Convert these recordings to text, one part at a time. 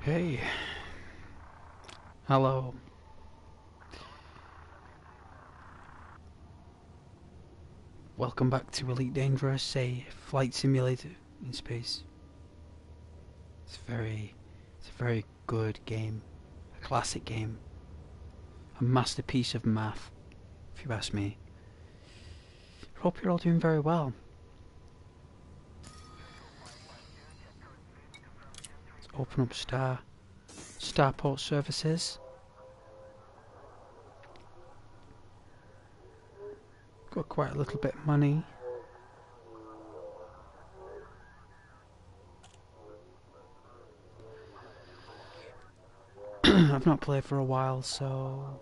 Hey, hello. Welcome back to Elite Dangerous, a flight simulator in space. It's a very good game, a classic game, a masterpiece of math, if you ask me. Hope you're all doing very well. Let's open up Starport services. Got quite a little bit of money. I've not played for a while, so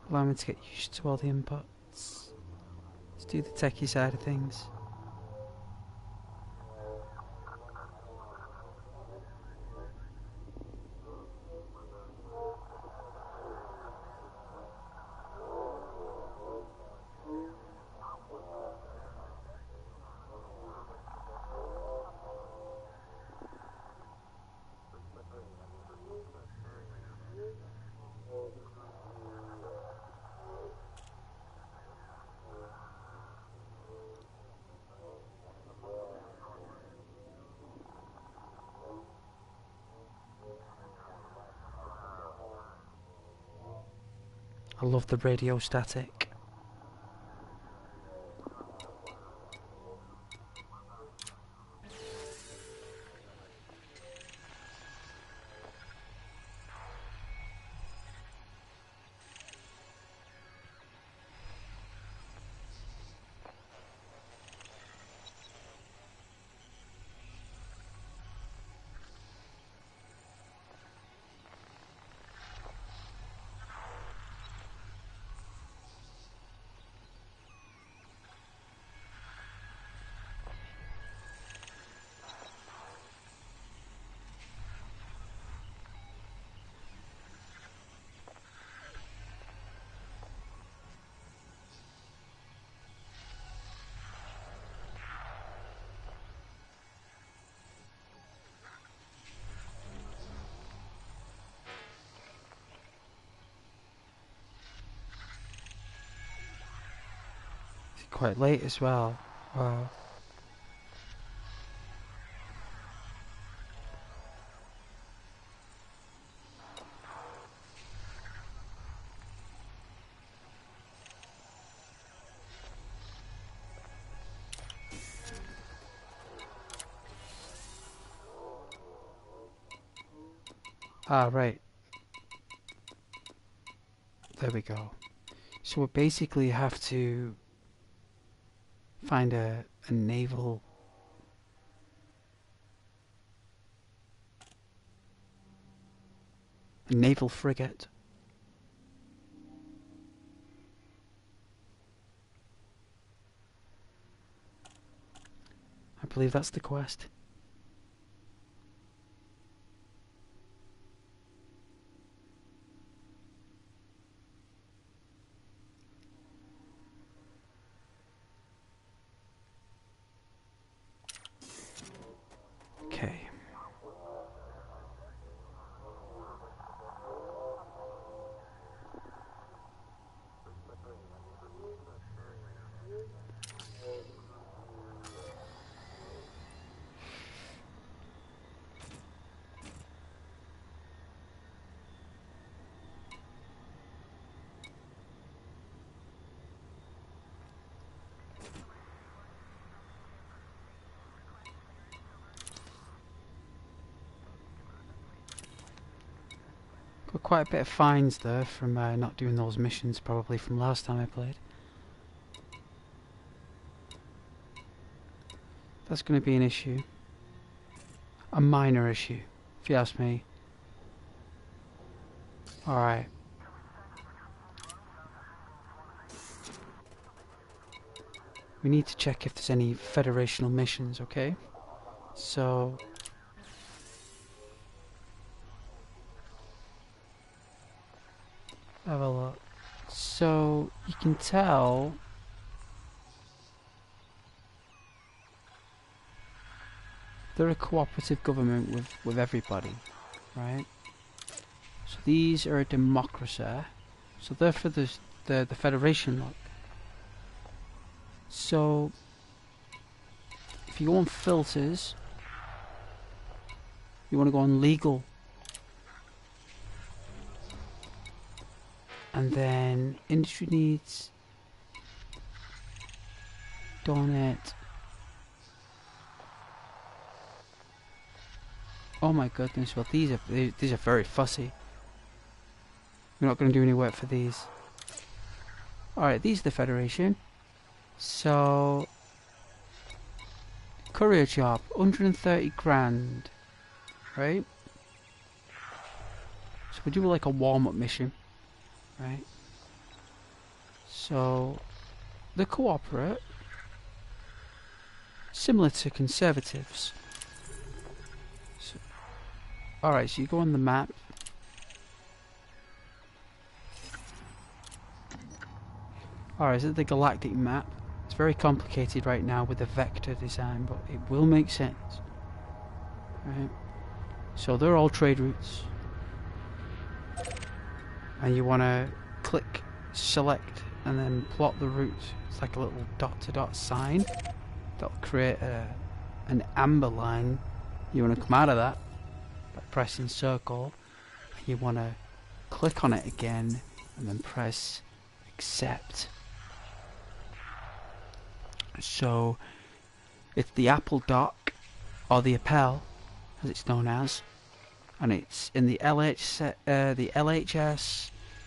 allow me to get used to all the inputs. Let's do the techie side of things. I love the radio static. It's quite late as well. Wow. Ah, right. There we go. So we basically have to find a naval frigate. I believe that's the quest. Okay. Got quite a bit of fines there from not doing those missions, probably from last time I played. That's going to be an issue. A minor issue, if you ask me. Alright. We need to check if there's any Federational missions, okay? So... have a look. So you can tell they're a cooperative government with everybody, right? So these are a democracy. So they're for the Federation, look. So if you go on filters, you want to go on legal, and then industry needs, donate. Oh my goodness! Well, these are very fussy. We're not going to do any work for these. All right, these are the Federation. So courier job, 130 grand, right? So we do like a warm-up mission, right? So the cooperate, similar to conservatives. So, all right, so you go on the map. Alright, this is the galactic map. It's very complicated right now with the vector design, but it will make sense. Right? So they're all trade routes. And you want to click, select, and then plot the route. It's like a little dot-to-dot sign. That'll create an amber line. You want to come out of that by pressing circle. And you want to click on it again, and then press accept. So it's the Apple Dock, or the Appel, as it's known as, and it's in the LHS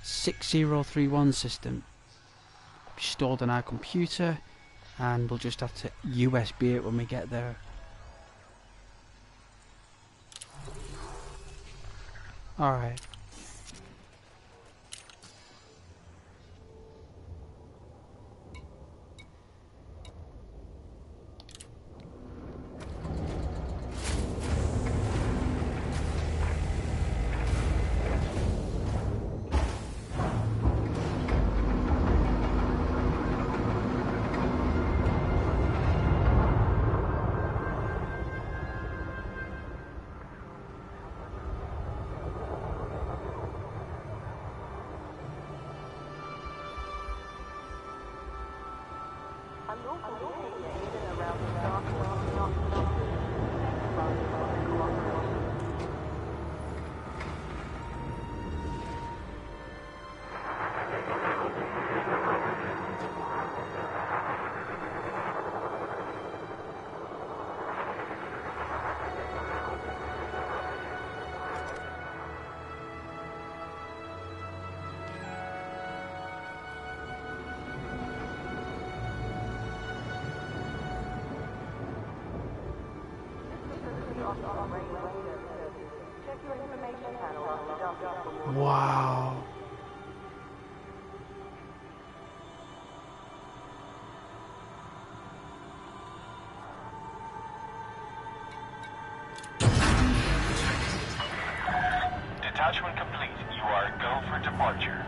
6031 system. It's stored on our computer, and we'll just have to USB it when we get there. Alright. Wow. Detachment complete. You are go for departure.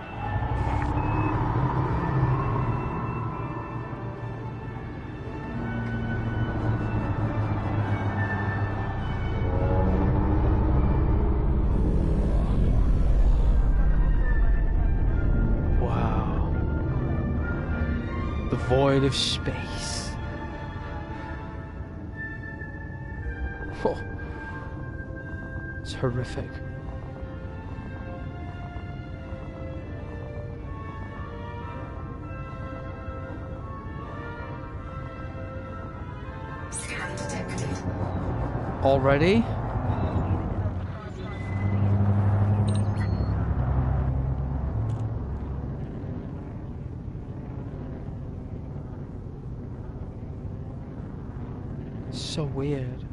The void of space. Whoa. It's horrific. Scan detected. Already? So weird.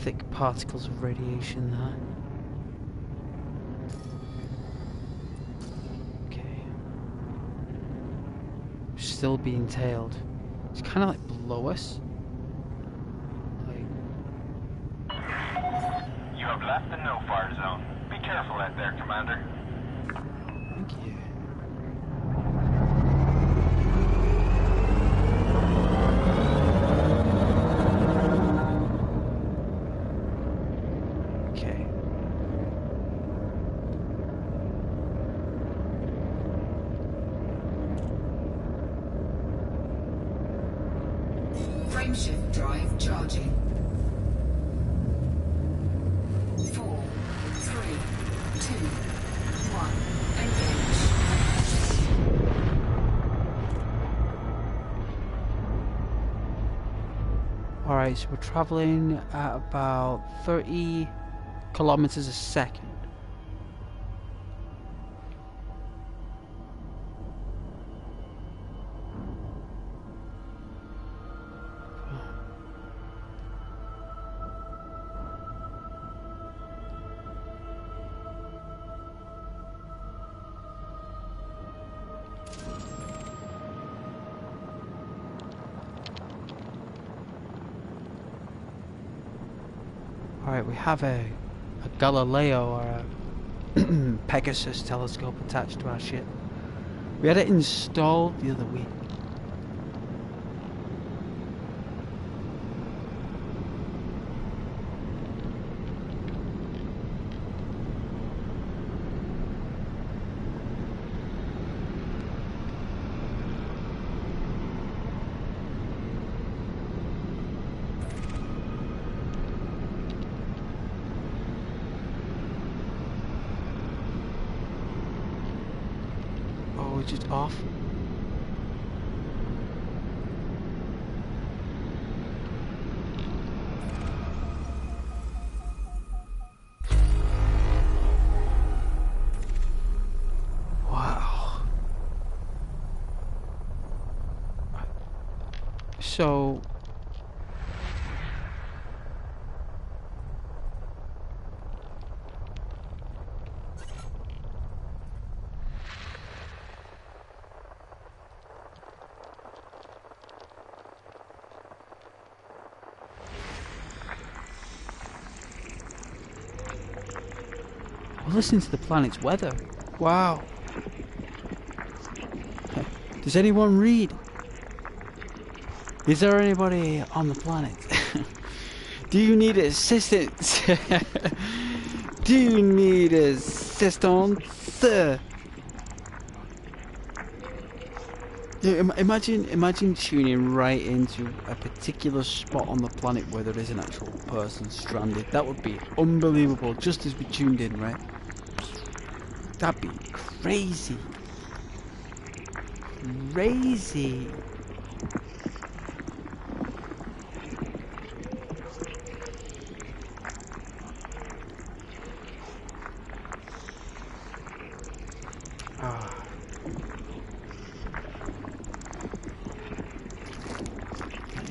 Thick particles of radiation there. still being tailed. It's kind of like below us. Like, You have left the no-fire zone. Be careful out there, Commander. thank you. Okay. Frameshift drive charging. 4, 3, 2, 1. Engage. Alright, so we're traveling at about 30 kilometers a second. Alright, we have a Galileo or a Pegasus telescope attached to our ship. We had it installed the other week. Oh, it's just off. Wow. So we're listening to the planet's weather. Wow. Does anyone read? Is there anybody on the planet? Do you need assistance? Do you need assistance? Yeah, imagine tuning right into a particular spot on the planet where there is an actual person stranded. That would be unbelievable. Just as we tuned in, right? That'd be crazy. Crazy. Ah.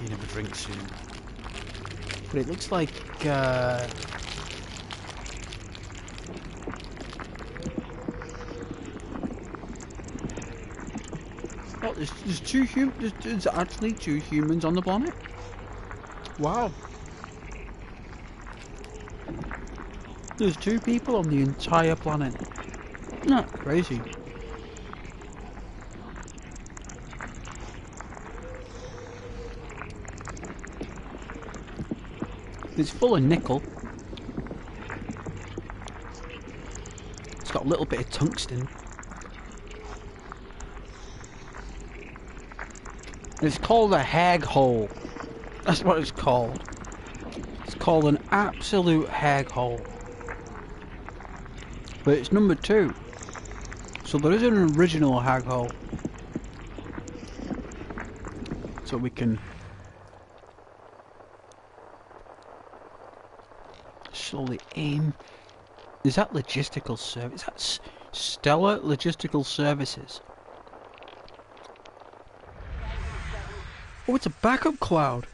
You never drink soon. But it looks like oh, there's actually two humans on the planet. Wow. There's two people on the entire planet. Isn't that crazy? It's full of nickel. It's got a little bit of tungsten. It's called a hag hole. That's what it's called. It's called an absolute hag hole. But it's number 2. So there is an original hag hole. So we can slowly aim. Is that logistical service? That's Stellar Logistical Services. Oh, it's a backup cloud.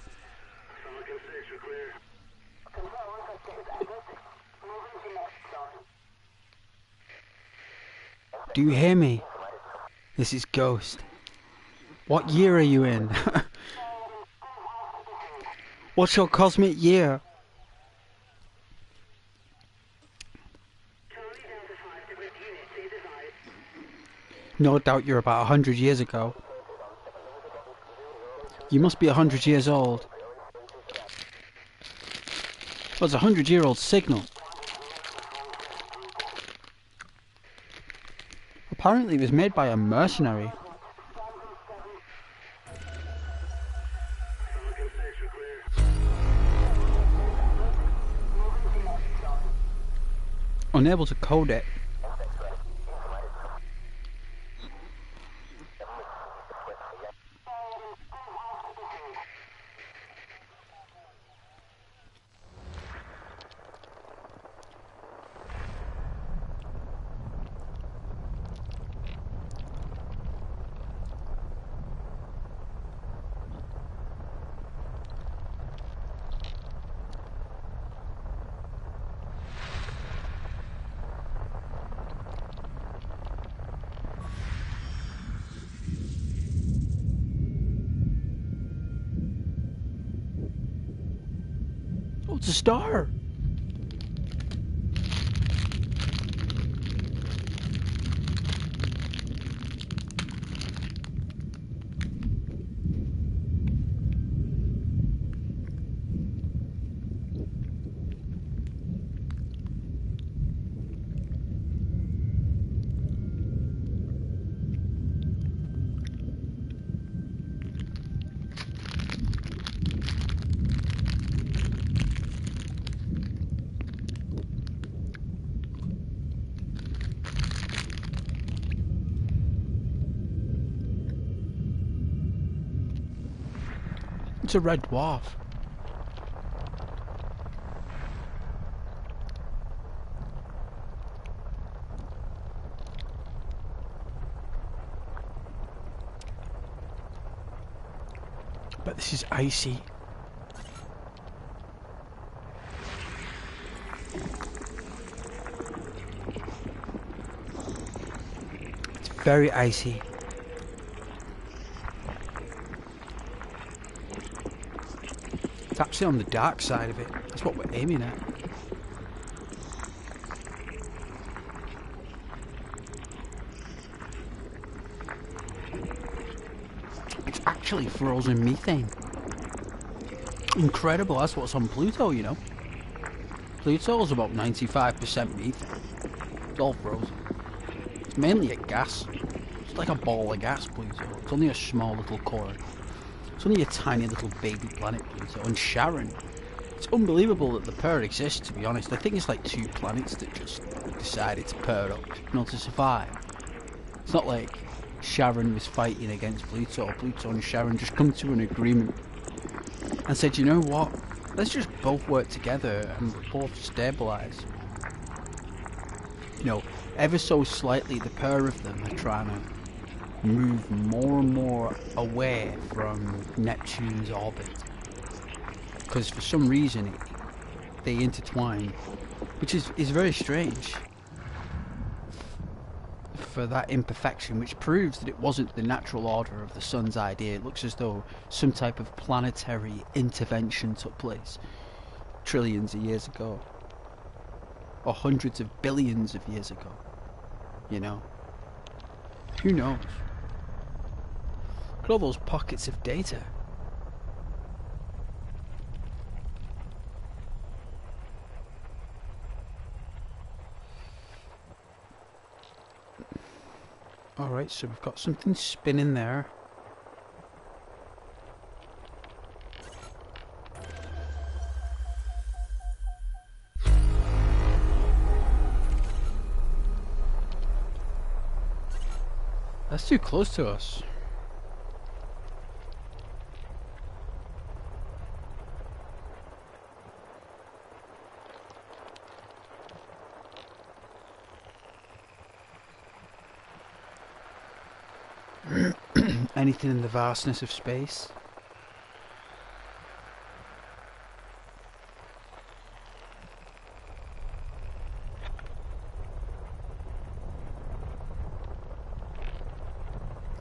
Do you hear me? This is Ghost. What year are you in? What's your cosmic year? No doubt you're about 100 years ago. You must be 100 years old. Well, it's a 100-year-old signal. Apparently it was made by a mercenary. Unable to code it. Oh, it's a star. It's a red dwarf. But this is icy. It's very icy. It's actually on the dark side of it. That's what we're aiming at. It's actually frozen methane. Incredible, that's what's on Pluto, you know. Pluto's about 95% methane. It's all frozen. It's mainly a gas. It's like a ball of gas, Pluto. It's only a small little core. It's only a tiny little baby planet, Pluto. And Sharon. It's unbelievable that the pair exists, to be honest. I think it's like two planets that just decided to pair up, you know, to survive. It's not like Sharon was fighting against Pluto. Pluto and Sharon just come to an agreement and said, you know what? Let's just both work together and both stabilise. You know, ever so slightly, the pair of them are trying to move more and more away from Neptune's orbit, because for some reason they intertwine, which is very strange for that imperfection, which proves that it wasn't the natural order of the sun's idea. It looks as though some type of planetary intervention took place trillions of years ago, or hundreds of billions of years ago, you know. Who knows? Look at all those pockets of data. Alright, so we've got something spinning there. That's too close to us. Anything in the vastness of space?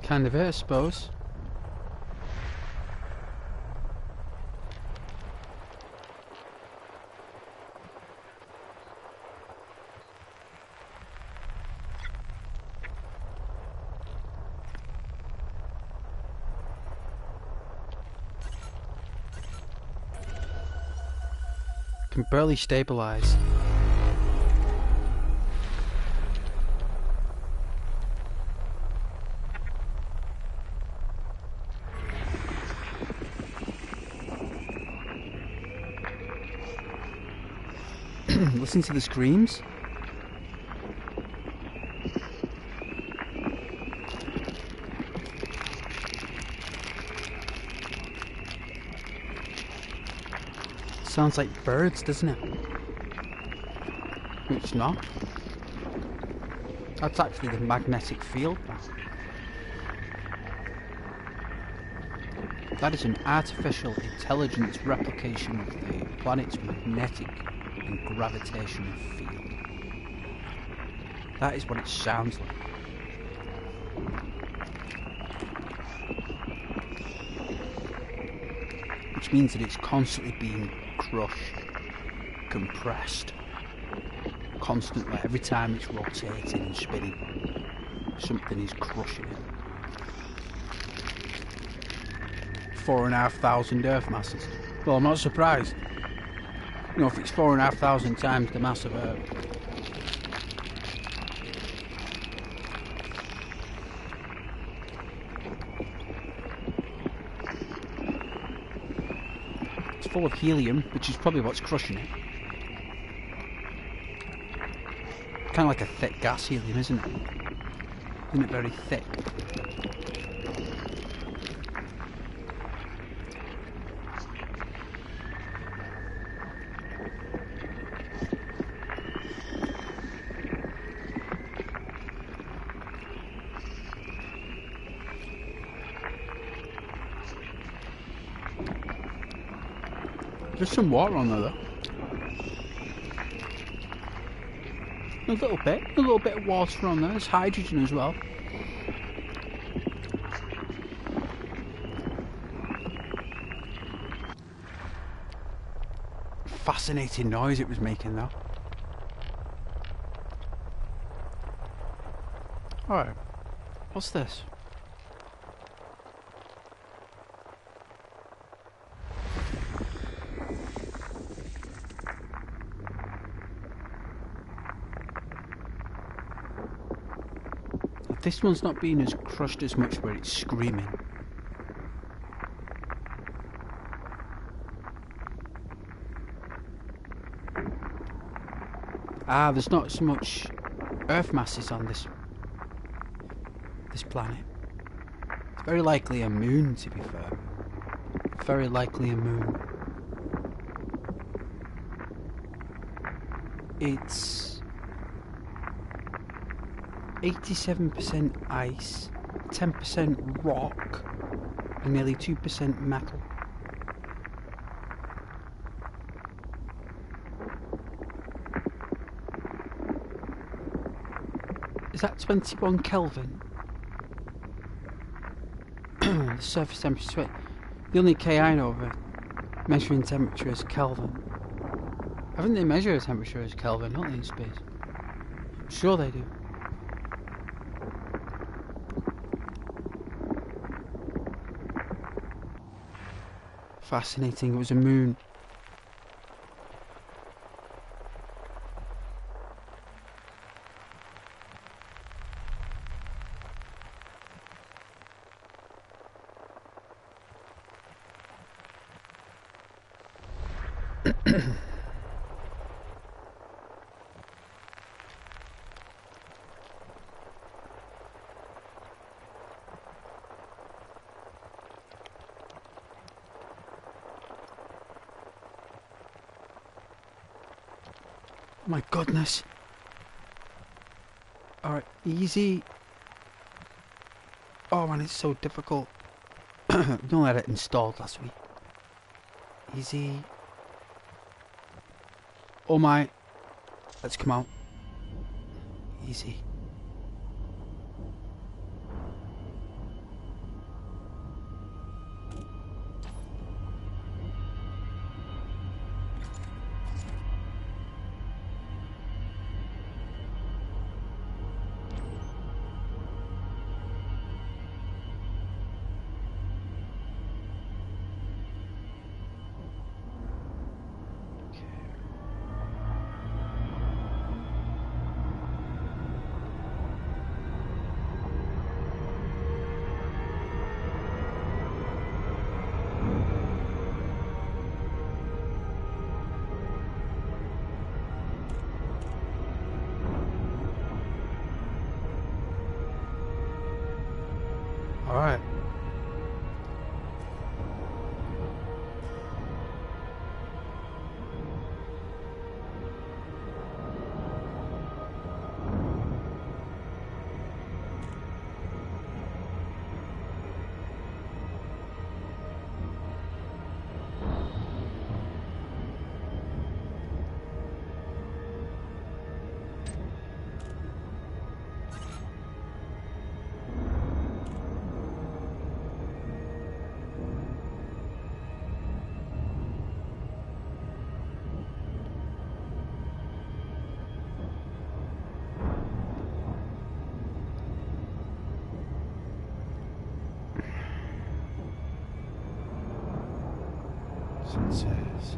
Kind of it, I suppose. Can barely stabilize. Listen to the screams. Sounds like birds, doesn't it? It's not. That's actually the magnetic field now. That is an artificial intelligence replication of the planet's magnetic and gravitational field. That is what it sounds like. Which means that it's constantly being crushed, compressed, constantly. Every time it's rotating and spinning, something is crushing it. 4,500 Earth masses. Well, I'm not surprised. You know, if it's 4,500 times the mass of Earth. It's full of helium, which is probably what's crushing it. Kind of like a thick gas, helium, isn't it? Isn't it very thick? There's some water on there though. A little bit of water on there. There's hydrogen as well. Fascinating noise it was making though. Alright, what's this? This one's not being as crushed as much where it's screaming. Ah, there's not so much Earth masses on this planet. It's very likely a moon, to be fair. Very likely a moon. It's 87% ice, 10% rock, and nearly 2% metal. Is that 21 Kelvin? The surface temperature. The only K I know of measuring temperature is Kelvin. Haven't they measure a temperature as Kelvin, don't they, in space? I'm sure they do. Fascinating, it was a moon. My goodness. Alright, easy. Oh man, it's so difficult. We only had it installed last week. Easy. Oh my. Let's come out. Easy. Alright. So it says.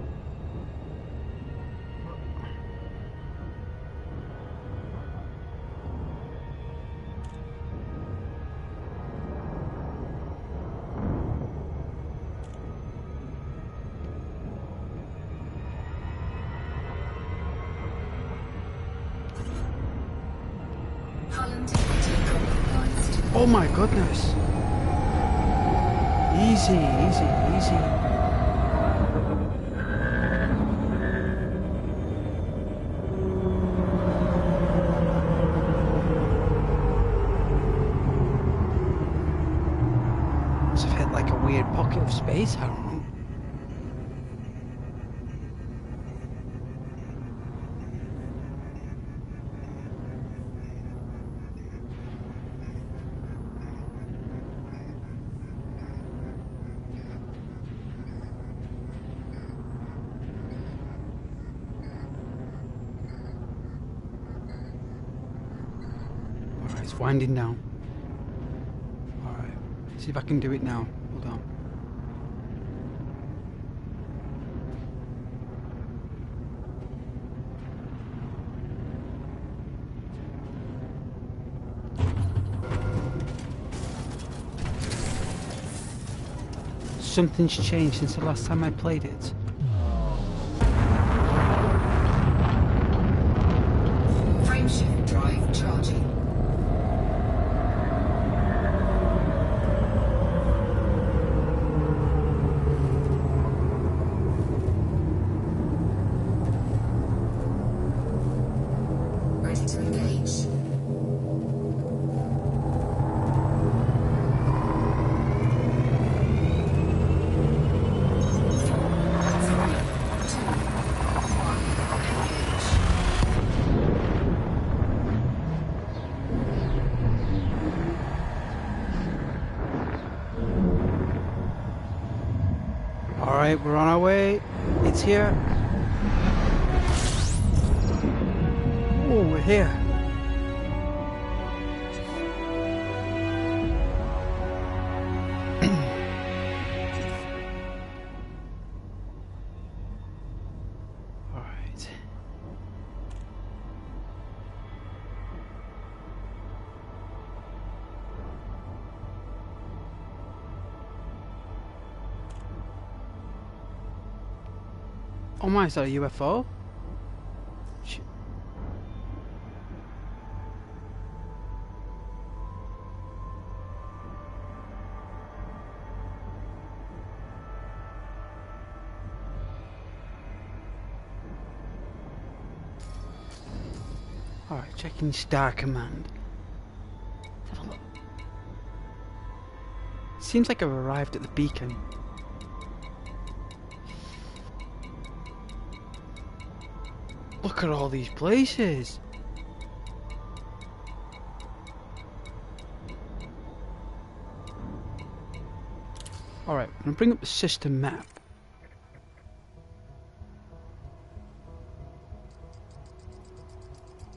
Hull integrity compromised. Oh my goodness. Easy, easy, easy. Must have hit like a weird pocket of space, I don't know. Alright, it's winding down. Alright, see if I can do it now. Hold on. Something's changed since the last time I played it. Frameshift drive charging. Ready to engage. Alright, we're on our way. It's here. Oh, we're here. Alright. Oh my, is that a UFO? Sh- Alright, checking Star Command. Let's have a look. Seems like I've arrived at the beacon. Look at all these places. Alright, I'm gonna bring up the system map.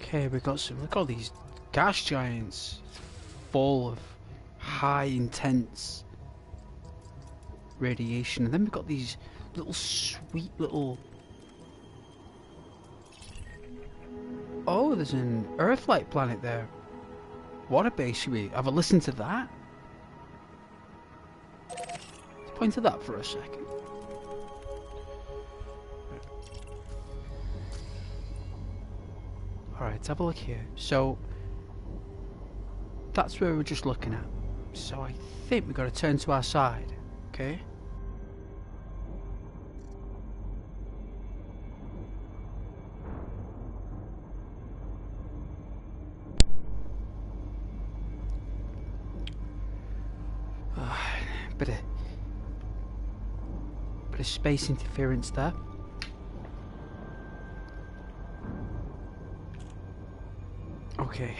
Okay, we got some. Look at all these gas giants full of high intense radiation, and then we've got these little sweet little. Oh, there's an Earth-like planet there. Water base. Should we have a listen to that? Let's point to that for a second. Alright, let's have a look here. So, that's where we're just looking at. So I think we've got to turn to our side. Okay. Bit of space interference there. Okay.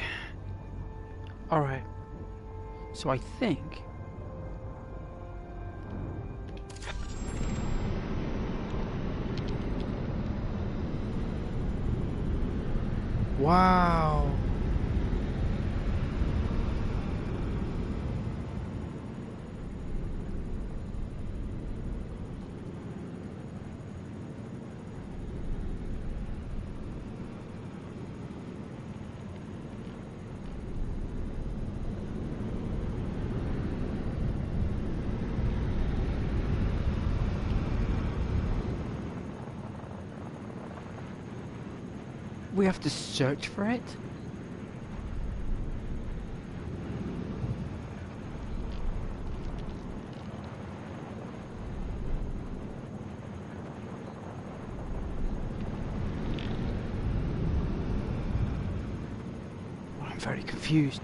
Alright. So I think... Wow. We have to search for it? Well, I'm very confused.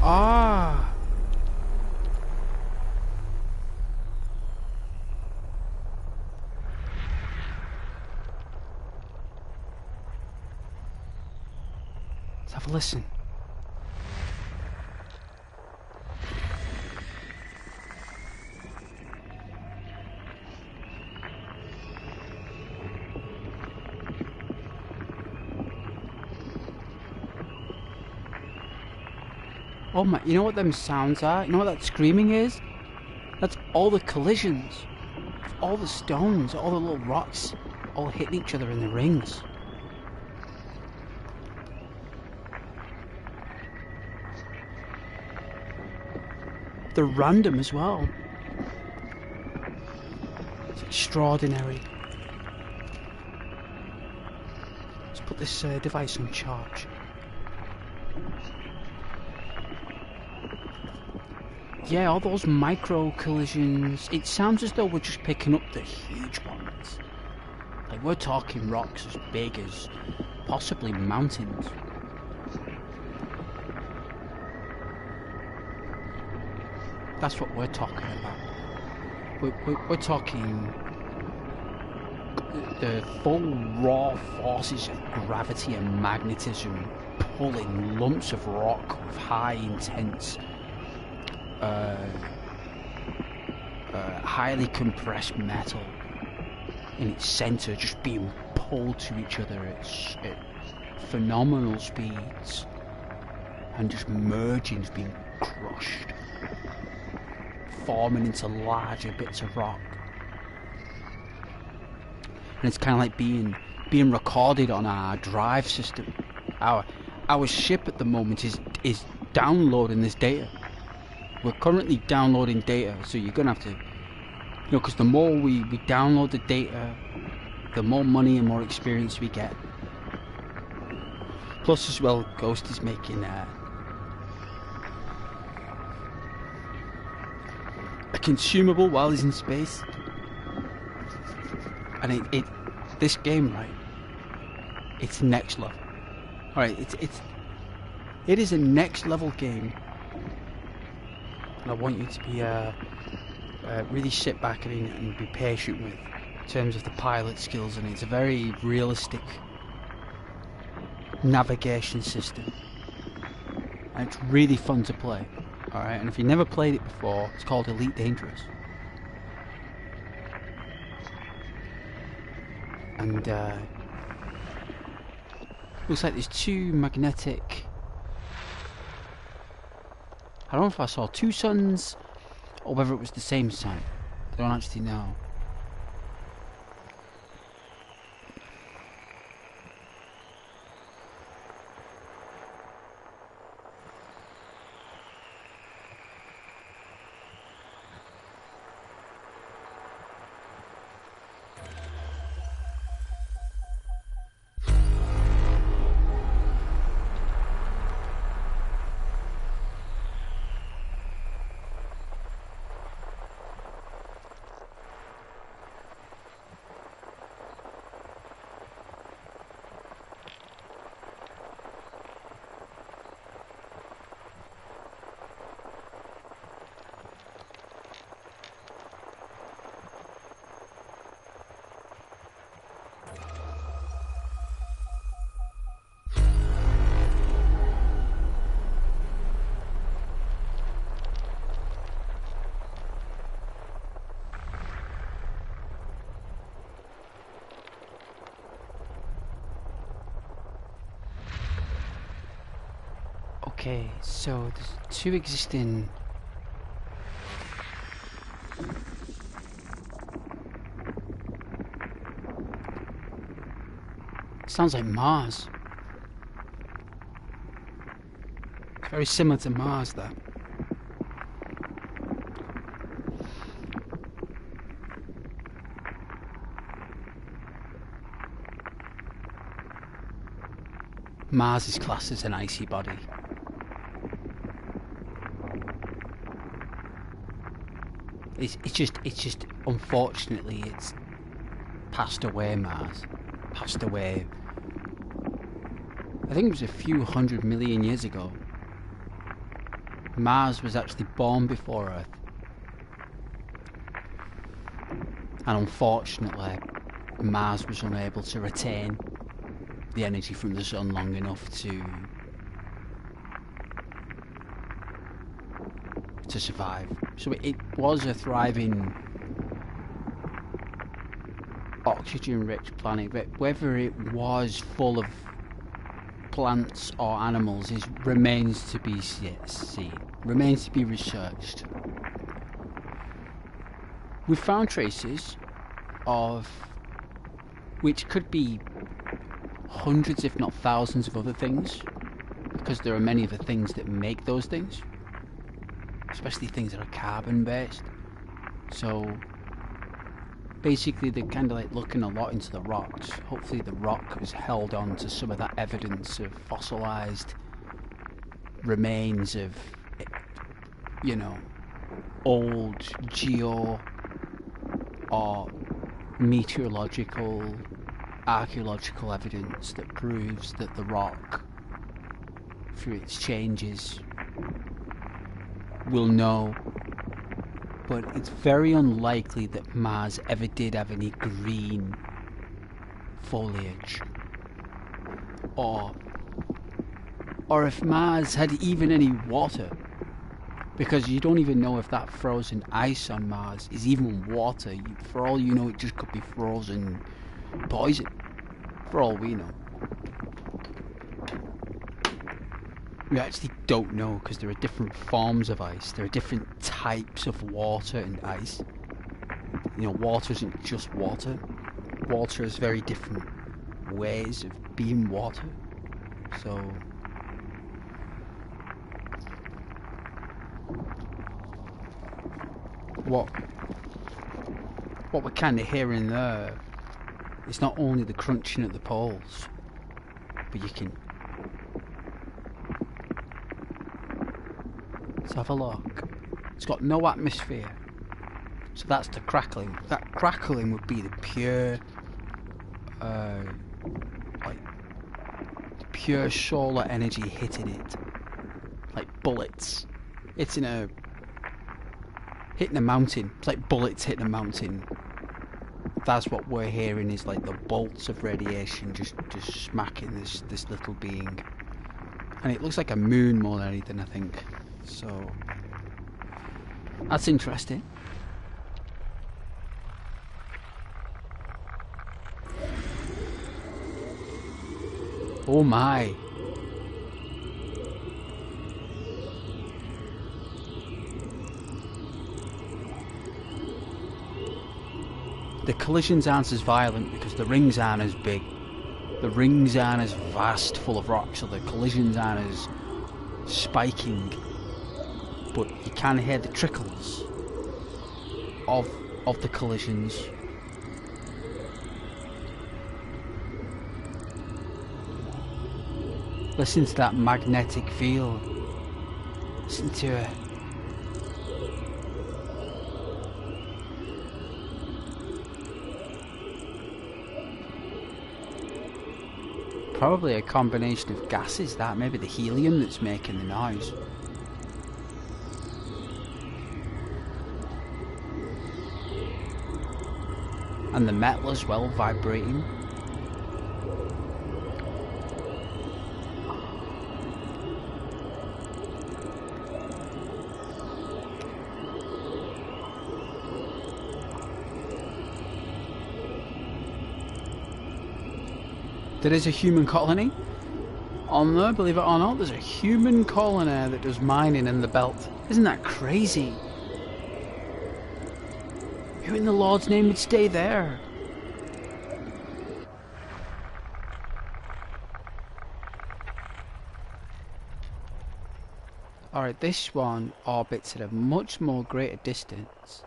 Ah! Let's have a listen. Oh my, you know what them sounds are? You know what that screaming is? That's all the collisions. All the stones, all the little rocks, all hitting each other in the rings. They're random as well. It's extraordinary. Let's put this device on charge. Yeah, all those micro collisions. It sounds as though we're just picking up the huge ones. Like we're talking rocks as big as possibly mountains. That's what we're talking about. We're talking the full raw forces of gravity and magnetism pulling lumps of rock with high intense highly compressed metal in its center just being pulled to each other at phenomenal speeds and just merging, just being crushed, forming into larger bits of rock. And it's kind of like being recorded on our drive system. Our ship at the moment is downloading this data. We're currently downloading data, so you're gonna have to, because the more we download the data, the more money and more experience we get. Plus as well, Ghost is making a consumable while he's in space. And this game, right, it's next level. Alright, it is a next level game. And I want you to be really sit back and be patient with in terms of the pilot skills, and it's a very realistic navigation system. And it's really fun to play. Alright, and if you've never played it before, it's called Elite Dangerous. And looks like there's two magnetic... I don't know if I saw two suns or whether it was the same sun. I don't actually know. Okay, so there's two existing... Sounds like Mars. It's very similar to Mars, that. Mars is classed as an icy body. It's just unfortunately it's passed away. Mars passed away. I think it was a few 100 million years ago. Mars was actually born before Earth, and unfortunately Mars was unable to retain the energy from the sun long enough to survive. So it was a thriving, oxygen-rich planet, but whether it was full of plants or animals remains to be seen, remains to be researched. We found traces of, which could be hundreds if not thousands of other things, because there are many of the things that make those things, especially things that are carbon based. So basically they're kind of like looking a lot into the rocks. Hopefully the rock has held on to some of that evidence of fossilized remains of, you know, old geo or meteorological, archaeological evidence that proves that the rock, through its changes, will know. But it's very unlikely that Mars ever did have any green foliage, or if Mars had even any water, because you don't even know if that frozen ice on Mars is even water. For all you know, it just could be frozen poison, for all we know. We actually don't know, because there are different forms of ice. There are different types of water and ice. You know, water isn't just water. Water has very different ways of being water. So what we're kind of hearing there is not only the crunching at the poles, but you can... Let's have a look. It's got no atmosphere, so that's the crackling. That crackling would be the pure, like pure solar energy hitting it, like bullets. Hitting a mountain. It's like bullets hitting a mountain. That's what we're hearing, is like the bolts of radiation just smacking this little being, and it looks like a moon more than anything, I think. So that's interesting. Oh my. The collisions aren't as violent because the rings aren't as big. The rings aren't as vast, full of rocks, so the collisions aren't as spiking. But you can hear the trickles of the collisions. Listen to that magnetic field. Listen to it. Probably a combination of gases, that maybe the helium that's making the noise. And the metal as well, vibrating. There is a human colony. On there, believe it or not, there's a human colony that does mining in the belt. Isn't that crazy? Who in the Lord's name would stay there? Alright, this one orbits at a much more greater distance.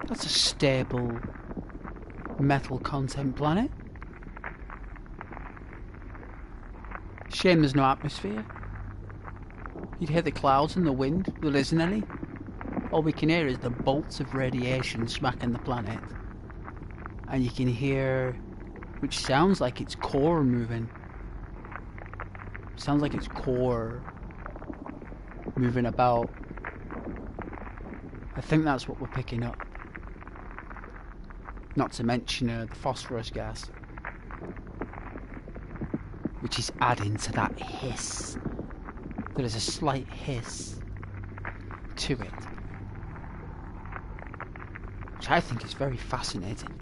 That's a stable metal content planet. Shame there's no atmosphere. You'd hear the clouds and the wind, there isn't any. All we can hear is the bolts of radiation smacking the planet. And you can hear, which sounds like its core moving. Sounds like its core moving about. I think that's what we're picking up. Not to mention the phosphorus gas, which is adding to that hiss. There is a slight hiss to it, which I think is very fascinating.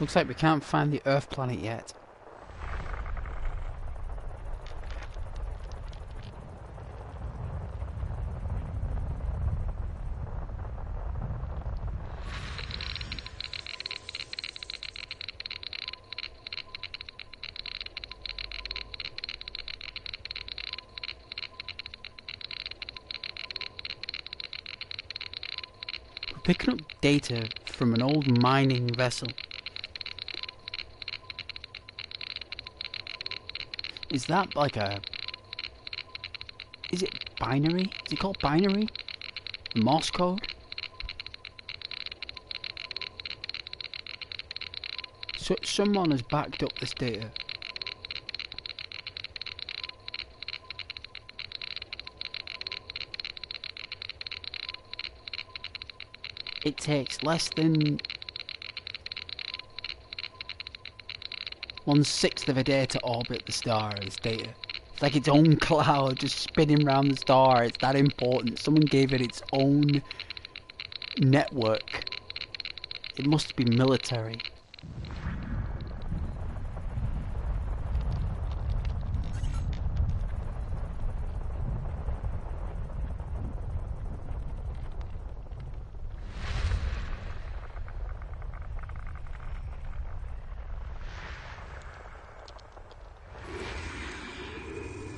Looks like we can't find the Earth planet yet. We're picking up data from an old mining vessel. Is that like a... Is it binary? Is it called binary? Morse code? So someone has backed up this data. It takes less than 1/6 of a day to orbit the star, this data. It's like its own cloud just spinning around the star. It's that important. Someone gave it its own network. It must be military.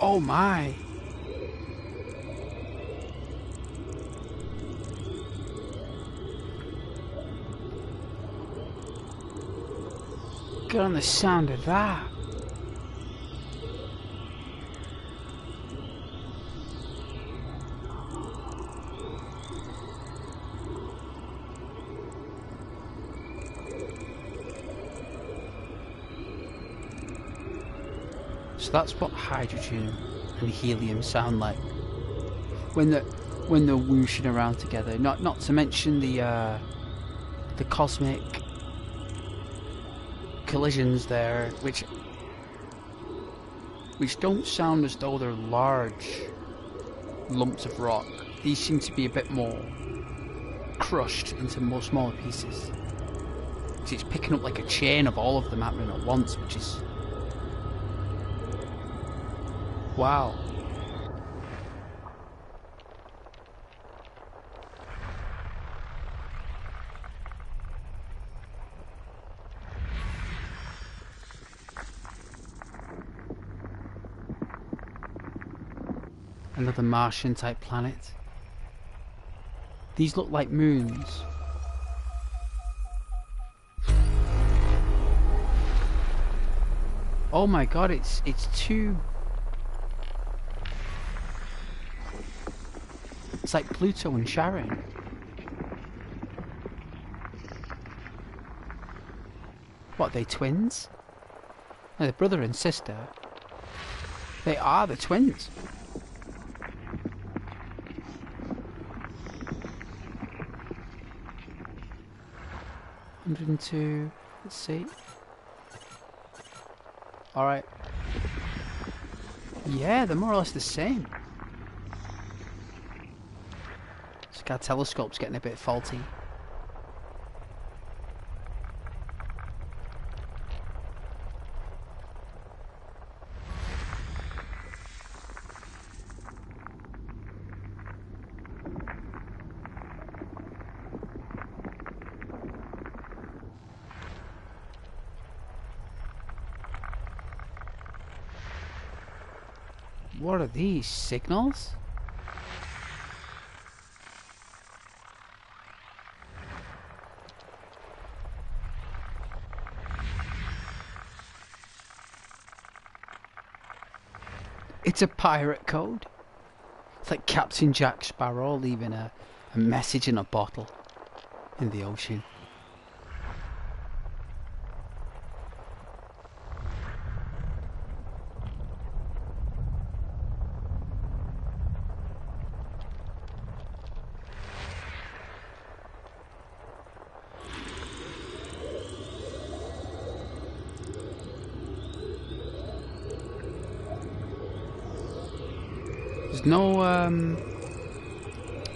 Oh my! Get on the sound of that! So that's what hydrogen and helium sound like when they're whooshing around together. Not to mention the cosmic collisions there, which don't sound as though they're large lumps of rock. These seem to be a bit more crushed into more smaller pieces. So it's picking up like a chain of all of them happening at once, which is... wow. Another Martian type planet. These look like moons. Oh my god, it's two It's like Pluto and Charon. What, they twins? They're brother and sister. They are the twins. $102. Let's see. Alright. Yeah, they're more or less the same. This our telescope's getting a bit faulty. What are these? Signals? It's a pirate code. It's like Captain Jack Sparrow leaving a message in a bottle in the ocean.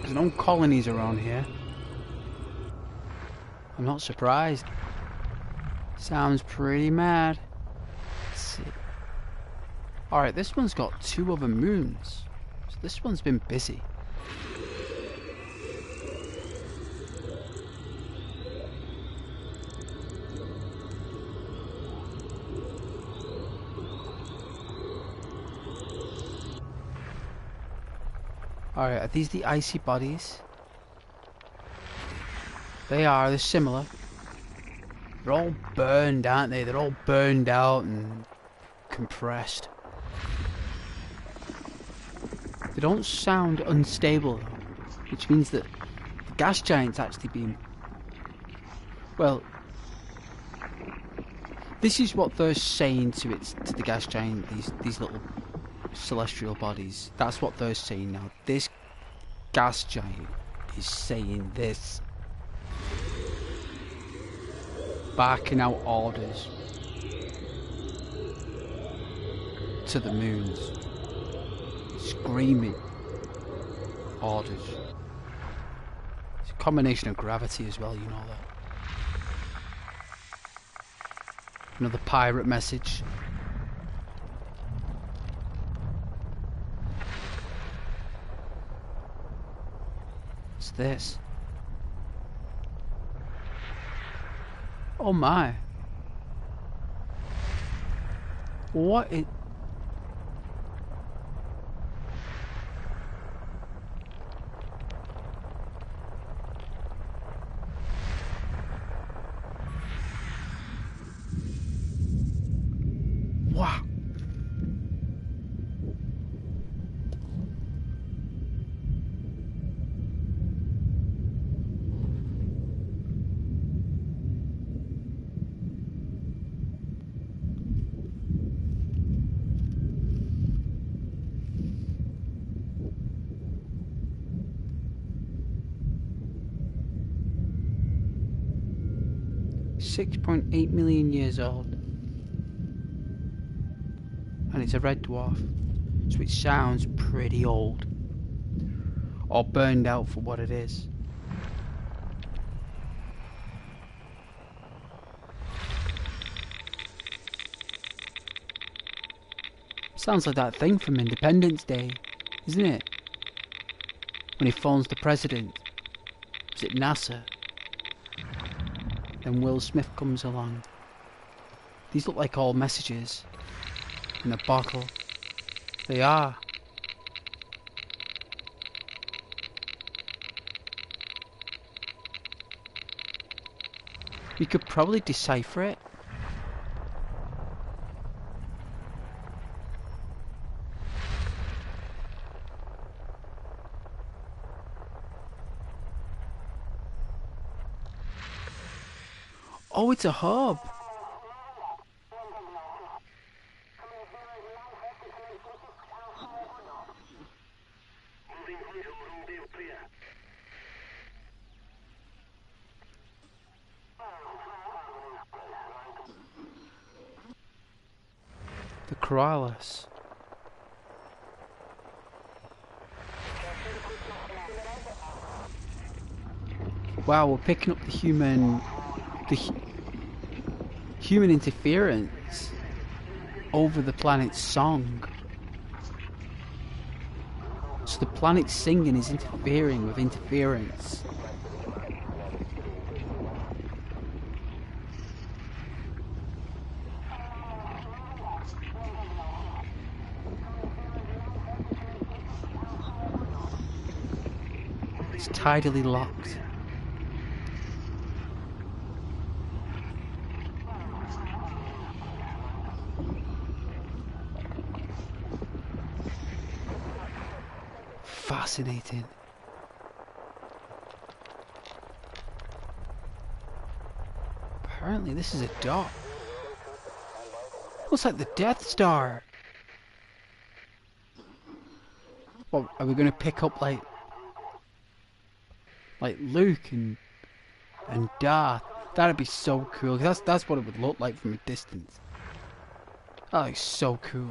There's no colonies around here. I'm not surprised. Sounds pretty mad. Let's see. Alright, this one's got 2 other moons. So this one's been busy. Alright, are these the icy bodies? They are, they're similar. They're all burned, aren't they? They're all burned out and compressed. They don't sound unstable though, which means that the gas giant's actually been... Well, this is what they're saying to the gas giant, these little celestial bodies. That's what they're saying now. This gas giant is saying this. Barking out orders to the moons. Screaming orders. It's a combination of gravity as well, you know that. Another pirate message. What's this? Oh my. What it... Wow. .8 million years old, and it's a red dwarf, so it sounds pretty old, or burned out for what it is. Sounds like that thing from Independence Day, isn't it? When he phones the president. Is it NASA? Then Will Smith comes along. These look like all messages in a bottle. They are. We could probably decipher it. Oh, it's a hub. The Corrales. Wow, we're picking up the human interference over the planet's song. So the planet's singing is interfering with interference. It's tidally locked. Fascinating. Apparently this is a dot. Looks like the Death Star. Well, are we going to pick up like Luke and Darth? That'd be so cool. That's what it would look like from a distance. That looks so cool.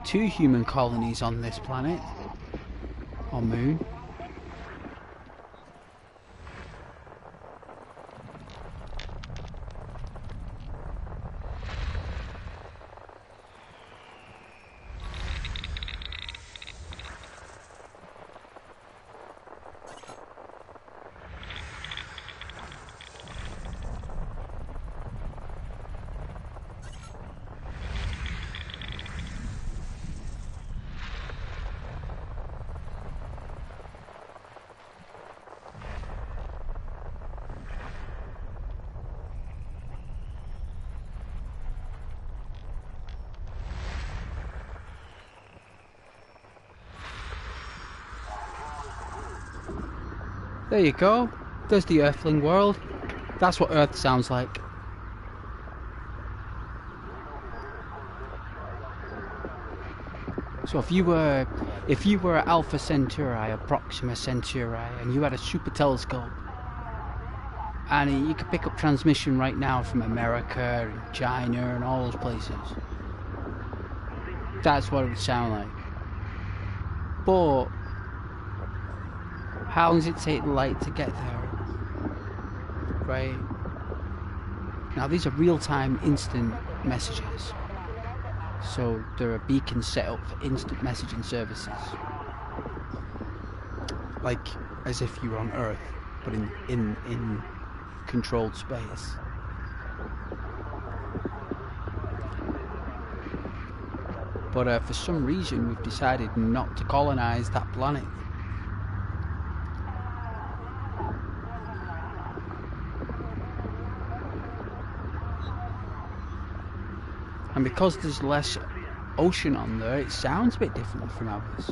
Two human colonies on this planet, or moon. There you go. There's the Earthling world. That's what Earth sounds like. So if you were at Alpha Centauri or Proxima Centauri and you had a super telescope and you could pick up transmission right now from America and China and all those places, that's what it would sound like. But how long does it take the light to get there? Right? Now these are real-time instant messages. So there are beacons set up for instant messaging services. Like as if you were on Earth, but in controlled space. But for some reason we've decided not to colonize that planet. And because there's less ocean on there, it sounds a bit different from ours.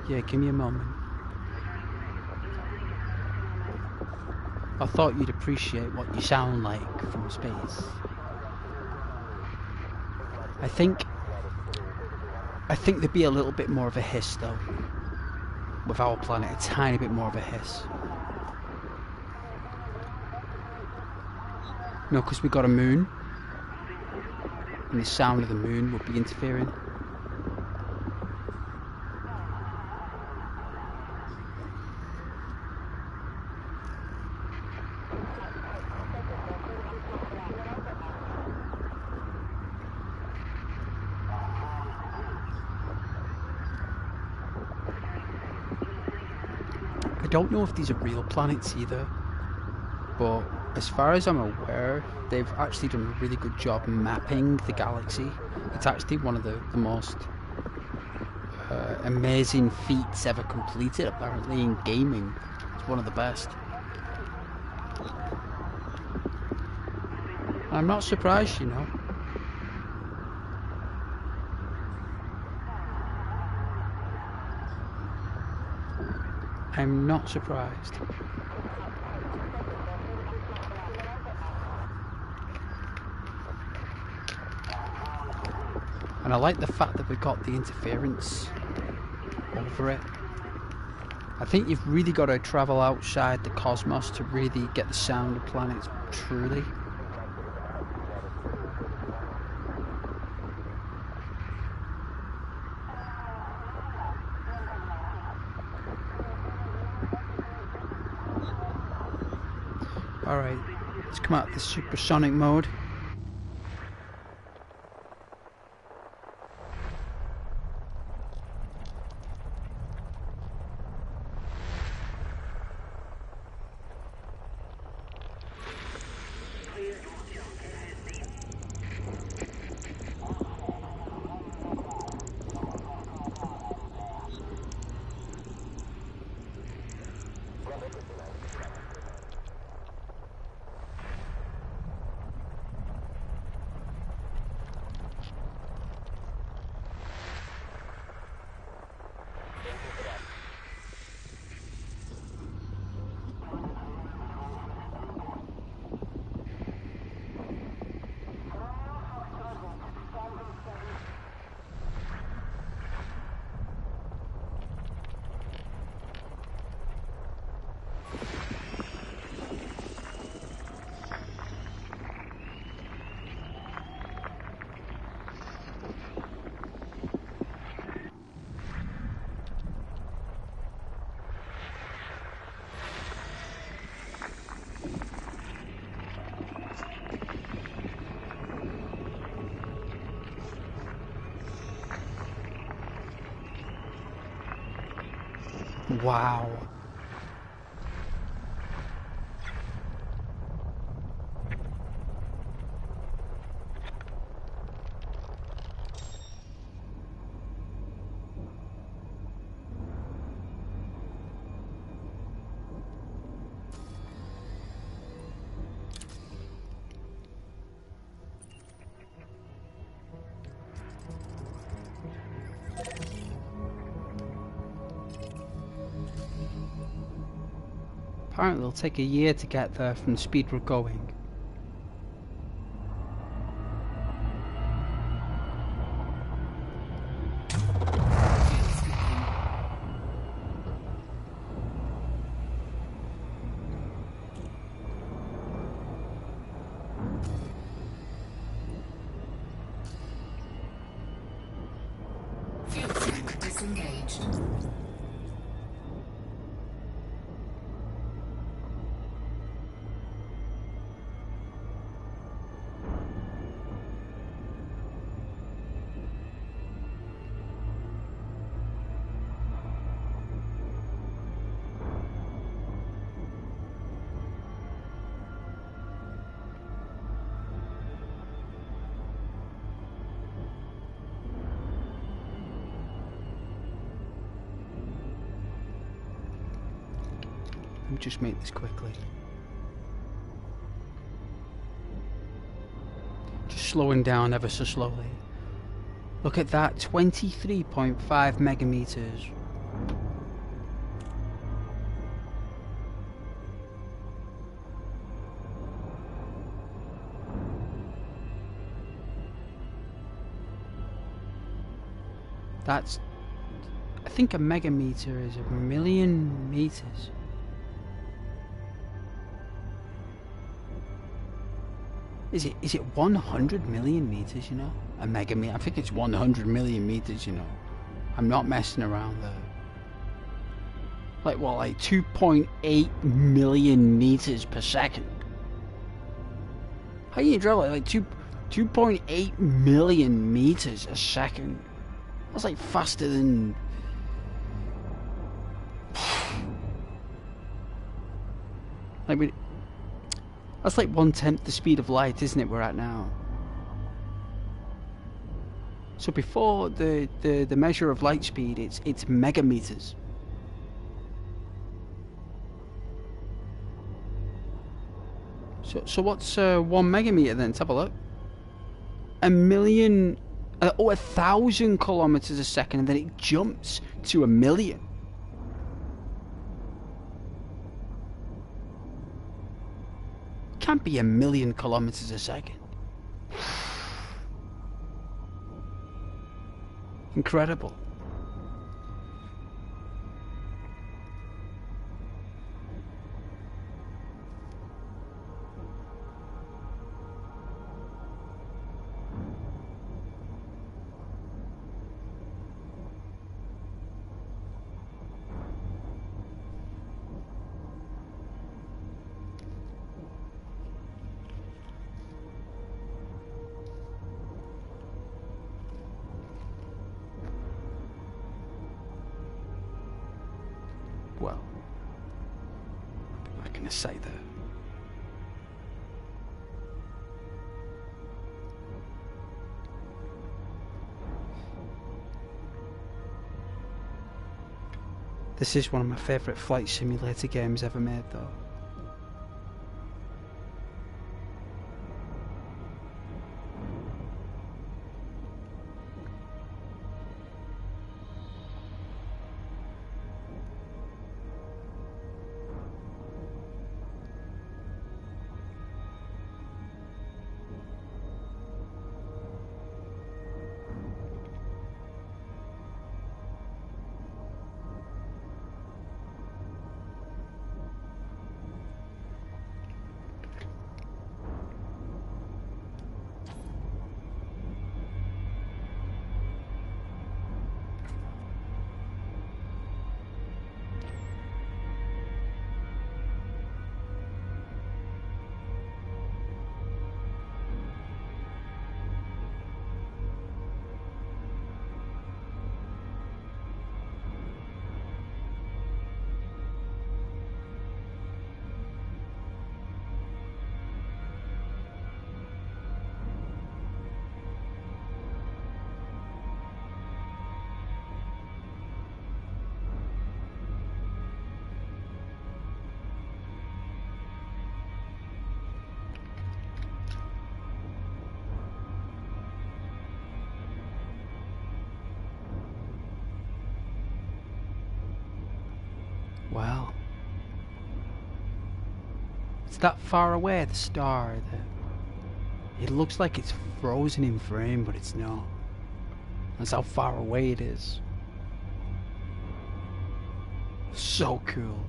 Yeah, give me a moment. I thought you'd appreciate what you sound like from space. I think there'd be a little bit more of a hiss though. With our planet, a tiny bit more of a hiss. No, because we got a moon. And the sound of the moon would be interfering. I don't know if these are real planets either, but as far as I'm aware, they've actually done a really good job mapping the galaxy. It's actually one of the most amazing feats ever completed, apparently, in gaming. It's one of the best. I'm not surprised, you know. I'm not surprised. And I like the fact that we got the interference over it. I think you've really got to travel outside the cosmos to really get the sound of planets truly. Alright, let's come out of the supersonic mode. Wow. Apparently it'll take a year to get there from the speed we're going. Fuel tank disengaged. Let me just make this quickly. Just slowing down ever so slowly. Look at that, 23.5 megameters. That's, I think a megameter is 1,000,000 meters. Is it 100 million meters, you know? A megameter, I think it's 100 million meters, you know? I'm not messing around there. Like what, like 2.8 million meters per second? How can you draw like 2.8 million meters a second? That's like faster than... like that's like 1/10 the speed of light, isn't it, we're at now? So before the measure of light speed, it's megameters. So what's 1 megameter then? Let's have a look. 1,000 kilometers a second, and then it jumps to 1,000,000. Can't be 1,000,000 kilometers a second. Incredible. Well, what can I say there? This is one of my favourite flight simulator games ever made, though. Wow. It's that far away, the star. It looks like it's frozen in frame, but it's not. That's how far away it is. So cool.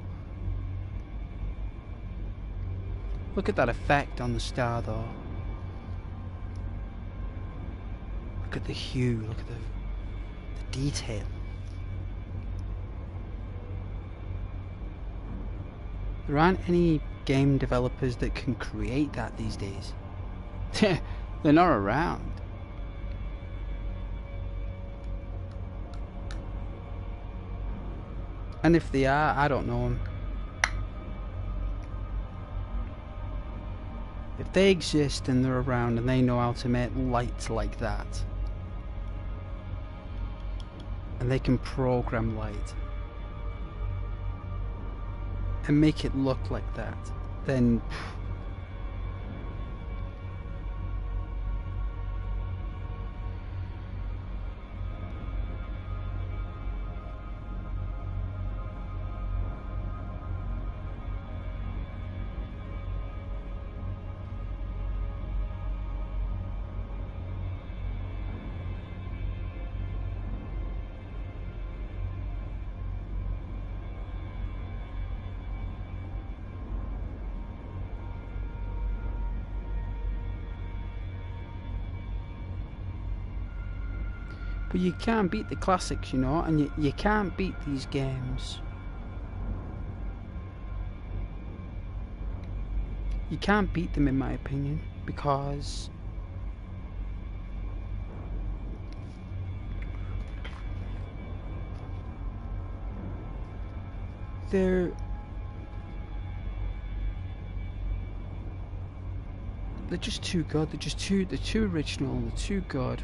Look at that effect on the star, though. Look at the hue, look at the detail. There aren't any game developers that can create that these days. They're not around. And if they are, I don't know them. If they exist and they're around and they know how to make light like that, and they can program light and make it look like that, then but you can't beat the classics, you know, and you can't beat these games. You can't beat them, in my opinion, because they're just too good. They're too original. They're too good.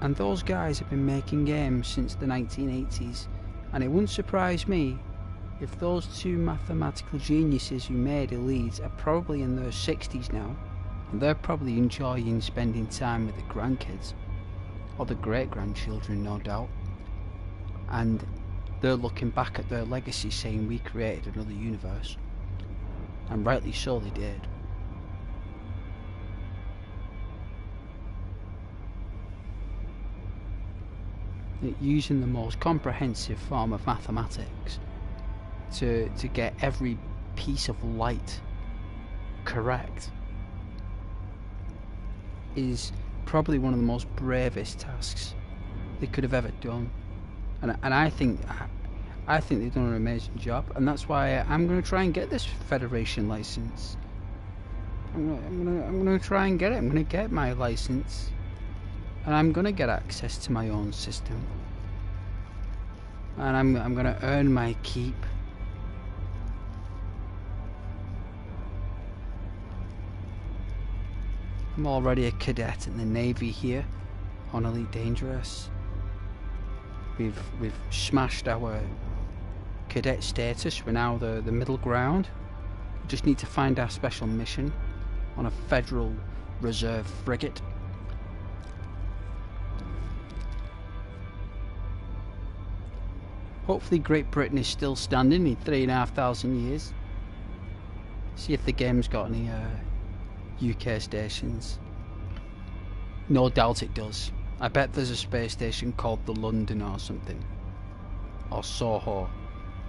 And those guys have been making games since the 1980s, and it wouldn't surprise me if those two mathematical geniuses who made Elite are probably in their 60s now, and they're probably enjoying spending time with the grandkids, or the great-grandchildren, no doubt, and they're looking back at their legacy saying we created another universe, and rightly so they did. Using the most comprehensive form of mathematics to get every piece of light correct is probably one of the most bravest tasks they could have ever done, and I think they've done an amazing job, and that's why I'm going to try and get this Federation license. I'm going to try and get it. I'm going to get my license, and I'm going to get access to my own system, and I'm going to earn my keep. I'm already a cadet in the Navy here on Elite Dangerous. We've smashed our cadet status. We're now the middle ground. We just need to find our special mission on a Federal Reserve frigate. Hopefully Great Britain is still standing in 3,500 years. See if the game's got any UK stations. No doubt it does. I bet there's a space station called the London or something, or Soho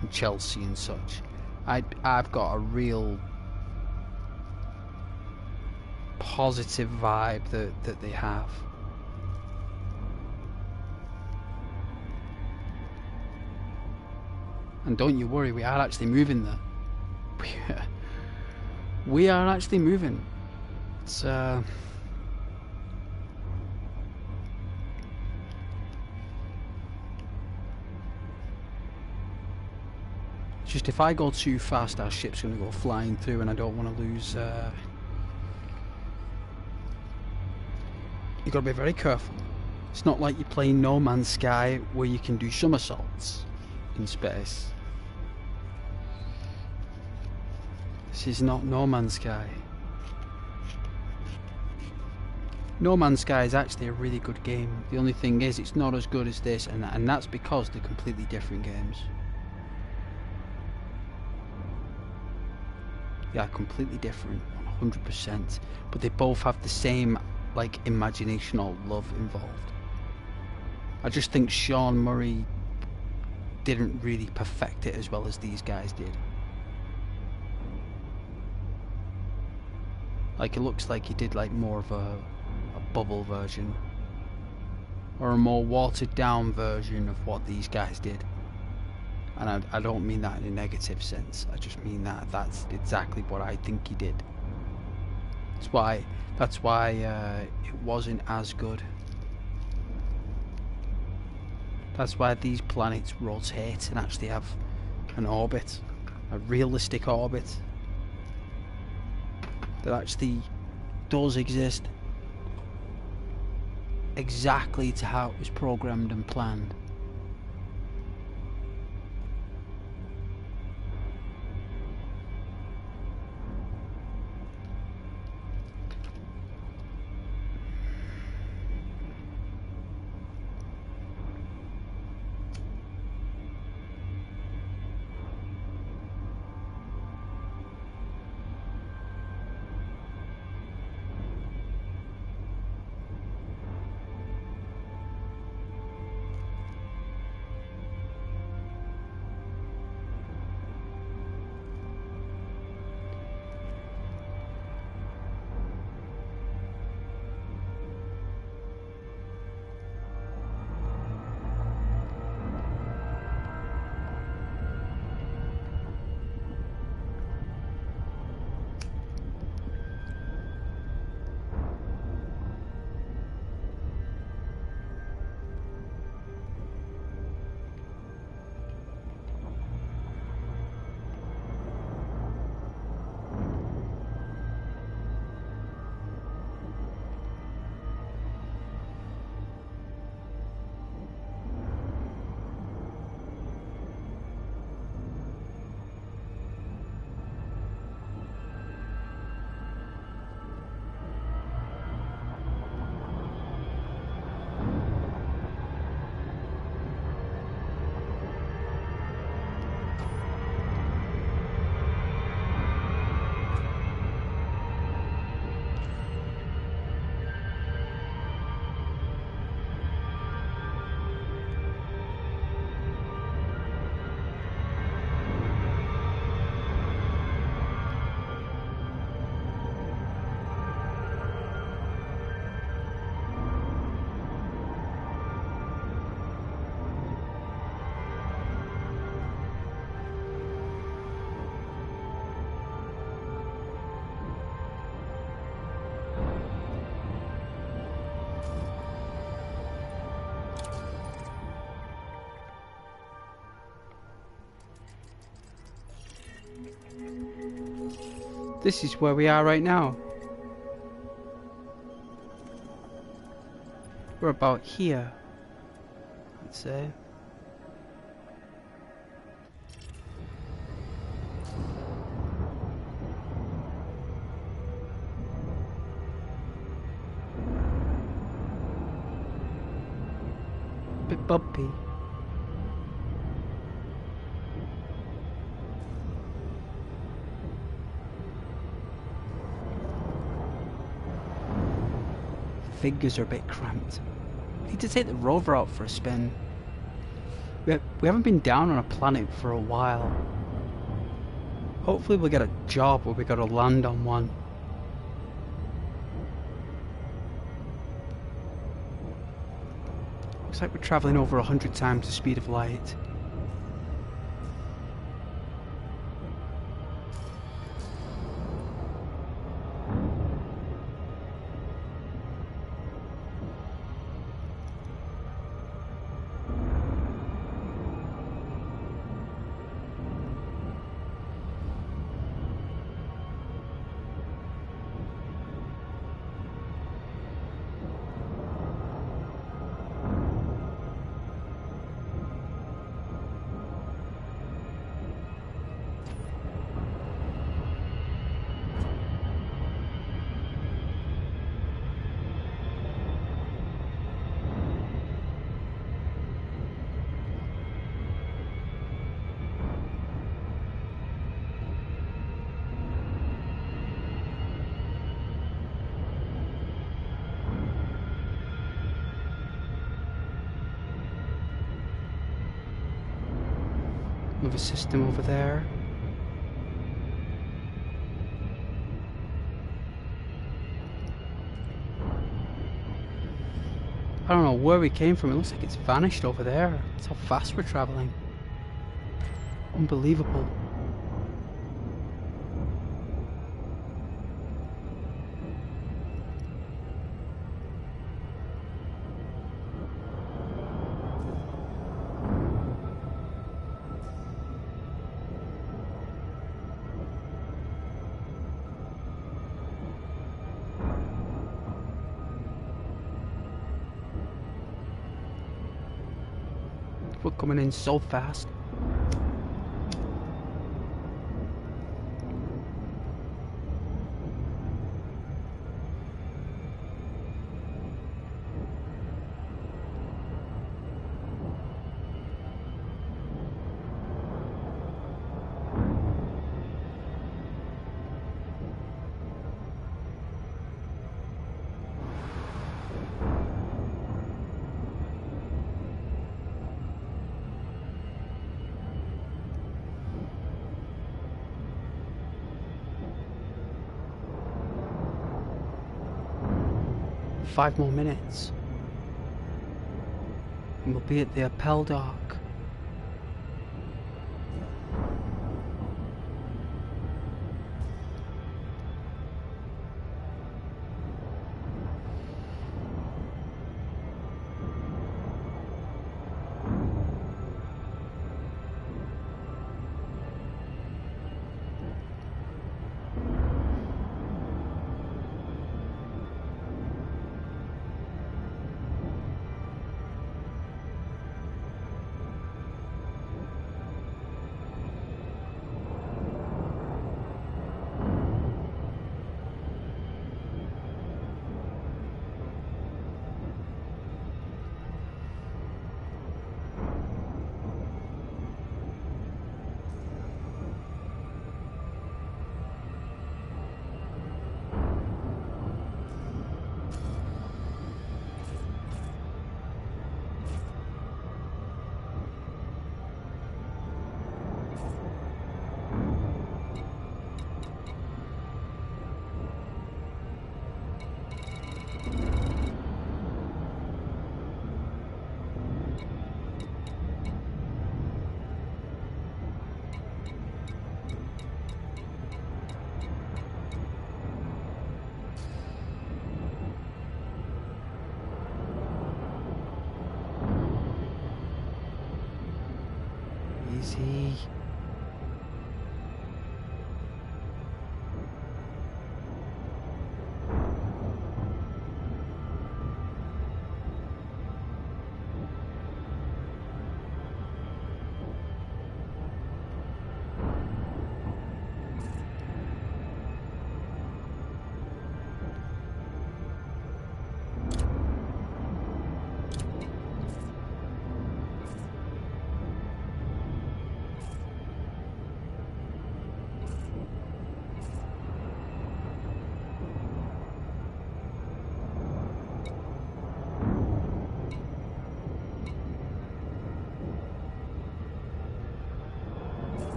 and Chelsea and such. I've got a real positive vibe that they have. And don't you worry, we are actually moving there. We are actually moving. It's just if I go too fast, our ship's going to go flying through, and I don't want to lose. You've got to be very careful. It's not like you're playing No Man's Sky where you can do somersaults in space. This is not No Man's Sky. No Man's Sky is actually a really good game. The only thing is it's not as good as this, and that's because they're completely different games. They are completely different, 100%, but they both have the same like imagination or love involved. I just think Sean Murray didn't really perfect it as well as these guys did. Like, it looks like he did like more of a bubble version, or a more watered down version of what these guys did. And I don't mean that in a negative sense. I just mean that that's exactly what I think he did. That's why it wasn't as good. That's why these planets rotate and actually have an orbit, a realistic orbit that actually does exist exactly to how it was programmed and planned. This is where we are right now. We're about here, let's say. Bit bumpy. Fingers are a bit cramped. We need to take the rover out for a spin. We haven't been down on a planet for a while. Hopefully we'll get a job where we gotta land on one. Looks like we're travelling over 100 times the speed of light. Another system over there. I don't know where we came from. It looks like it's vanished over there. That's how fast we're traveling. Unbelievable. We're coming in so fast. Five more minutes and we'll be at the Appel dock.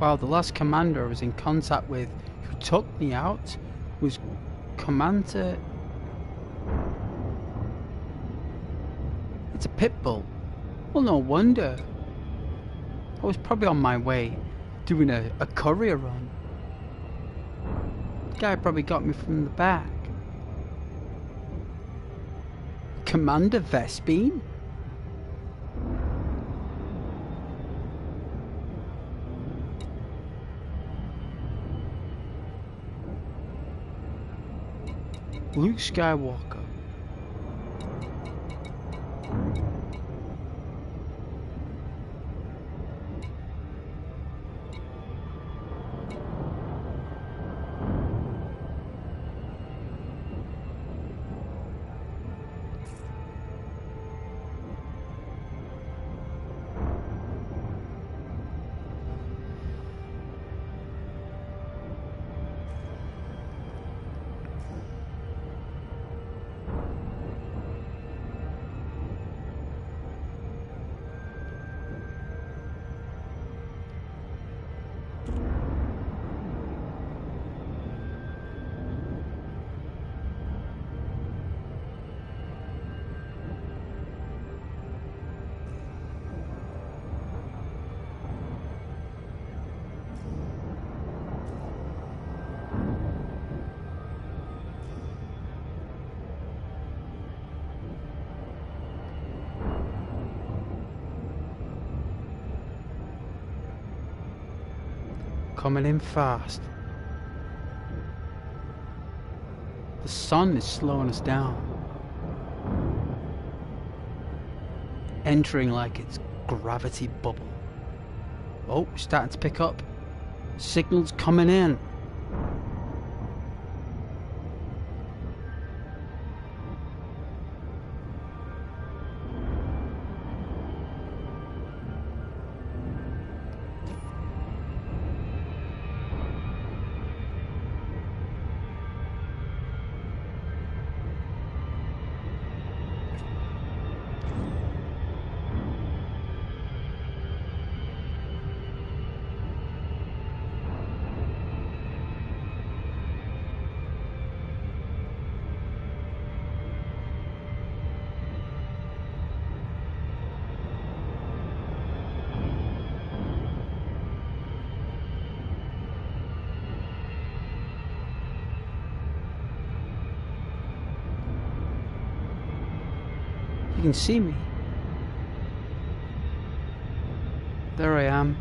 Wow, the last commander I was in contact with who took me out was Commander... It's a pit bull. Well, no wonder. I was probably on my way doing a courier run. The guy probably got me from the back. Commander Vespine? Luke Skywalker. Coming in fast. The sun is slowing us down. Entering like its gravity bubble. Oh, starting to pick up. Signals coming in. You can see me. There I am.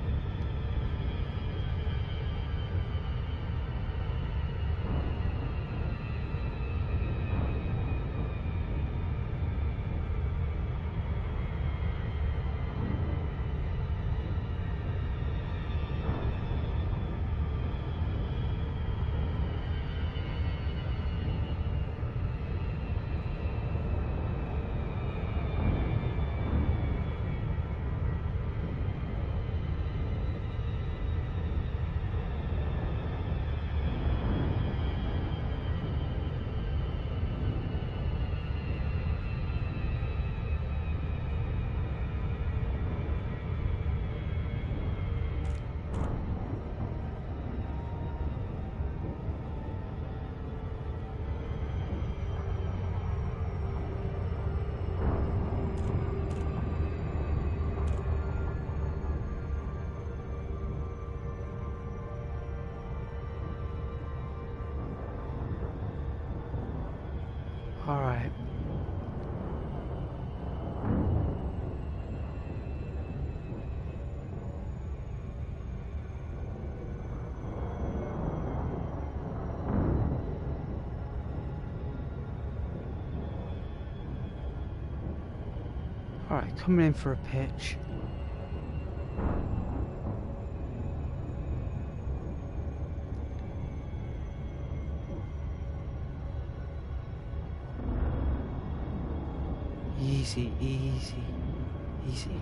All right. All right, coming in for a pitch. Easy, easy, easy.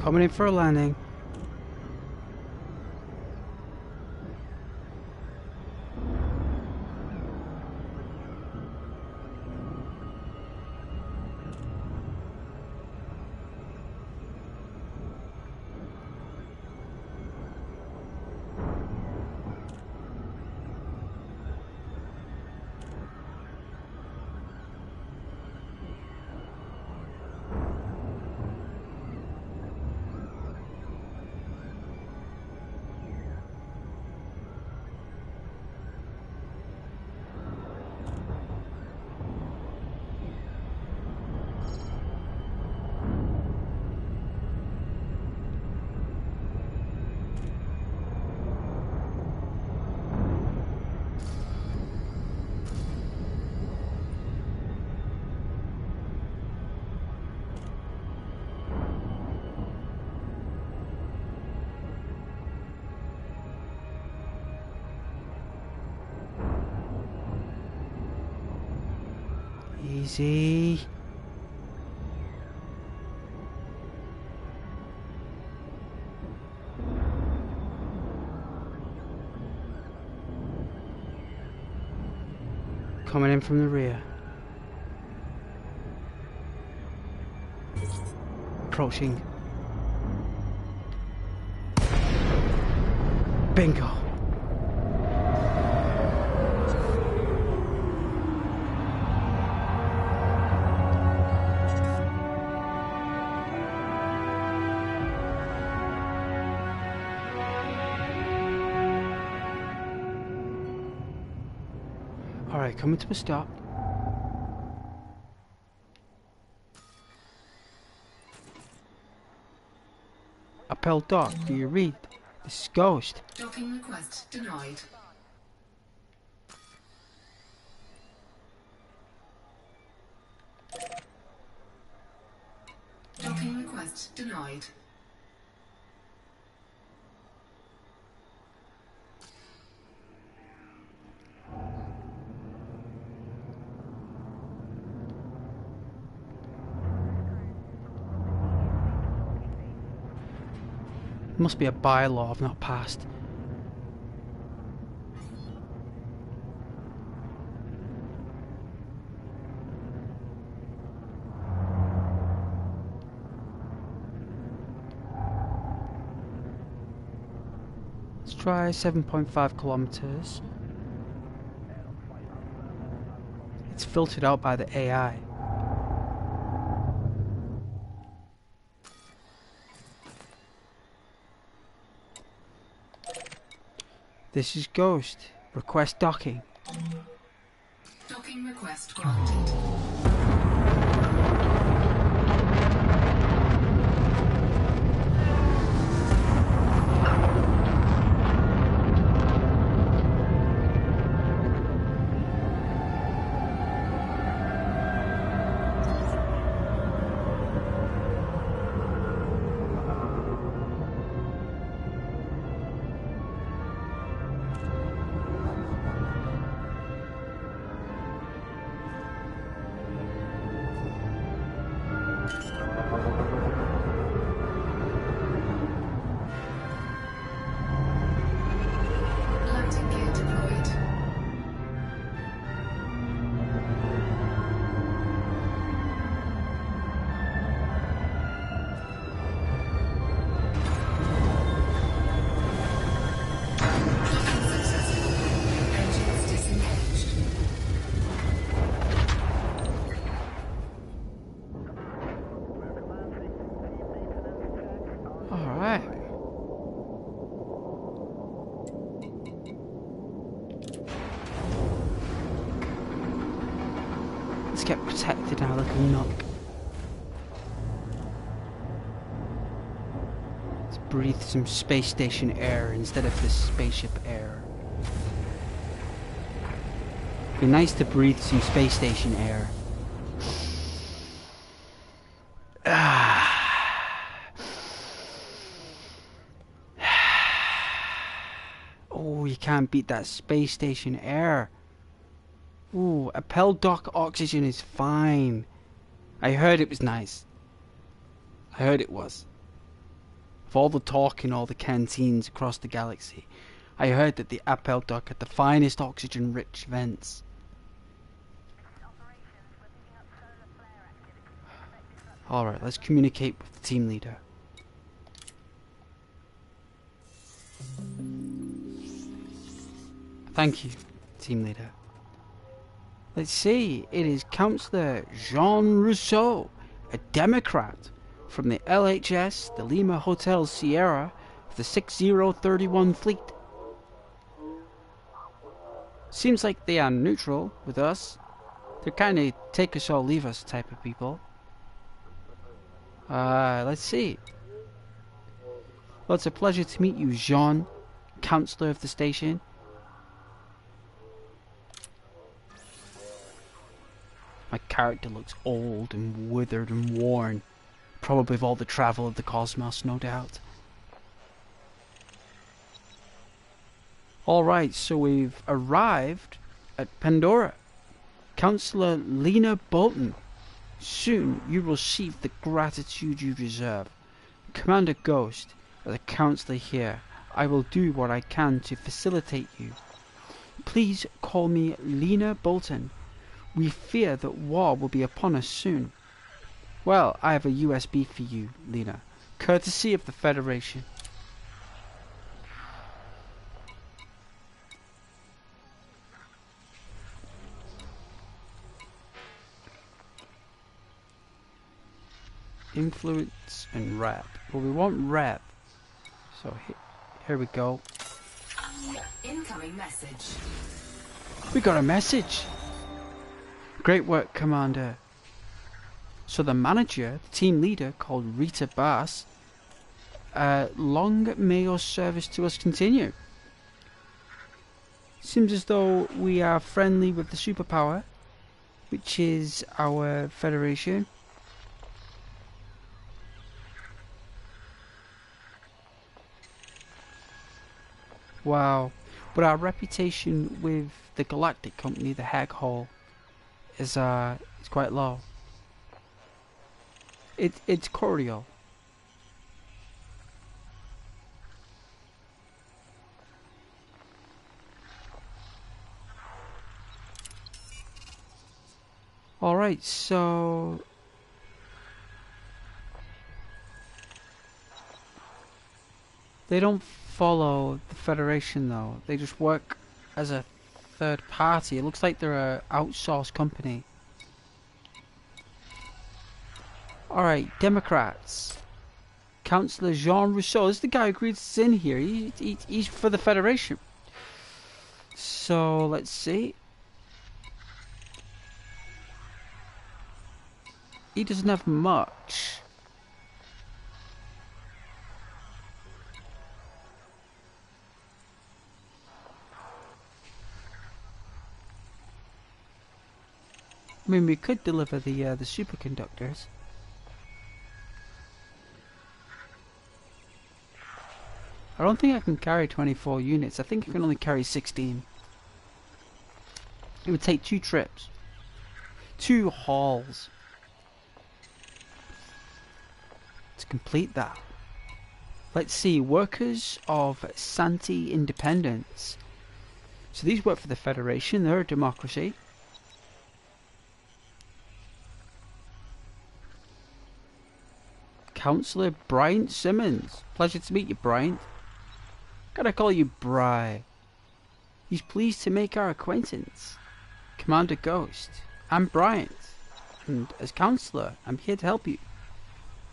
Coming in for a landing. Easy. Coming in from the rear. Approaching. Bingo. Alright, coming to a stop. Appel dock, do you read? This is Ghost. Docking request denied. Docking request denied. Must be a bylaw I've not passed. Let's try 7.5 kilometers. It's filtered out by the AI. This is Ghost. Request docking. Docking request granted. Landing gear deployed. Docking successful. Engines disengaged. Alright. Let's get protected now, little knock. Let's breathe some space station air instead of this spaceship air. Be nice to breathe some space station air. Oh, you can't beat that space station air. Ooh, Appel dock oxygen is fine. I heard it was nice. I heard it was. Of all the talk in all the canteens across the galaxy, I heard that the Appel Duck had the finest oxygen-rich vents. Alright, let's communicate with the team leader. Thank you, team leader. Let's see, it is Councillor Jean Rousseau, a Democrat from the LHS, the Lima Hotel Sierra, of the 6031 Fleet. Seems like they are neutral with us. They're kind of take us or leave us type of people. Let's see. Well, it's a pleasure to meet you, Jean, Councillor of the station. My character looks old and withered and worn. Probably of all the travel of the cosmos, no doubt. Alright, so we've arrived at Pandora. Councillor Lena Bolton. Soon you will receive the gratitude you deserve. Commander Ghost, as a councillor here, I will do what I can to facilitate you. Please call me Lena Bolton. We fear that war will be upon us soon. Well, I have a USB for you, Lena, courtesy of the Federation. Influence and rep. Well, we want rep. So here we go. Incoming message. We got a message. Great work, Commander. So the manager, the team leader, called Rita Bass, long may your service to us continue. Seems as though we are friendly with the superpower, which is our Federation. Wow. But our reputation with the galactic company, the Hag Hall, is quite low. It's cordial. Alright, so they don't follow the Federation though. They just work as a third party. It looks like they're an outsourced company. Alright, Democrats. Councillor Jean Rousseau. This is the guy who agreed to in here. He's for the Federation. So, let's see. He doesn't have much. I mean, we could deliver the superconductors. I don't think I can carry 24 units. I think I can only carry 16. It would take 2 trips. 2 hauls. To complete that. Let's see. Workers of Santi Independence. So these work for the Federation. They're a democracy. Councillor Bryant Simmons. Pleasure to meet you, Bryant. Gotta call you Bry. He's pleased to make our acquaintance. Commander Ghost. I'm Bryant. And as Councillor, I'm here to help you.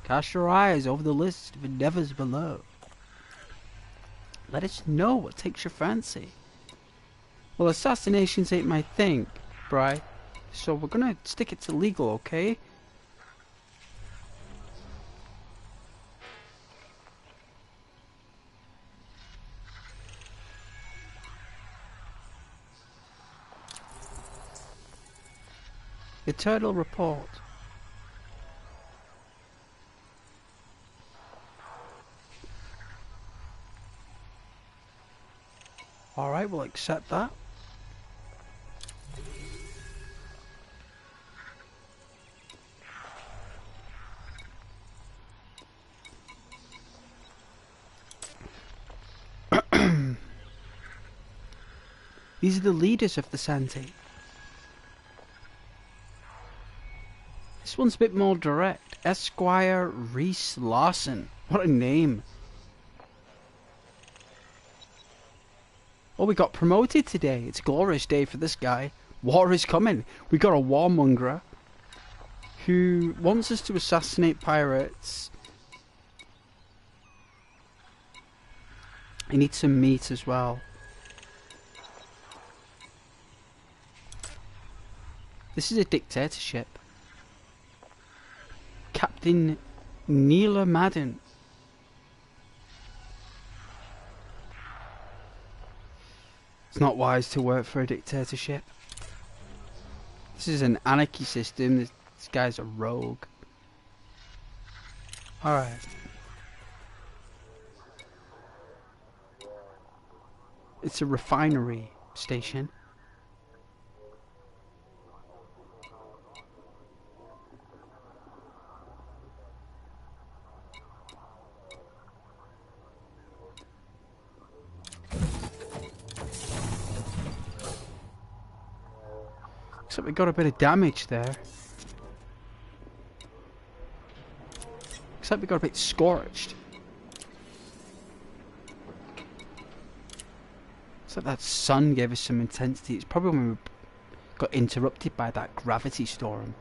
Cast your eyes over the list of endeavours below. Let us know what takes your fancy. Well, assassinations ain't my thing, Bry. So we're gonna stick it to legal, okay? Eternal report. Alright, we'll accept that. These are the leaders of the Santi. This one's a bit more direct. Esquire Reese Larson. What a name. Oh, we got promoted today. It's a glorious day for this guy. War is coming. We got a warmonger who wants us to assassinate pirates. He needs some meat as well. This is a dictatorship. Captain Neela Madden. It's not wise to work for a dictatorship. This is an anarchy system. This guy's a rogue. Alright. It's a refinery station. Looks like we got a bit of damage there. Looks like we got a bit scorched. Looks like that sun gave us some intensity. It's probably when we got interrupted by that gravity storm.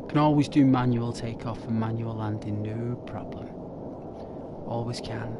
Can always do manual takeoff and manual landing, no problem. Always can.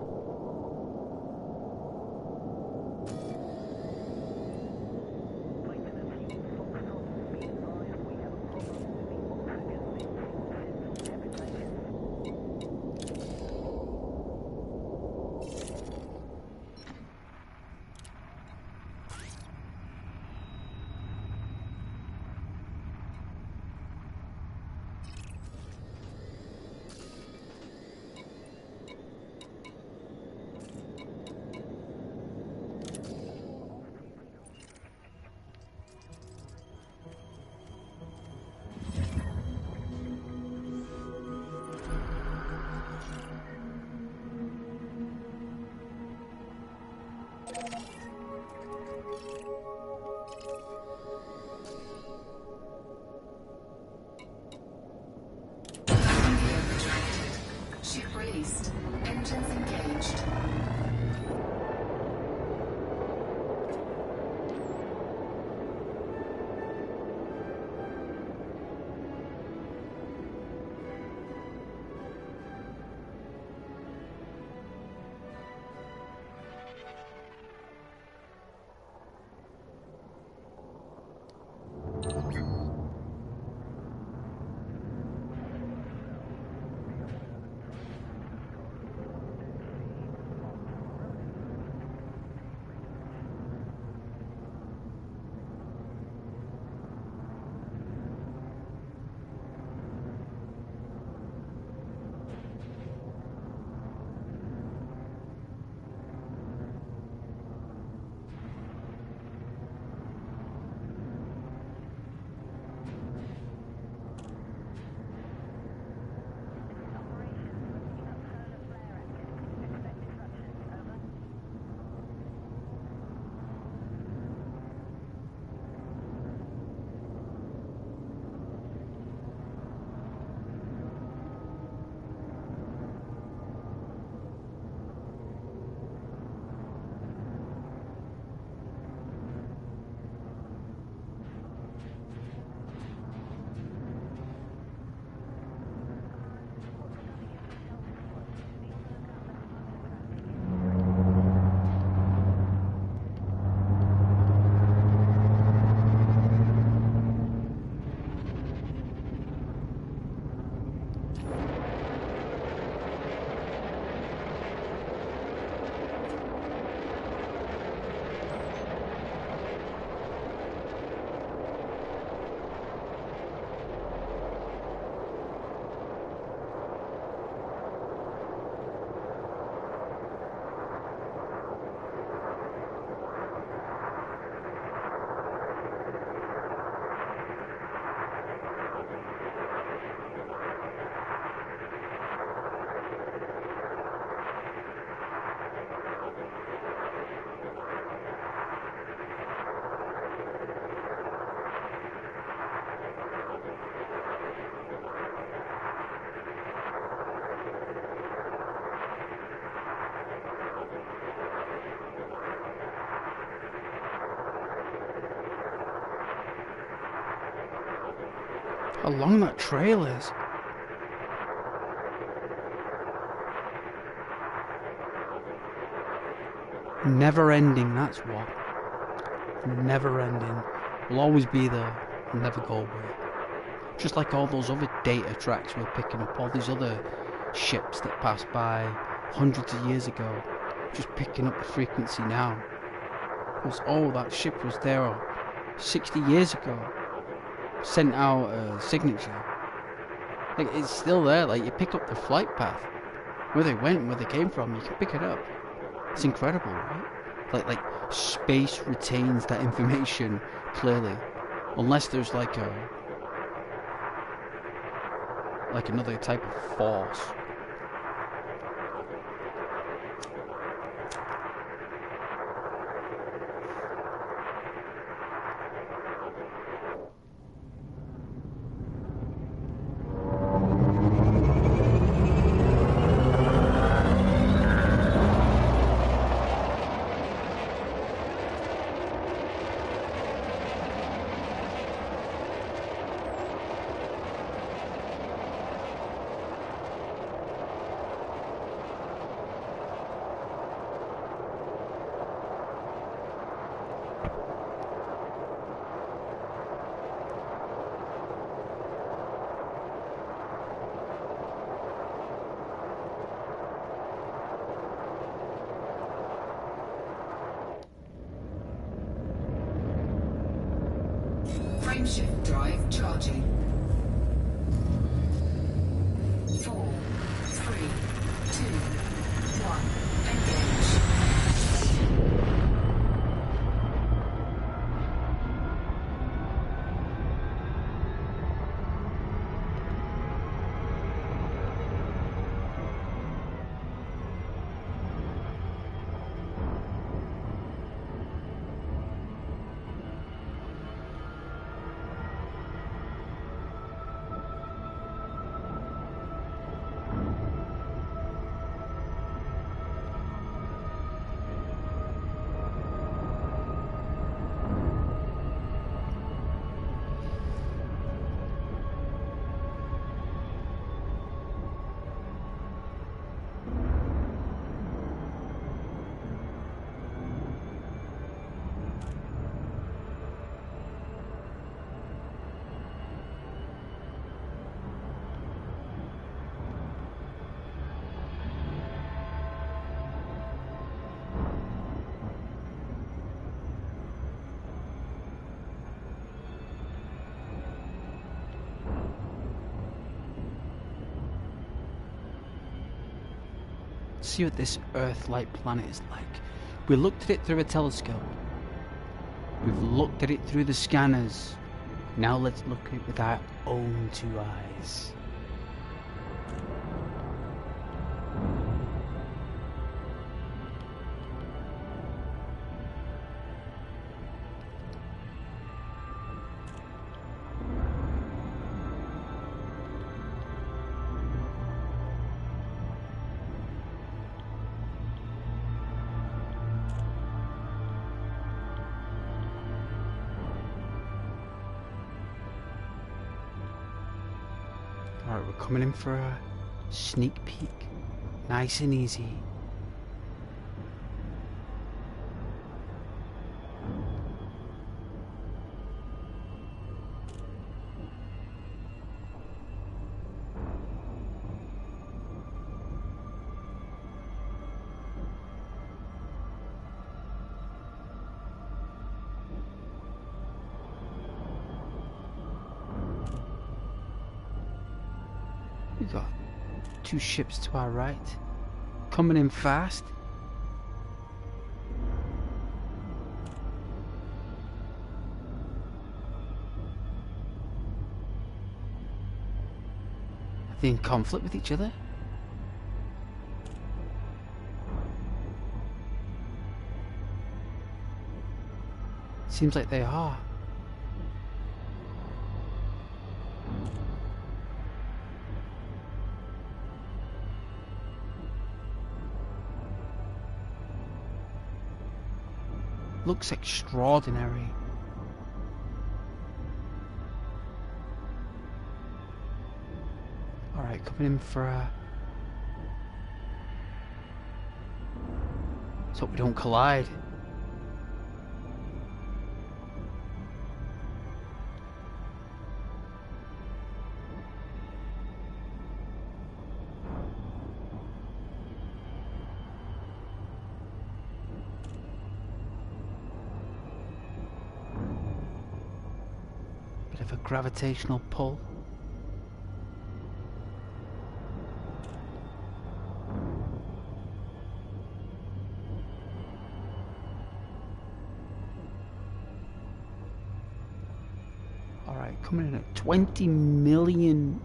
Ship released. Engines engaged. how long that trail is. Never ending, that's what. Never ending. Will always be there and never go away. Just like all those other data tracks we're picking up, all these other ships that passed by hundreds of years ago, just picking up the frequency now. Because, oh, that ship was there 60 years ago, sent out a signature. Like, it's still there. Like, you pick up the flight path, where they went, where they came from, you can pick it up. It's incredible, right? Like space retains that information clearly, unless there's like another type of force. Frameshift drive charging. 4, 3, 2, 1, engage. See what this Earth-like planet is like. We looked at it through a telescope. We've looked at it through the scanners. Now let's look at it with our own 2 eyes. Alright, we're coming in for a sneak peek. Nice and easy. We got 2 ships to our right, coming in fast. Are they in conflict with each other? Seems like they are. Looks extraordinary. Alright, coming in for a... Let's hope we don't collide. Bit of a gravitational pull. Alright, coming in at 20 million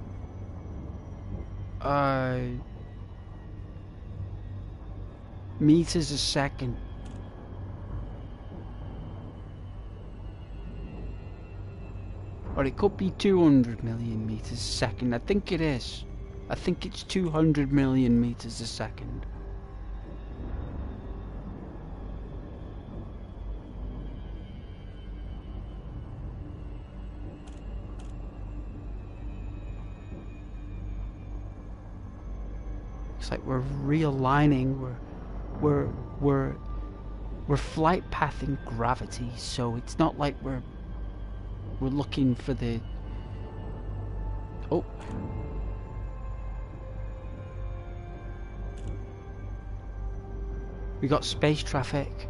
meters a second. Or it could be 200 million meters a second. I think it is. I think it's 200 million meters a second. Looks like we're realigning. We're flight pathing gravity, so it's not like we're looking for the... Oh. We got space traffic.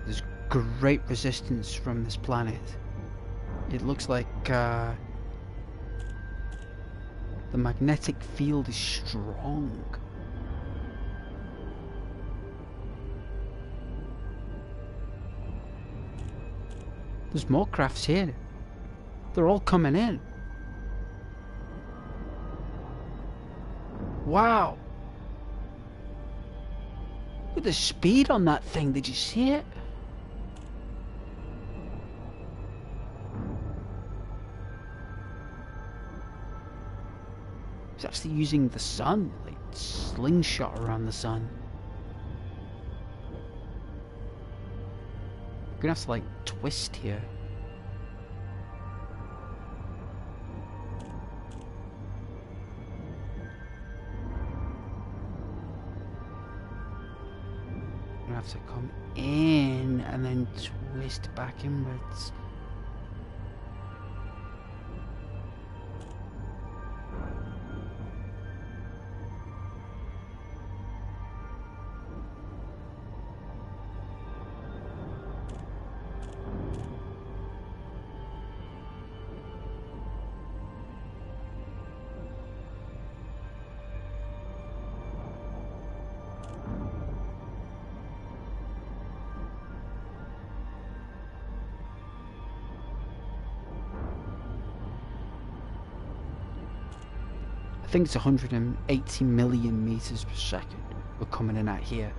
There's great resistance from this planet. It looks like the magnetic field is strong. There's more crafts here. They're all coming in. Wow. Look at the speed on that thing. Did you see it? It's actually using the sun, like slingshot around the sun. We're gonna have to like twist here. We're gonna have to come in and then twist back inwards. I think it's 180 million meters per second we're coming in at here.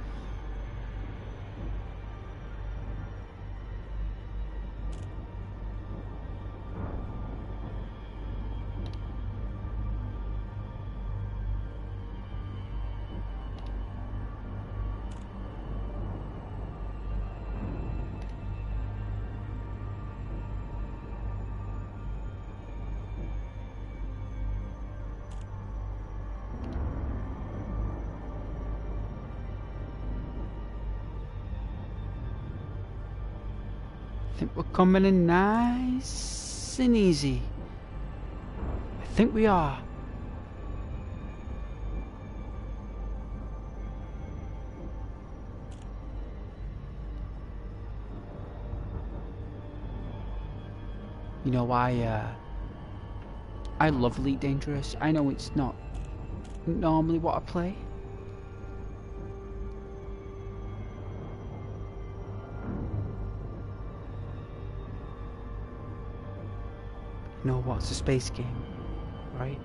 I think we're coming in nice and easy. I think we are. You know, I love Elite Dangerous. I know it's not normally what I play. You know what's a space game, right?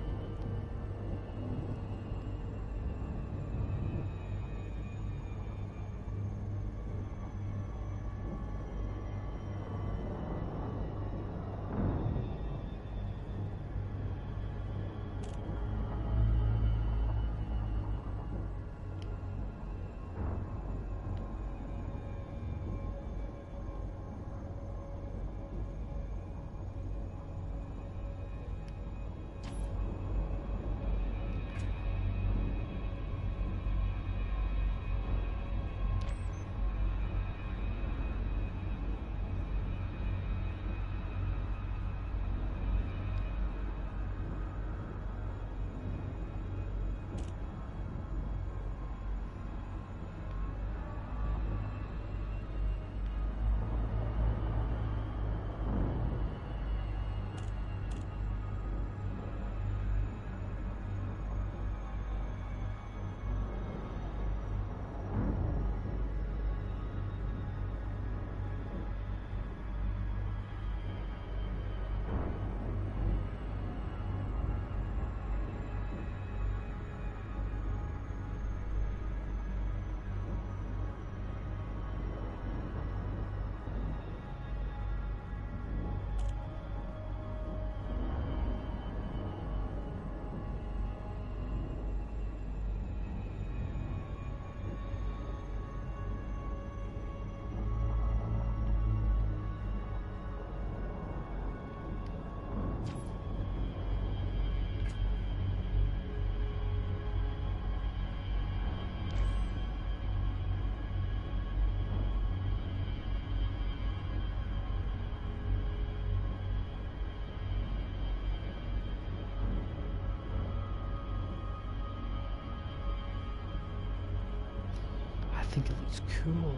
think it looks cool.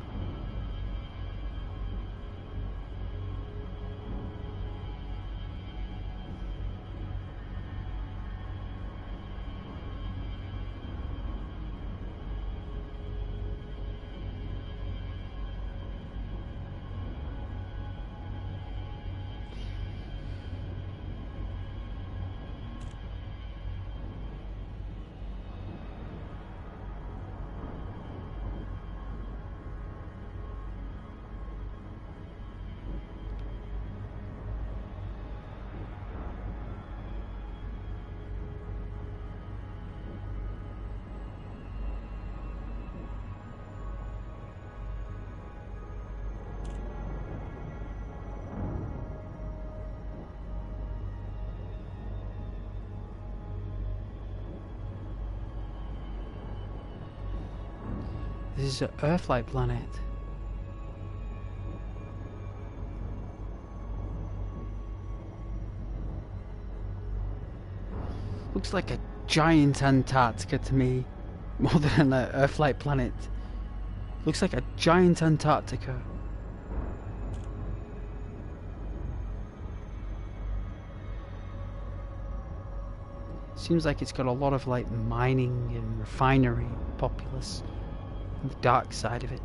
This is an Earth-like planet. Looks like a giant Antarctica to me, more than an Earth-like planet. Looks like a giant Antarctica. Seems like it's got a lot of like mining and refinery populace on the dark side of it.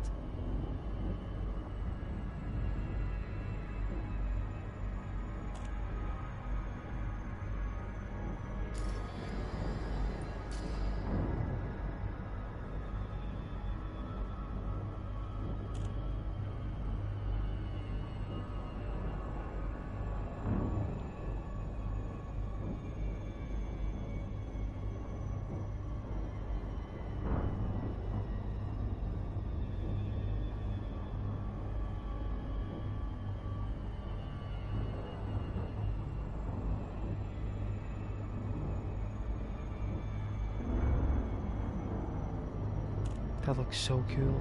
That looks so cool.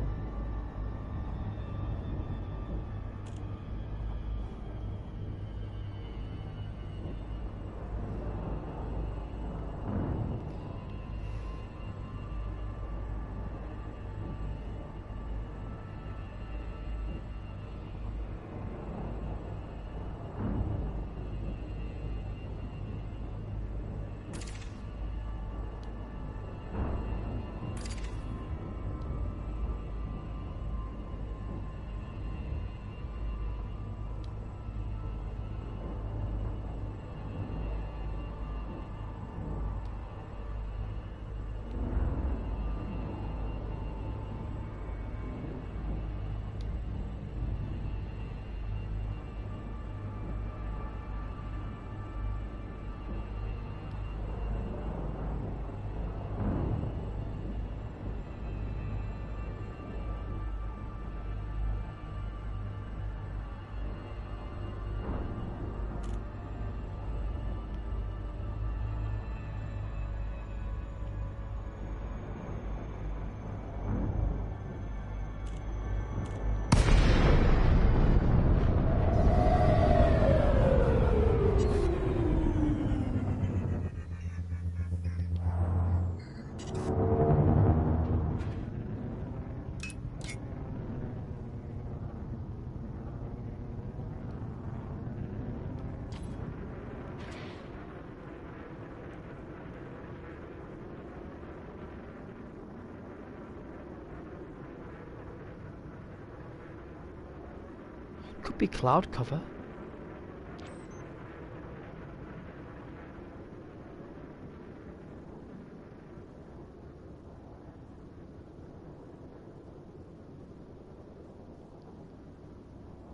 Could be cloud cover.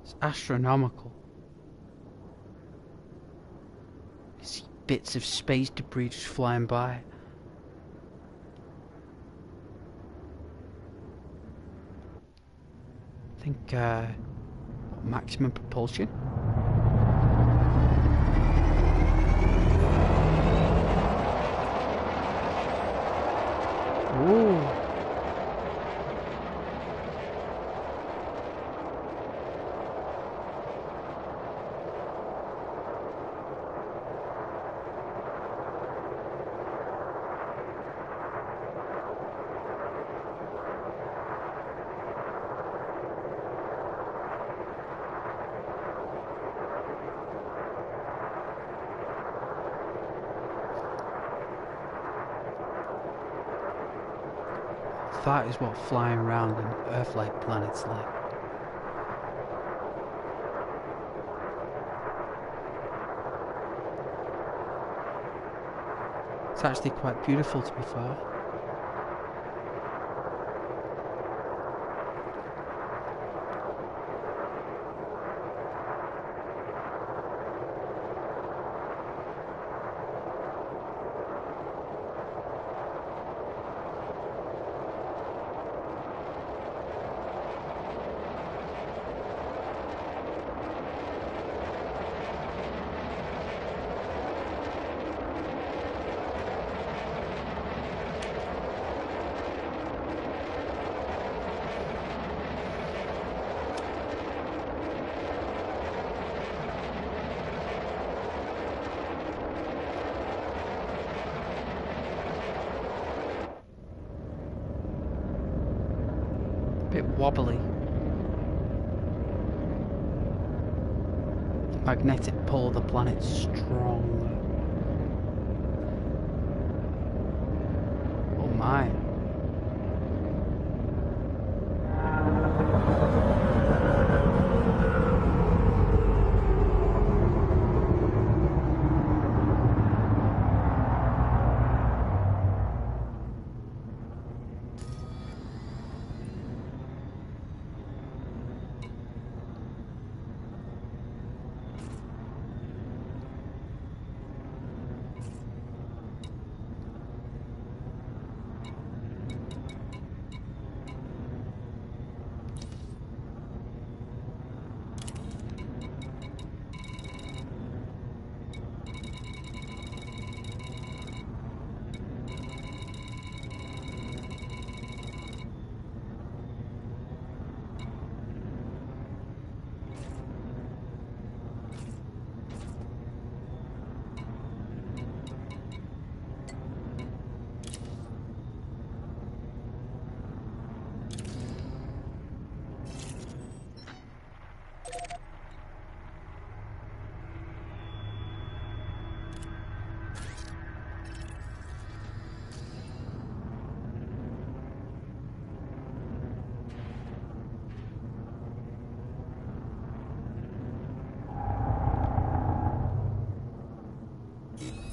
It's astronomical. You see bits of space debris just flying by. I think maximum propulsion. Ooh. That is what flying around an Earth-like planet's like. It's actually quite beautiful, to be fair. Bit wobbly. The magnetic pull of the planet's strong. Oh my.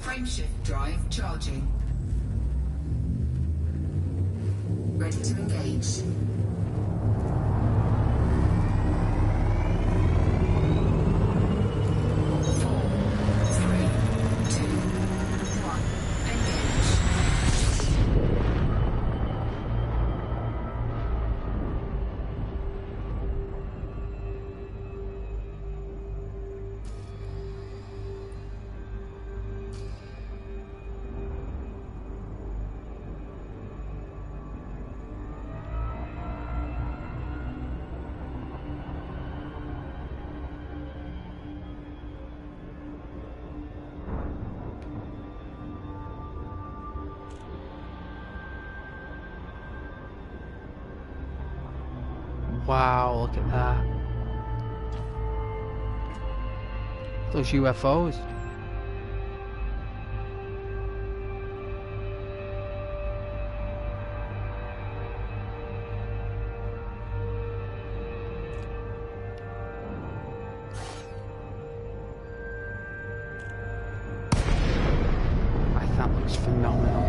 Frameshift drive charging. Ready to engage. 4, 3, 2, 1. Engage. Wow, look at that. Those UFOs. That looks phenomenal.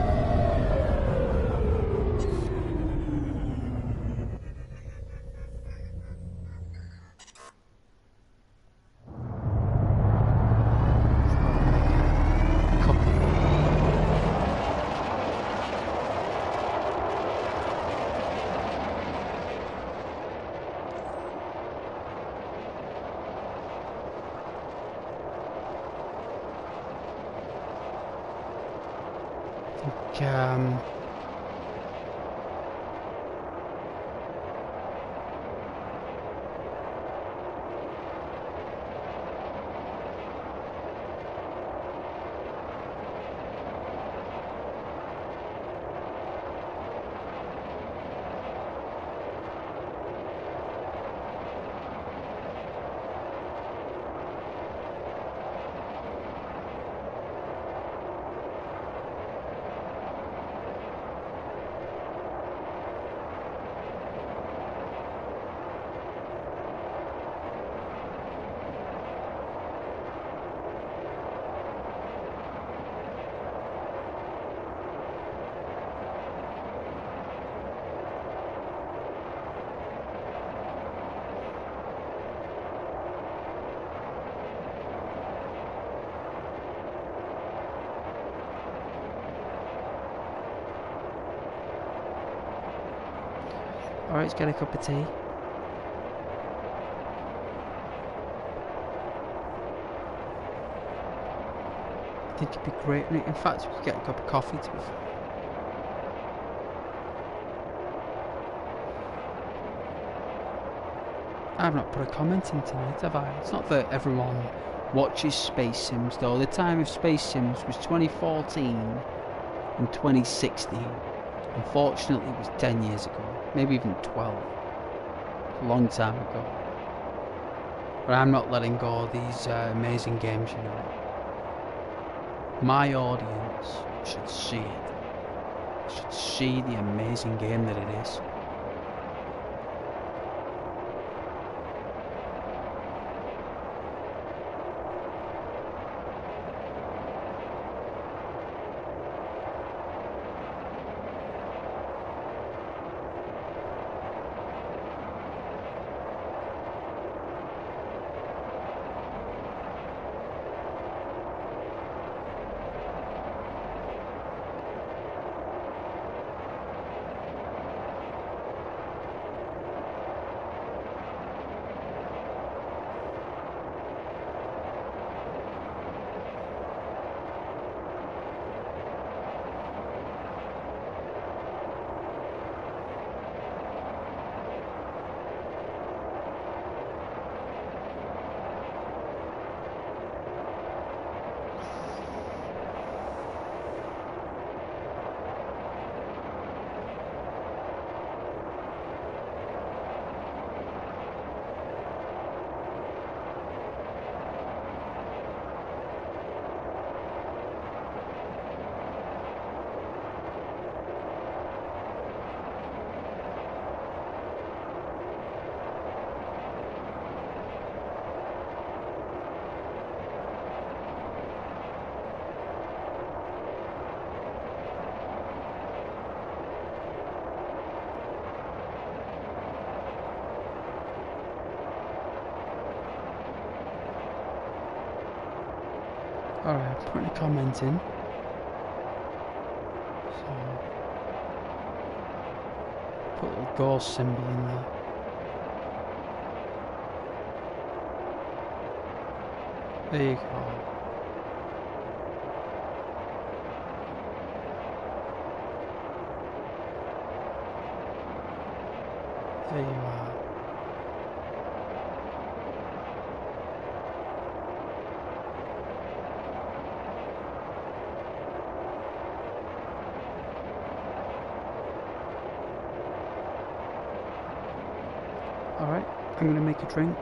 Alright, let's get a cup of tea. I think it'd be great. In fact, we could get a cup of coffee, to be fair. I've not put a comment in tonight, have I? It's not that everyone watches Space Sims, though. The time of Space Sims was 2014 and 2016. Unfortunately, it was 10 years ago. Maybe even 12. A long time ago. But I'm not letting go of these amazing games, you know. My audience should see it. Should see the amazing game that it is. Alright, putting a comment in. So, put a little ghost symbol in there. There you go. There you are. Alright, I'm going to make a drink.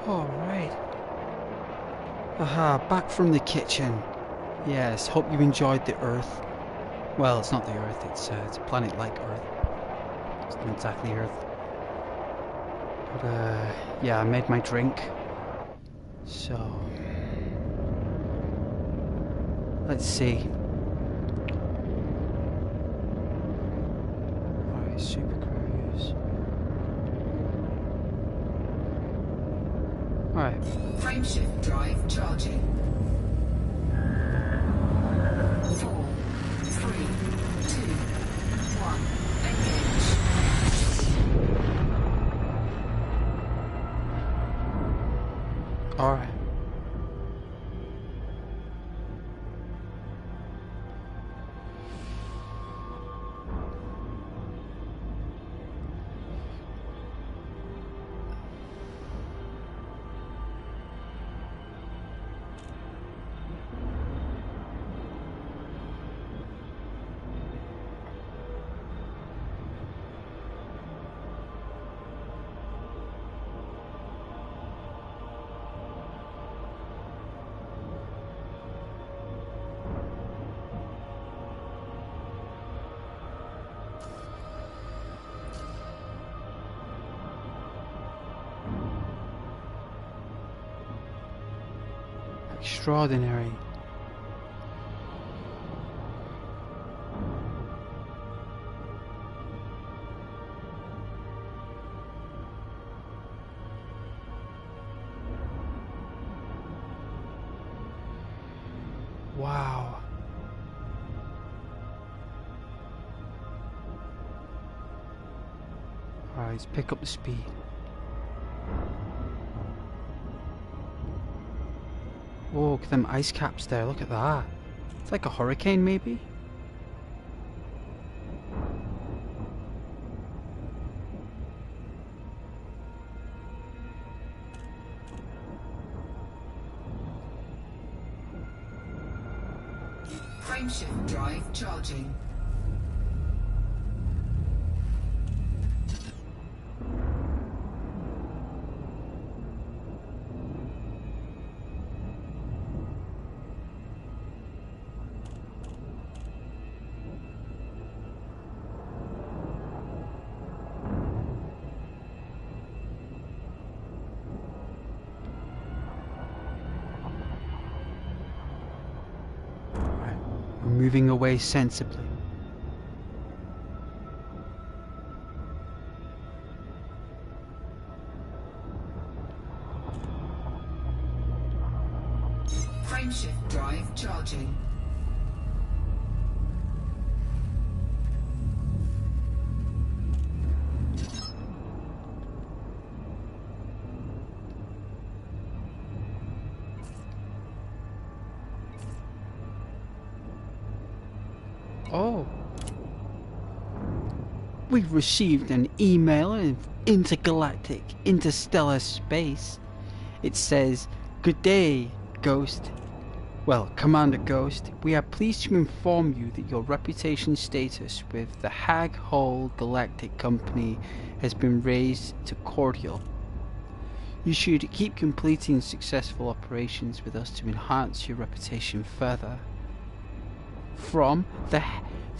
Alright. Aha, back from the kitchen. Yes, hope you enjoyed the Earth. Well, it's not the Earth, it's a planet like Earth. It's not exactly Earth. But, yeah, I made my drink. So... let's see. Alright, Super Cruise. Alright. Frameshift drive charging. 4, 3, 2, 1. Engage. Alright. Extraordinary. Wow. Alright, let's pick up the speed. Oh, look at them ice caps there, look at that. It's like a hurricane, maybe? Frameshift drive charging. We're moving away sensibly. Frameshift drive charging. Oh. We've received an email of intergalactic, interstellar space. It says, "Good day, Ghost. Well, Commander Ghost, we are pleased to inform you that your reputation status with the Hag Hole Galactic Company has been raised to cordial. You should keep completing successful operations with us to enhance your reputation further. From the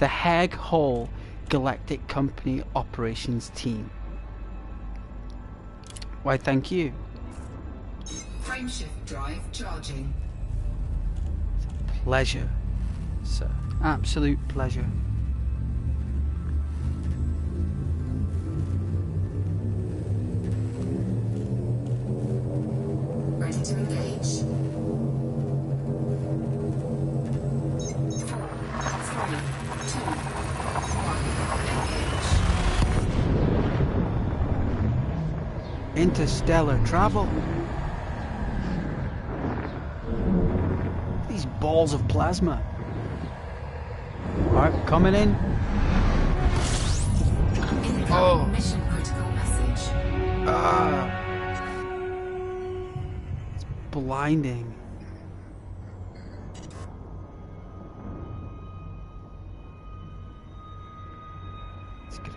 Hag Hole Galactic Company Operations Team." Why, thank you. Frameshift drive charging. Pleasure, sir. Absolute pleasure. Ready to engage. 4, 3, 2, 1. Engage. Interstellar travel. These balls of plasma. Alright, coming in. Oh. Mission critical message. It's blinding. Let's get it.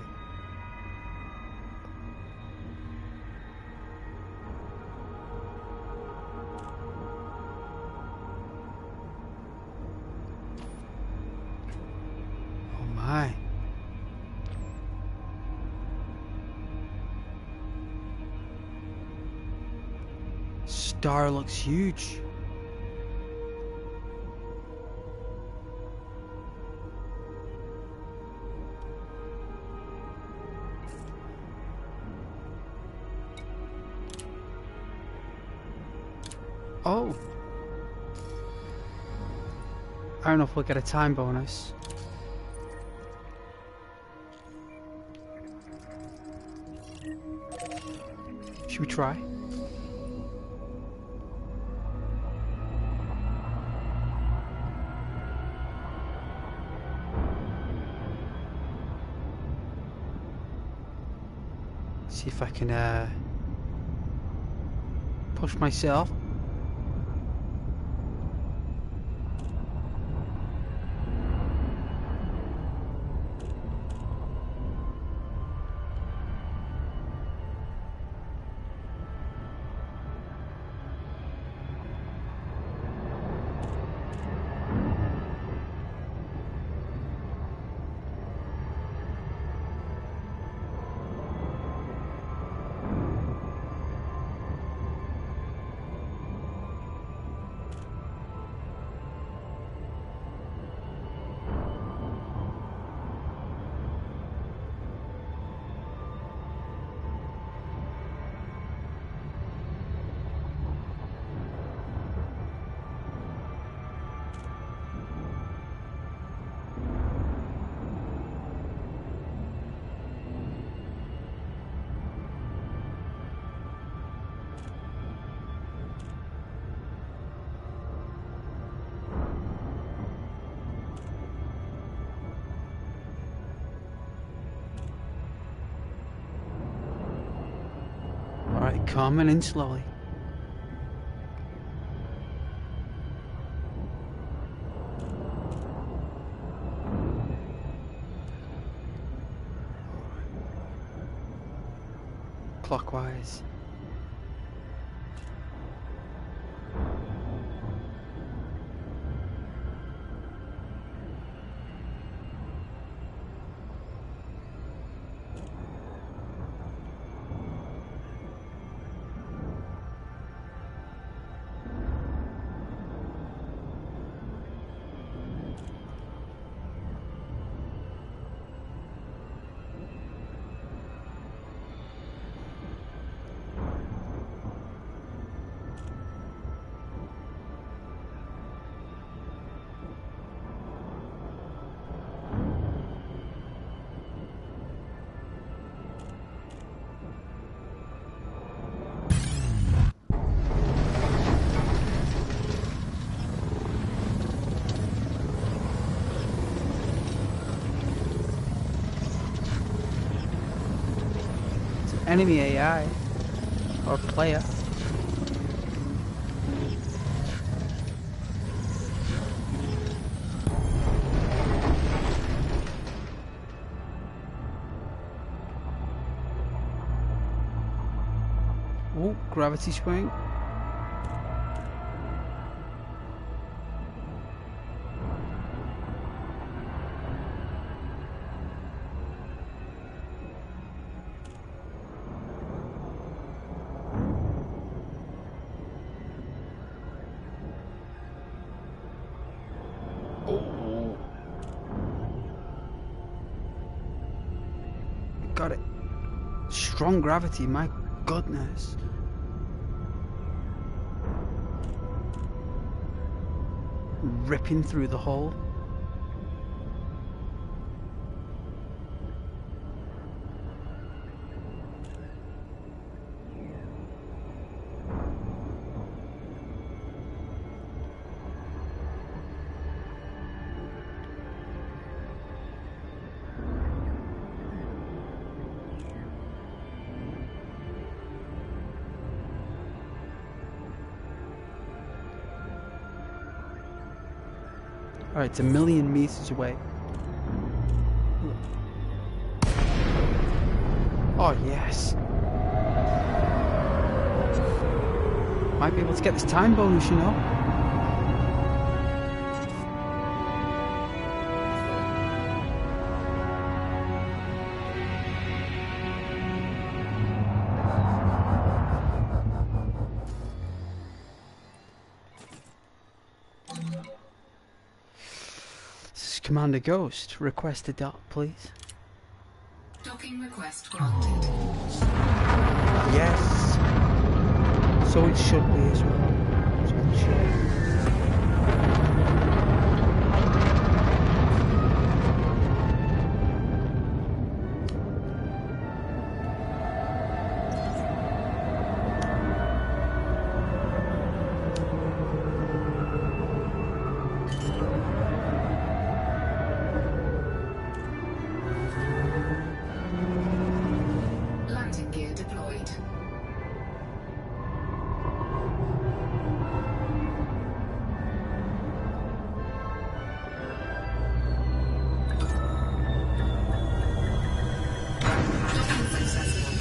star looks huge. Oh. I don't know if we'll get a time bonus. Should we try? See if I can push myself. Alright, coming in slowly. Clockwise. Enemy AI or player. Oh, gravity swing. Got it. Strong gravity, my goodness. Ripping through the hole. Alright, it's 1,000,000 meters away. Oh, yes. Might be able to get this time bonus, you know. Commander Ghost, request a dock, please. Docking request granted. Yes. So it should be as well. So I'm sure. Landing gear deployed. Docking successful.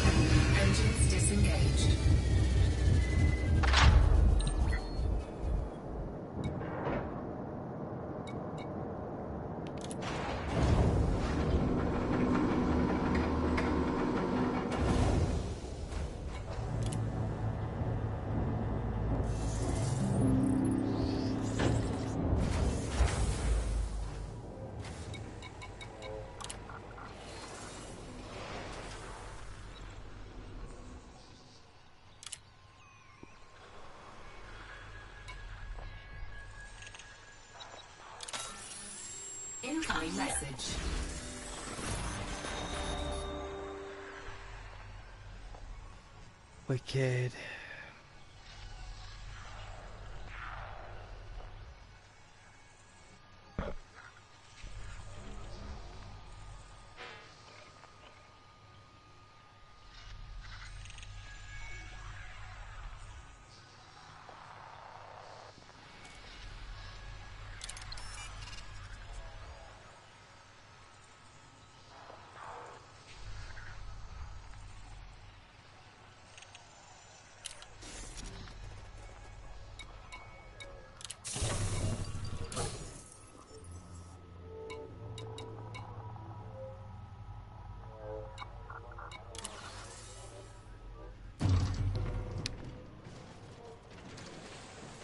Engines disengaged. Incoming message. Wicked.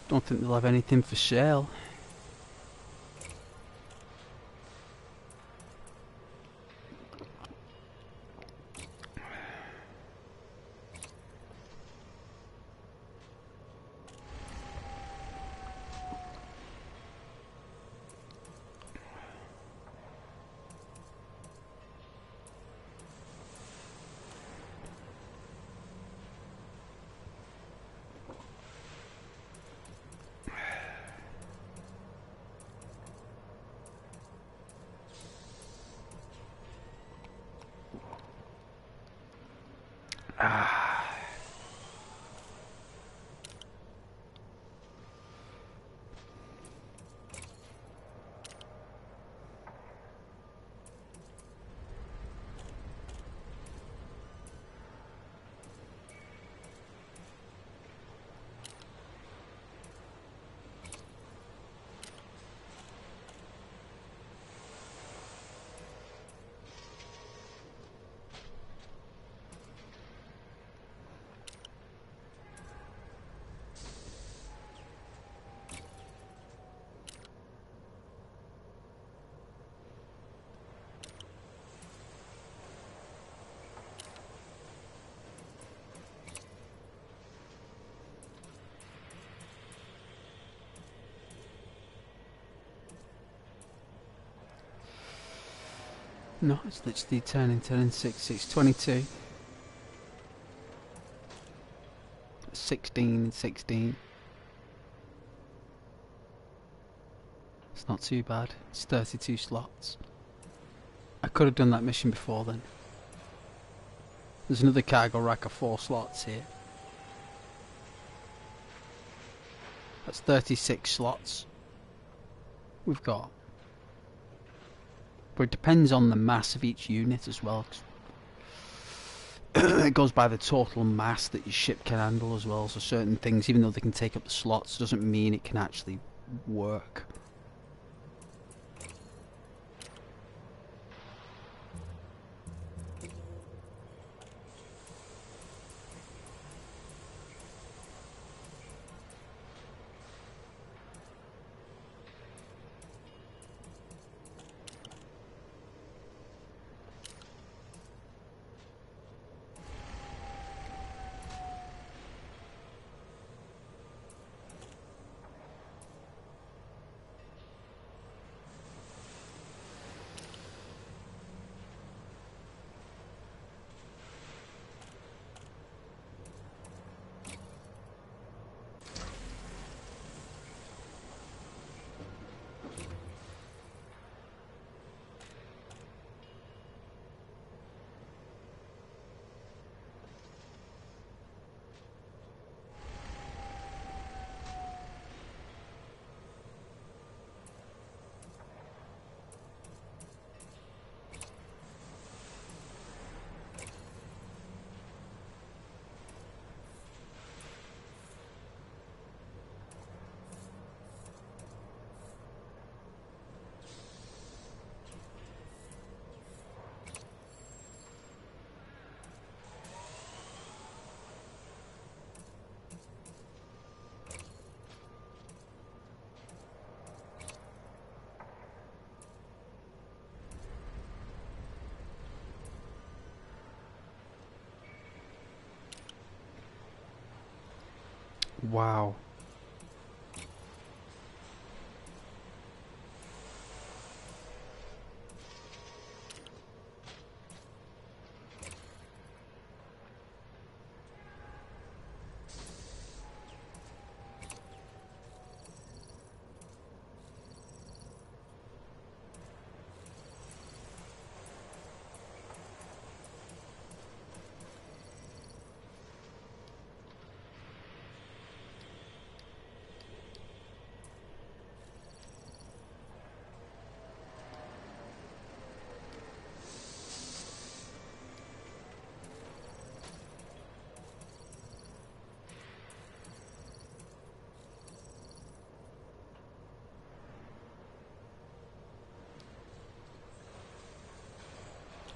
Don't think they'll have anything for sale. No, it's literally turning 10 and 6, 6:22. 16 and 16. It's not too bad. It's 32 slots. I could have done that mission before then. There's another cargo rack of 4 slots here. That's 36 slots we've got. But it depends on the mass of each unit as well. It goes by the total mass that your ship can handle as well. So certain things, even though they can take up the slots, doesn't mean it can actually work. Wow.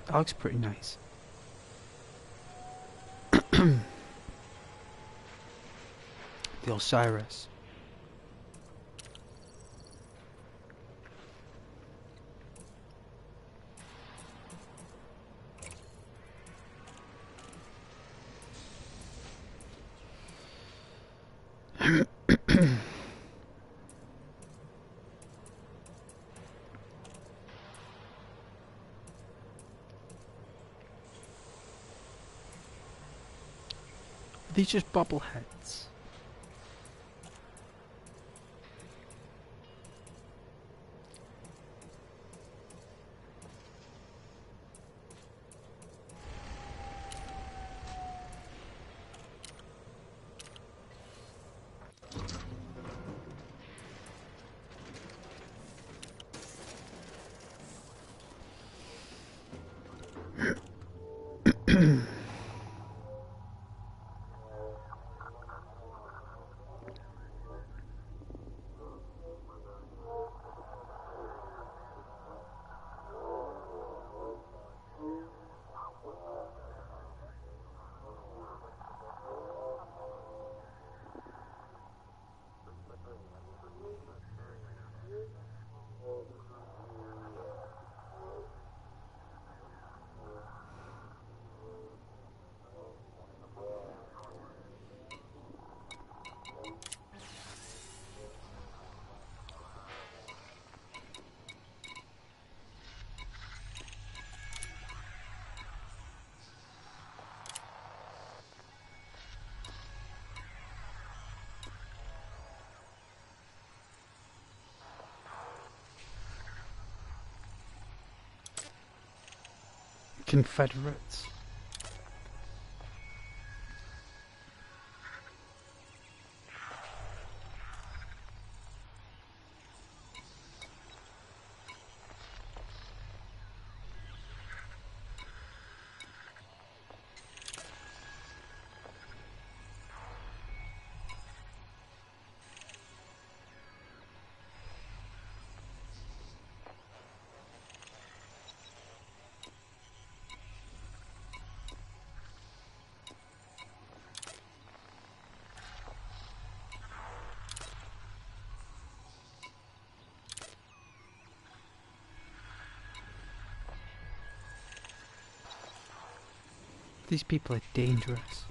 That looks pretty nice. The Osiris. Are these just bobbleheads? Confederates. These people are dangerous.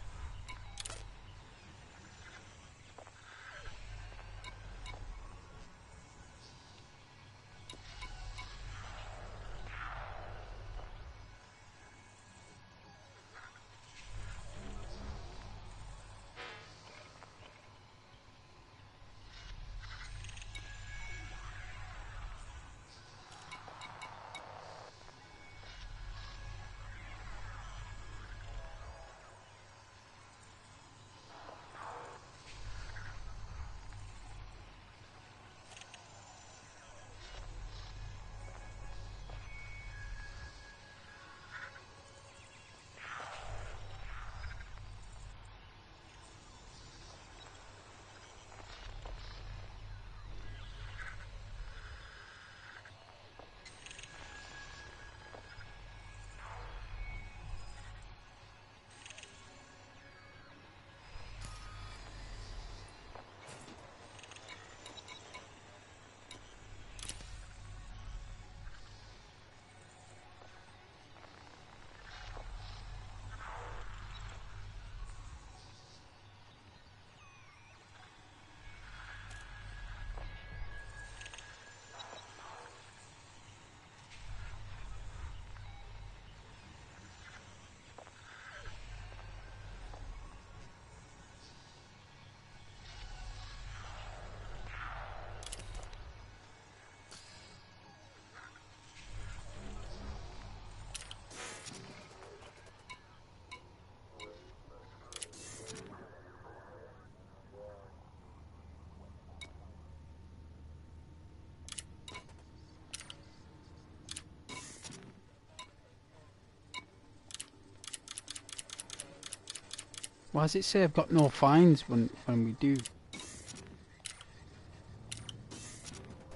Why does it say I've got no fines when we do?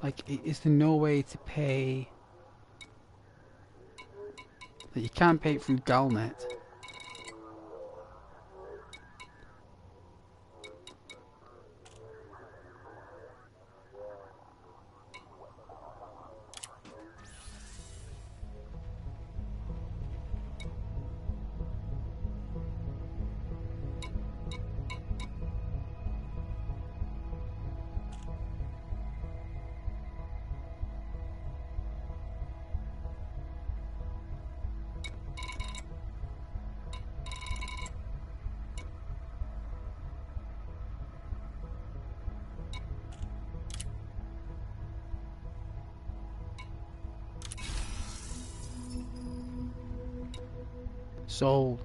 Like, is there no way to pay? That you can't pay it through Galnet. Sold.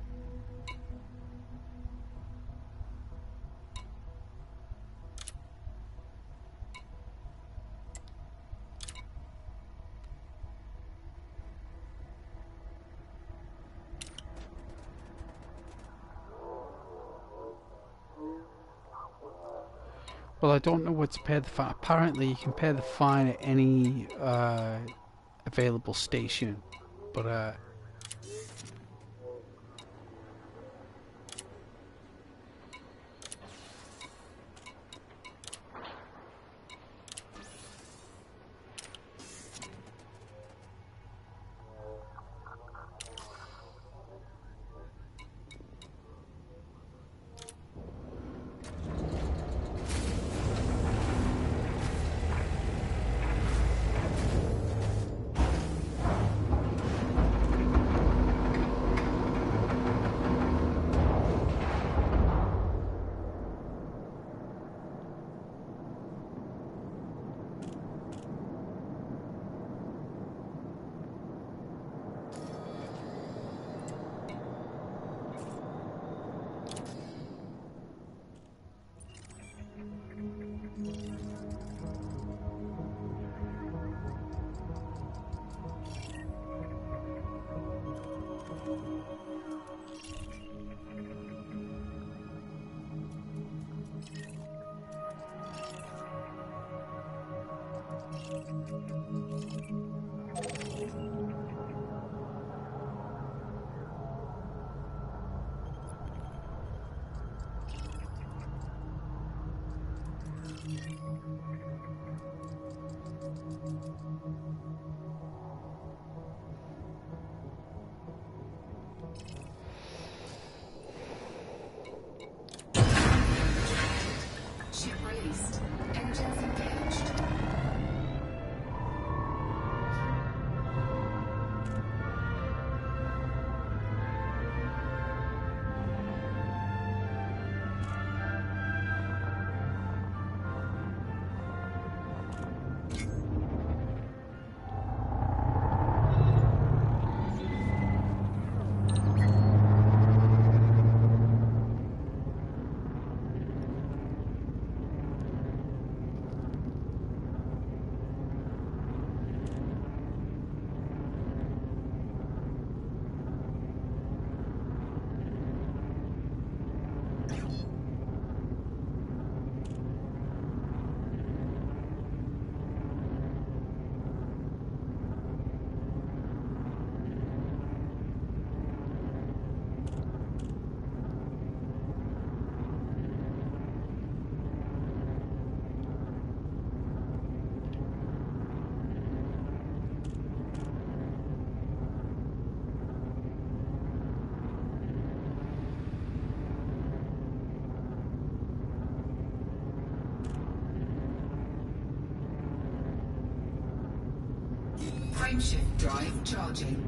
Well, I don't know where to pay the fine. Apparently, you can pay the fine at any available station, but Ship released. Engines engaged. Frameshift drive charging.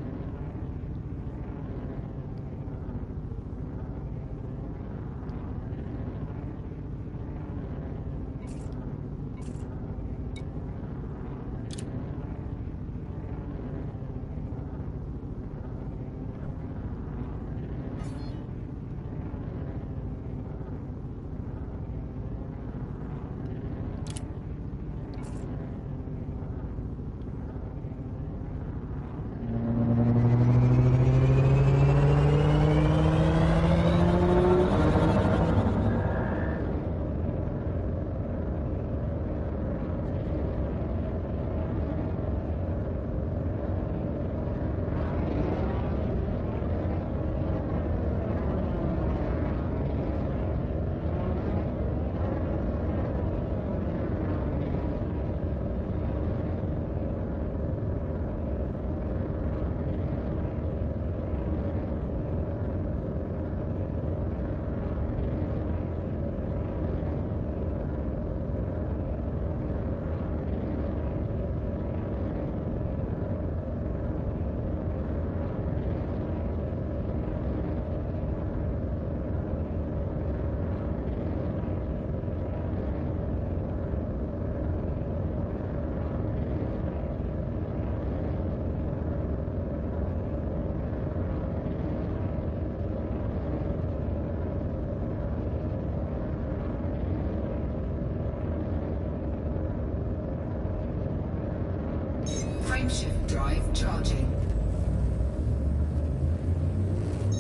charging.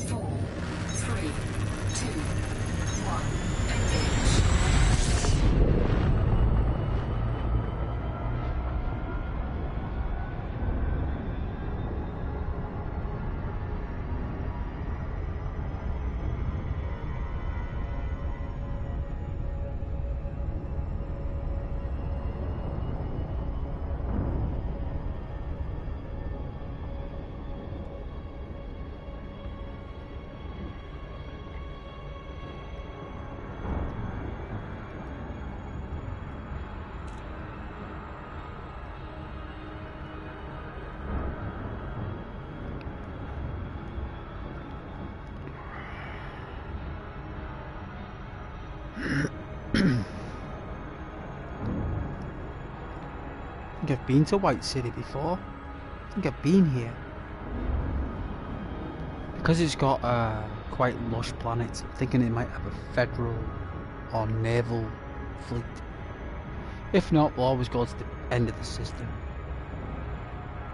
4, 3, 2, 1, engage. I think I've been to White City before. I think I've been here. Because it's got quite lush planets, I'm thinking it might have a federal or naval fleet. If not, we'll always go to the end of the system.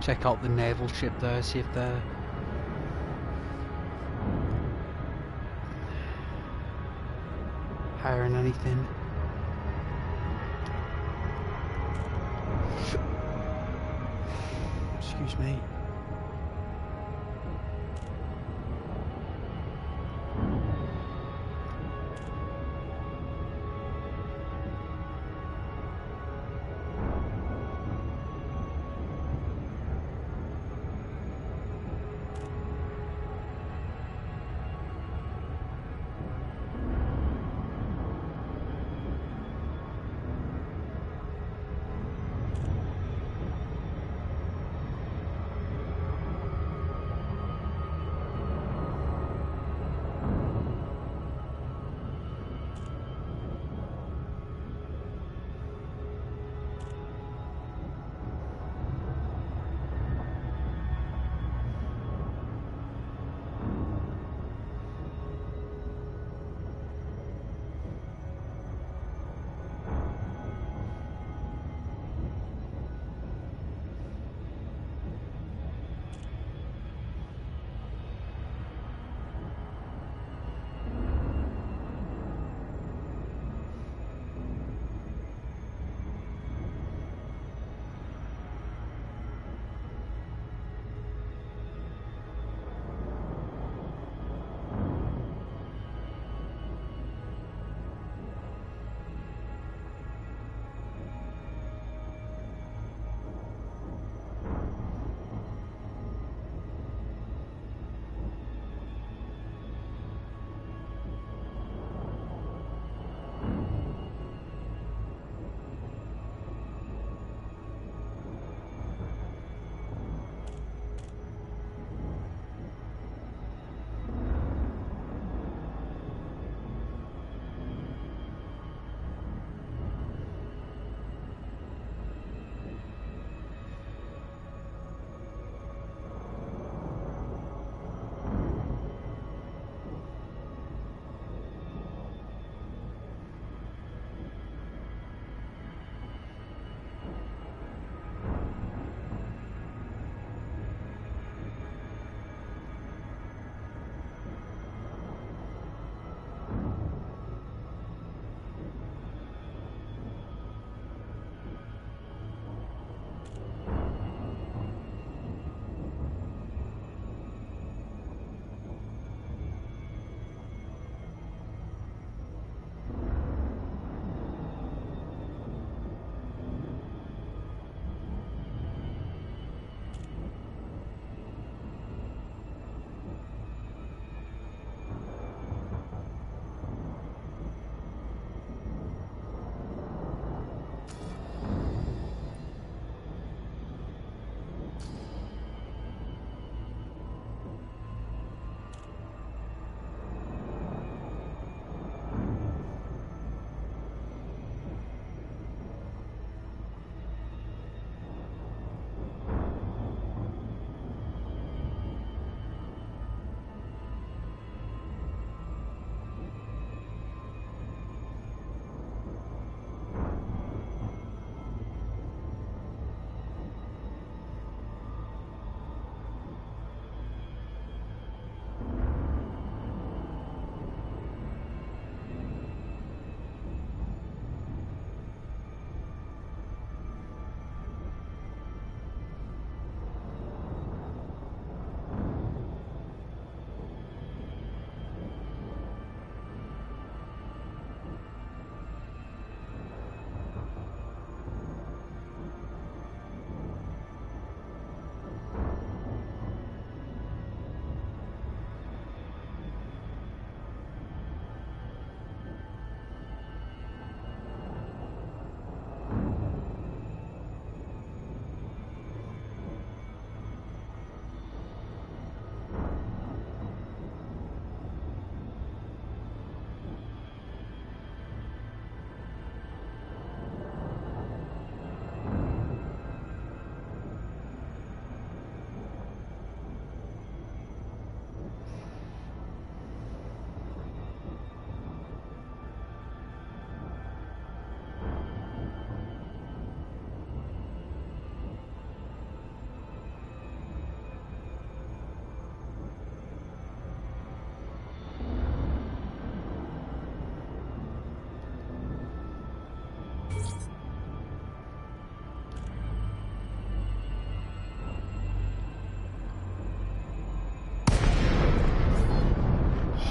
Check out the naval ship there, see if they're hiring anything. Excuse me.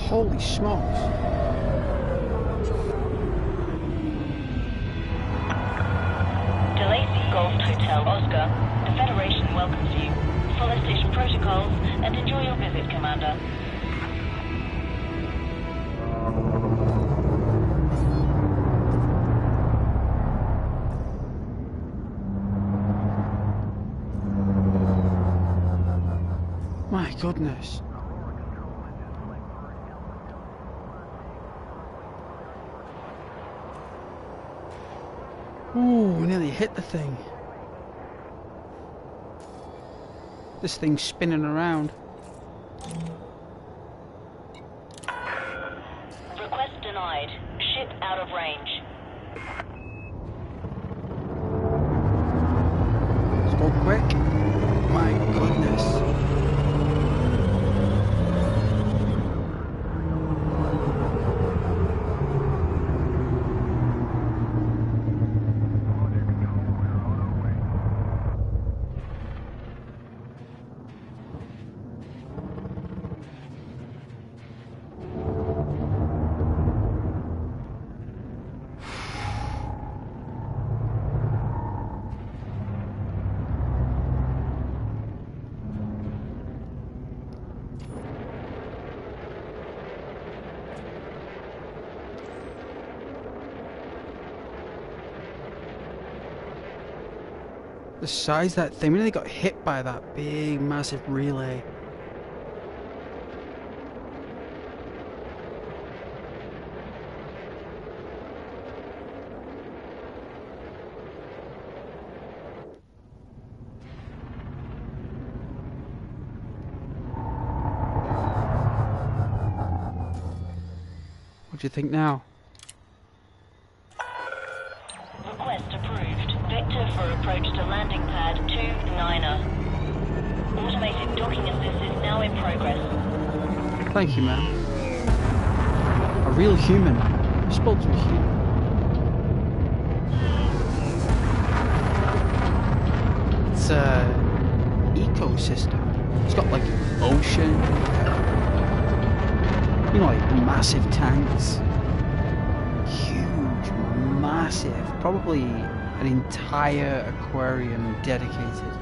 Holy smokes. Delay Golf Hotel Oscar. The Federation welcomes you. Follow station protocols and enjoy your visit, Commander. My goodness. Ooh, we nearly hit the thing. This thing's spinning around. Request denied. Ship out of range. Let's go quick. My goodness. The size of that thing, we nearly got hit by that big, massive relay. What do you think now? Request approved. Vector for approach to landing pad 29er. Automated docking assist is now in progress. Thank you, man. A real human. You spoke to a human. It's a ecosystem. It's got like ocean, you know, like massive tanks. Huge, massive. Probably an entire aquarium dedicated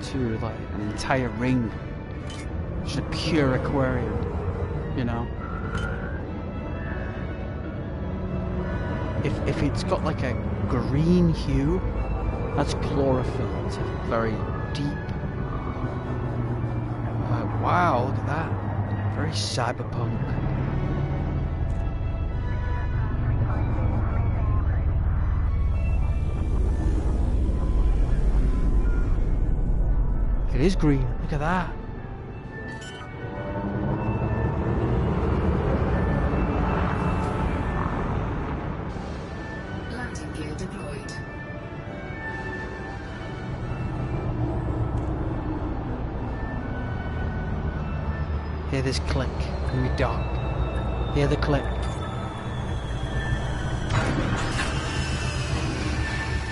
to like an entire ring. Just a pure aquarium, you know. If it's got like a green hue, that's chlorophyll. It's a very deep. Wow, look at that. Very cyberpunk. It is green. Look at that. Landing gear deployed. Hear this click and we dock. Hear the click.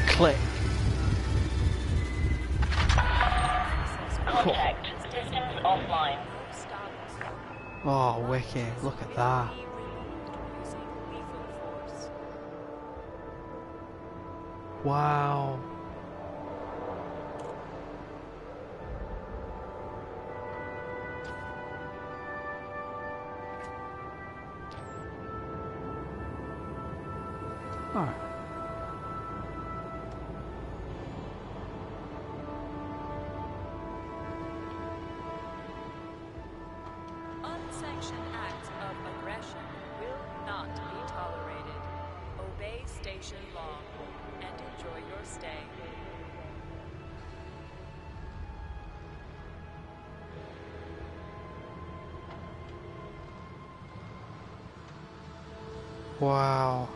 Click. Contact. Systems offline. Oh, wicked. Look at that. Wow. Oh. Unsanctioned acts of aggression will not be tolerated. Obey station law and enjoy your stay. Wow.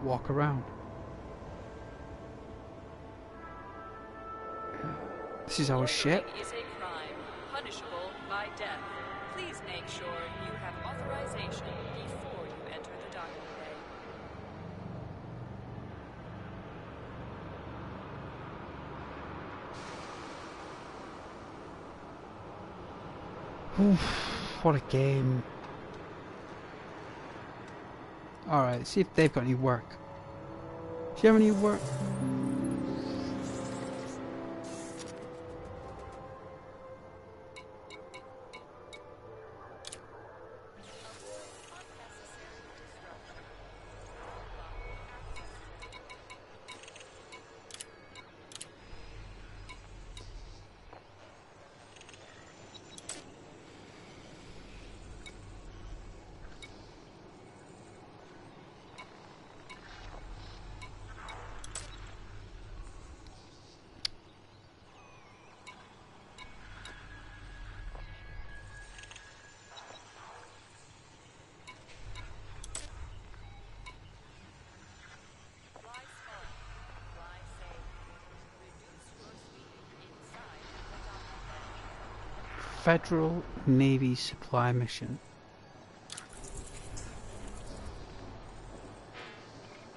Walk around. This is our ship. Loitering is a crime, punishable by death. Please make sure you have authorization before you enter the docking bay. Oof, what a game. Alright, see if they've got any work. Do you have any work? Fly smart, fly safe. Reduce your speed inside the docking bay. Federal Navy supply mission.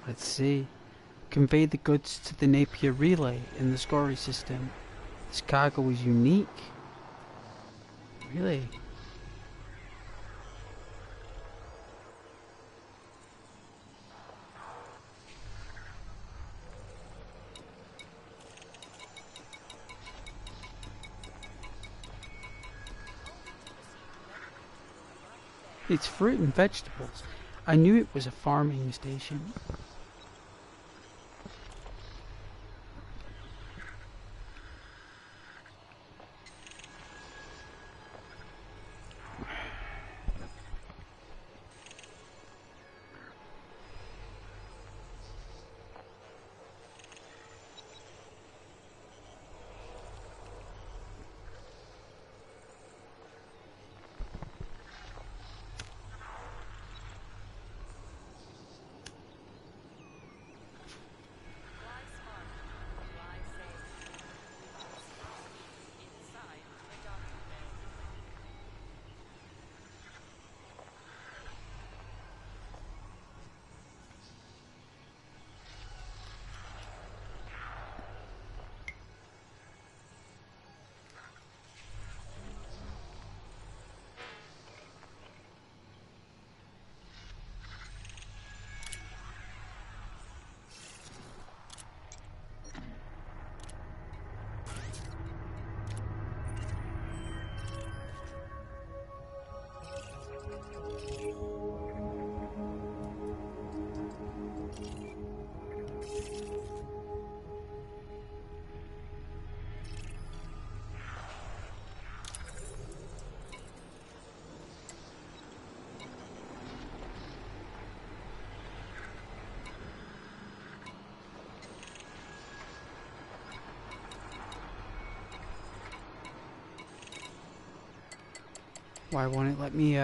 Let's see. Convey the goods to the Napier relay in the Scory system. This cargo is unique. Really? It's fruit and vegetables. I knew it was a farming station. Fly smart, fly safe. Reduce your speed inside the docking bay. Why won't it let me,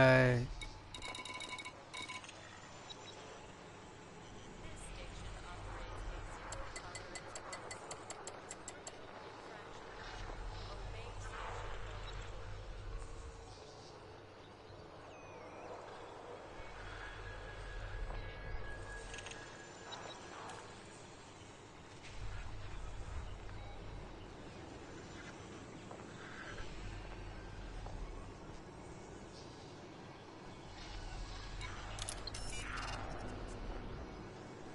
This station operates a zero-tolerance policy. Further infractions. Obey station code.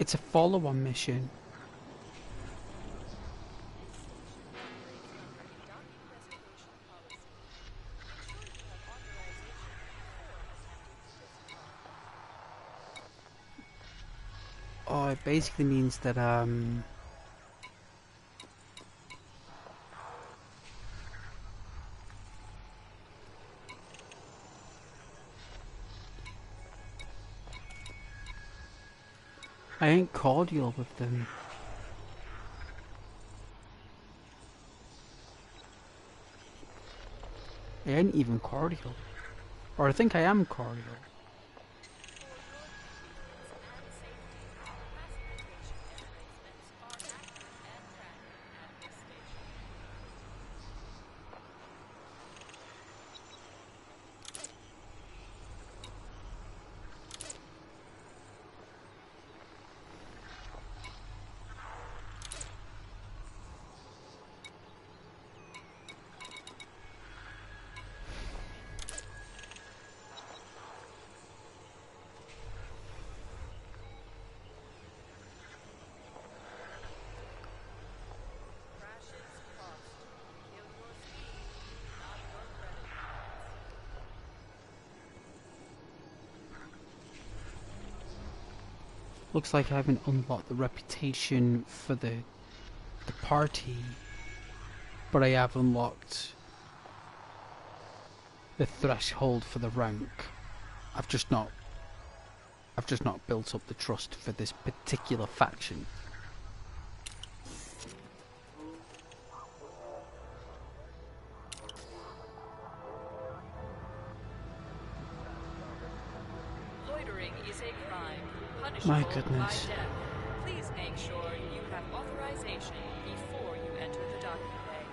it's a follow-on mission. Operates under a docking reservation policy. Ensure you have authorization before attempting to disembark. Oh, it basically means that, I ain't cordial with them. I ain't even cordial. Or I think I am cordial. For your convenience and safety, classification emplacements are active and random at this station. Looks like I haven't unlocked the reputation for the party, but I have unlocked the threshold for the rank. I've just not built up the trust for this particular faction. Loitering is a crime, punishable My goodness. by death. Please make sure you have authorization before you enter the docking bay.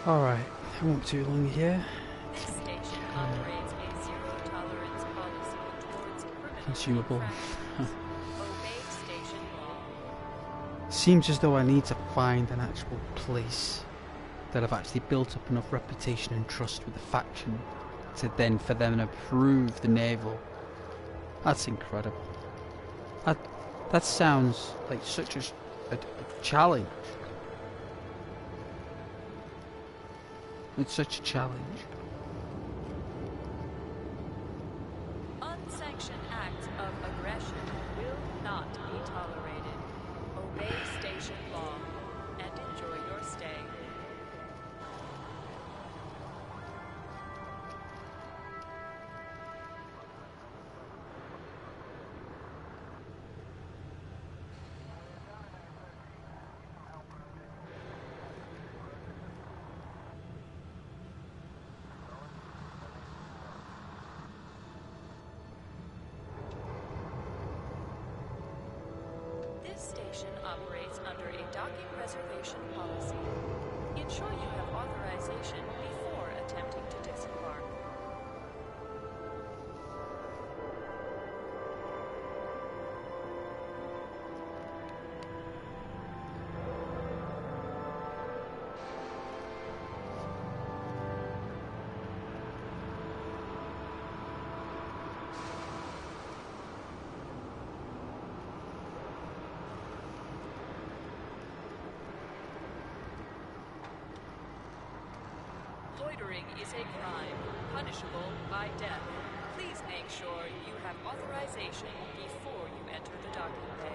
Alright, I won't be too long here. This station operates a zero-tolerance policy towards criminal Consumable. infractions. Obey station law. Seems as though I need to find an actual place that I've actually built up enough reputation and trust with the faction to then for them to approve the naval. That's incredible. That sounds like such a challenge. It's such a challenge. Unsanctioned acts of aggression will not be tolerated. Obey station law and enjoy your stay. This station operates under a docking reservation policy. Ensure you have authorization before attempting to disembark. Loitering is a crime, punishable by death. Please make sure you have authorization before you enter the docking bay.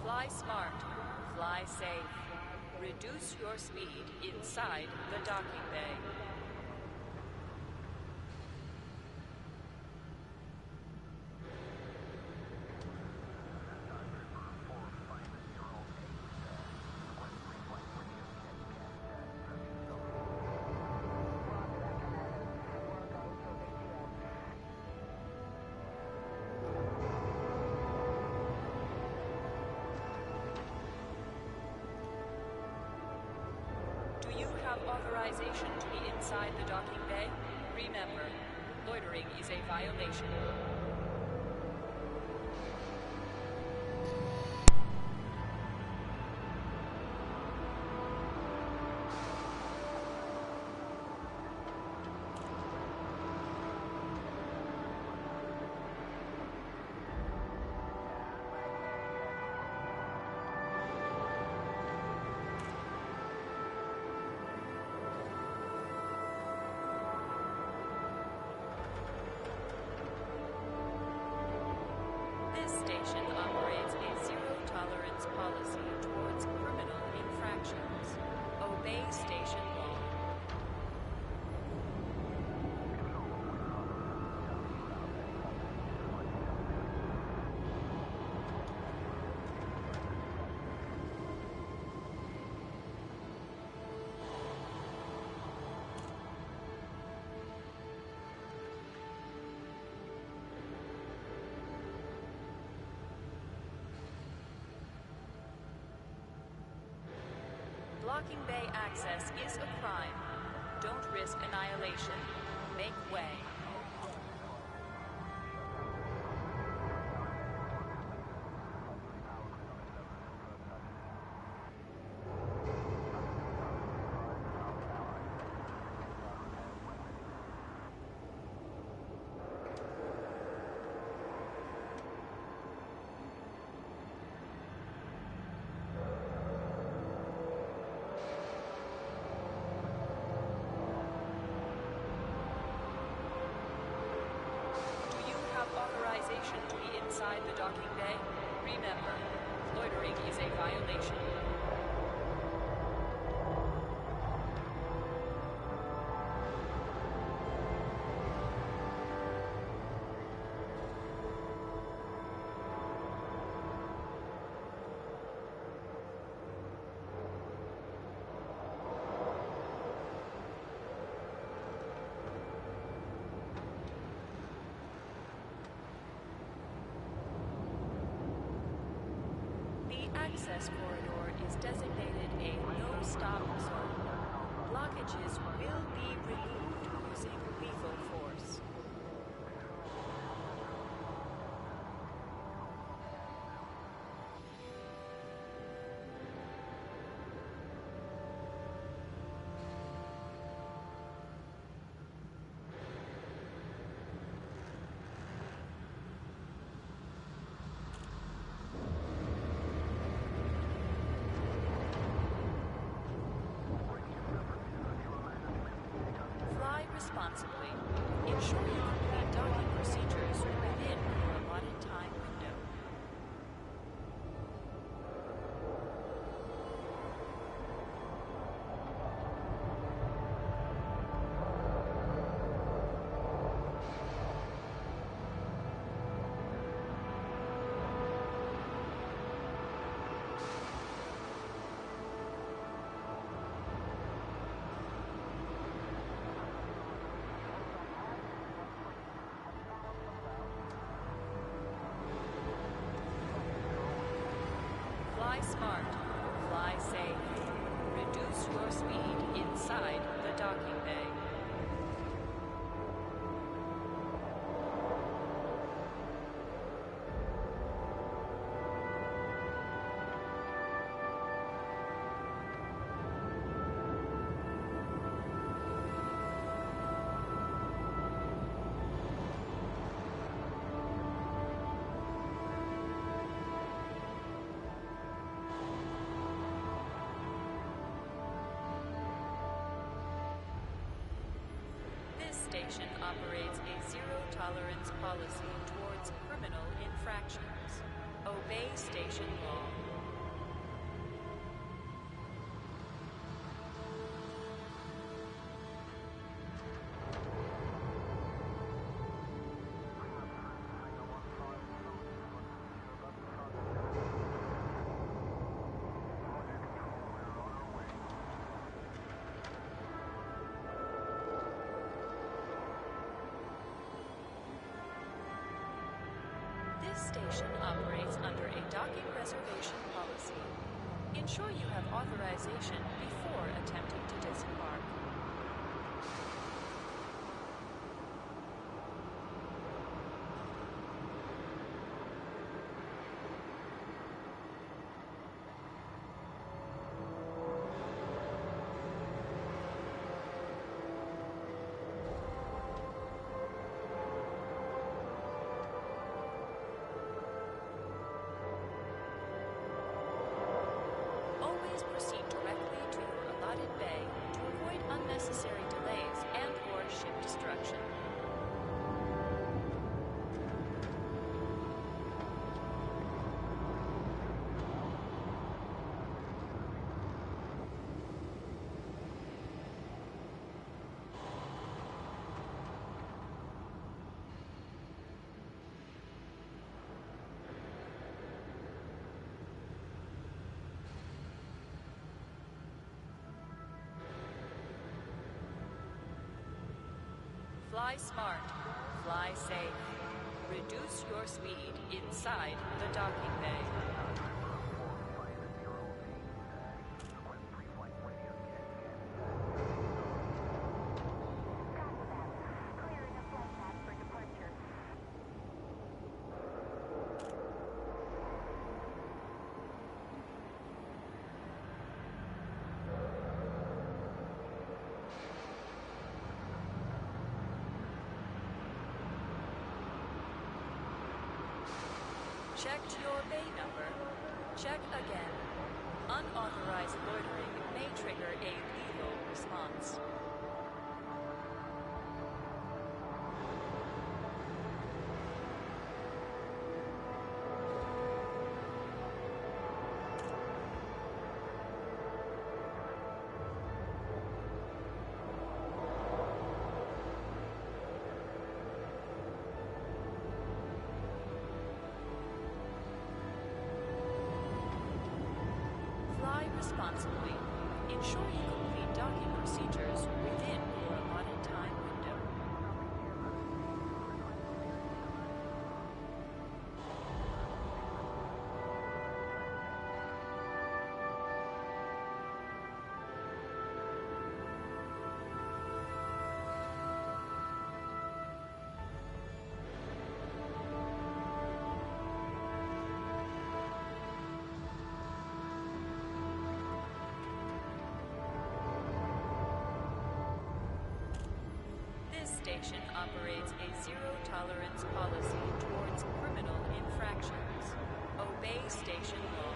Fly smart, fly safe. Reduce your speed inside the docking bay. Do you have authorization to be inside the docking bay? Remember, loitering is a violation. This station operates a zero-tolerance policy towards criminal infractions. Obey station law. Docking bay access is a crime. Don't risk annihilation. Make way. Authorization to be inside the docking bay? Remember, loitering is a violation. Access corridor is designated a no-stop zone. Blockages will be removed using lethal force. Responsibly. Ensure you complete docking procedures within your allotted time window. Fly smart, fly safe. Reduce your speed inside the docking bay. Station operates a zero-tolerance policy towards criminal infractions. Obey station law. This station operates under a docking reservation policy. Ensure you have authorization before attempting to disembark. Proceed directly to your allotted bay to avoid unnecessary delays and/or ship destruction. Fly smart, fly safe. Reduce your speed inside the docking bay. Checked your bay number. Check again. Unauthorized loitering may trigger a lethal response. Fly responsibly. Ensure you complete docking procedures within your allotted time window. This station operates a zero-tolerance policy towards criminal infractions. Obey station law.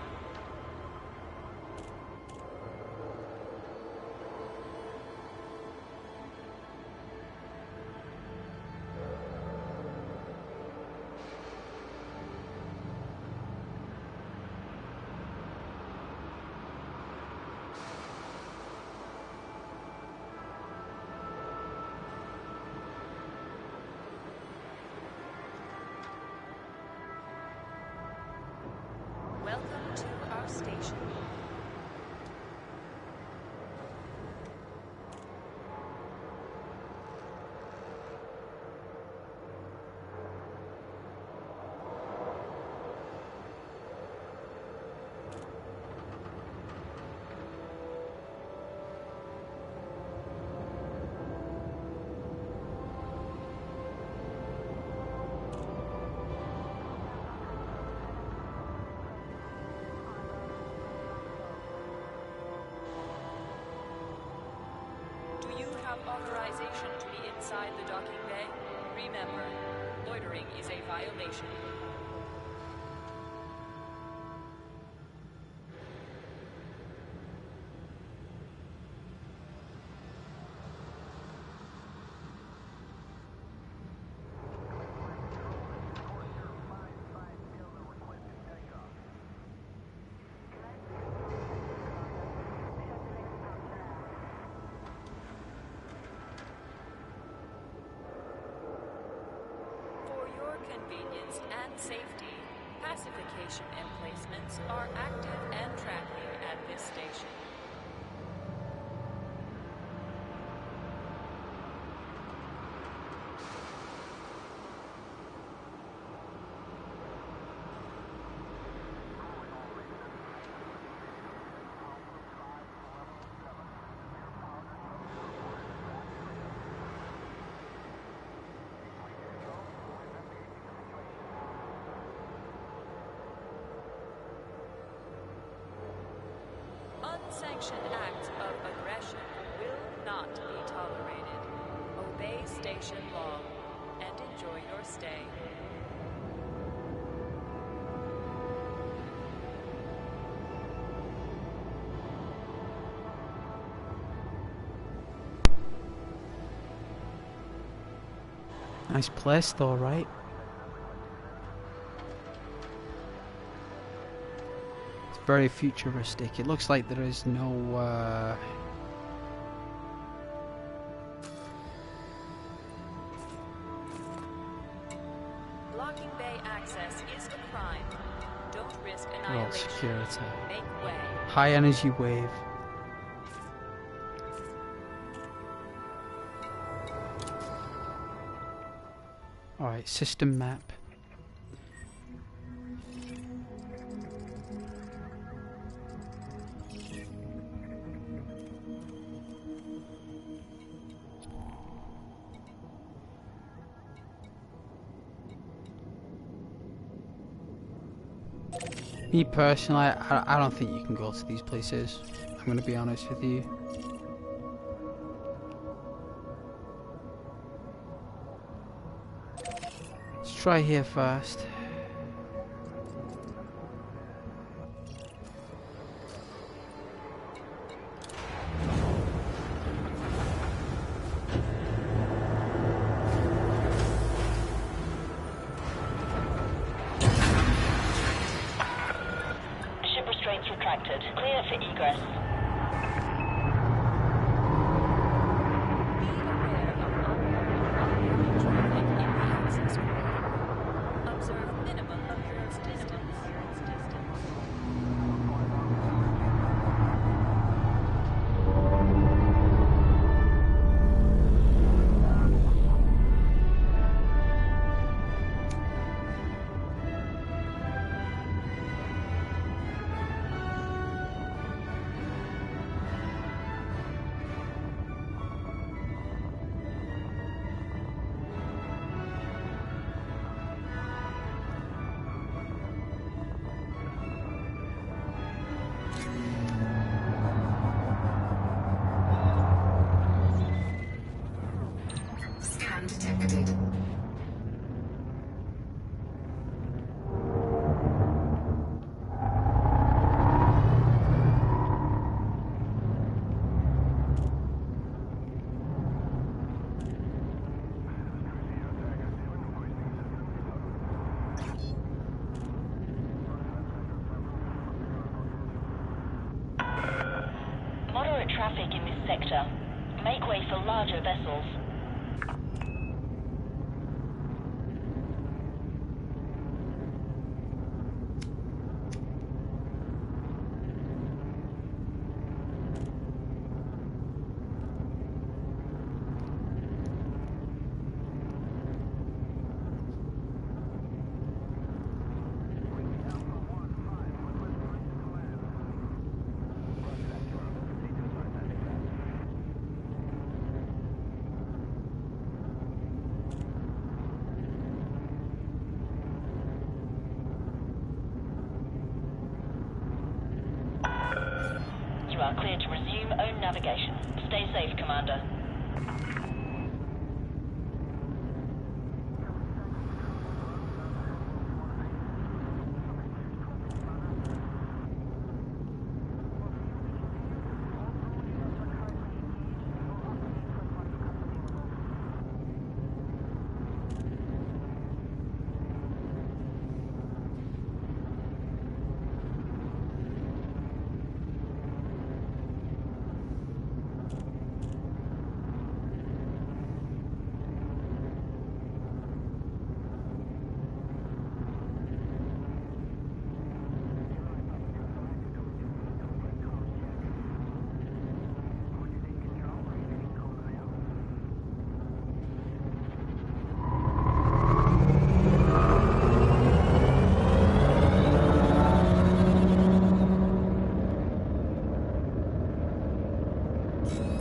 Welcome to our station. Do you have authorization to be inside the docking bay? Remember, loitering is a violation. For your convenience and safety, pacification emplacements are active and tracking at this station. Unsanctioned acts of aggression will not be tolerated. Obey station law and enjoy your stay. Nice place though, right? It's very futuristic. It looks like there is no Blocking bay access is a crime. Don't risk world annihilation. security. Make way. High energy wave. Alright, system map. Me personally, I don't think you can go to these places. I'm going to be honest with you. Let's try here first. egress. Be aware of oncoming traffic in the access corridor. Observe minimum appearance distance. Scan detected. Moderate traffic in this sector. Make way for larger vessels. You are cleared to resume own navigation. Stay safe, Commander.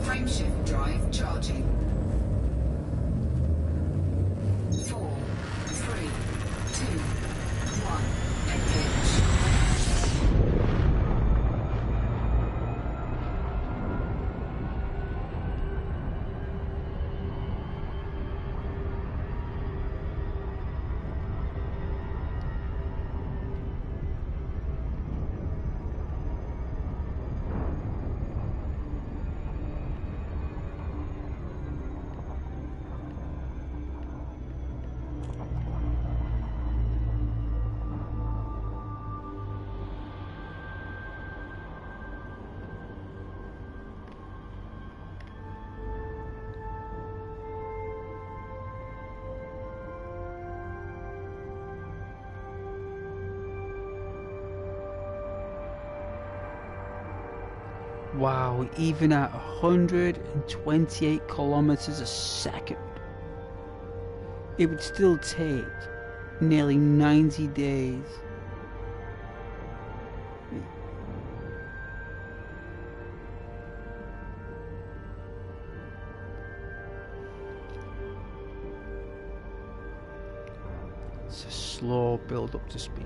Frameshift drive charging. 4, 3, 2, 1. Engage. Wow, even at 128 kilometers a second, it would still take nearly 90 days. It's a slow build up to speed.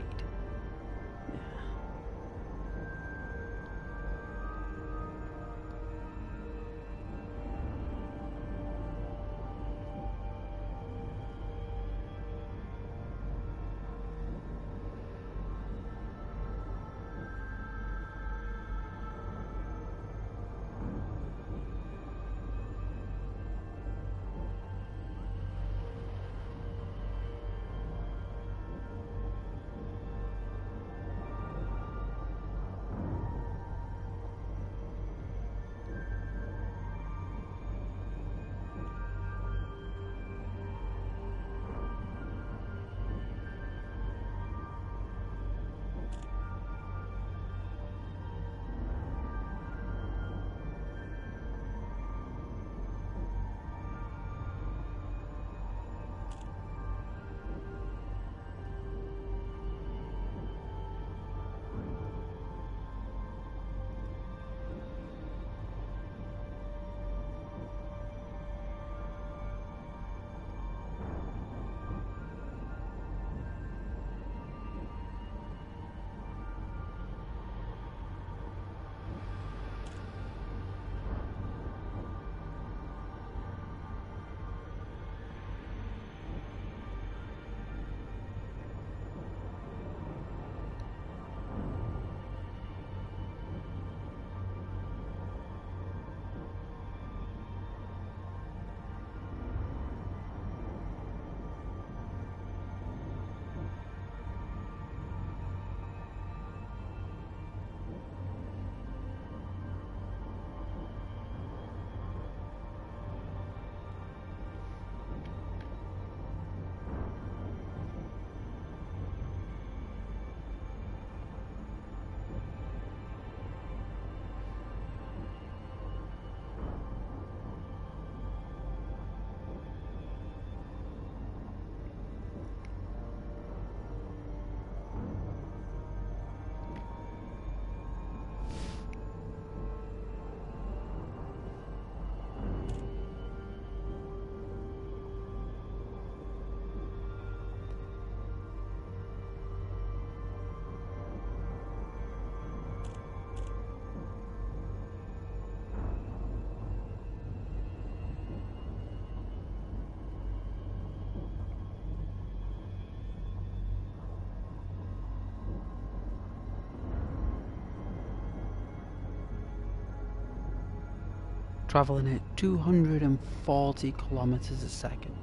traveling at 240 kilometers a second.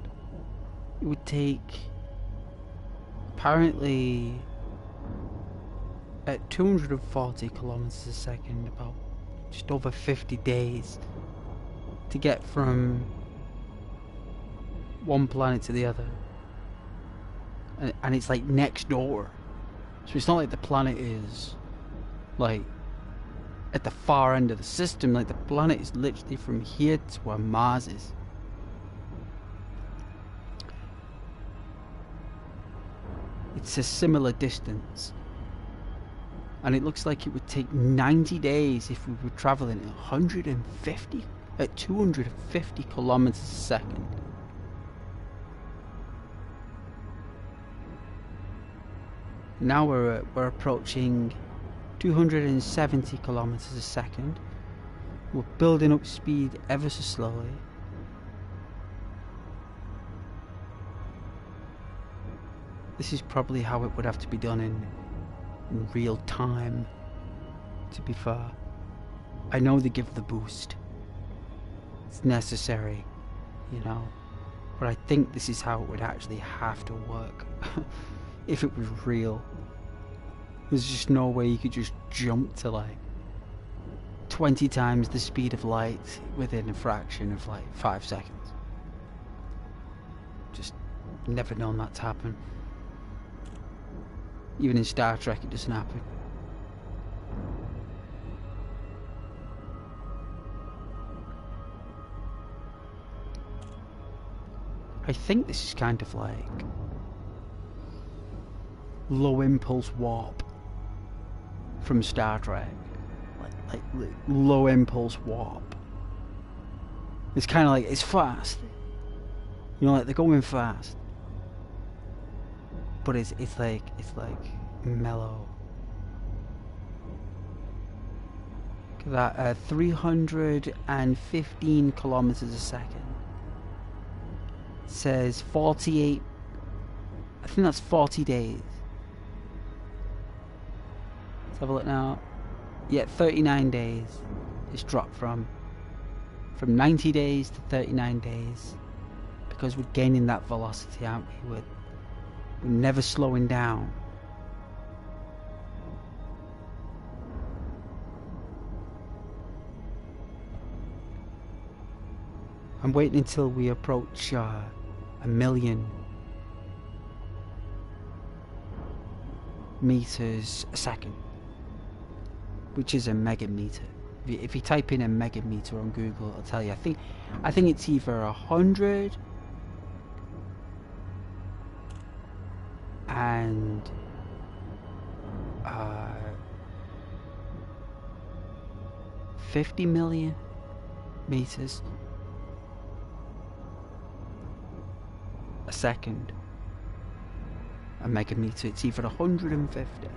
It would take, apparently, at 240 kilometers a second, about just over 50 days to get from one planet to the other. And it's like next door. So it's not like the planet is like at the far end of the system. Like the planet is literally from here to where Mars is. It's a similar distance. And it looks like it would take 90 days if we were traveling at 250 kilometers a second. Now we're approaching 270 kilometers a second. We're building up speed ever so slowly. This is probably how it would have to be done in real time, to be fair. I know they give the boost. It's necessary, you know. But I think this is how it would actually have to work. If it was real. There's just no way you could just jump to like 20 times the speed of light within a fraction of like 5 seconds. Just never known that to happen. Even in Star Trek it doesn't happen. I think this is kind of like low impulse warp from Star Trek. Like low impulse warp. It's kind of like, it's fast. You know, like they're going fast. But it's like mellow. Look at that, 315 kilometers a second. It says 48, I think that's 40 days. Let's have a look now. Yeah, 39 days. It's dropped from 90 days to 39 days. Because we're gaining that velocity, aren't we? We're never slowing down. I'm waiting until we approach 1,000,000 meters a second, which is a megameter. If you type in a megameter on Google, it'll tell you. I think it's either 100 and 50 million meters a second. A megameter, it's either 150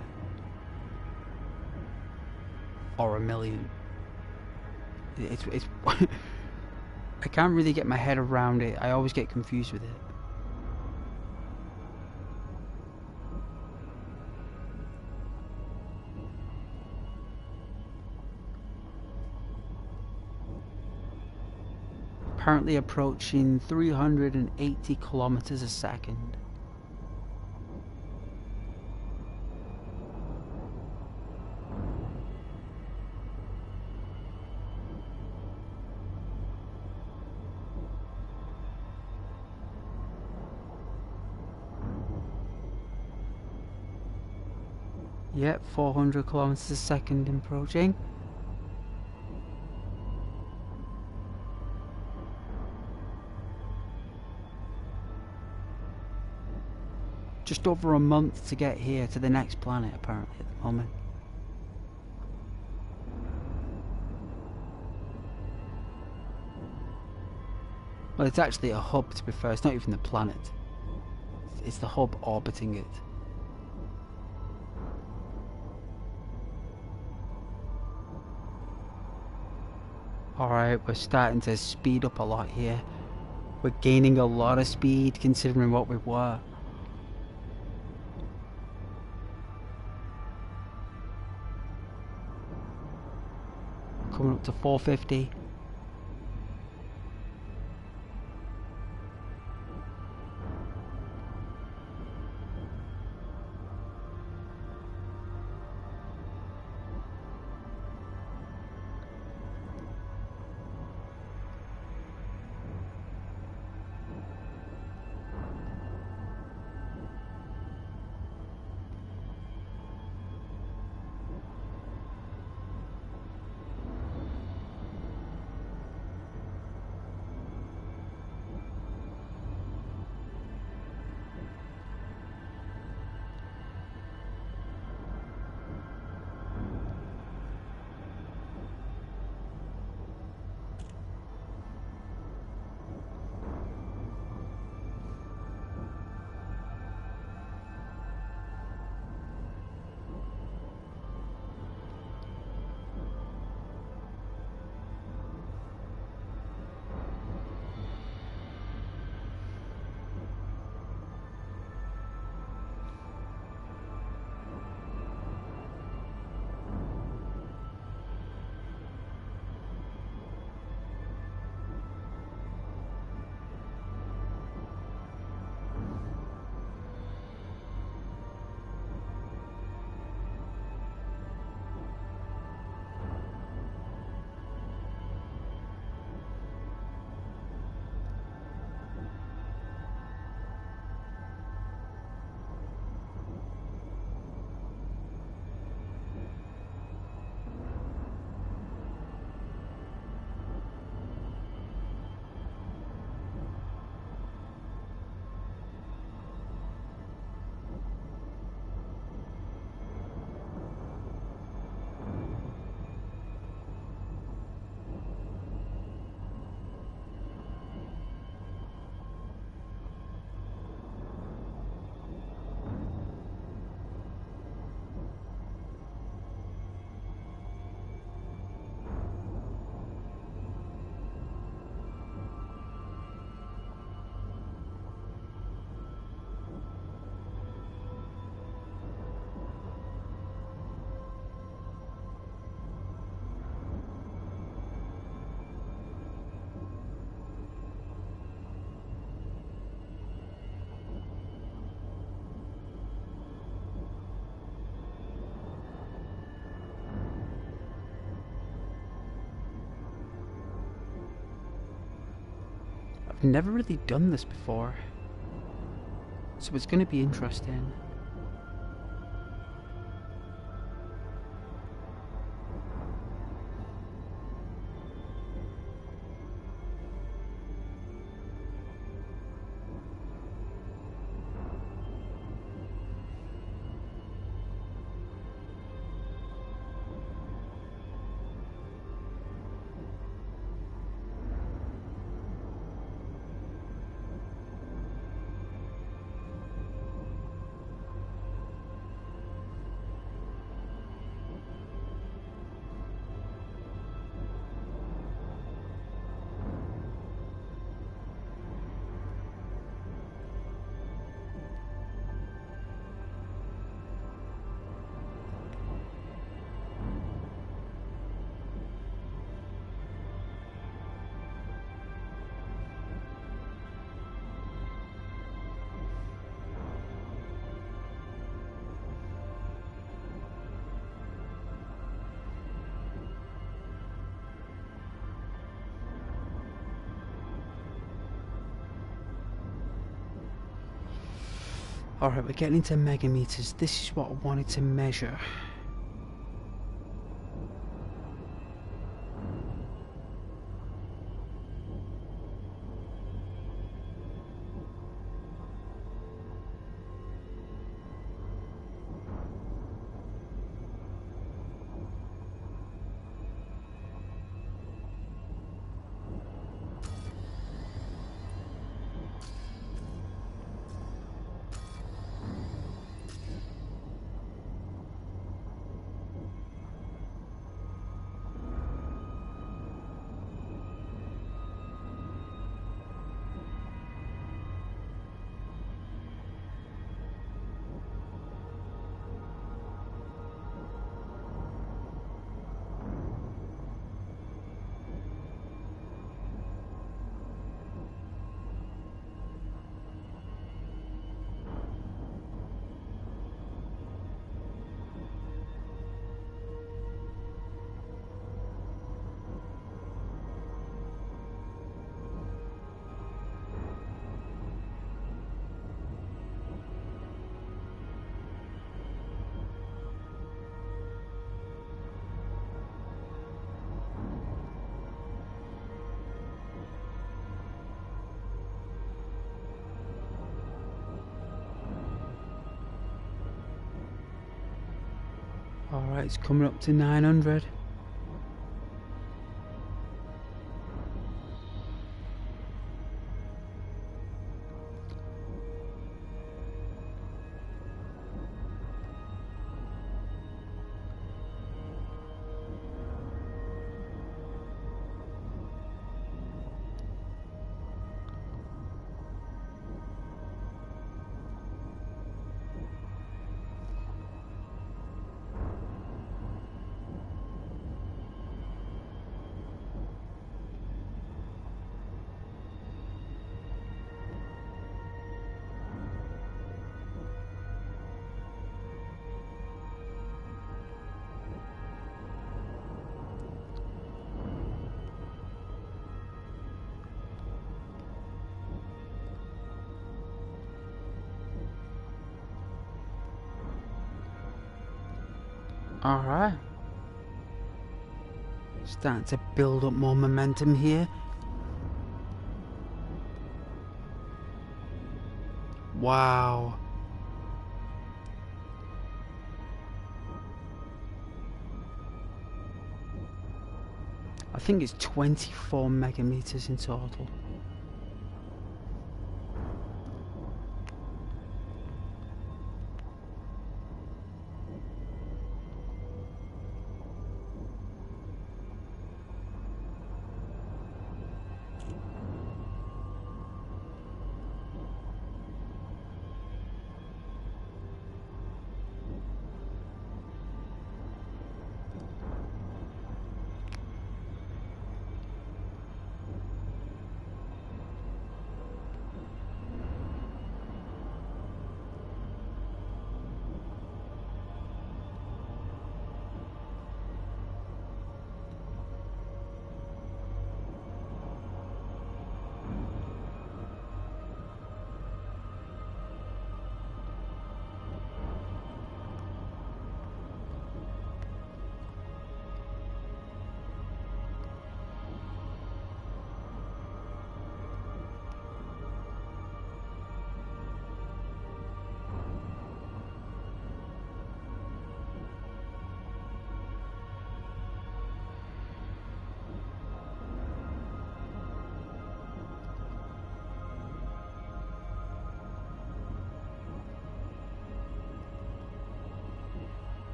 or 1,000,000. It's I can't really get my head around it. I always get confused with it. Apparently approaching 380 kilometers a second. Yep, 400 kilometers a second approaching. Just over a month to get here to the next planet, apparently, at the moment. Well, it's actually a hub, to be fair. It's not even the planet. It's the hub orbiting it. Alright, we're starting to speed up a lot here. We're gaining a lot of speed considering what we were. Coming up to 450. I've never really done this before, so it's going to be interesting. Alright, we're getting into megameters. This is what I wanted to measure. Alright, it's coming up to 900. Alright. Starting to build up more momentum here. Wow. I think it's 24 megameters in total.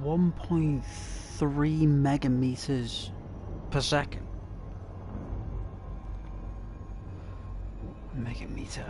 1.3 megameters per second. Megameter.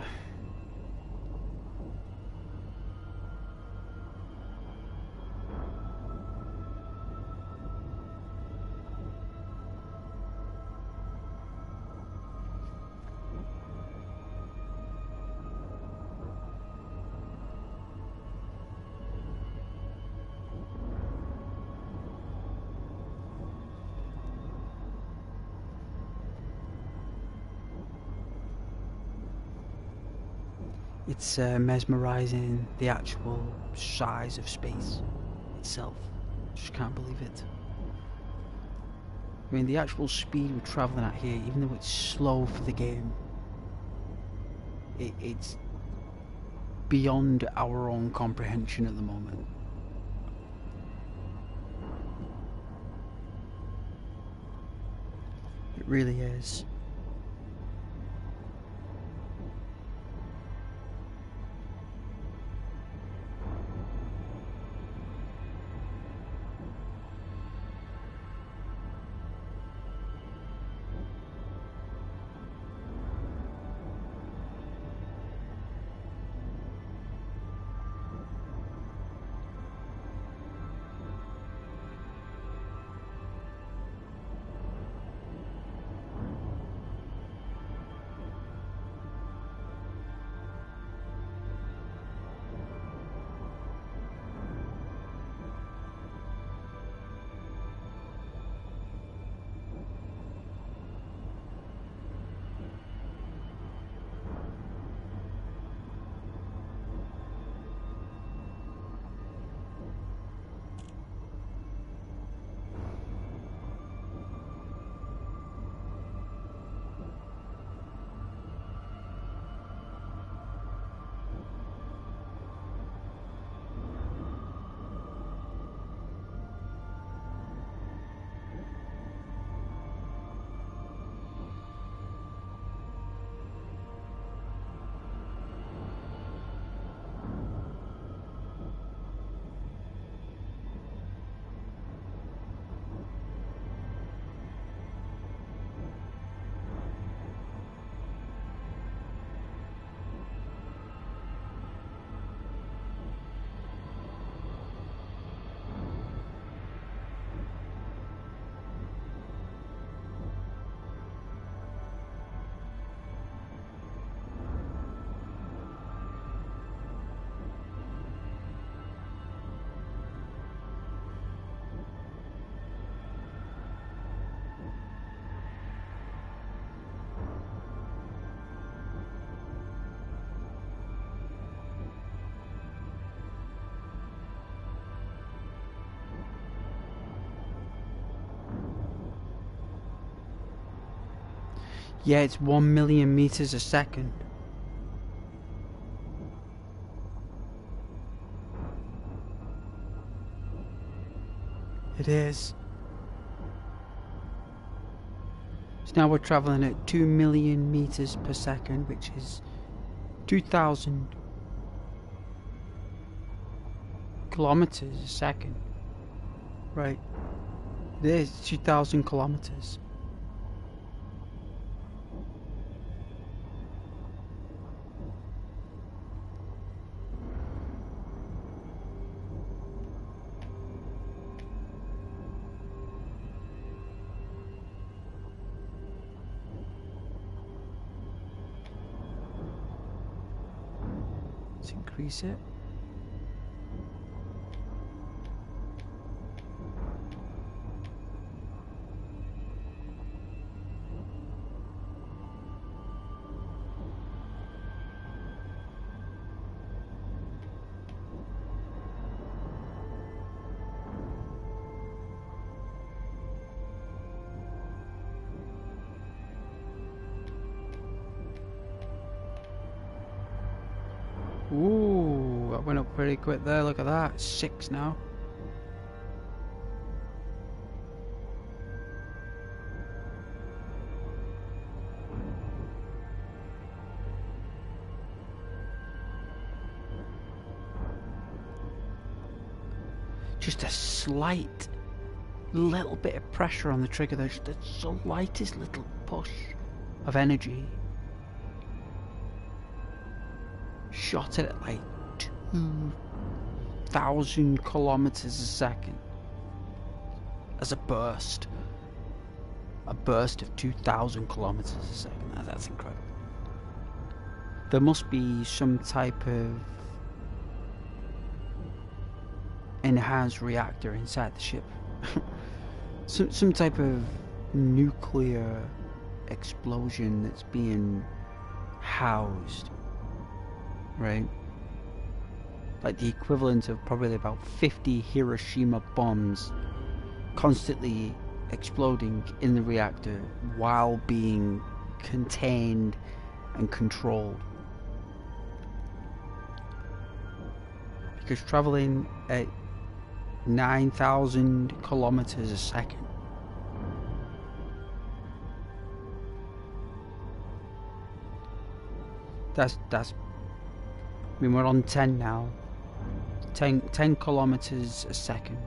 It's mesmerizing, the actual size of space itself. Just can't believe it. I mean, the actual speed we're traveling at here, even though it's slow for the game, it's beyond our own comprehension at the moment. It really is. Yeah, it's 1 million meters a second. It is. So now we're traveling at 2 million meters per second, which is 2,000 kilometers a second. Right. It is 2,000 kilometers. Let's increase it. Ooh, that went up pretty quick there. Look at that. 6 now. just a slight little bit of pressure on the trigger, there's the slightest little push of energy, shot it at like 2,000 kilometers a second as a burst of 2,000 kilometers a second. That's incredible. There must be some type of enhanced reactor inside the ship. some type of nuclear explosion that's being housed, right? Like the equivalent of probably about 50 Hiroshima bombs constantly exploding in the reactor while being contained and controlled. Because traveling at 9,000 kilometers a second, that's I mean, we're on 10 now. 10 kilometers a second.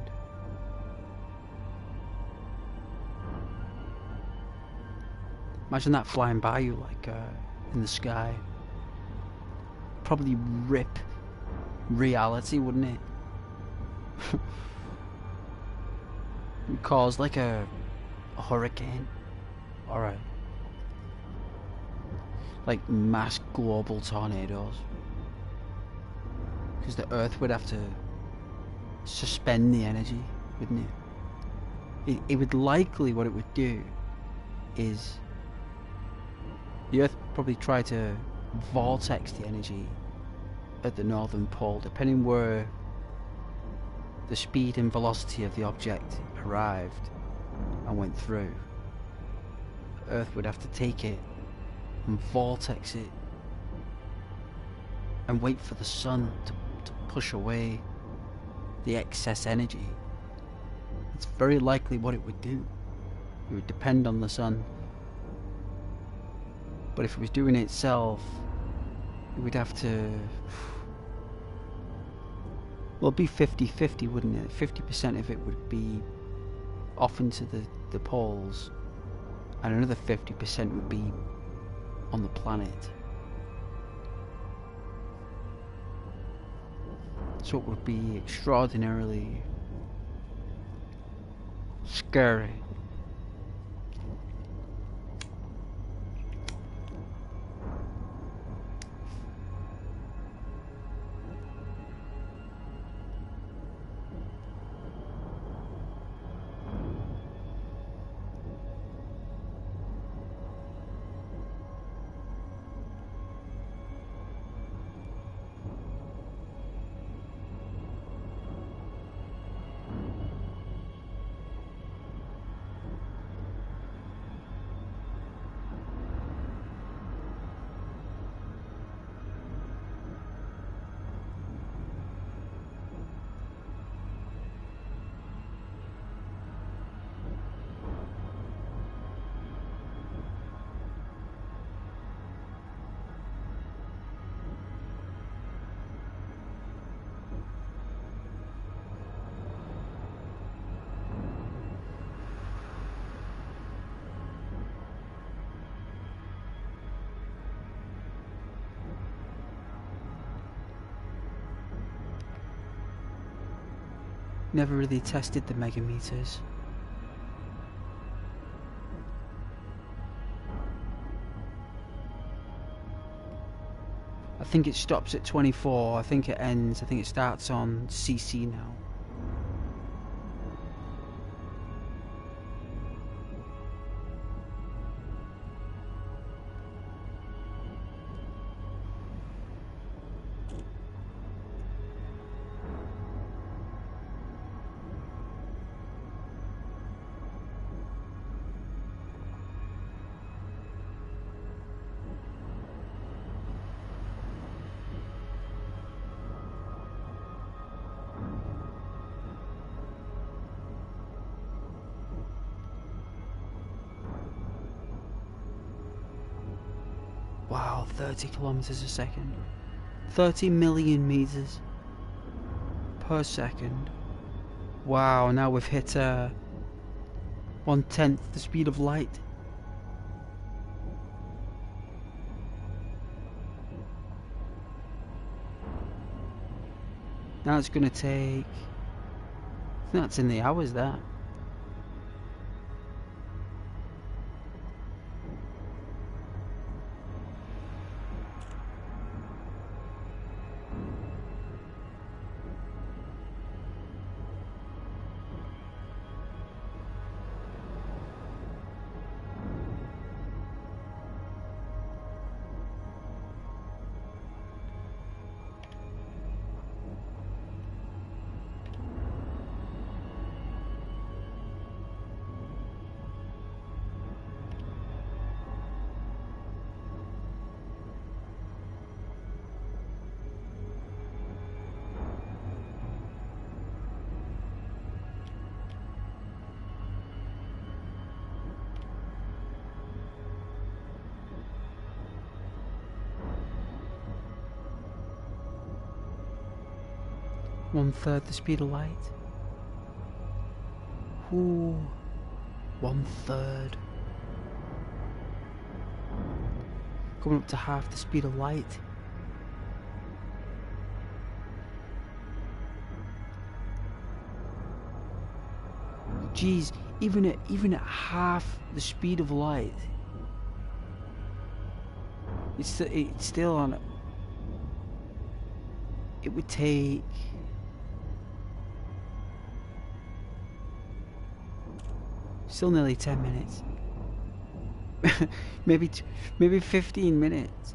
Imagine that flying by you like in the sky. Probably rip reality, wouldn't it? Would cause like a hurricane, or like mass global tornadoes, because the Earth would have to suspend the energy, wouldn't it? It would likely, what it would do is the Earth would probably try to vortex the energy at the northern pole, depending where the speed and velocity of the object arrived and went through. Earth would have to take it and vortex it and wait for the sun to push away the excess energy. It's very likely what it would do. It would depend on the sun. But if it was doing it itself, it would have to... Well, it'd be 50-50, wouldn't it? 50% of it would be off into the poles, and another 50% would be on the planet. So it would be extraordinarily scary. Never really tested the megameters. I think it stops at 24, I think it ends, I think it starts on CC now. Wow, 30 kilometers a second. 30 million meters per second. Wow, now we've hit 1/10 the speed of light. Now it's gonna take, I think that's in the hours there. One-third the speed of light. Ooh, 1/3. Coming up to half the speed of light. Geez, even at half the speed of light, it's still on. It would take still nearly 10 minutes. maybe 15 minutes.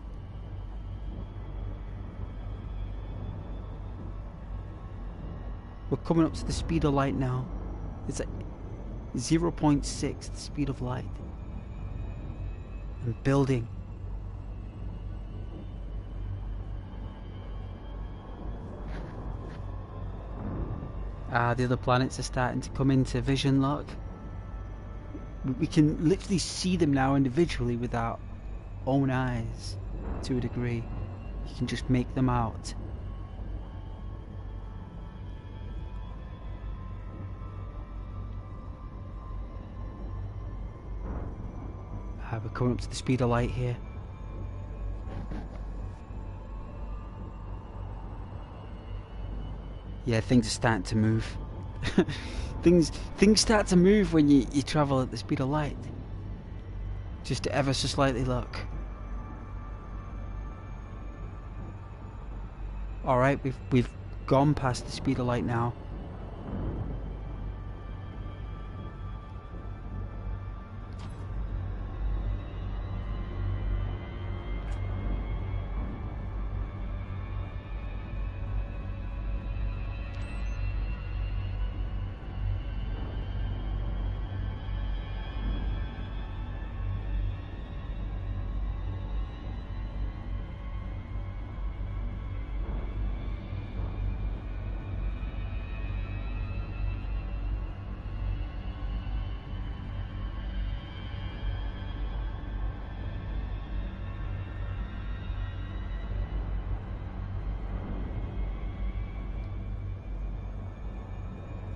We're coming up to the speed of light now. It's like 0.6 the speed of light. And building. The other planets are starting to come into vision lock. We can literally see them now individually with our own eyes to a degree. You can just make them out. We're coming up to the speed of light here. Yeah, things are starting to move. things start to move when you travel at the speed of light. Just ever so slightly, look. Alright, we've gone past the speed of light now.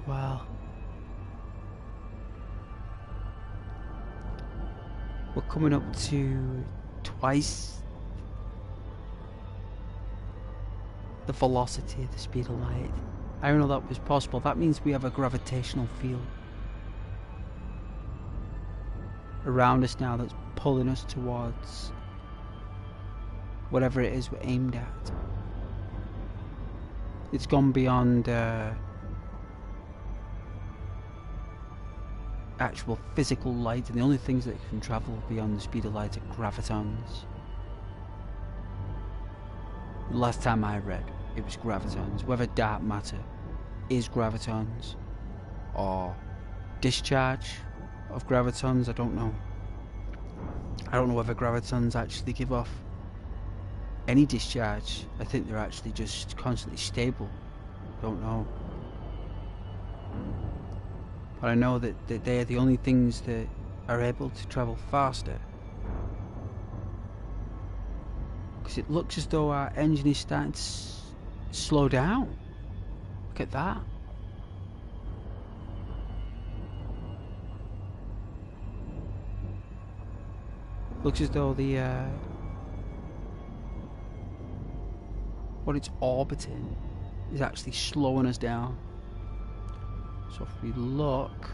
Wow. We're coming up to twice the velocity of the speed of light. I don't know that was possible. That means we have a gravitational field around us now that's pulling us towards whatever it is we're aimed at. It's gone beyond actual physical light, and the only things that can travel beyond the speed of light are gravitons. The last time I read, it was gravitons. Whether dark matter is gravitons or discharge of gravitons, I don't know. I don't know whether gravitons actually give off any discharge. I think they're actually just constantly stable. Don't know. But I know that they're the only things that are able to travel faster. Because it looks as though our engine is starting to slow down. Look at that. Looks as though the what it's orbiting is actually slowing us down. So if we look,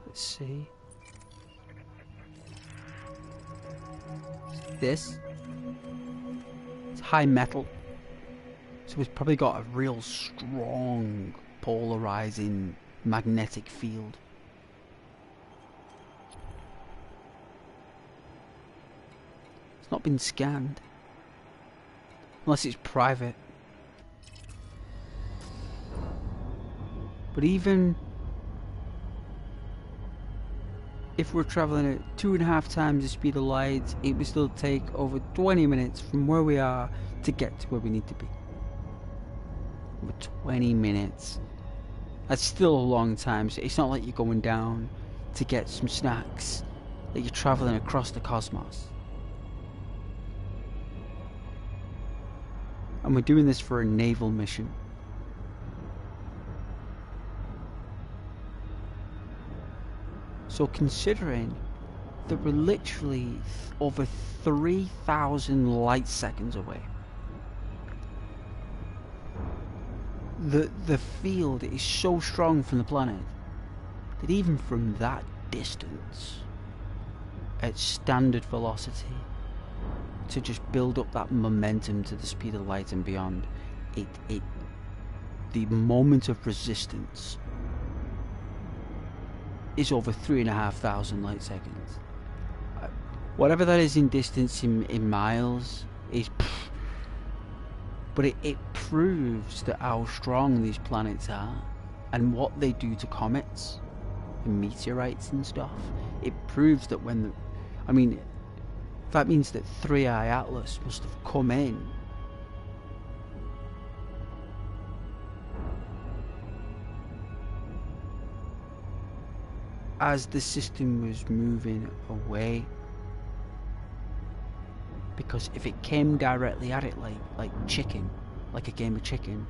let's see. This, it's high metal, so it's probably got a real strong polarizing magnetic field. It's not been scanned unless it's private. But even if we're traveling at 2.5 times the speed of light, it would still take over 20 minutes from where we are to get to where we need to be. Over 20 minutes. That's still a long time, so it's not like you're going down to get some snacks, that you're traveling across the cosmos. And we're doing this for a naval mission. So considering that we're literally over 3,000 light seconds away, the field is so strong from the planet that even from that distance, at standard velocity, to just build up that momentum to the speed of light and beyond, the moment of resistance is over 3,500 light seconds. Whatever that is in distance in miles is, but it proves that how strong these planets are and what they do to comets and meteorites and stuff. It proves that when that means that 3i Atlas must have come in as the system was moving away, because if it came directly at it like chicken, like a game of chicken,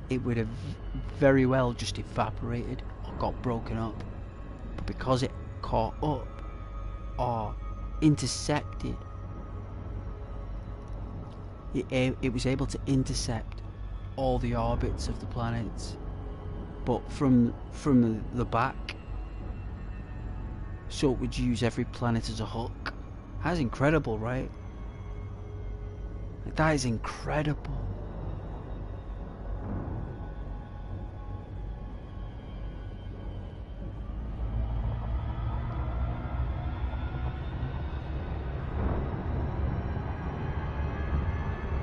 it would have very well just evaporated or got broken up. But because it caught up or intercepted, it was able to intercept all the orbits of the planets, but from the back, so it would use every planet as a hook. That's incredible, right? Like, that is incredible.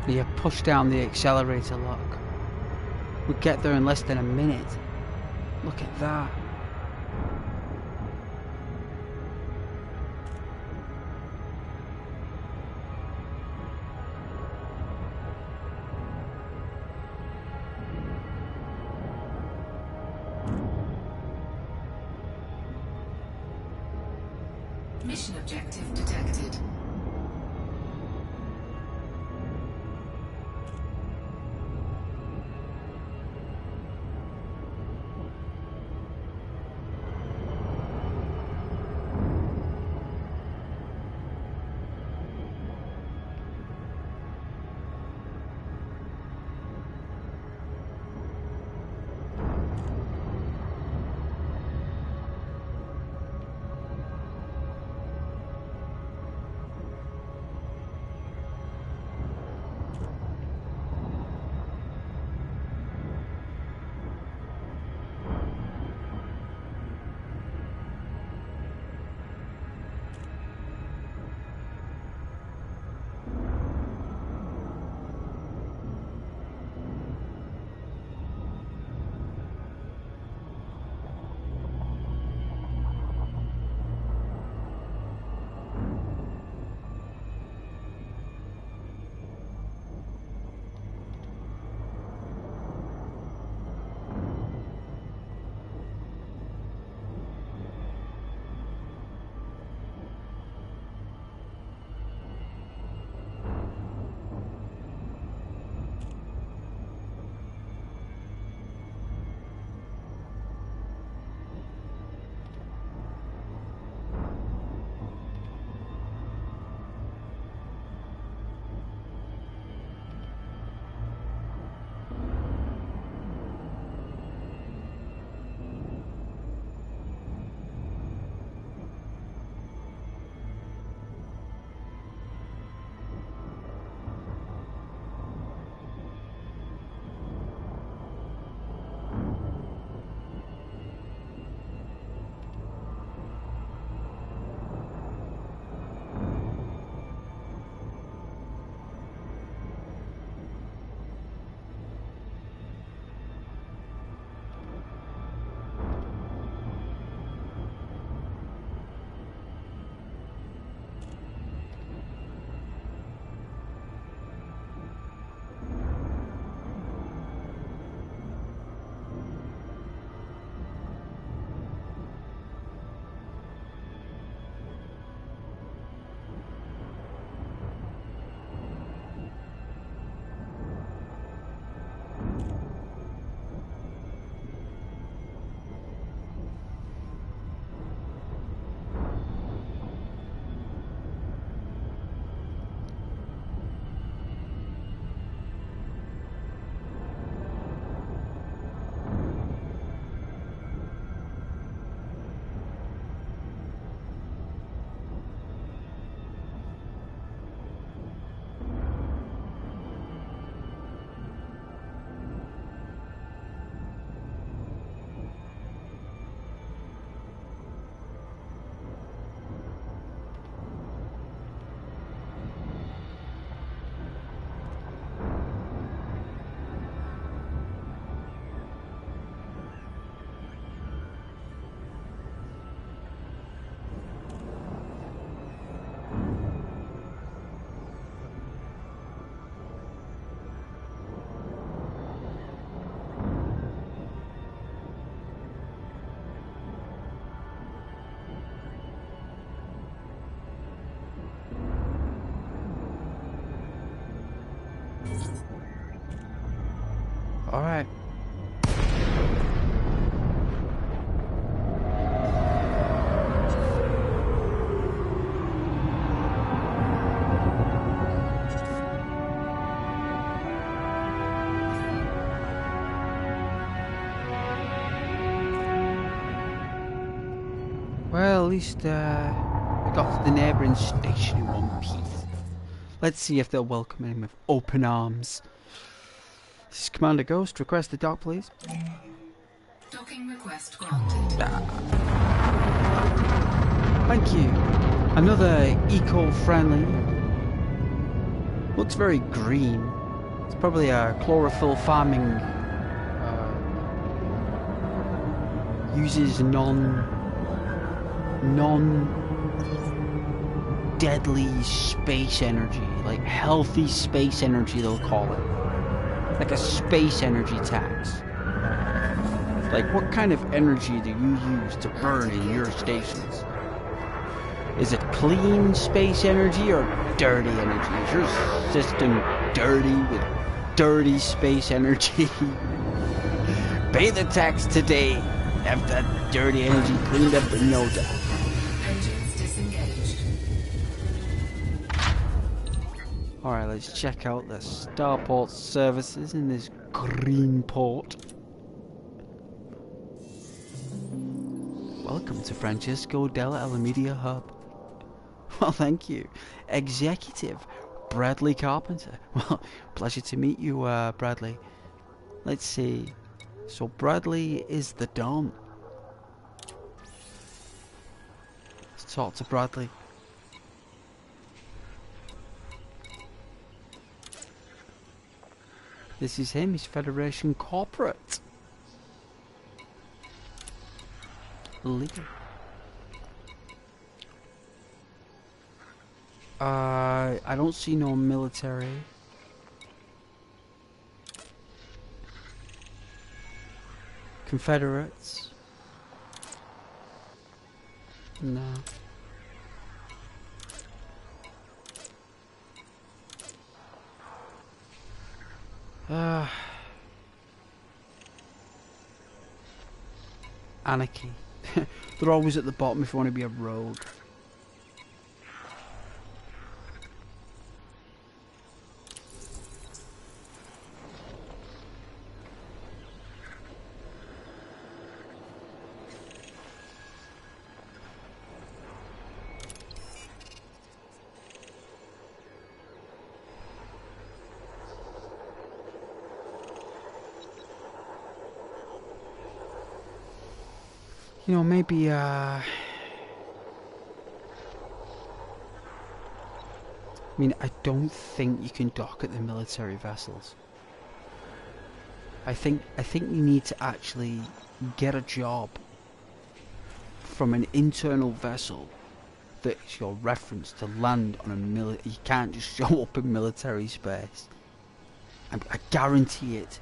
Yeah, push down the accelerator lock. We'll get there in less than a minute. Look at that. Mission objective detected. Alright. Well, at least we got to the neighbouring station in one piece. Let's see if they'll welcome him with open arms. This is Commander Ghost. Request the dock, please. Docking request granted. Thank you. Another eco-friendly. Looks very green. It's probably a chlorophyll farming. Uses non-deadly space energy, like healthy space energy they'll call it. Like a space energy tax. Like, what kind of energy do you use to burn in your stations? Is it clean space energy or dirty energy? Is your system dirty with dirty space energy? Pay the tax today. Have that dirty energy cleaned up in no time. Engines disengaged. Alright, let's check out the starport services in this green port. Welcome to Francisco della Alameda Hub. Well, thank you. Executive Bradley Carpenter. Well, pleasure to meet you, Bradley. Let's see. So Bradley is the Don. Let's talk to Bradley. This is him, he's Federation Corporate. Leader. I don't see no military. Confederates. No. Anarchy. They're always at the bottom if you want to be a rogue. You know, maybe, I mean, I don't think you can dock at the military vessels. I think you need to actually get a job from an internal vessel that's your reference to land on a military. You can't just show up in military space. I guarantee it.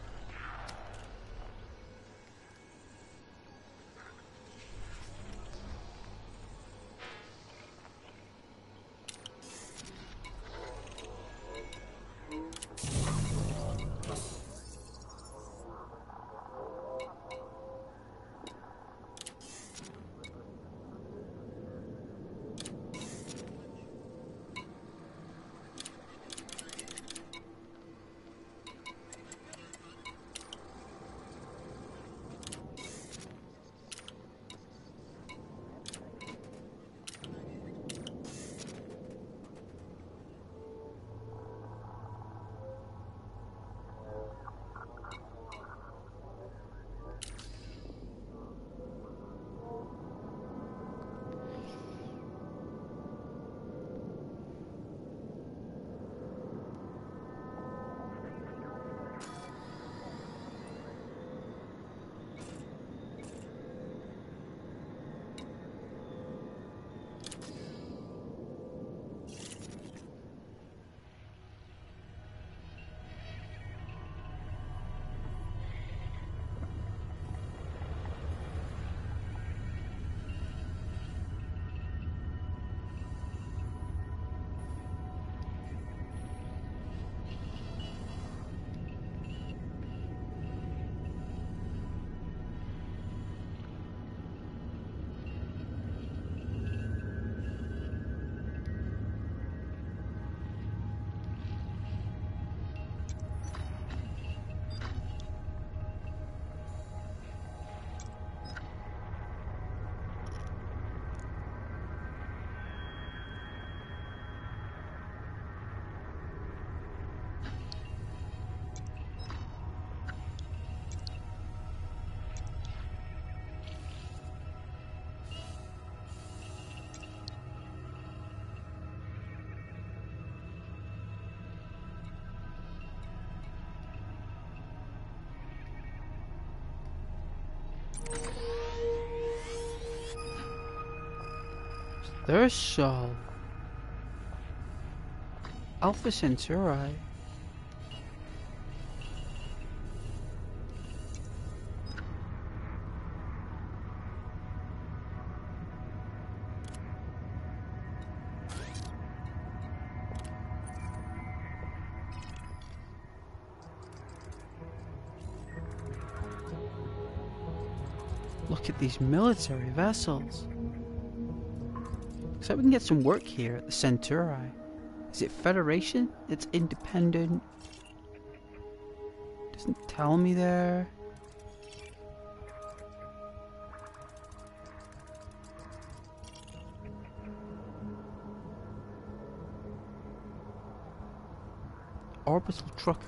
There's Sol. Alpha Centauri. Look at these military vessels. Looks like we can get some work here at the Centauri. Is it Federation? It's independent. Doesn't tell me there. Orbital truckers.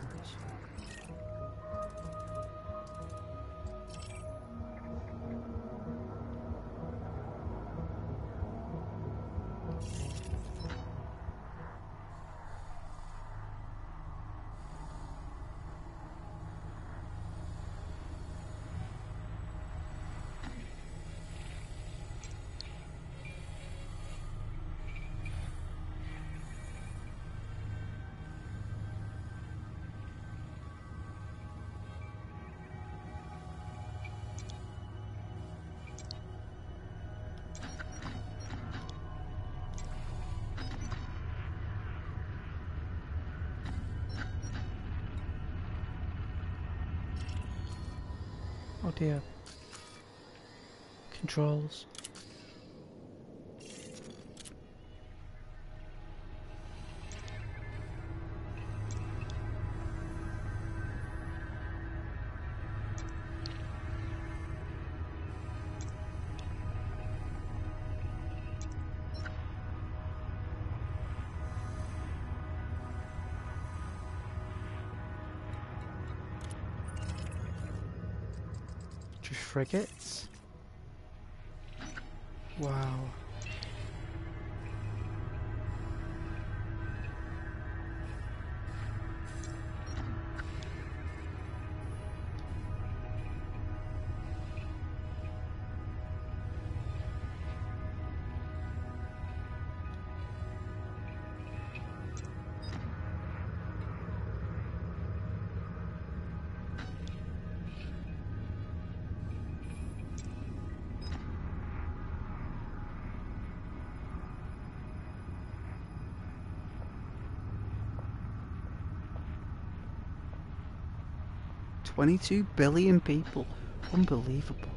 Oh dear. Controls. Frigates. Wow. $22 billion people. Unbelievable.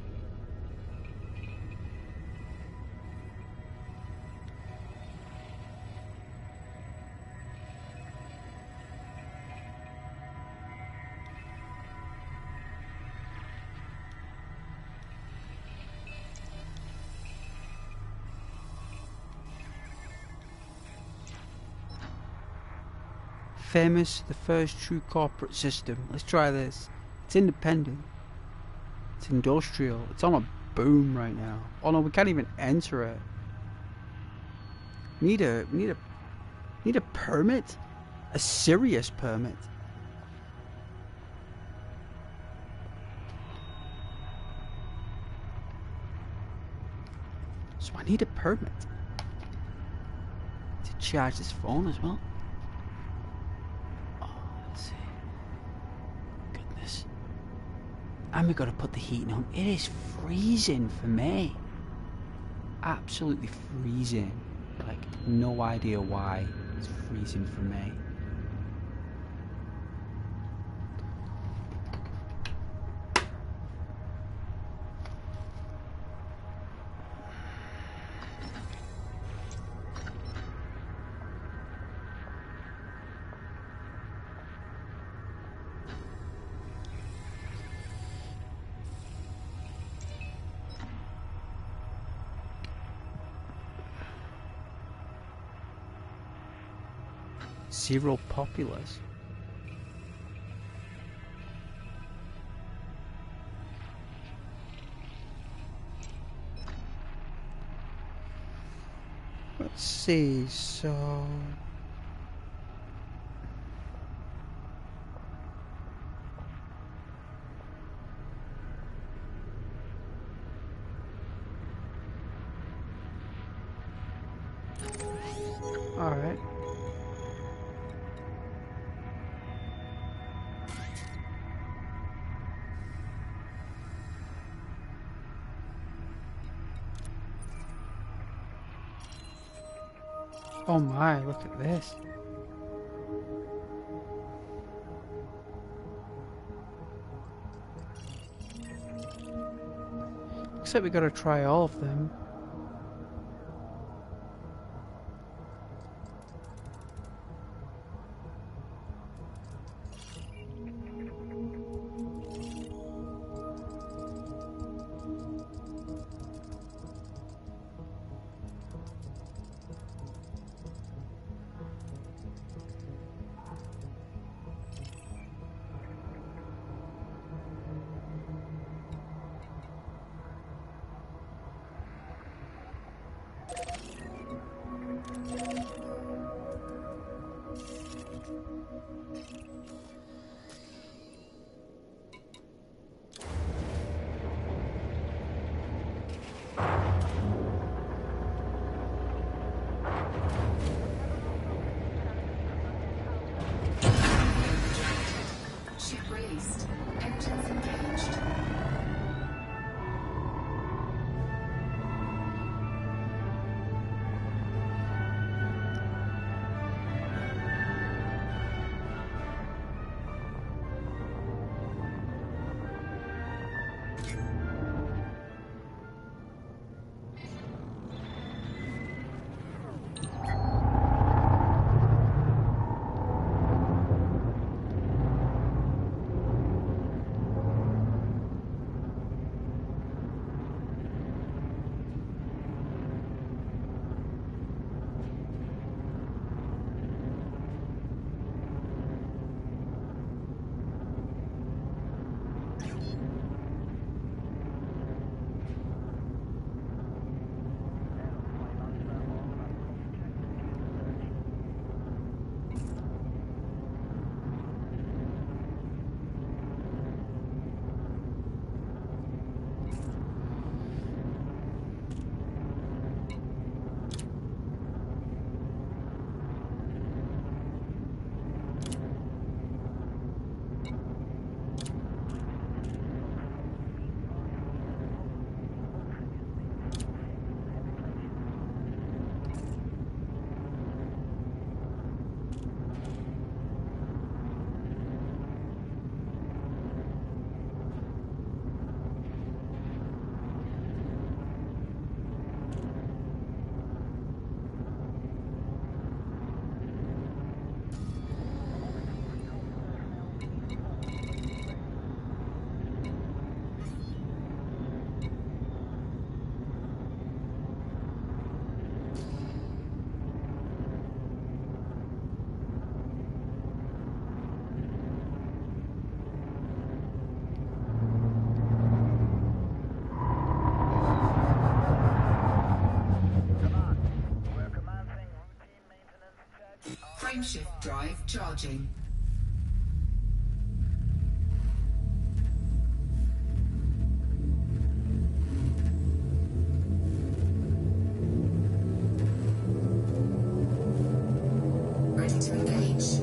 Famous, the first true corporate system. Let's try this. It's independent. It's industrial. It's on a boom right now. Oh no, we can't even enter it. We need a permit, a serious permit. So I need a permit to charge this phone as well. And we've got to put the heating on. It is freezing for me. Absolutely freezing. Like, no idea why it's freezing for me. Zero populace. Let's see, so Alright. Oh my, look at this. Looks like we gotta try all of them. Ship released. Engines engaged. Frameshift drive charging. Ready to engage.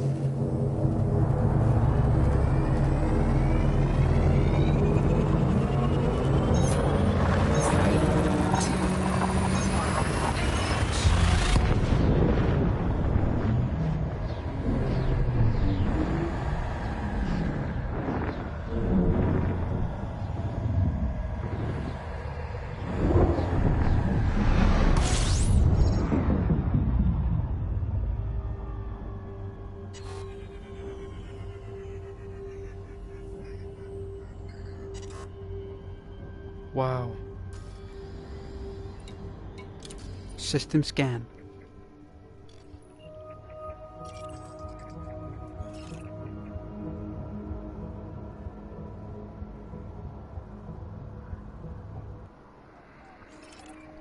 Wow. System scan.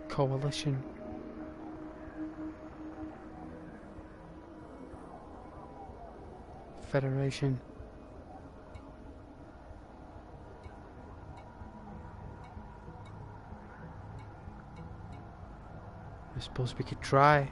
Coalition. Federation. I suppose we could try.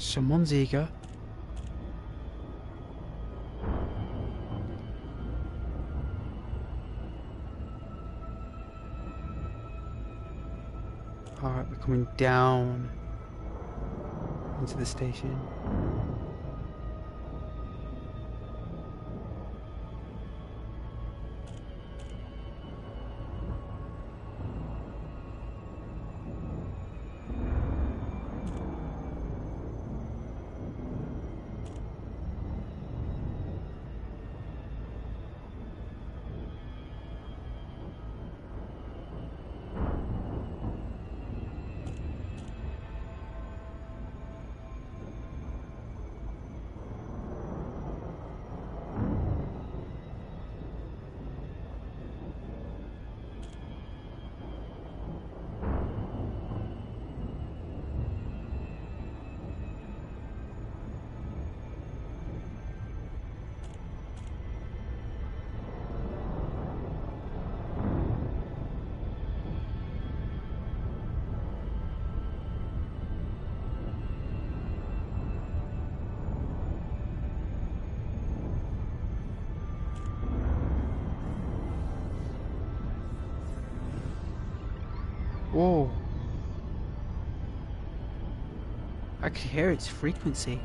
Someone's eager. Alright, we're coming down into the station. Whoa. I could hear its frequency.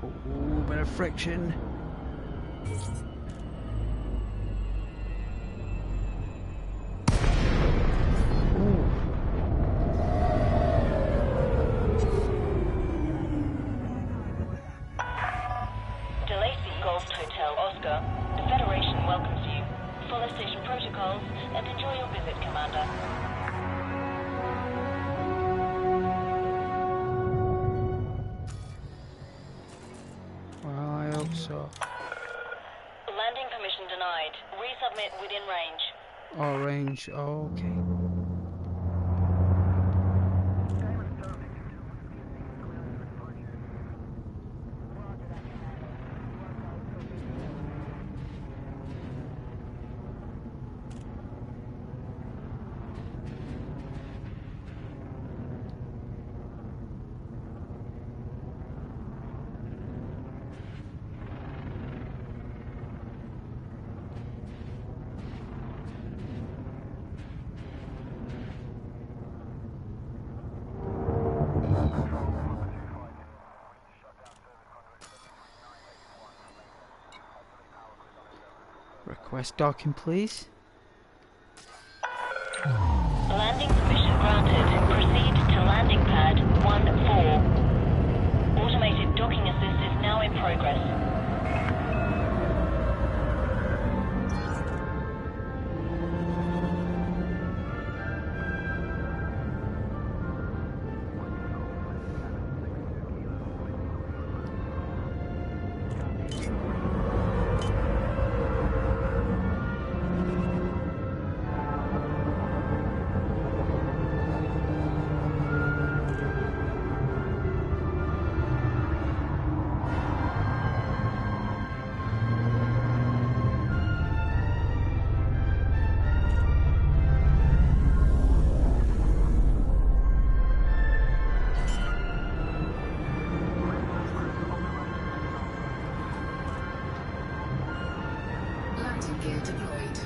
Ooh, bit of friction. DeLacy Golf Hotel Oscar. The Federation welcomes you. Follow station protocols and enjoy your visit, Commander. Well, I hope so. Landing permission denied. Resubmit within range. Oh, range. Oh, okay. Request docking, please. Landing permission granted. Proceed to landing pad 1-4. Automated docking assist is now in progress. Landing gear deployed.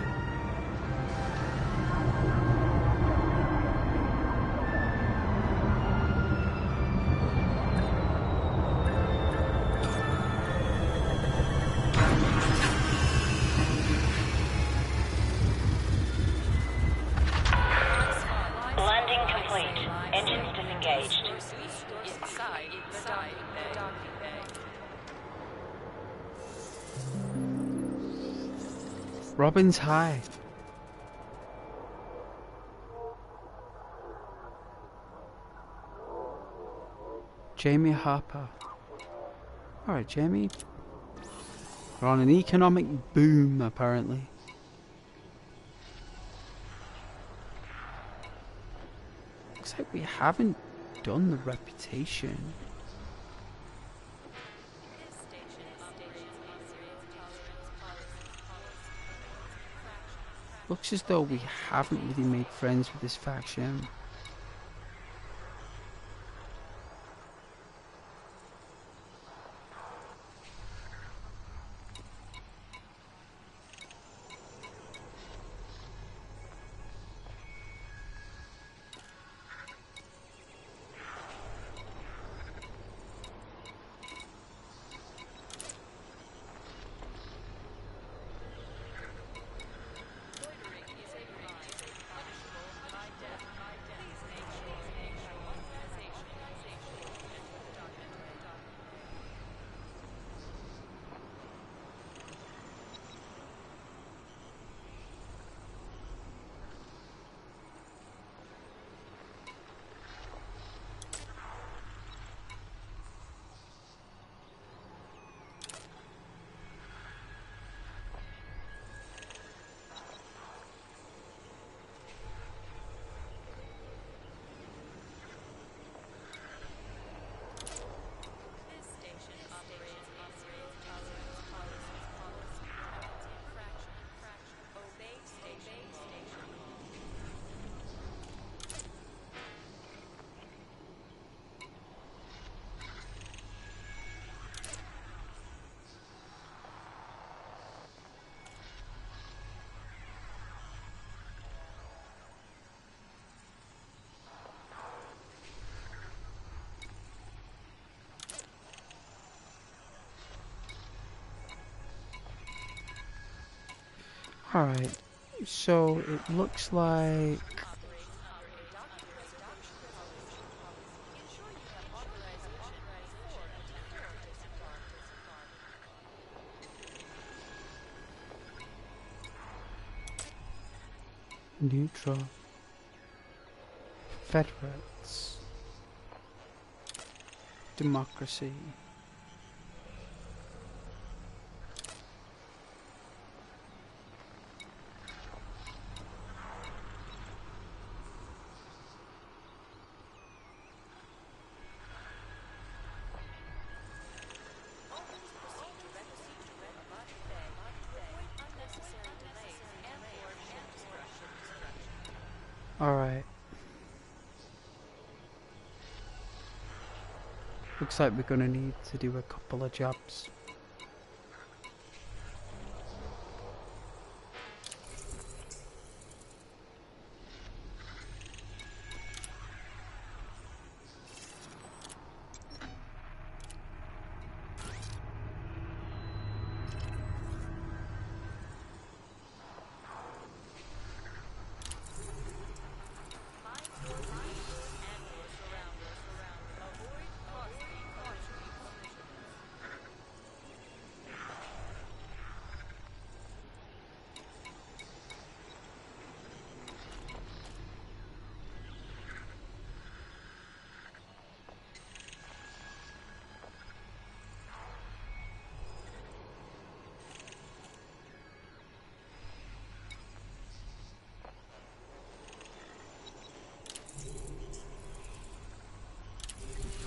Landing complete. Engines disengaged. Inside Robin's High. Jamie Harper. Alright, Jamie. We're on an economic boom, apparently. Looks like we haven't done the reputation. This station operates a zero-tolerance policy. Looks as though we haven't really made friends with this faction. Loitering is a crime, punishable by death. Please make sure authorization document. This station operates a zero-tolerance policy. Infraction. Obey station law. Alright, so it looks like... Operates under a document reservation policy. Ensure you have authorization before attempting to disembark. Neutral. Federates. Democracy. Always proceed directly to Red Body Bay. Avoid unnecessary delays and/or ship destruction. Alright. Looks like we're gonna need to do a couple of jobs. Mind your speed and your surroundings. Avoid costly collisions.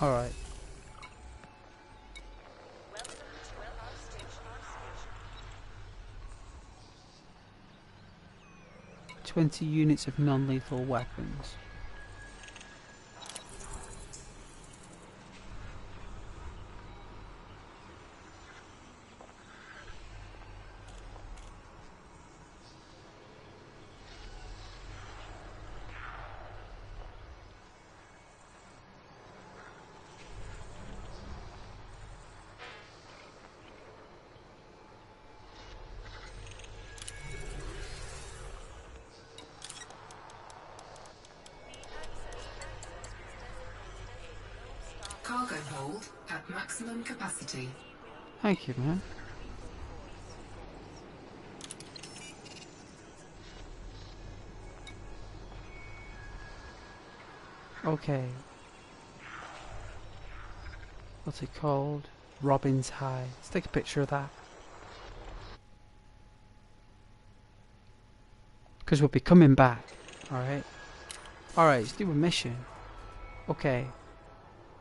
Alright. Welcome to our station. 20 units of non-lethal weapons. Cargo hold at maximum capacity. Thank you, man. Okay. What's it called? Robin's High. Let's take a picture of that. Because we'll be coming back. Alright. Alright, let's do a mission. Okay.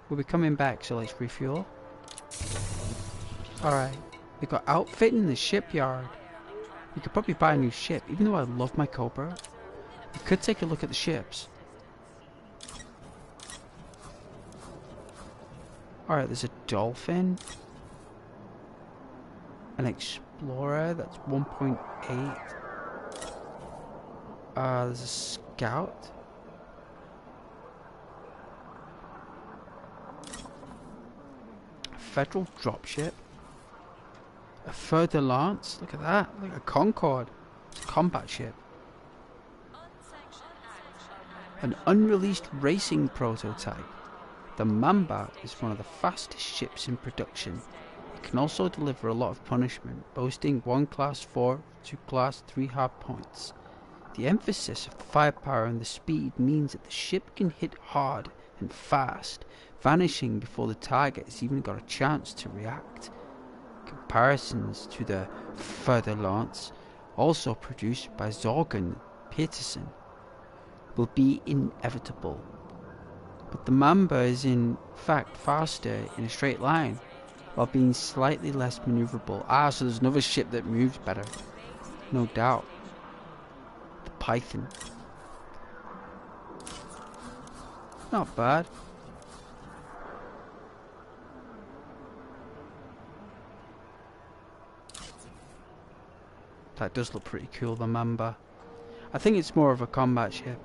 We'll be coming back, so let's refuel. Alright. We got outfit in the shipyard. We could probably buy a new ship, even though I love my Cobra. We could take a look at the ships. Alright, there's a dolphin. An explorer, that's 1.8. There's a scout. A federal dropship. A further lance, look at that, like a Concorde. It's a combat ship. An unreleased racing prototype. The Mamba is one of the fastest ships in production. It can also deliver a lot of punishment, boasting 1 class 4 to class 3 hard points. The emphasis of the firepower and the speed means that the ship can hit hard and fast, vanishing before the target has even got a chance to react. Comparisons to the further lance, also produced by Zorgan Peterson, will be inevitable. But the Mamba is in fact faster in a straight line, while being slightly less maneuverable. So there's another ship that moves better. No doubt. The Python. Not bad. That does look pretty cool, the Mamba. I think it's more of a combat ship.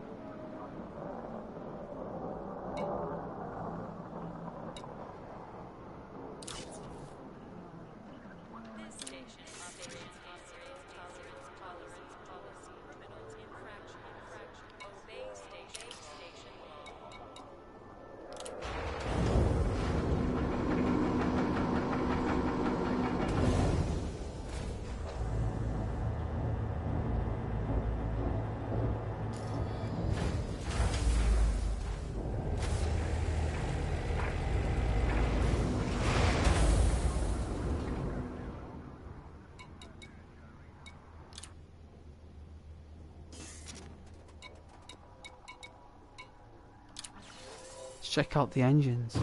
Check out the engines.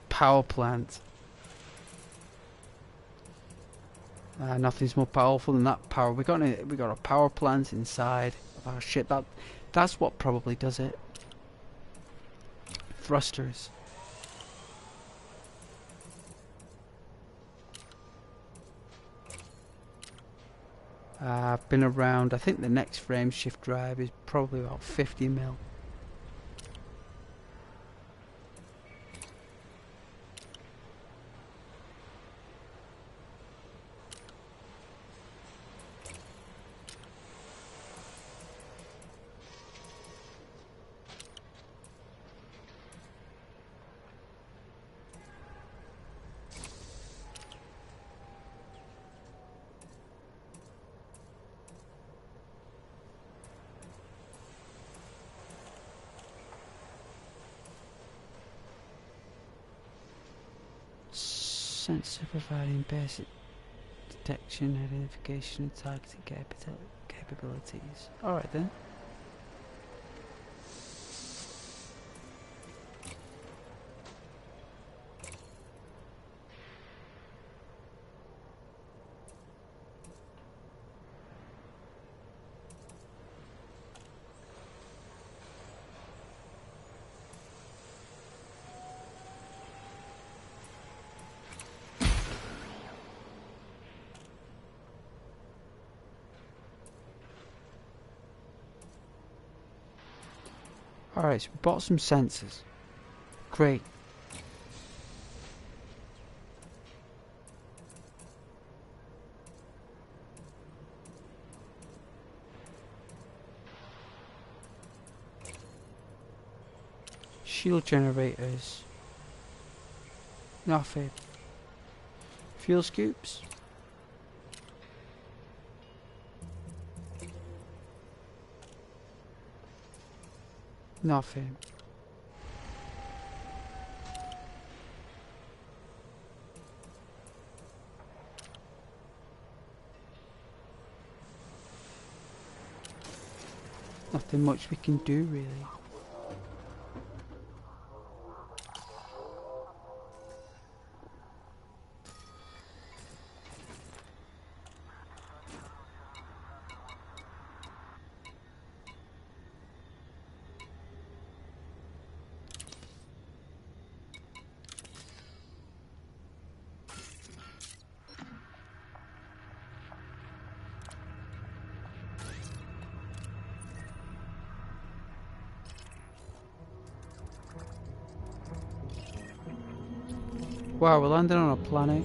Power plant. Nothing's more powerful than that power. We got a power plant inside of our ship. That's what probably does it. Thrusters. I've been around. I think the next frame shift drive is probably about 50 mil. Sensor providing basic detection, identification and targeting capabilities. Alright then. Alright, so we bought some sensors. Great. Shield generators. Nothing. Fuel scoops. Nothing. Nothing much we can do really. Wow, we're landing on a planet.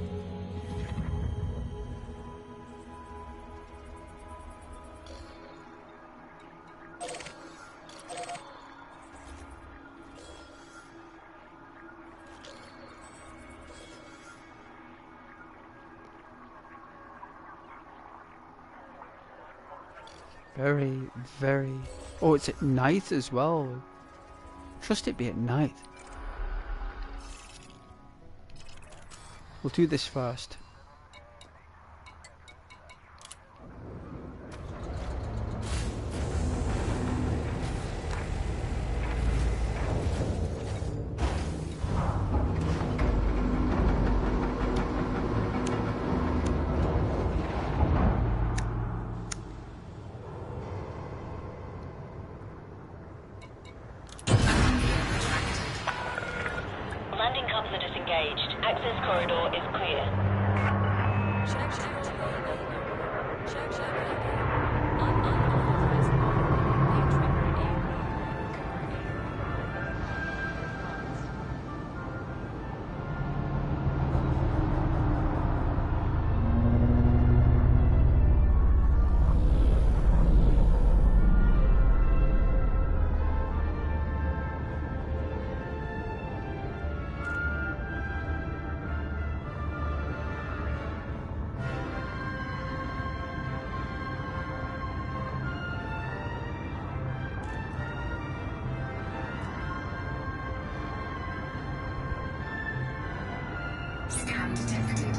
Very, very... Oh, it's at night as well. Trust it be at night. We'll do this first. Landing coupler disengaged. Access corridor is clear. Check logo. Check logo. Unauthorized logo. May trigger Scan detected.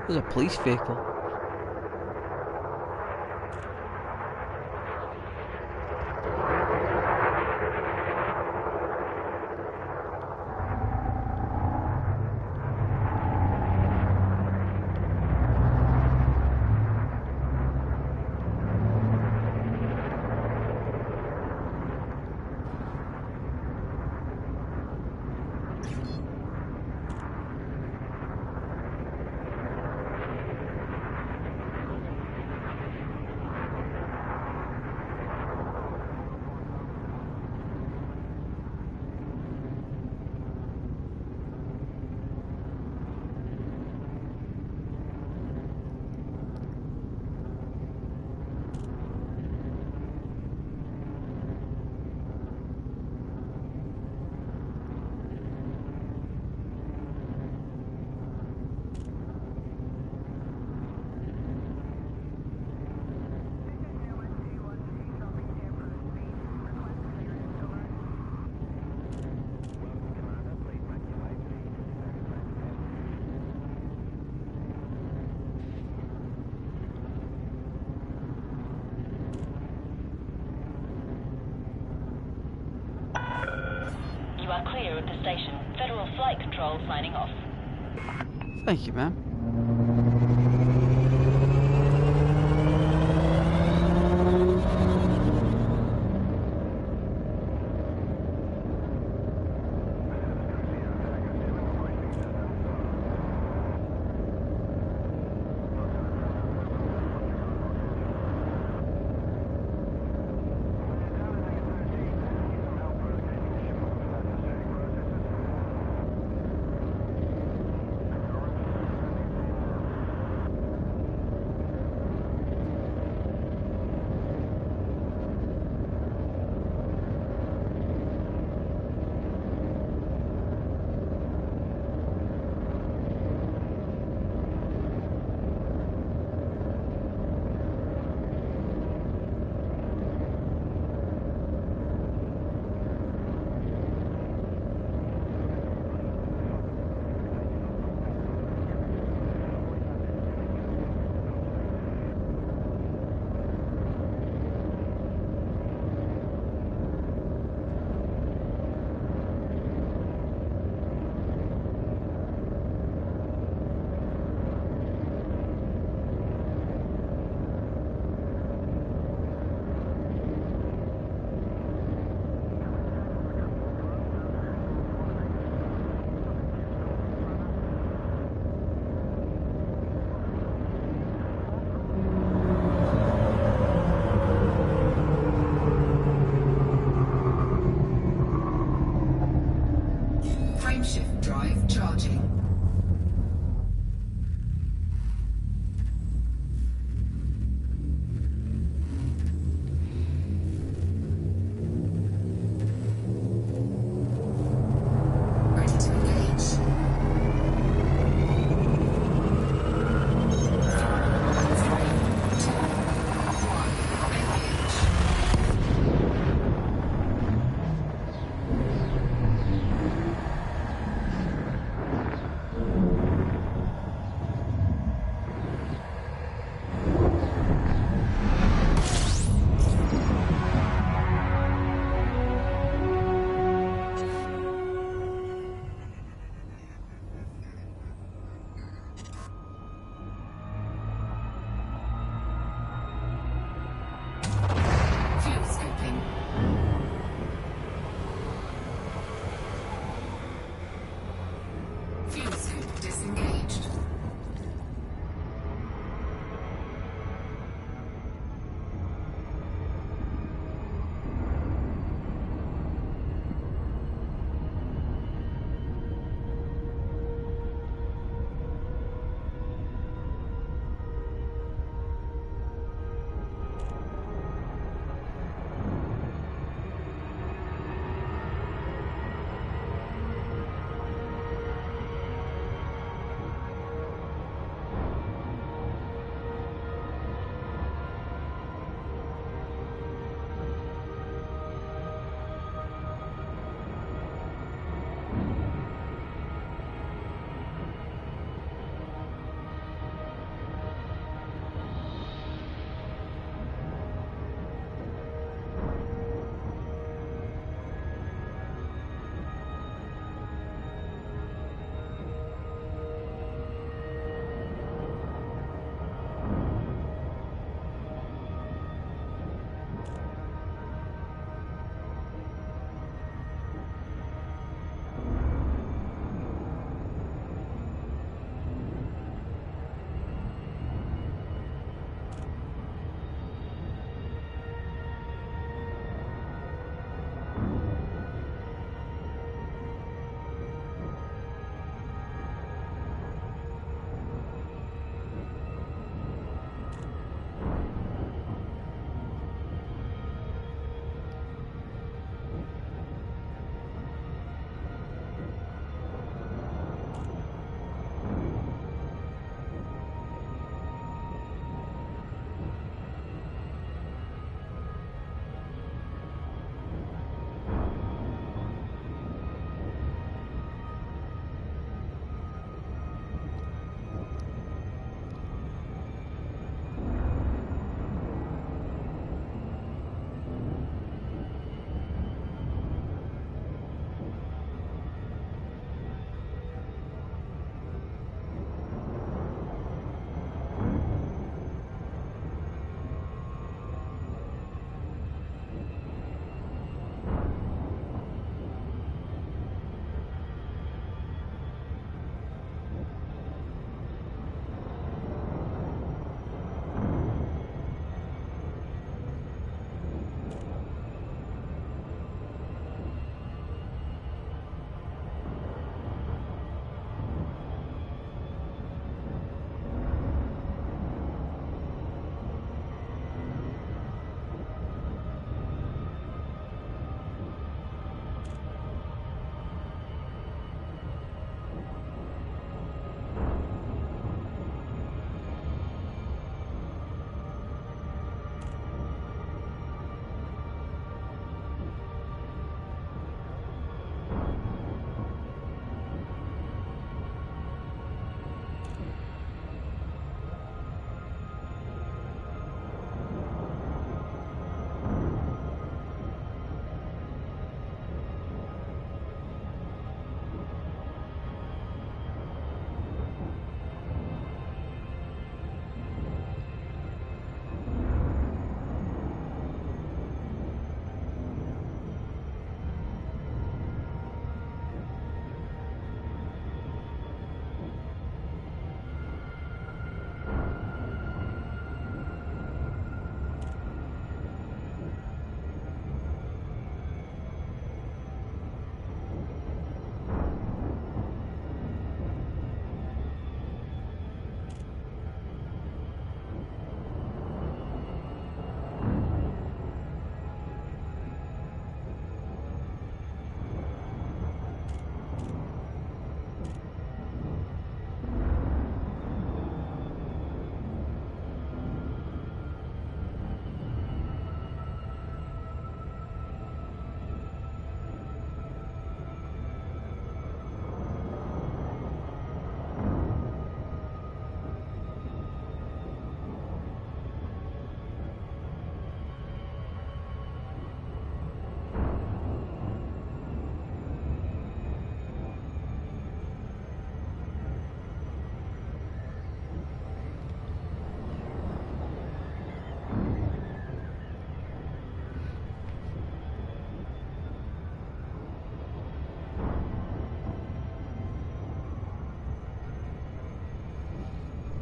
There's a police vehicle. You are clear of the station. Federal Flight Control signing off. Thank you, ma'am.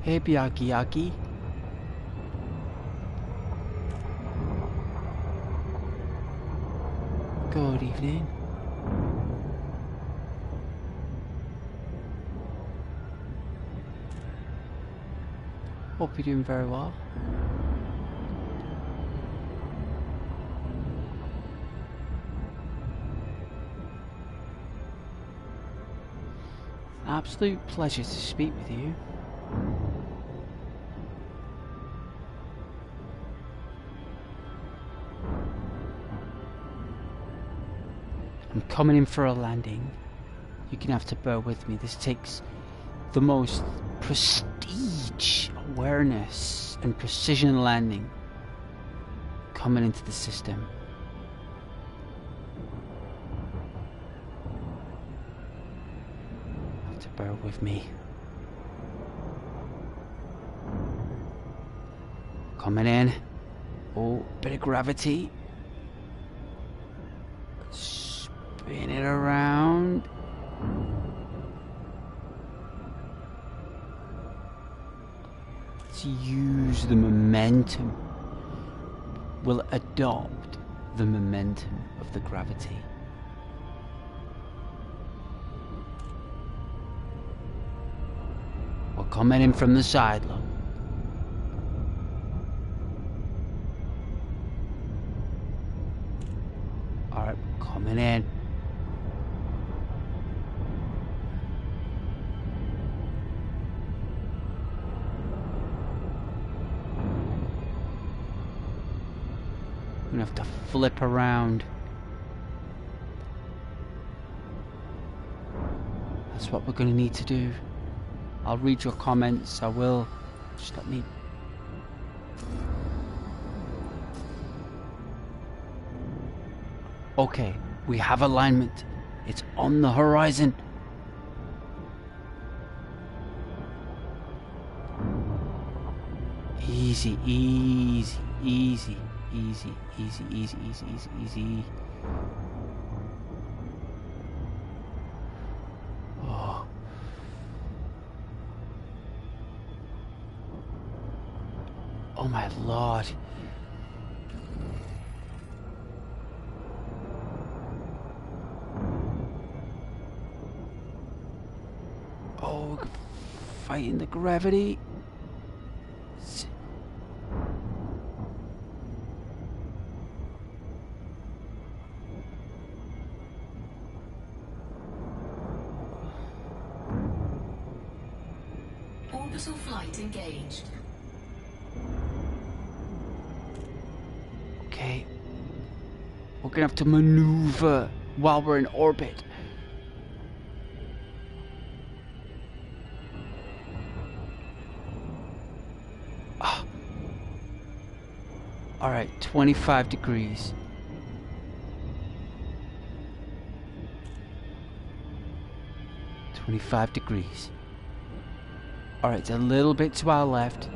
Hey, Byaki Yaki. Good evening. Hope you're doing very well. Absolute pleasure to speak with you. I'm coming in for a landing. You're gonna have to bear with me. This takes the most prestige, awareness, and precision landing coming into the system. Have to bear with me. Coming in. Oh, bit of gravity. Spin it around. Let's use the momentum. We'll adopt the momentum of the gravity. We're coming in from the side, look. Alright, coming in. I'm gonna have to flip around. That's what we're gonna need to do. I'll read your comments, I will. Just let me... Okay, we have alignment. It's on the horizon. Easy, easy, easy, easy, easy, easy, easy, easy, easy. Oh. Oh my lord. Oh, fighting the gravity. Orbital flight engaged. Okay. We're gonna have to maneuver while we're in orbit. Alright, 25 degrees. Alright, it's a little bit to our left.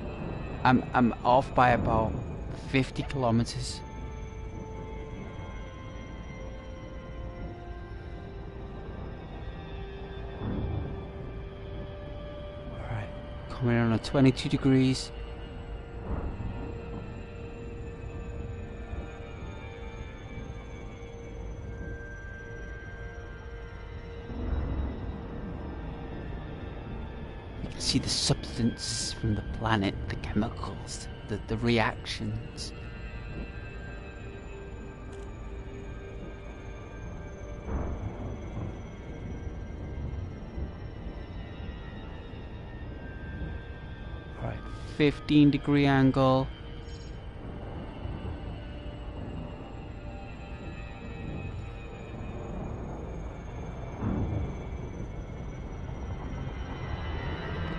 I'm off by about 50 kilometers. Alright, coming in on a 22 degrees. See the substance from the planet, the chemicals, the reactions. Alright, 15-degree angle.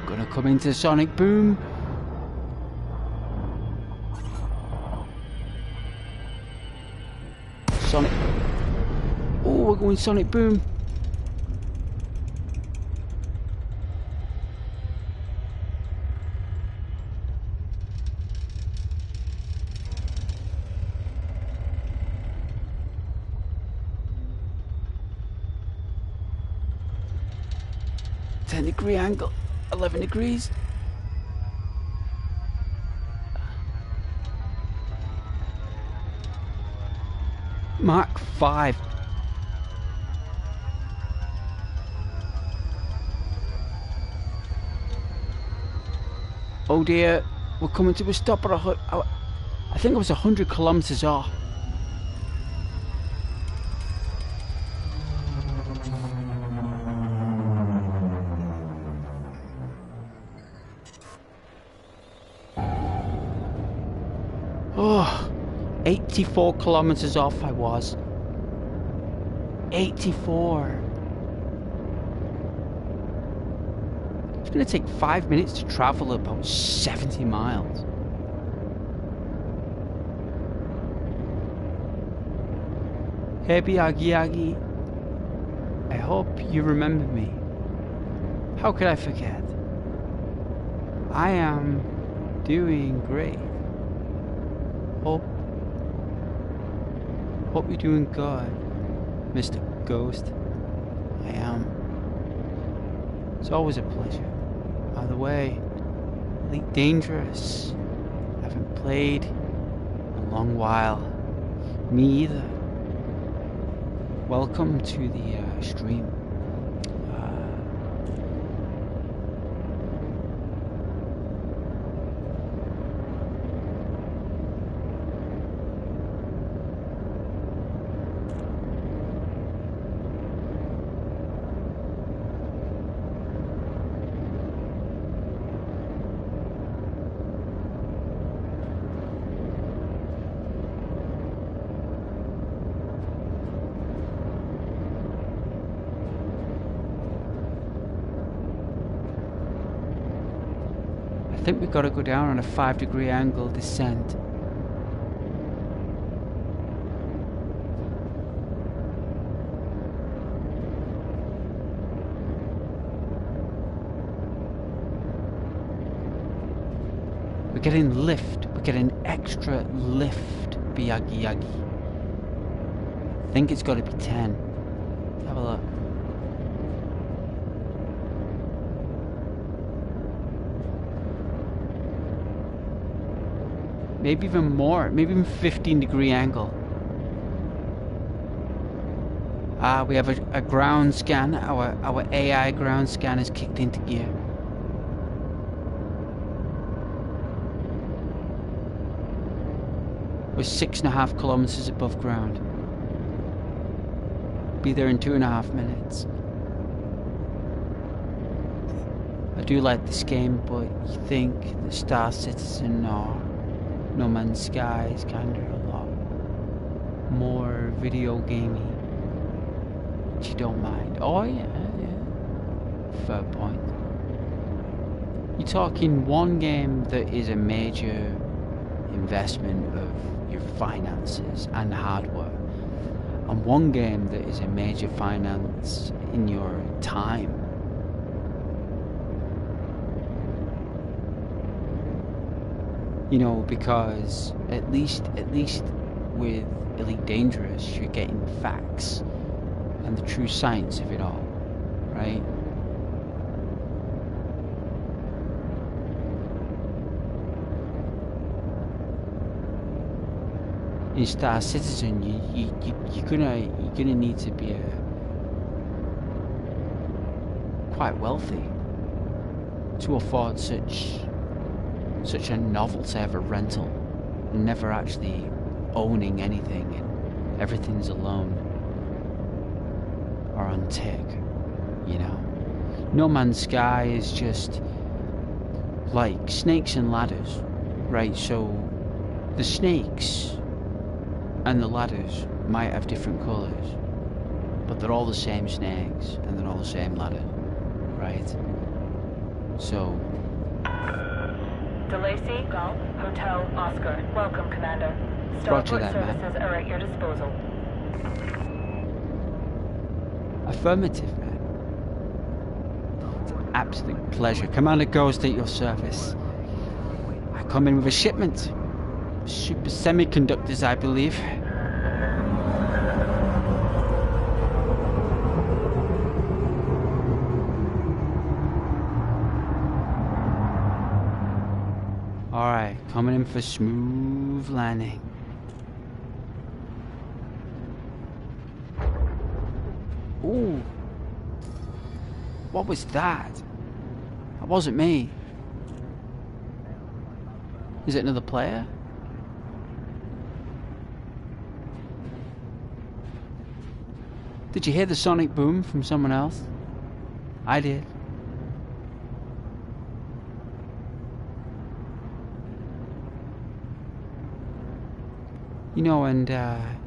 Gonna come into sonic boom. Sonic. Oh, we're going sonic boom. Degree angle, 11 degrees. Mark 5. Oh dear, we're coming to a stop at I think it was 100 kilometers off. Oh, 84 kilometers off I was. 84. It's going to take 5 minutes to travel about 70 miles. Hey Yagi, I hope you remember me. How could I forget? I am doing great. Hope you're doing good, Mr. Ghost. I am. It's always a pleasure. By the way, Elite Dangerous. I haven't played in a long while. Me either. Welcome to the stream. I think we've got to go down on a 5-degree angle descent. We're getting lift. We're getting extra lift, Yagi. I think it's got to be 10. Let's have a look. Maybe even more, maybe even 15-degree angle. We have a ground scan. Our AI ground scan is kicked into gear. We're 6.5 kilometers above ground. Be there in 2.5 minutes. I do like this game, but you think the Star Citizen or No Man's Sky is kind of a lot more video gamey, which you don't mind. Oh yeah. Fair point. You're talking one game that is a major investment of your finances and hardware, and one game that is a major finance in your time. You know, because at least with Elite Dangerous, you're getting facts and the true science of it all, right? In Star Citizen, you're gonna need to be quite wealthy to afford such a novel to have a rental, and never actually owning anything, and everything's alone or on tick, you know. No Man's Sky is just like snakes and ladders, right? So the snakes and the ladders might have different colours, but they're all the same snakes and they're all the same ladder, right? So DeLacy, Golf, Hotel, Oscar. Welcome, Commander. Starport services are at your disposal. Affirmative, man. It's an absolute pleasure. Commander Ghost at your service. I come in with a shipment. Super semiconductors, I believe. Alright, coming in for smooth landing. Ooh. What was that? That wasn't me. Is it another player? Did you hear the sonic boom from someone else? I did. You know, and at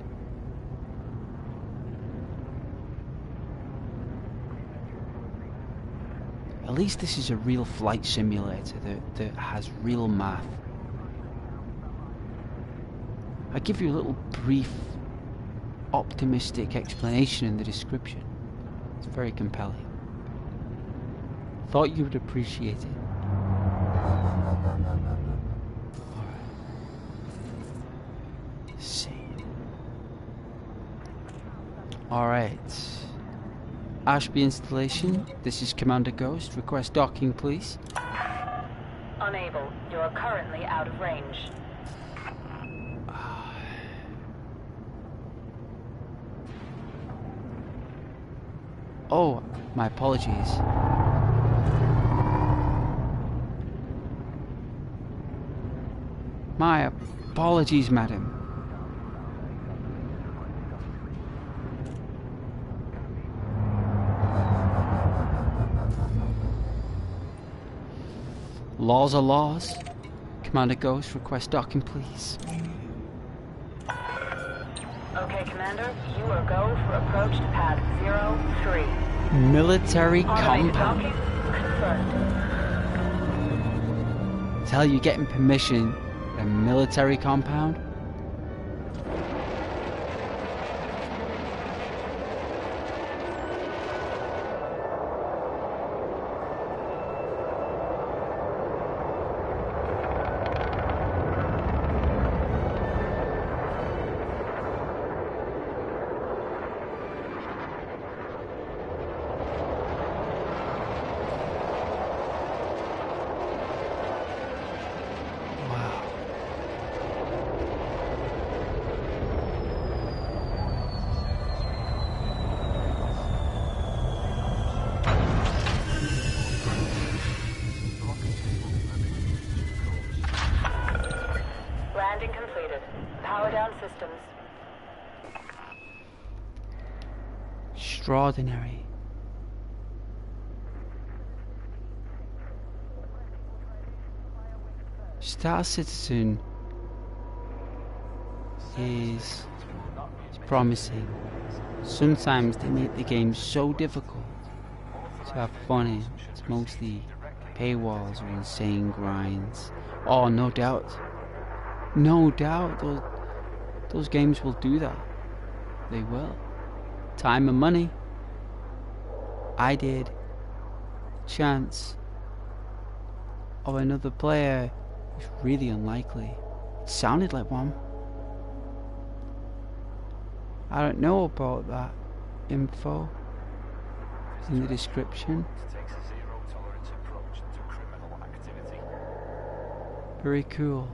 least this is a real flight simulator that has real math. I give you a little brief, optimistic explanation in the description. It's very compelling. Thought you would appreciate it. Alright. Ashby installation. This is Commander Ghost. Request docking, please. Unable. You are currently out of range. Oh, my apologies. My apologies, madam. Laws are laws. Commander Ghost, request docking, please. Okay, Commander. You are go for approach to pad 03. Military Automated compound. docking confirmed. Tell you getting permission at a military compound? Landing completed. Power down systems. Extraordinary. Star Citizen is promising. Sometimes they make the game so difficult to have fun in. It's mostly paywalls or insane grinds. Oh, no doubt. No doubt those games will do that. They will. Time and money. I did. Chance of another player is really unlikely. It sounded like one. I don't know about that info. It's in the description. Very cool.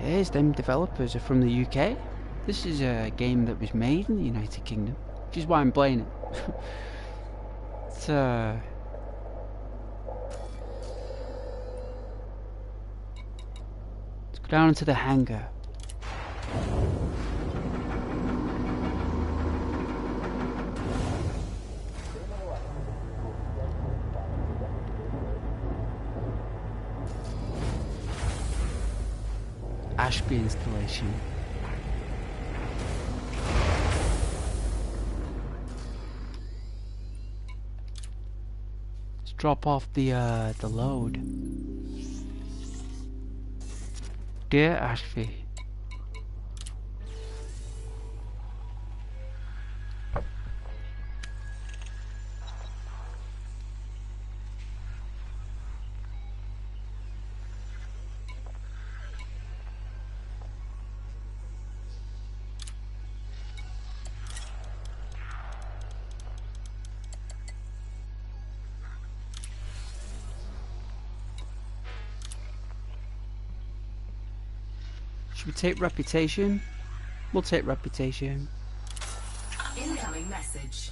It is. Them developers are from the UK. This is a game that was made in the United Kingdom, which is why I'm playing it. It's let's go down into the hangar. Ashby installation. Let's drop off the load. Dear Ashby. Should we take reputation? We'll take reputation. Incoming message.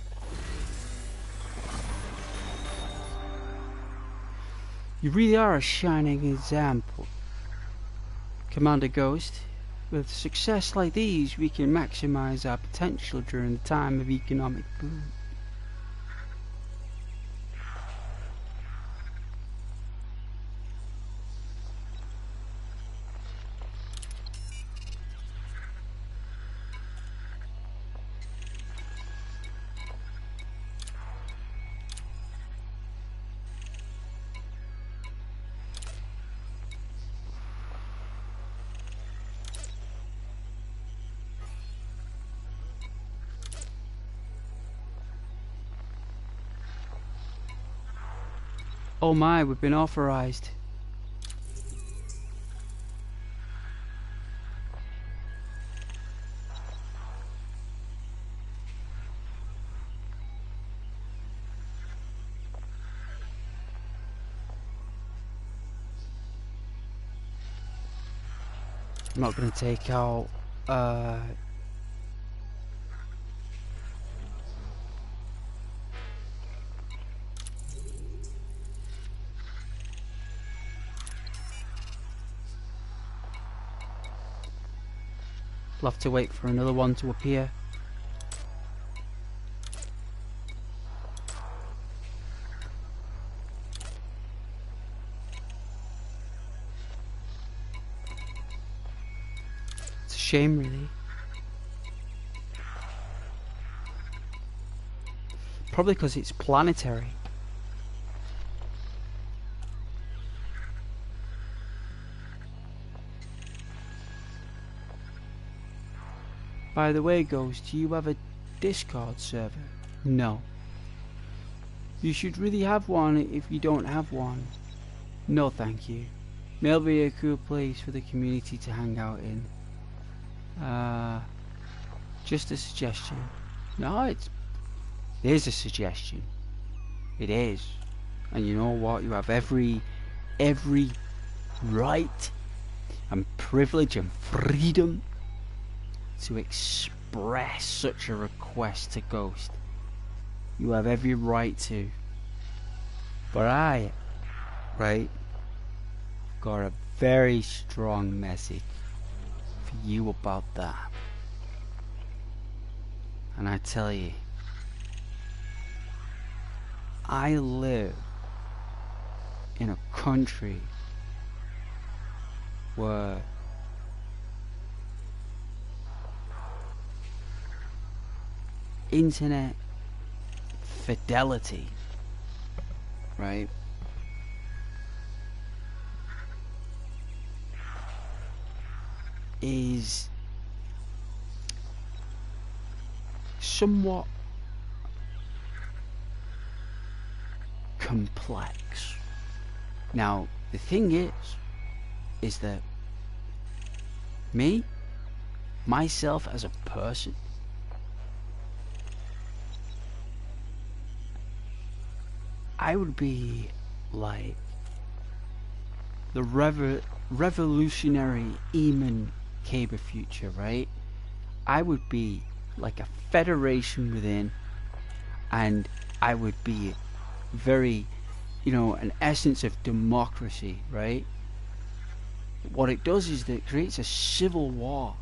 You really are a shining example, Commander Ghost. With success like these, we can maximize our potential during the time of economic boom. Oh my, we've been authorized. I'm not going to take out we'll have to wait for another one to appear. It's a shame, really. Probably because it's planetary. By the way, Ghost, do you have a Discord server? No. You should really have one if you don't have one. No, thank you. It'll be a cool place for the community to hang out in. Just a suggestion. No, it is a suggestion. It is. And you know what? You have every right and privilege and freedom to express such a request to Ghost. You have every right to. But I, right, got a very strong message for you about that. And I tell you, I live in a country where internet fidelity, right, is somewhat complex. Now, the thing is that myself as a person, I would be like the revolutionary Eamon Caber future, right? I would be like a federation within, and I would be very, an essence of democracy, right? What it does is that it creates a civil war.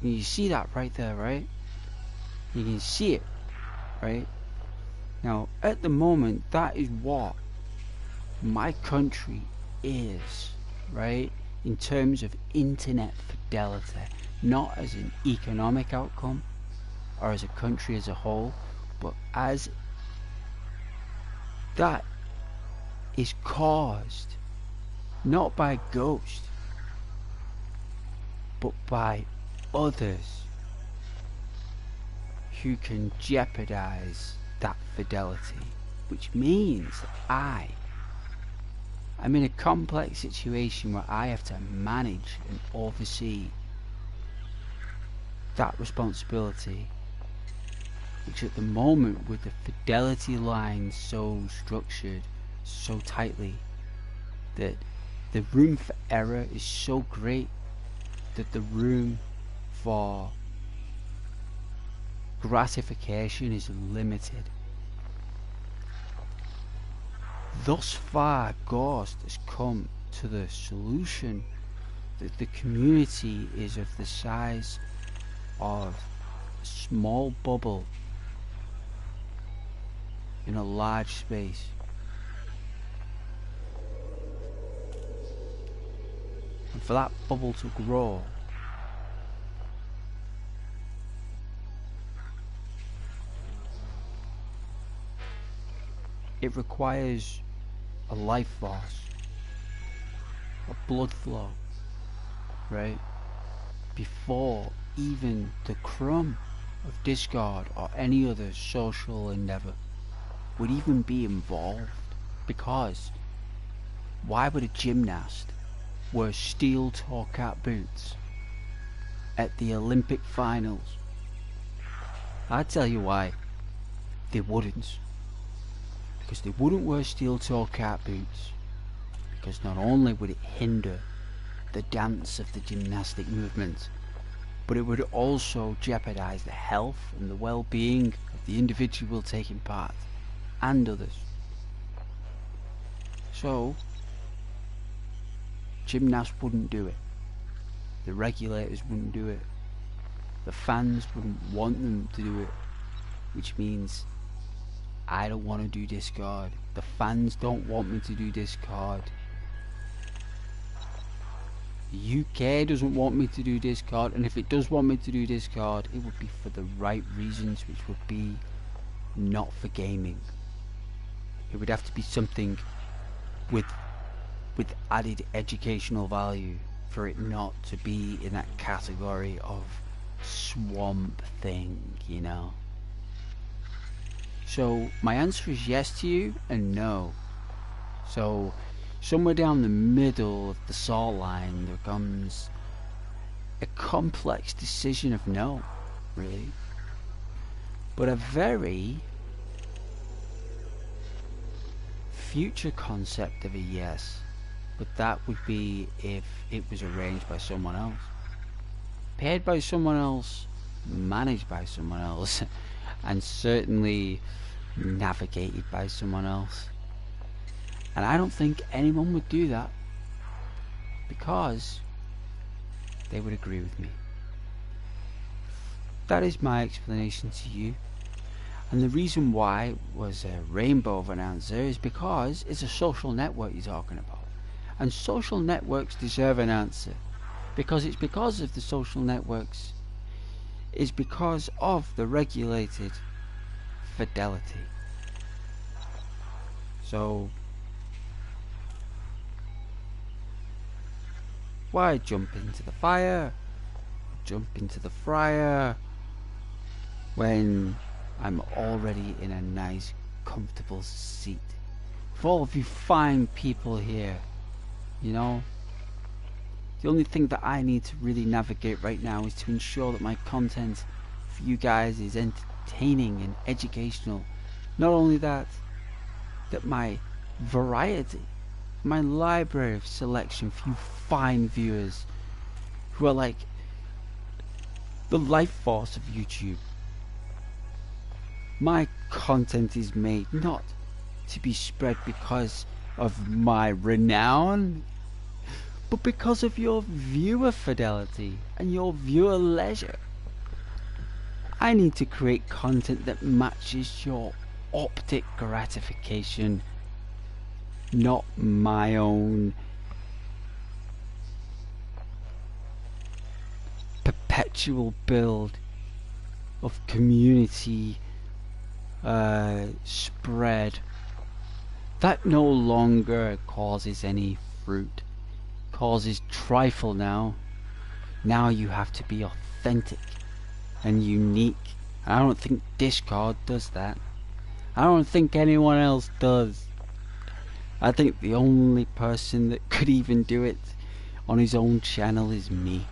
And you see that right there, right? You can see it, right? Now, at the moment, that is what my country is, right? In terms of internet fidelity, not as an economic outcome or as a country as a whole, but as that is caused not by Ghost, but by others who can jeopardize that fidelity, which means that I'm in a complex situation where I have to manage and oversee that responsibility, which at the moment, with the fidelity lines so structured so tightly, that the room for error is so great that the room for gratification is limited. Thus far, Ghost has come to the solution that the community is of the size of a small bubble in a large space. And for that bubble to grow, it requires a life force, a blood flow, right? Before even the crumb of discord or any other social endeavor would even be involved. Because why would a gymnast wear steel-toe cap boots at the Olympic finals? I'd tell you why. They wouldn't. Because they wouldn't wear steel-toe cap boots, because not only would it hinder the dance of the gymnastic movement, but it would also jeopardize the health and the well-being of the individual taking part and others. So gymnasts wouldn't do it, the regulators wouldn't do it, the fans wouldn't want them to do it, which means I don't want to do discard. The fans don't want me to do discard. The UK doesn't want me to do discard, and if it does want me to do discard, it would be for the right reasons, which would be not for gaming. It would have to be something with added educational value for it not to be in that category of swamp thing, you know. So my answer is yes to you and no. So somewhere down the middle of the salt line there comes a complex decision of no, really, but a very future concept of a yes. But that would be if it was arranged by someone else, paid by someone else, managed by someone else, and certainly navigated by someone else. And I don't think anyone would do that, because they would agree with me. That is my explanation to you. And the reason why it was a rainbow of an answer is because it's a social network you're talking about. And social networks deserve an answer, because it's because of the social networks, it's because of the regulated fidelity. So why jump into the fire, jump into the fryer, when I'm already in a nice comfortable seat? For all of you fine people here, you know, the only thing that I need to really navigate right now is to ensure that my content for you guys is entertaining and educational. Not only that, that my variety, my library of selection for you fine viewers who are like the life force of YouTube. My content is made not to be spread because of my renown, but because of your viewer fidelity and your viewer leisure. I need to create content that matches your optic gratification, not my own perpetual build of community spread that no longer causes any fruit, causes trifle now. Now you have to be authentic and unique. I don't think Discord does that. I don't think anyone else does. I think the only person that could even do it on his own channel is me.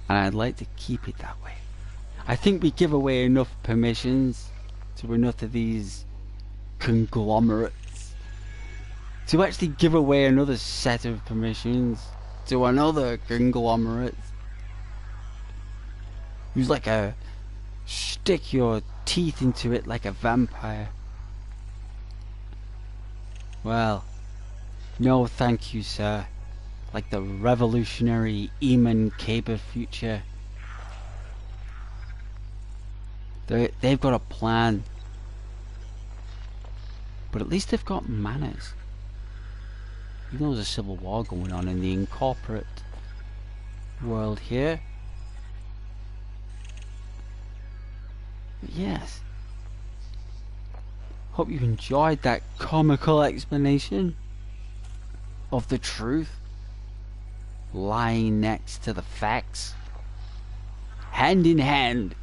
And I'd like to keep it that way. I think we give away enough permissions to enough of these conglomerates to actually give away another set of permissions to another conglomerate who's like a stick your teeth into it like a vampire. Well, no thank you, sir. Like the revolutionary Eamon Caber future. They've got a plan. But at least they've got manners. Even though there's a civil war going on in the incorporate world here. But yes. Hope you enjoyed that comical explanation of the truth lying next to the facts. Hand in hand,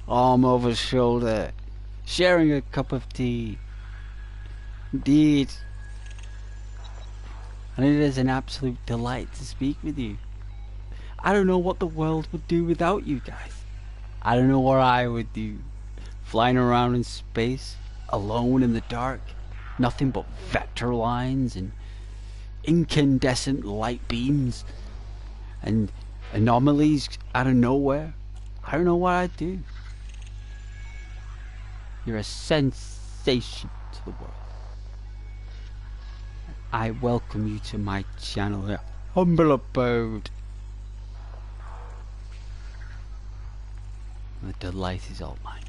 arm over shoulder, sharing a cup of tea. Indeed. And it is an absolute delight to speak with you. I don't know what the world would do without you guys. I don't know what I would do. Flying around in space, alone in the dark, nothing but vector lines and incandescent light beams and anomalies out of nowhere. I don't know what I'd do. You're a sensation to the world. I welcome you to my channel, your humble abode. The delight is all mine.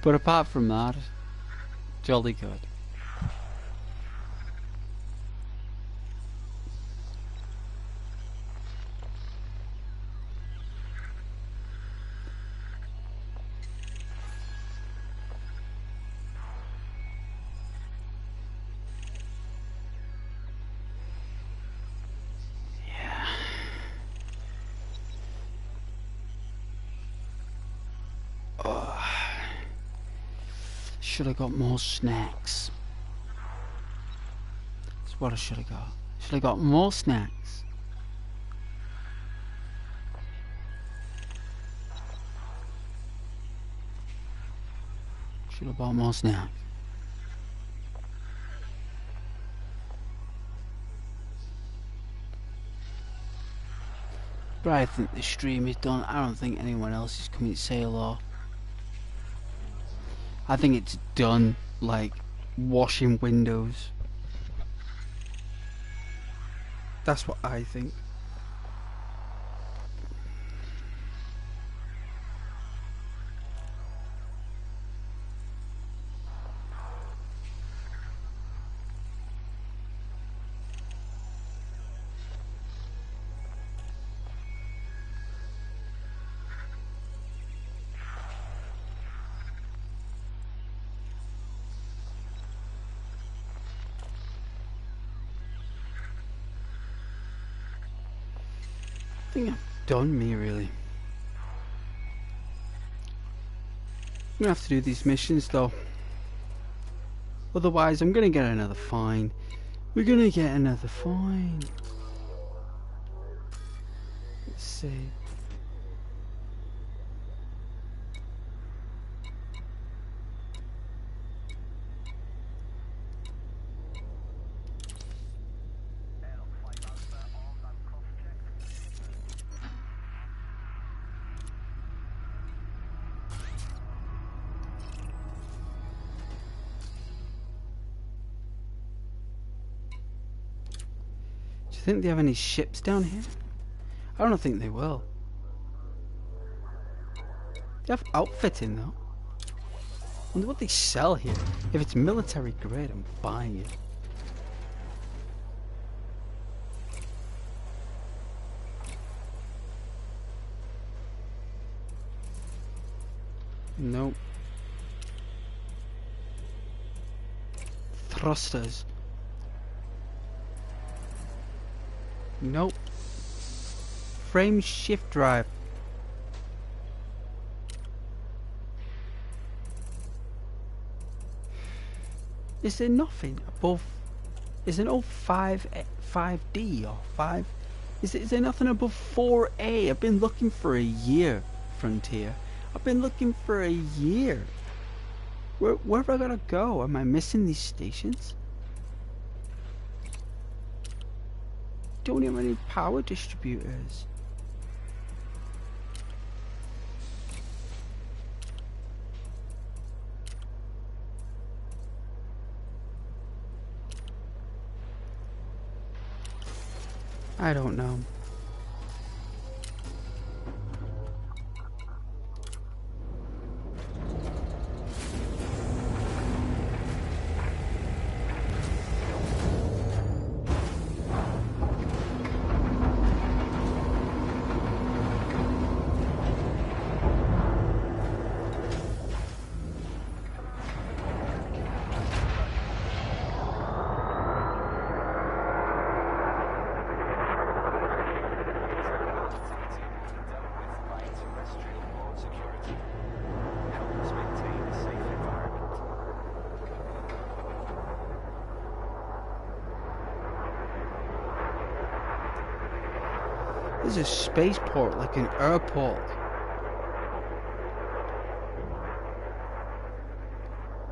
But apart from that, jolly good. Should have got more snacks. That's what I should have got. Should have got more snacks. Should have bought more snacks. But I think the stream is done. I don't think anyone else is coming to say hello. I think it's done, like washing windows. That's what I think. I think I've done me, really. I'm gonna have to do these missions though. Otherwise I'm gonna get another fine. We're gonna get another fine. Let's see. Do you think they have any ships down here? I don't think they will. They have outfitting though. I wonder what they sell here. If it's military grade, I'm buying it. Nope. Thrusters. Nope. Frame shift drive. Is there nothing above? Is there no 5D or 5? Is there nothing above 4A? I've been looking for a year, Frontier. I've been looking for a year. Where have I gotta go? Am I missing these stations? Don't have any power distributors. I don't know. There's a spaceport, like an airport.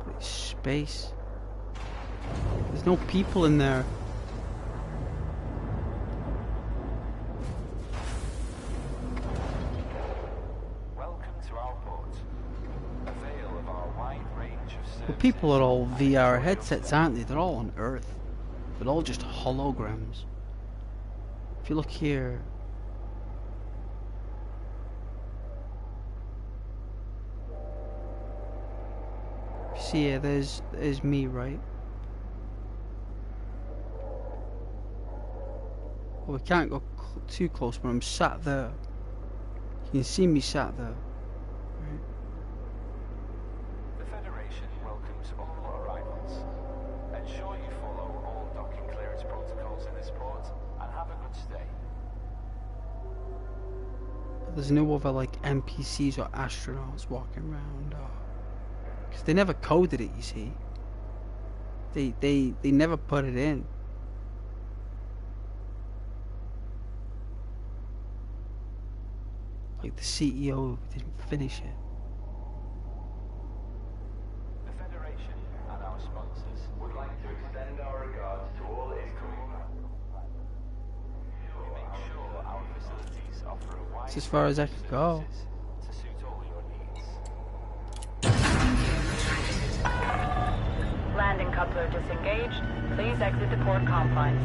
But it's space. There's no people in there. Welcome to our port. Avail of our wide range of services. The people are all VR headsets, aren't they? They're all on Earth. They're all just holograms. If you look here, see here, there's me, right? Well, we can't go too close, but I'm sat there. You can see me sat there. Right? The Federation welcomes all arrivals. Ensure you follow all docking clearance protocols in this port and have a good stay. There's no other like NPCs or astronauts walking around. Because they never coded it, you see. They never put it in. Like the CEO didn't finish it. The Federation and our sponsors would like to extend our regards to all incoming. We make sure our facilities offer a wide It's as far as I could go. services to suit all your needs. Landing coupler disengaged. Please exit the port confines.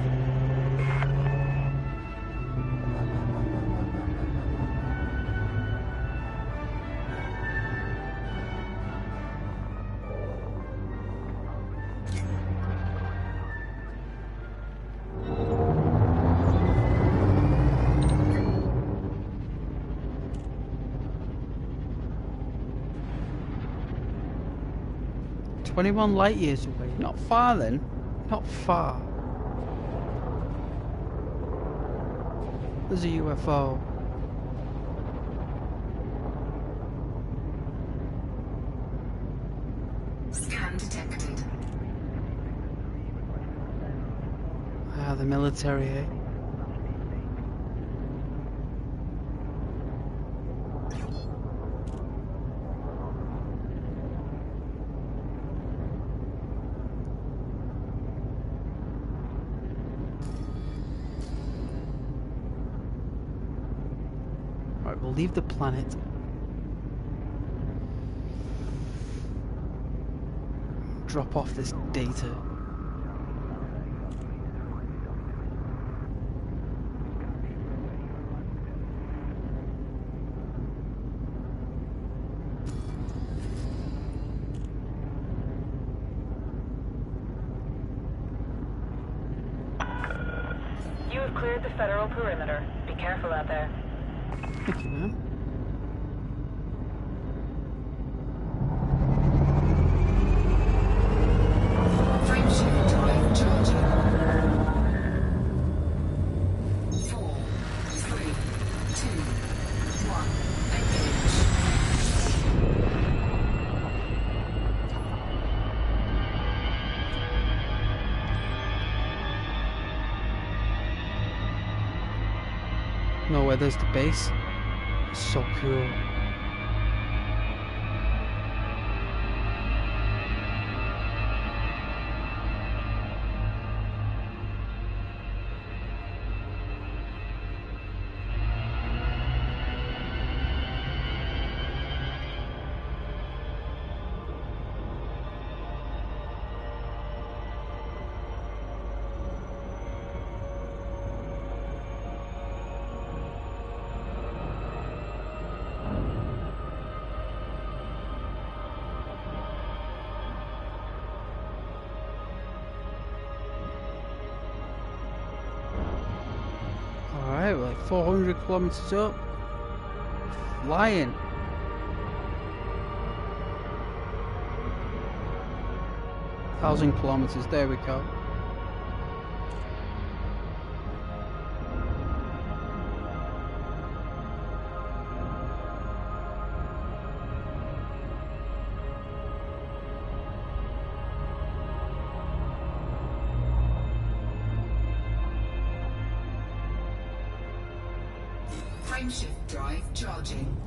"21 light years away." Not far then. Not far. There's a UFO. Scan detected. Ah, the military, eh? Right, we'll leave the planet. Drop off this data. You have cleared the federal perimeter. Be careful out there. Thank you, man. Frameshift drive charging. 4, 3, 2, 1. Engage. No, where there's the base. So cool. 400 kilometers up. Flying. 1,000 kilometers. There we go. Frameshift drive charging.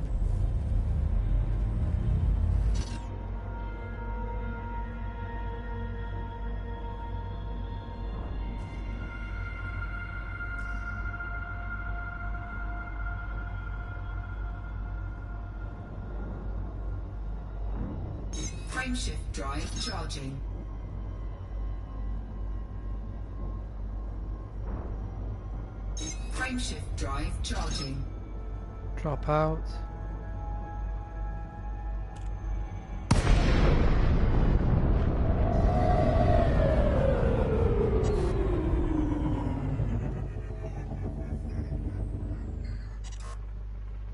Frameshift drive charging. Frameshift drive charging. Drop out.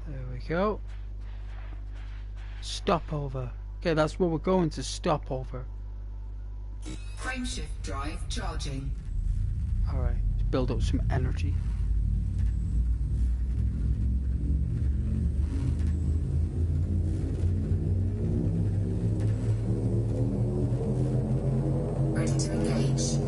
There we go. Stopover. Okay, that's where we're going to stop over. Frameshift drive charging. Alright, let's build up some energy. Ready to engage.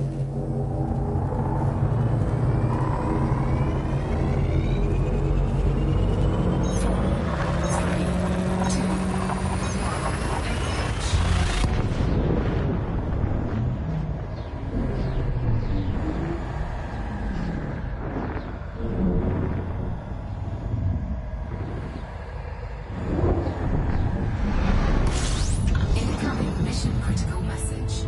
Incoming mission critical message.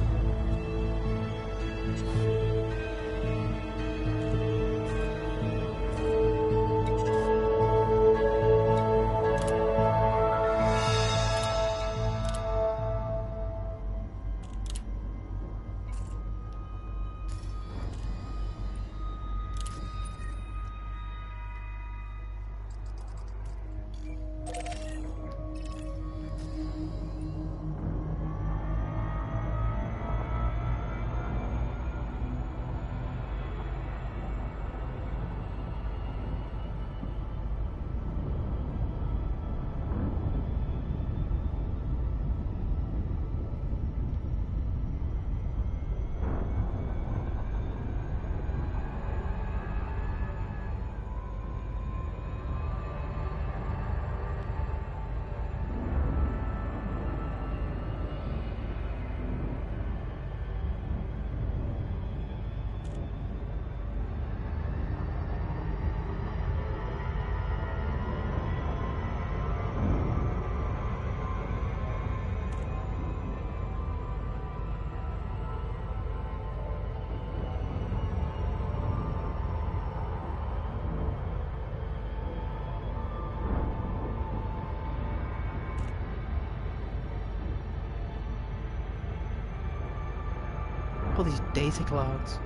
All these data clouds.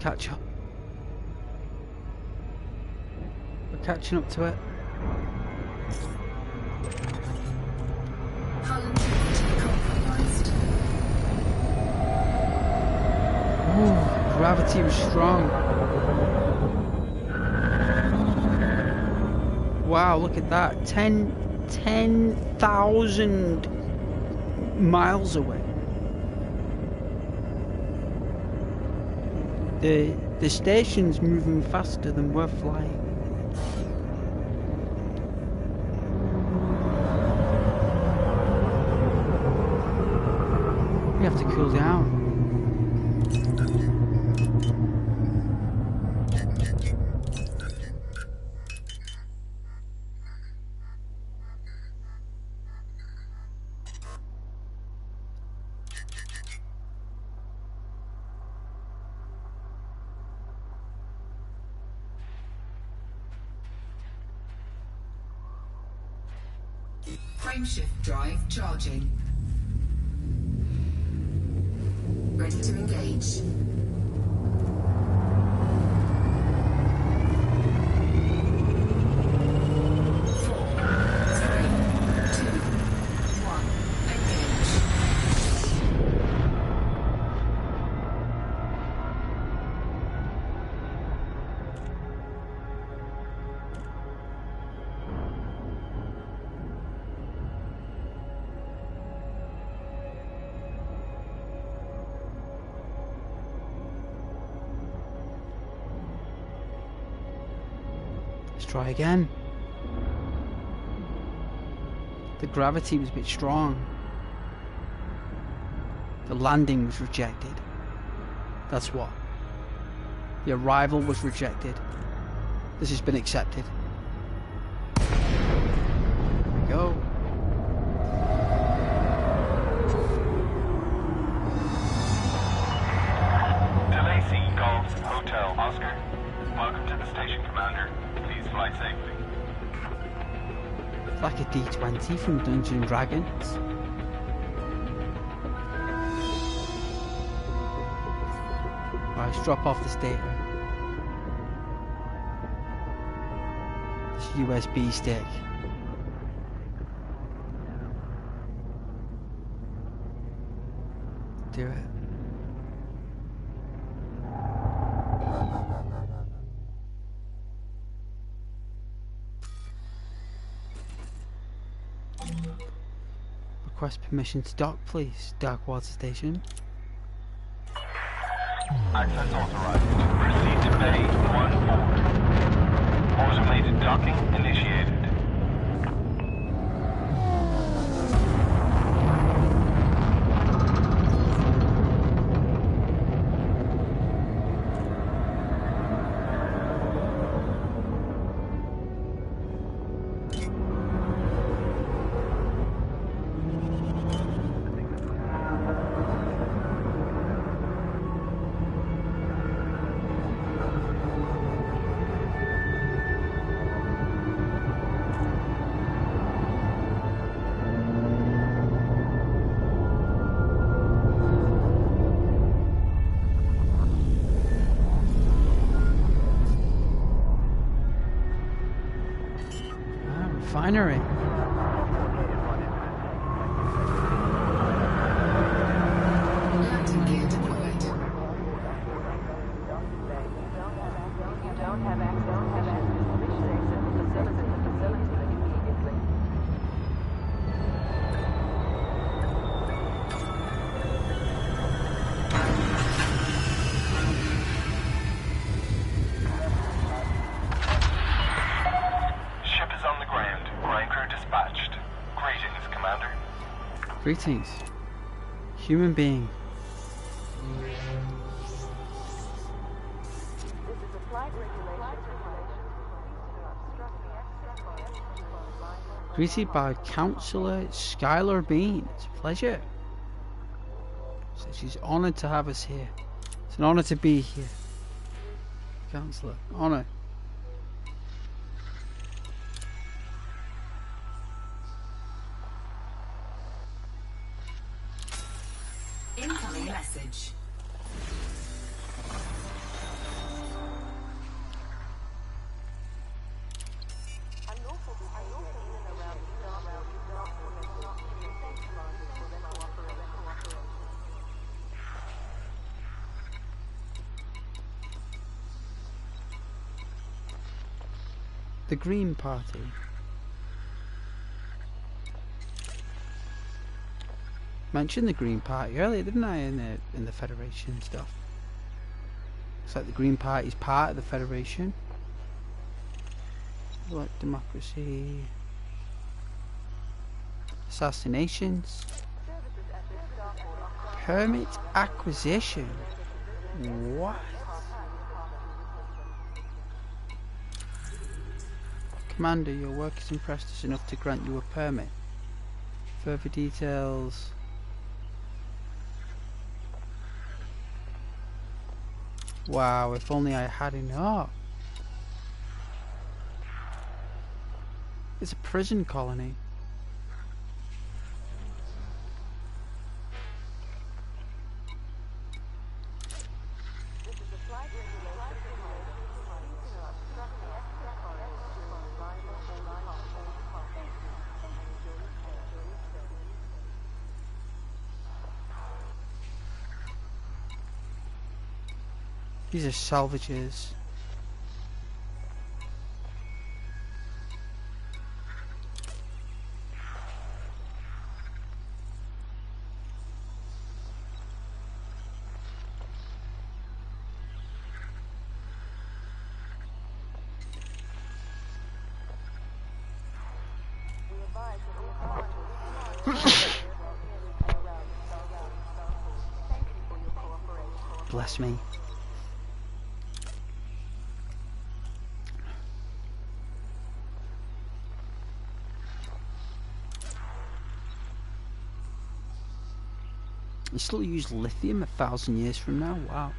catch up. We're catching up to it. Hull integrity compromised. Ooh, gravity was strong. Wow, look at that. 10,000 miles away. The station's moving faster than we're flying. We have to cool down. Frameshift drive charging. Ready to engage. 4, 3, 2, 1, engage. Let's try again. The gravity was a bit strong. The landing was rejected. That's what. The arrival was rejected. This has been accepted. There we go. Delacey Golf Hotel Oscar. Welcome to the station, Commander. Please fly safely. It's like a D20 from Dungeons and Dragons. Right, let's drop off this data. This USB stick. Do it. Request permission to dock, please. Darkwater Station. Access authorized. Proceed to Bay 1-4. Automated docking initiated. Refinery. Landing gear deployed. You don't have access to the facility immediately. Ship is on the ground. Ground crew dispatched. Greetings, Commander. Greetings. Human being. This is a flight regulation violation. Please do not obstruct the access to Greeted by Councillor Skylar Bean. It's a pleasure. So she's honoured to have us here. It's an honour to be here. Councillor. Honour. Incoming message. The Green Party. Mentioned the Green Party earlier, didn't I, in the Federation stuff? Looks like the Green Party is part of the Federation. Like democracy, assassinations, permit acquisition. What? Commander, your work has impressed us enough to grant you a permit. Further details. Wow, if only I had enough. It's a prison colony. These are salvages. Bless me. You still use lithium 1,000 years from now? Wow.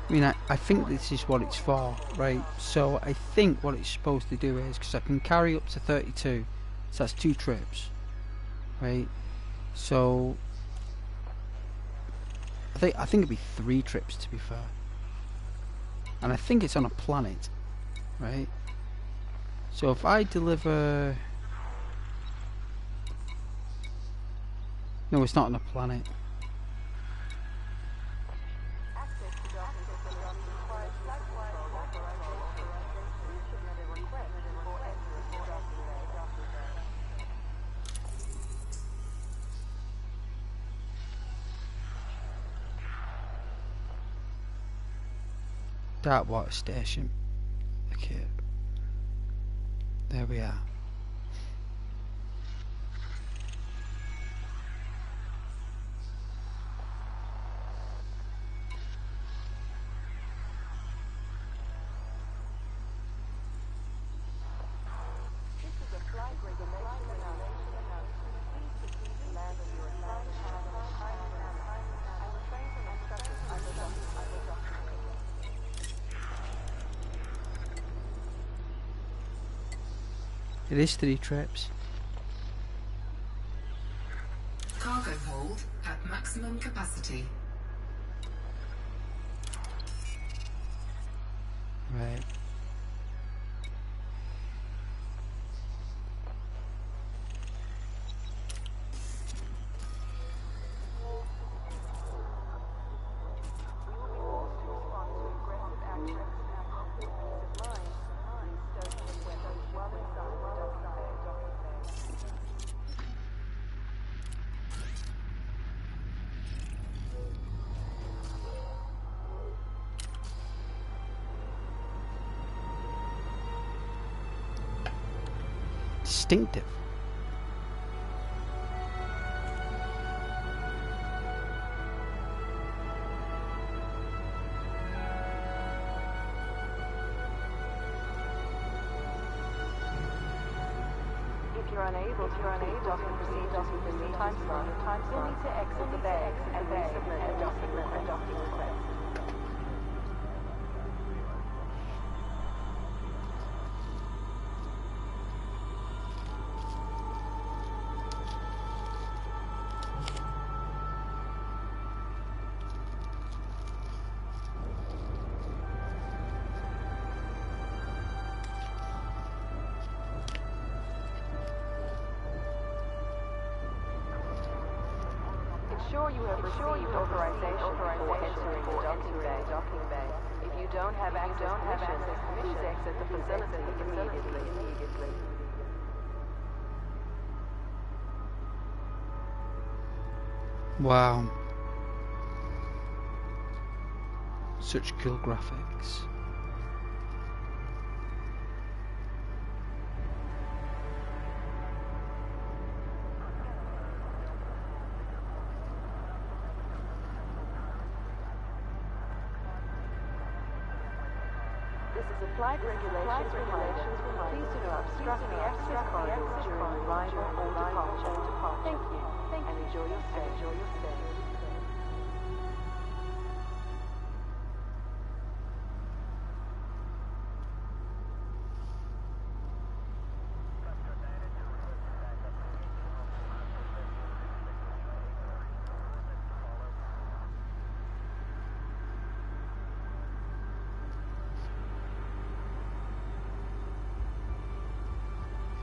I mean, I think this is what it's for, right? So I think what it's supposed to do is, because I can carry up to 32, so that's 2 trips, right? So I think it'd be 3 trips, to be fair. And I think it's on a planet, right? So if I deliver... No, it's not on a planet. Dark water station. Okay. There we are. It is 3 trips. Cargo hold at maximum capacity. Right. Distinctive. unable to docking procedures within the time slot, you'll need to exit the bay and resubmit a docking request. Ensure you have received authorization before entering the docking bay. If you don't have access, please exit the facility immediately. Wow. Such cool graphics. This is a flight regulations reminder. Please do not obstruct the access corridors during arrival or departure. Thank you, and enjoy your stay.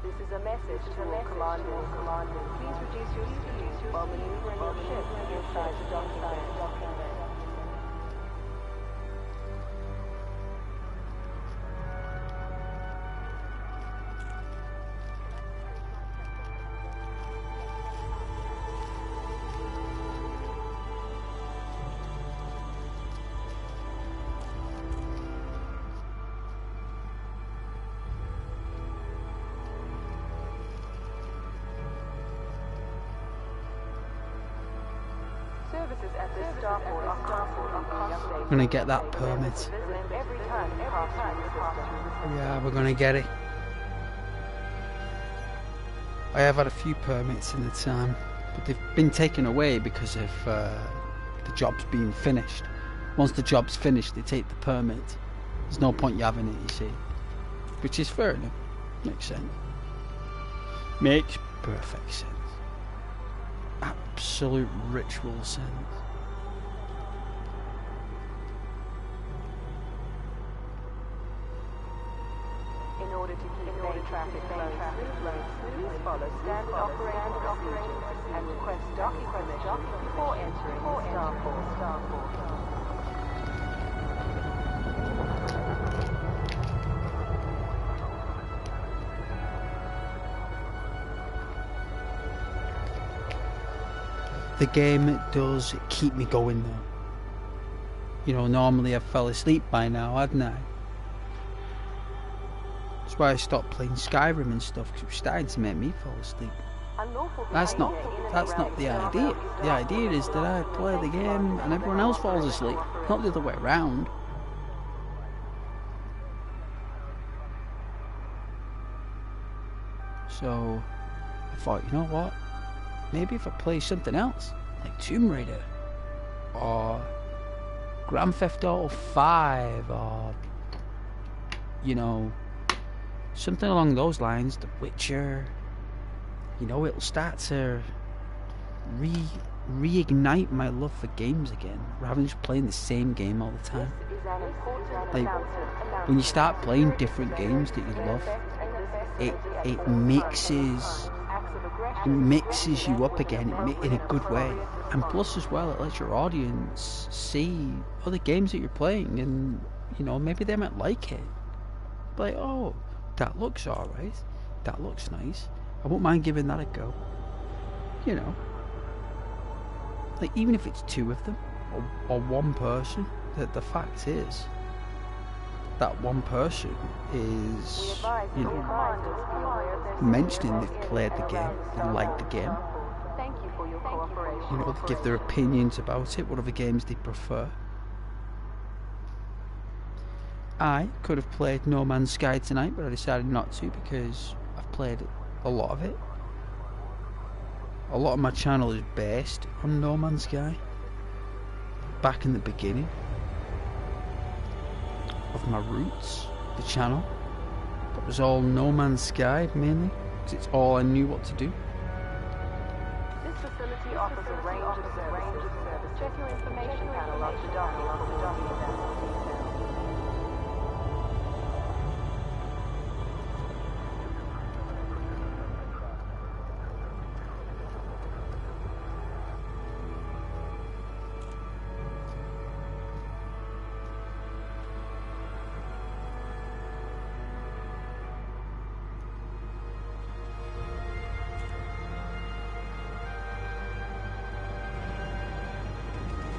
This is a message to all commanders. Please reduce your speed while maneuvering your ship inside the docking bay. Services at this starport are constantly We're gonna get that permit. every time you pass through the system. Yeah, we're gonna get it. I have had a few permits in the time, but they've been taken away because of the job's being finished. Once the job's finished, they take the permit. There's no point you having it, you see. Which is fair enough. Makes sense. Makes perfect sense. Absolute ritual sense. In order to keep bay traffic flowing, please follow standard operating procedures and request docking permission before entering the starport. The game does keep me going though. You know, normally I fell asleep by now, hadn't I? That's why I stopped playing Skyrim and stuff, because it was starting to make me fall asleep. That's not the idea. The idea is that I play the game and everyone else falls asleep, not the other way around. So I thought, you know what? Maybe if I play something else, like Tomb Raider, or Grand Theft Auto 5, or, you know, something along those lines, The Witcher, you know, it'll start to reignite my love for games again, rather than just playing the same game all the time. Like, when you start playing different games that you love, it mixes you up again in a good way, and plus as well it lets your audience see other games that you're playing, and you know, maybe they might like it. Like, oh, that looks alright, that looks nice, I won't mind giving that a go. You know, like, even if it's two of them or one person, the fact is that one person is, you know, mentioning they've played the game, they like the game, you know, they give their opinions about it, what other games they prefer. I could have played No Man's Sky tonight, but I decided not to because I've played a lot of it. a lot of my channel is based on No Man's Sky. Back in the beginning of my roots, the channel, it was all No Man's Sky mainly, because it's all I knew what to do. This facility offers a range of services. Check your information panel after docking for the docking event details.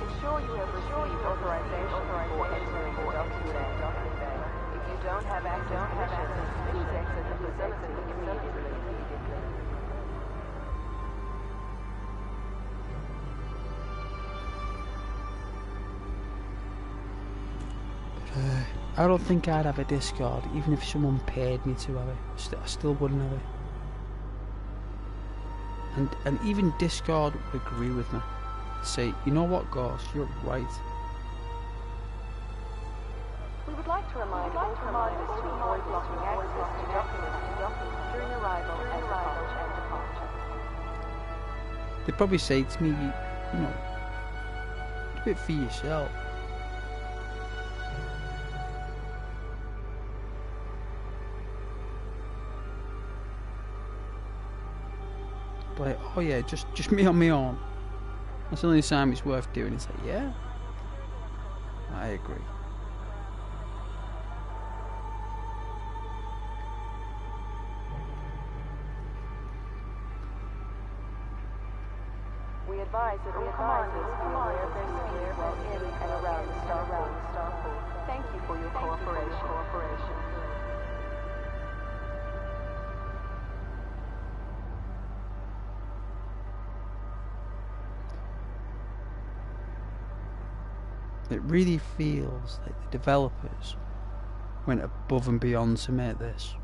Ensure you have received authorization before entering the docking bay. If you don't have access, please exit the facility immediately. I don't think I'd have a Discord, even if someone paid me to have it. I still wouldn't have it. And even Discord would agree with me. Say, you know what, Ghost, you're right. We would like to remind all commanders to avoid blocking access to documents during arrival and departure. They'd probably say to me, you know, do it for yourself. Like, oh yeah, just me on my own. That's the only time it's worth doing. It's like, yeah, I agree. We advise that all commanders be aware of their speed while in and around the starport. Thank you for your cooperation. It really feels like the developers went above and beyond to make this.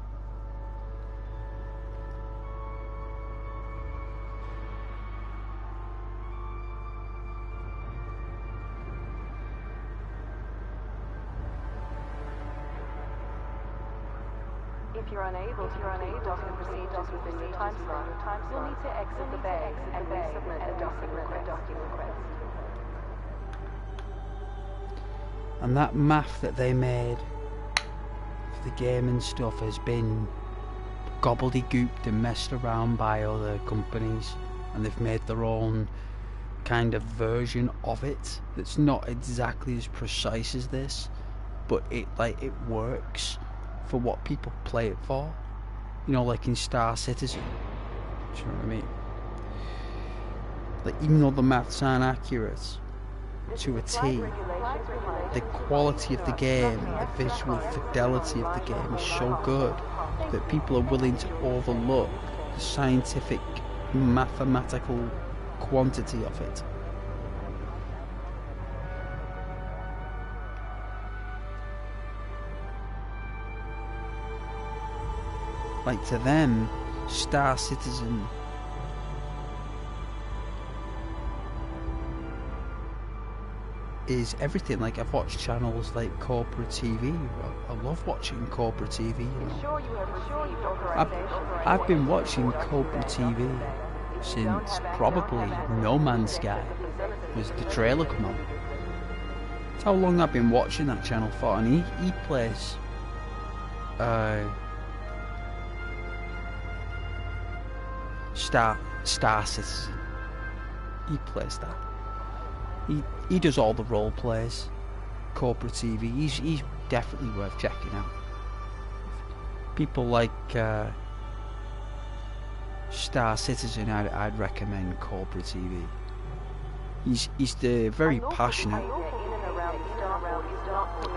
If you're unable to docking procedures within your time slot, you'll need to exit the bay and resubmit a docking request. And that math that they made for the game and stuff has been gobbledygooked and messed around by other companies, and they've made their own kind of version of it that's not exactly as precise as this, but it works for what people play it for. You know, like in Star Citizen. Do you know what I mean? Like, even though the maths aren't accurate to a T, the quality of the game, the visual fidelity of the game is so good that people are willing to overlook the scientific, mathematical quantity of it. Like, to them, Star Citizen is everything. Like, I've watched channels like Corporate TV. I love watching Corporate TV, you know. I've been watching Corporate TV since probably No Man's Sky was the trailer come on. That's how long I've been watching that channel for, and he plays Star Citizen. He plays that. He does all the role plays. Corporate TV. He's definitely worth checking out. People like Star Citizen, I'd recommend Corporate TV. He's very passionate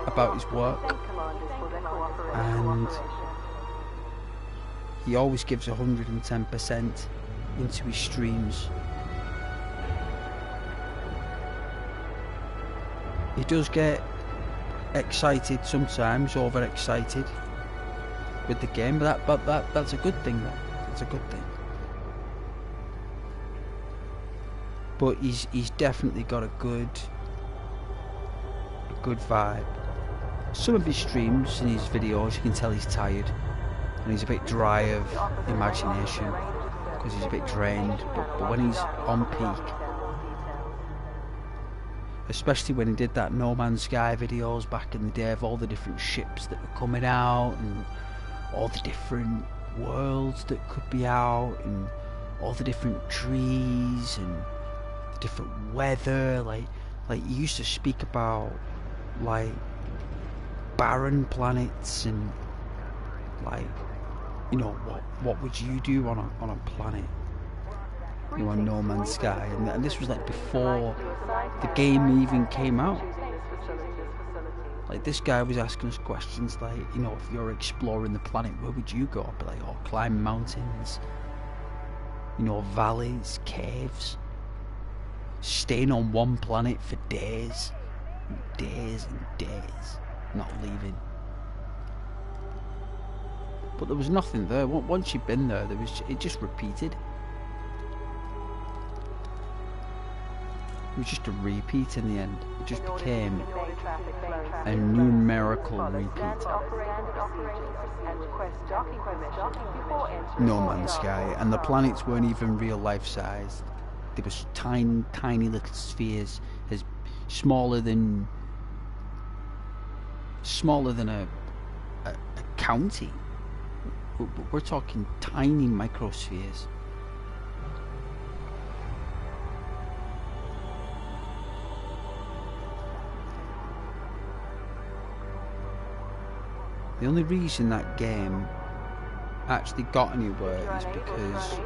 about his work, and he always gives 110% into his streams. He does get excited sometimes, overexcited with the game, but that's a good thing. That's a good thing. but he's definitely got a good vibe. Some of his streams and his videos, you can tell he's tired and he's a bit dry of imagination because he's a bit drained, but when he's on peak, especially when he did that No Man's Sky videos back in the day of all the different ships that were coming out and all the different worlds that could be out and all the different trees and the different weather, like he used to speak about like barren planets and like, you know, what would you do on a planet, you know, on No Man's Sky, and this was like before the game even came out. Like, this guy was asking us questions like, you know, if you're exploring the planet, where would you go? I'd be like, oh, climb mountains, you know, valleys, caves, staying on one planet for days and days and days, not leaving. But there was nothing there. Once you'd been there, it just repeated. It was just a repeat in the end. It just became a numerical repeat. No Man's Sky, and the planets weren't even real life sized. They were tiny little spheres, as smaller than a county. We're talking tiny microspheres. The only reason that game actually got anywhere is because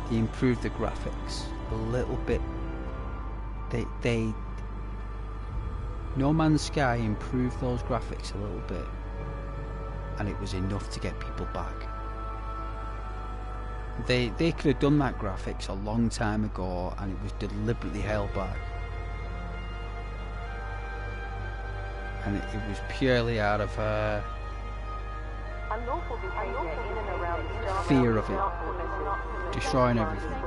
he improved the graphics a little bit. No Man's Sky improved those graphics a little bit, and it was enough to get people back. They could have done that graphics a long time ago, and it was deliberately held back. And it was purely out of fear of it, destroying everything.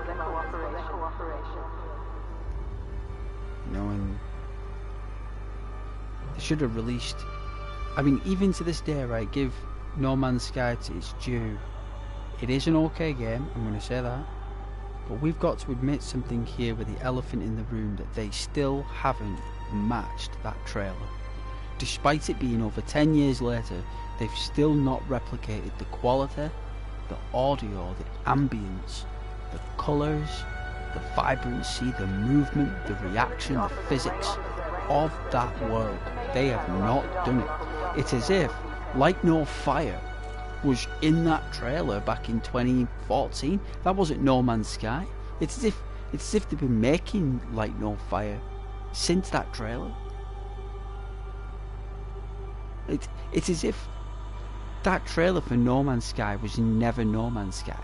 You know, and they should have released. I mean, even to this day, right? Give No Man's Sky its due. It is an okay game, I'm going to say that, but we've got to admit something here with the elephant in the room, that they still haven't matched that trailer. Despite it being over 10 years later, they've still not replicated the quality, the audio, the ambience, the colours, the vibrancy, the movement, the reaction, the physics of that world. They have not done it. It's as if Like No Fire was in that trailer back in 2014. That wasn't No Man's Sky. It's as if they've been making Like No Fire since that trailer. It's as if that trailer for No Man's Sky was never No Man's Sky.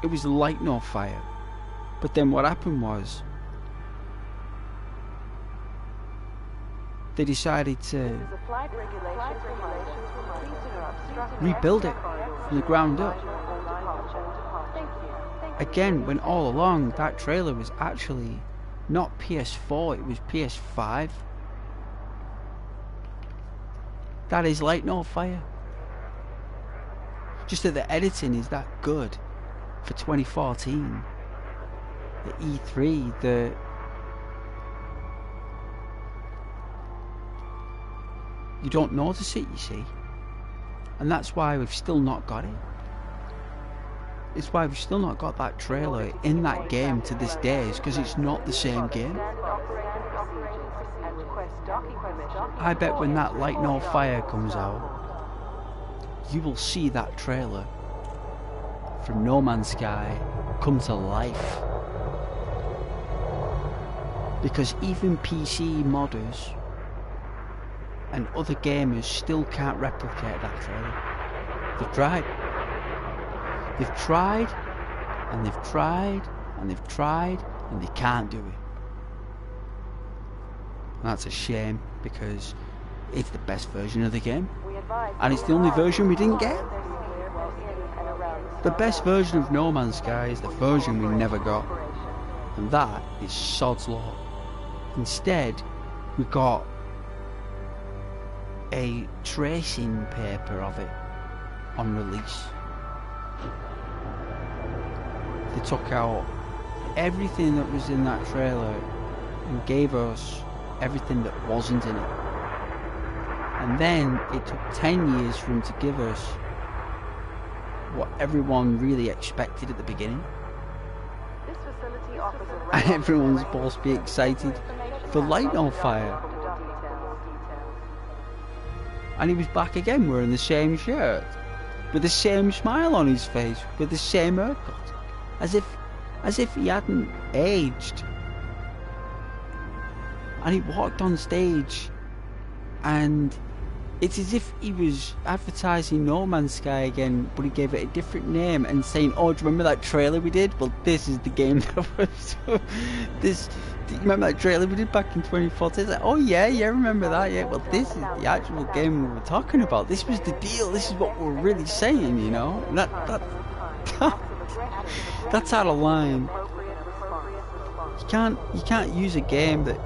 It was Like No Fire. But then what happened was they decided to rebuild it from the ground up. Again, when all along that trailer was actually not PS4, it was PS5. That is Like No Fire. Just that the editing is that good for 2014. The E3, you don't notice it, you see. And that's why we've still not got it. It's why we've still not got that trailer in that game to this day, is because it's not the same game. I bet when that Like No Fire comes out, you will see that trailer from No Man's Sky come to life. Because even PC modders and other gamers still can't replicate that trailer. They've tried. They've tried, and they've tried, and they've tried, and they can't do it. And that's a shame, because it's the best version of the game. And it's the only version we didn't get. The best version of No Man's Sky is the version we never got, and that is sod's law. Instead, we got a tracing paper of it on release. They took out everything that was in that trailer and gave us everything that wasn't in it. And then it took 10 years for them to give us what everyone really expected at the beginning. This facility offers a And everyone's supposed to be excited for Light on Fire. And he was back again wearing the same shirt, with the same smile on his face, with the same haircut, as if he hadn't aged. And he walked on stage, and it's as if he was advertising No Man's Sky again, but he gave it a different name and saying, "Oh, do you remember that trailer we did? Well, this is the game that was this. Do you remember that trailer we did back in 2014? It's like, oh yeah, remember that? Yeah. Well, this is the actual game we were talking about. This was the deal. This is what we're really saying, you know. And that's out of line. You can't use a game that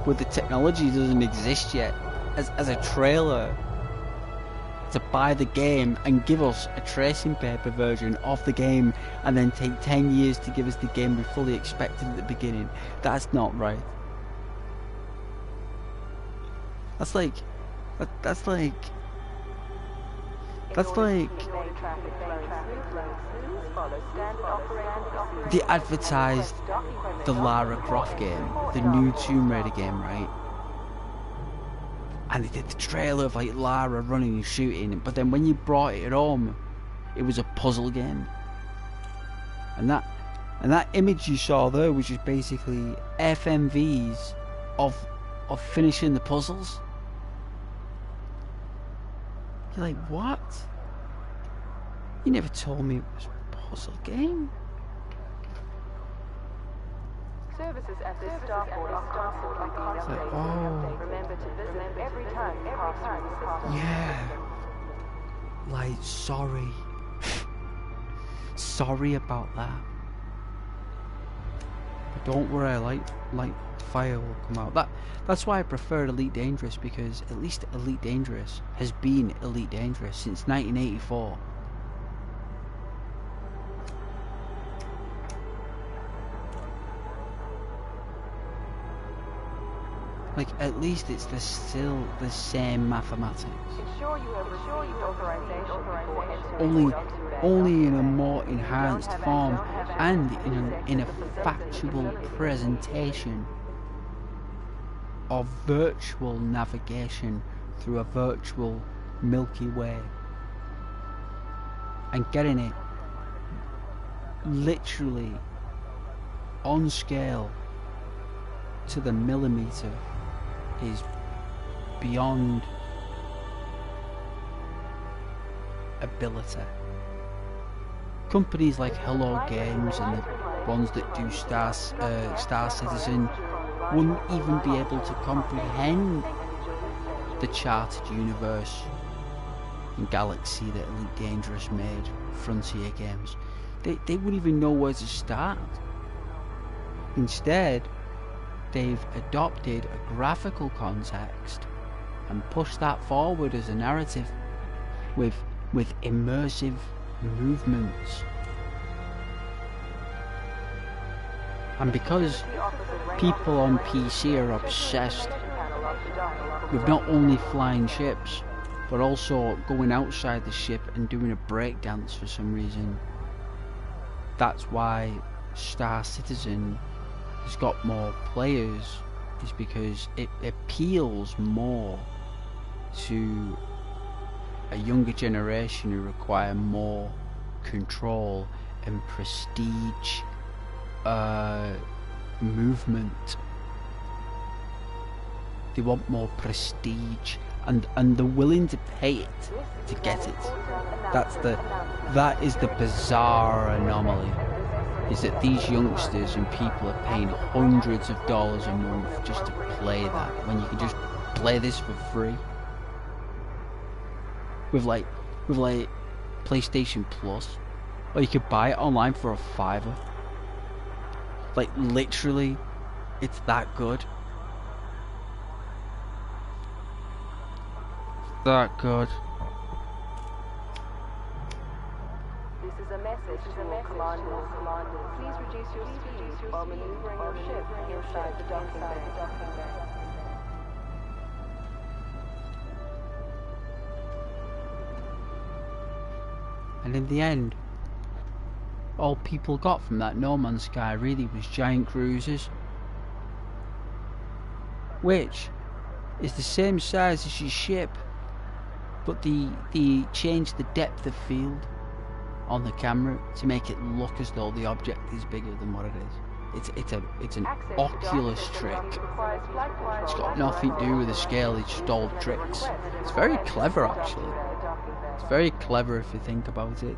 where the technology doesn't exist yet as a trailer to buy the game and give us a tracing paper version of the game and then take 10 years to give us the game we fully expected at the beginning. That's not right. That's like they advertised the Lara Croft game, the new Tomb Raider game, right? And they did the trailer of like Lara running and shooting, but then when you brought it home, it was a puzzle game. And that image you saw there was just basically FMVs of finishing the puzzles. You're like, what? You never told me it was a puzzle game. Services at this starport are constantly being updated. Oh. Remember to visit every time you pass through the system. Yeah. Like, sorry. Sorry about that. But don't worry, Light Fire will come out. That's why I prefer Elite Dangerous, because at least Elite Dangerous has been Elite Dangerous since 1984. Like, at least it's still the same mathematics. Ensure you have received authorization before entering. Only in a more enhanced form and in a factual presentation of virtual navigation through a virtual Milky Way. And getting it literally on scale to the millimeter is beyond ability. Companies like Hello Games and the ones that do Star Citizen wouldn't even be able to comprehend the charted universe and galaxy that Elite Dangerous made, Frontier Games. They wouldn't even know where to start. Instead, they've adopted a graphical context and pushed that forward as a narrative with immersive movements. And because people on PC are obsessed with not only flying ships, but also going outside the ship and doing a breakdance for some reason, that's why Star Citizen has got more players, is because it appeals more to a younger generation who require more control and prestige movement. They want more prestige, and they're willing to pay it to get it. That is the bizarre anomaly, is that these youngsters and people are paying hundreds of dollars a month just to play that, when you can just play this for free. With like PlayStation Plus, or you could buy it online for $5. Like, literally, it's that good. That good. This is a message to all commanders. Please reduce your speed while maneuvering your ship inside the docking bay. And in the end, all people got from that No Man's Sky really was giant cruisers, which is the same size as your ship, but they changed the depth of field on the camera to make it look as though the object is bigger than what it is. It's an Oculus trick. It's got nothing to do with the scale. It's just all tricks. It's very clever, actually. It's very clever if you think about it.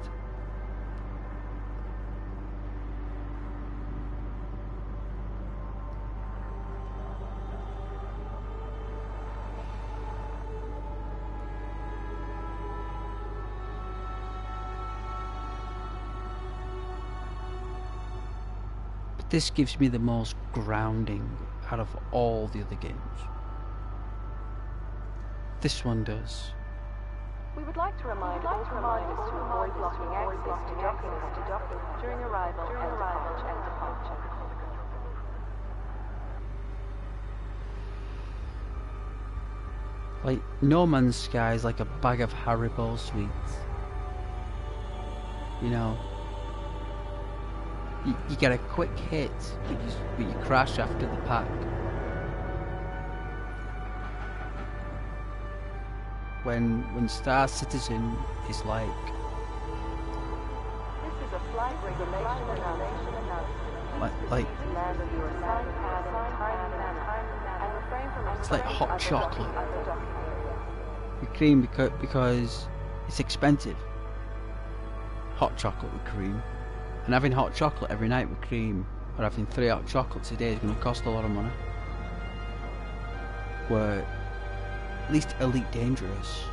But this gives me the most grounding out of all the other games. This one does. We would like to remind all commanders to avoid blocking access to docking during arrival and departure. Like, No Man's Sky is like a bag of Haribo sweets. You know, you get a quick hit, but you crash after the pack. When Star Citizen is like, This is a flight regulation announcement. like Land on your assigned pad in a timely manner and refrain from it's like hot chocolate other docking with cream because it's expensive. Hot chocolate with cream, and having hot chocolate every night with cream, or having 3 hot chocolates a day is going to cost a lot of money. Where at least Elite Dangerous,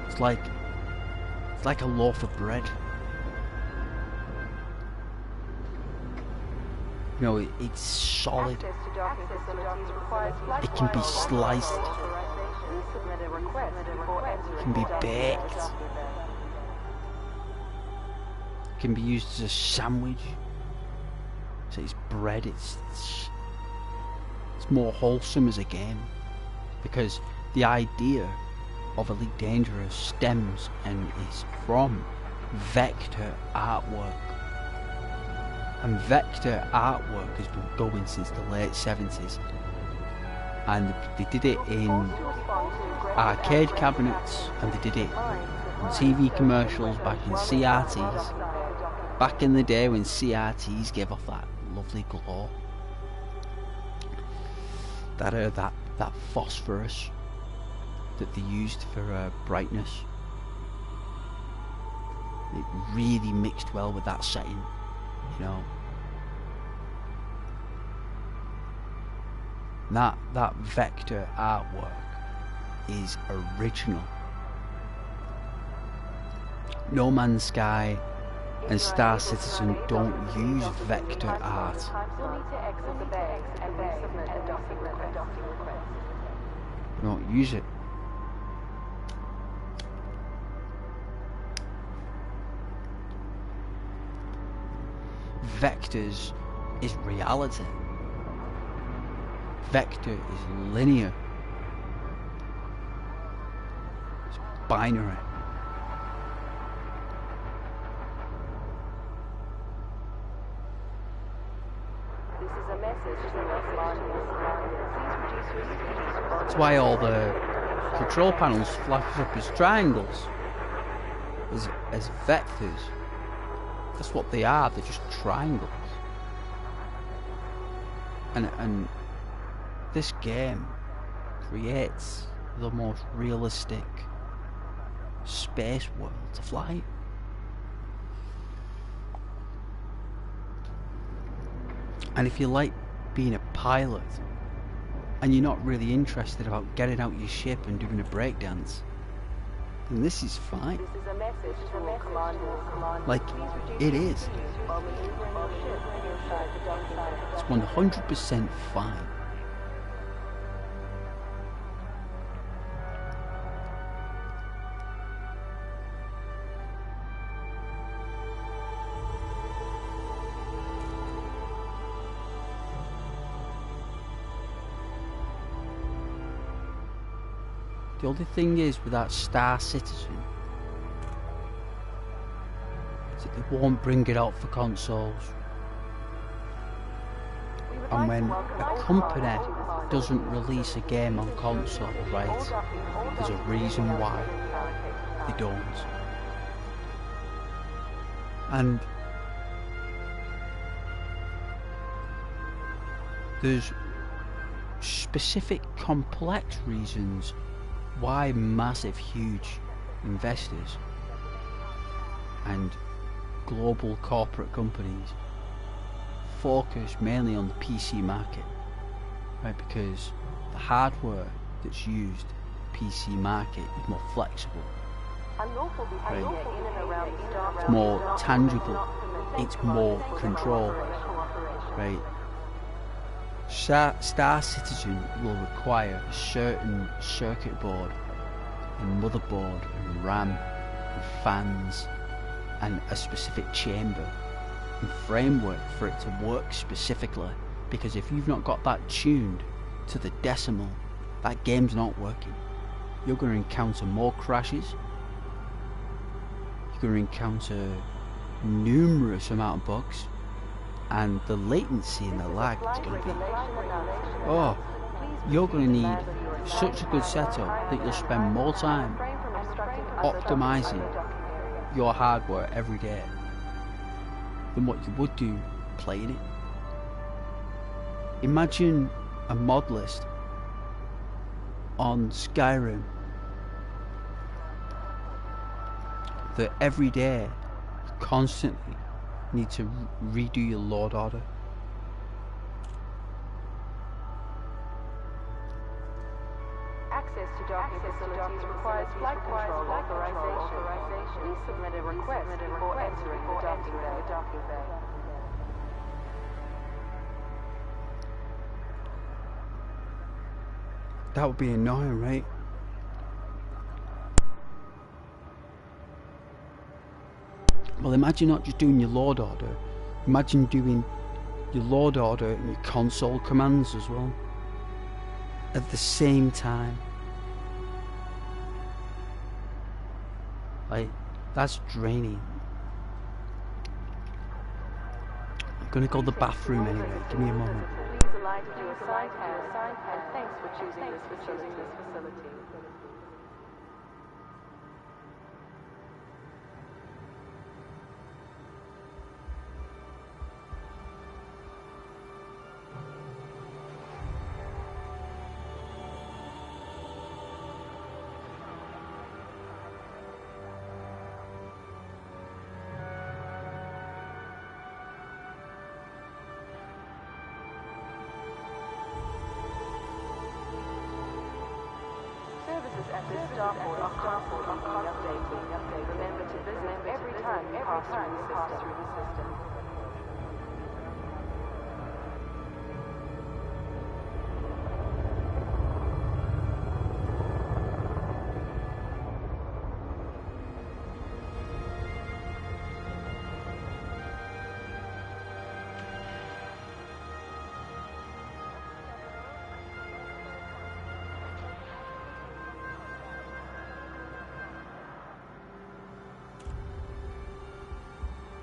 it's like a loaf of bread. You know, it's solid. Access to docking facilities requires flight It can be sliced. Please submit a request before entering It can be the docking bay. baked. It can be used as a sandwich. So it's bread. It's more wholesome as a game, because the idea of Elite Dangerous stems and is from vector artwork, and vector artwork has been going since the late 70s, and they did it in arcade cabinets, and they did it on TV commercials back in CRTs, back in the day when CRTs gave off that lovely glow. That phosphorus that they used for brightness. It really mixed well with that setting, you know. That vector artwork is original. No Man's Sky and Star Citizen don't use vector art. You'll need to exit the bay and resubmit a docking request. They don't use it. Vectors is reality. Vector is linear. It's binary. This is a message to all commanders. Please reduce your speed. That's why all the control panels flash up as triangles, as vectors. That's what they are. They're just triangles. And this game creates the most realistic space world to fly. And if you like being a pilot and you're not really interested about getting out your ship and doing a breakdance, then this is fine. This is a message to all commanders. Like, Please reduce it your is. speed while maneuvering your ship inside the docking bay. It's 100% fine. The only thing is with that Star Citizen is that they won't bring it out for consoles. We would And like when to welcome a all company commanders to the system. doesn't release a game on console, right, there's a reason why they don't. And there's specific complex reasons why massive, huge investors and global corporate companies focus mainly on the PC market, right? Because the hardware that's used in the PC market is more flexible, Unlawful behavior in and around the Star it's more tangible, it's more control, right? Star Citizen will require a certain circuit board and motherboard and RAM and fans and a specific chamber and framework for it to work specifically, because if you've not got that tuned to the decimal, that game's not working. You're going to encounter more crashes, you're going to encounter numerous amount of bugs, and the latency and the lag is going to be, oh, you're going to need such a good setup that you'll spend more time optimizing your hardware every day than what you would do playing it. Imagine a mod list on Skyrim that every day you constantly need to redo your load order. Access to docking facilities requires flight control authorization. Please submit a request before entering the docking bay. That would be annoying, right? Well, imagine not just doing your load order, imagine doing your load order and your console commands as well at the same time. Like, that's draining. I'm gonna go to the bathroom anyway, give me a moment. Please allow to do a side hand, and thanks for choosing this facility. Services at this starport are constantly being updated. Remember to visit every time you pass through the system.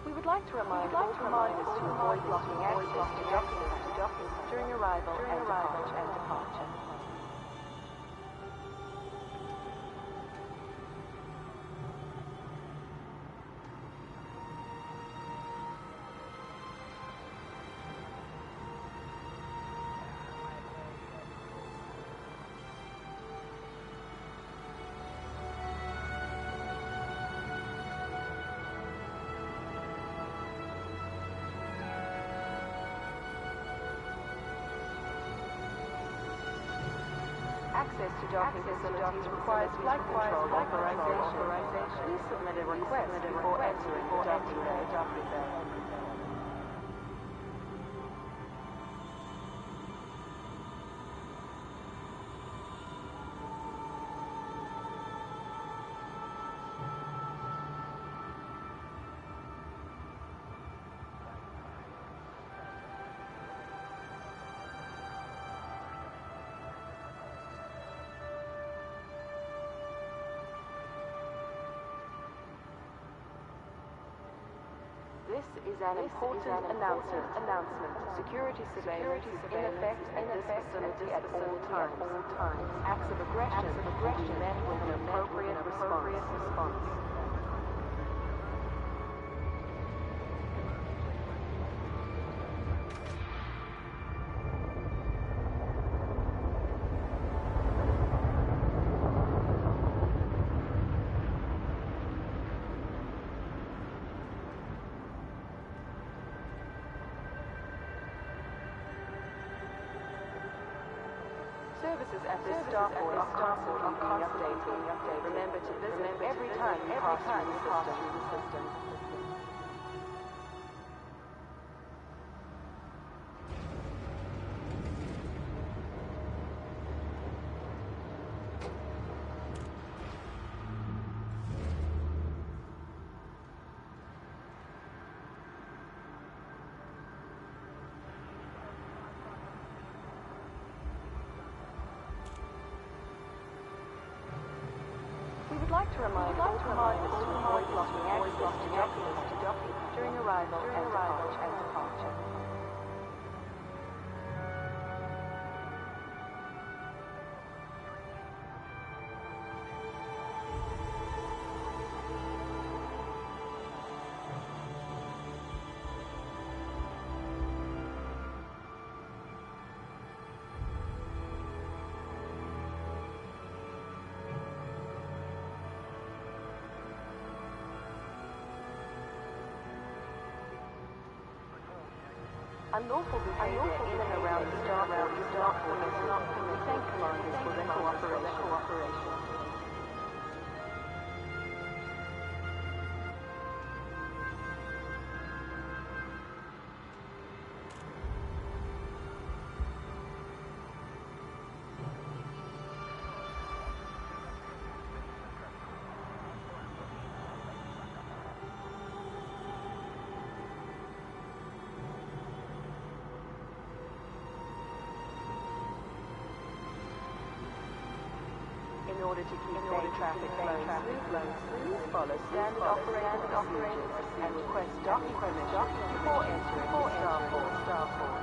We would like to remind all commanders to avoid blocking access to documents during arrival and departure. Access to docking facilities requires flight control authorization. Please submit a request before entering the docking bay. This is an important announcement. Security surveillance is in effect at this facility at all times. Acts of aggression will be met with an appropriate response. Services at this starport are constantly updated. Remember to visit every time you pass through the system. We would like to remind all commanders to avoid blocking access to docking during arrival and departure. Unlawful behavior in and around the starport is not permitted. We thank commanders for their cooperation. In order to keep bay traffic flowing smoothly, please follow standard operating procedures and request docking permission before entering the starport.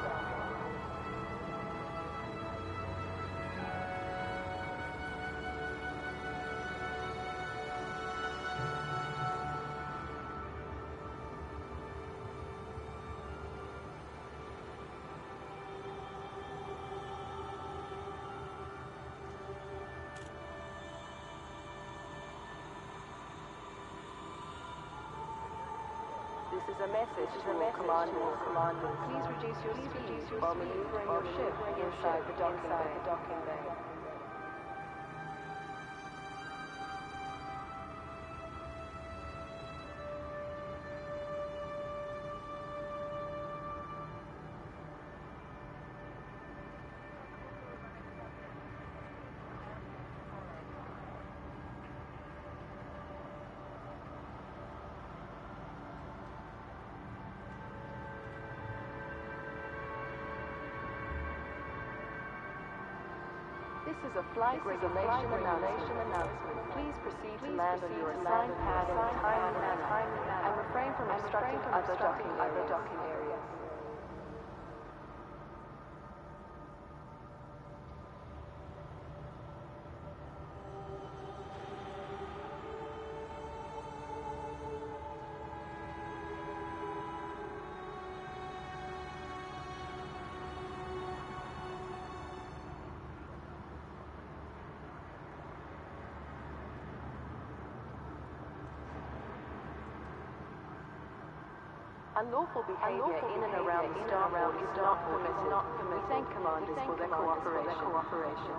This is a message to all commanders. Please reduce your speed while maneuvering your ship inside the docking bay. This is a flight regulation announcement. Please proceed to land on your assigned pad in a timely manner and refrain from obstructing other docking areas. Unlawful behavior in and around the starport is not permitted. We thank commanders for their cooperation.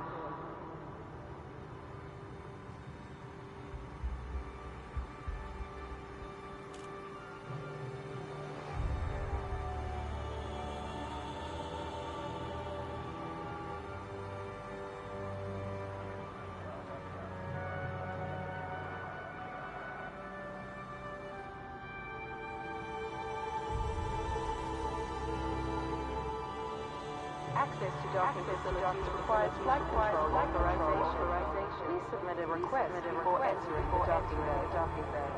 Access to docking facilities requires flight control authorization. Please submit a request before entering the docking bay.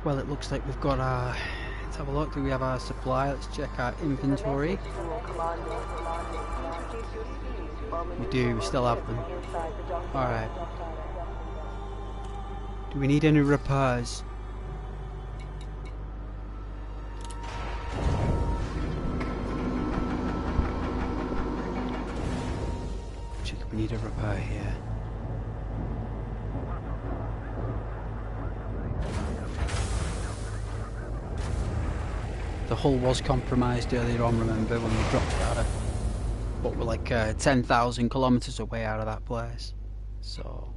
Well, it looks like we've got our... Let's have a look. Do we have our supply? Let's check our inventory. We do. We still have them. Alright. Do we need any repairs? Check if we need a repair here. The hull was compromised earlier on, remember, when we dropped out of... But we're like 10,000 kilometers away out of that place. So...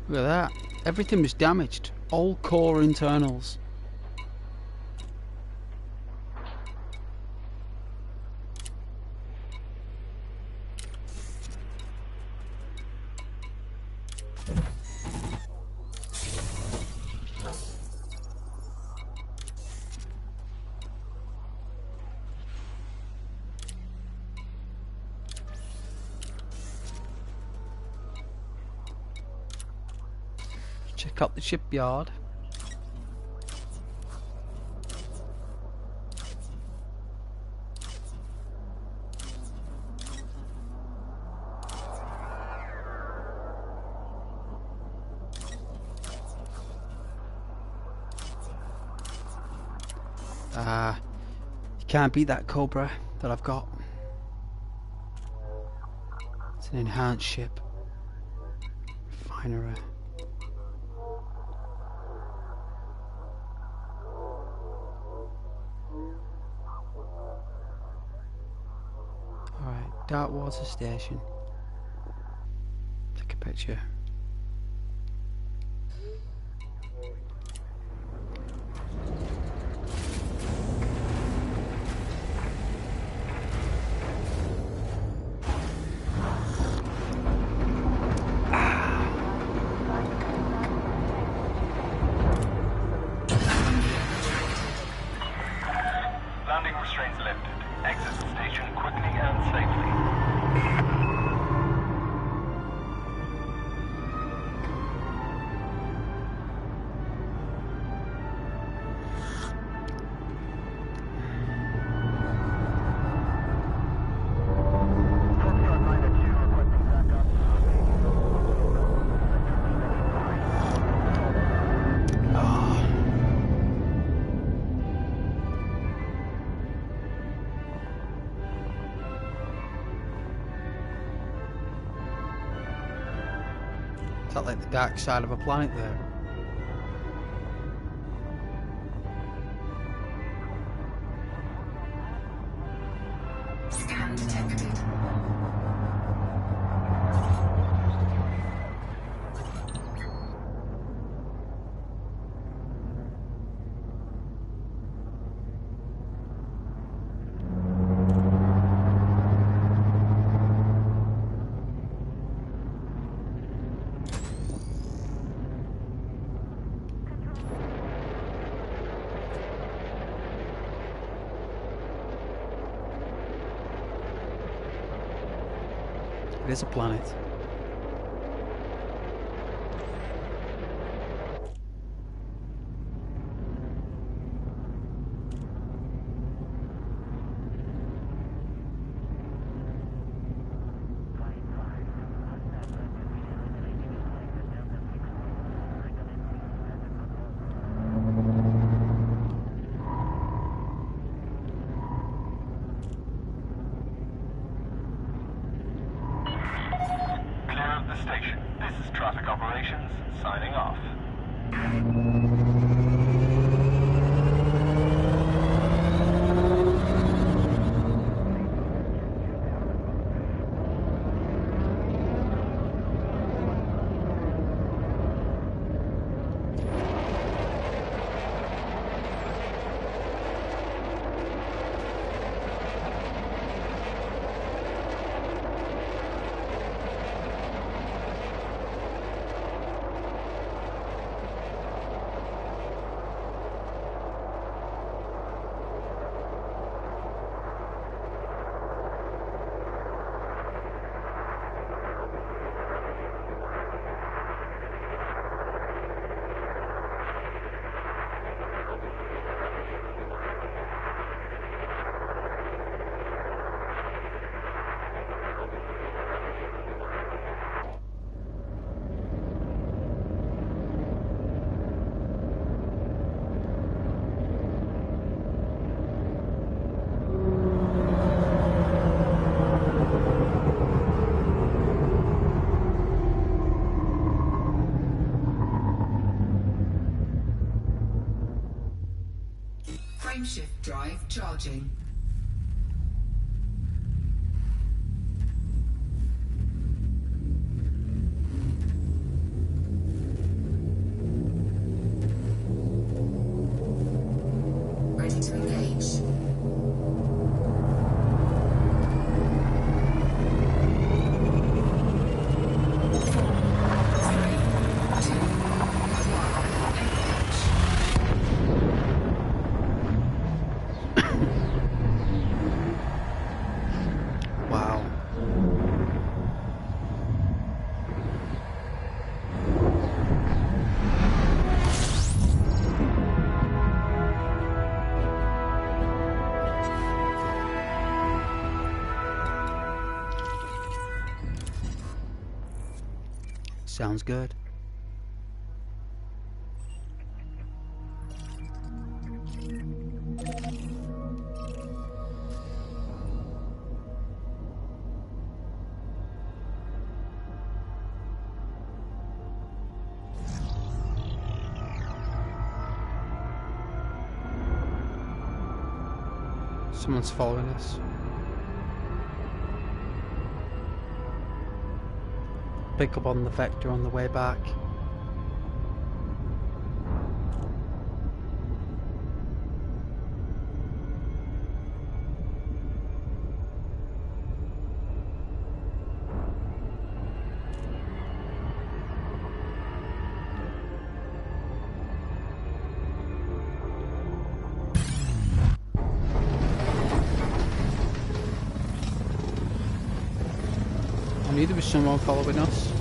Look at that. Everything was damaged. All core internals. Check out the shipyard. You can't beat that Cobra that I've got. It's an enhanced ship. Refinery. Alright, Dark Water Station. Take a picture. Landing restraints lifted. Exit the station quickly and safely. Is that like the dark side of a planet there? Scan detected. It is a planet. signing off. Frameshift drive charging. Ready to engage. Wow. Sounds good. Someone's following us. Pick up on the vector on the way back. I knew there was someone following us.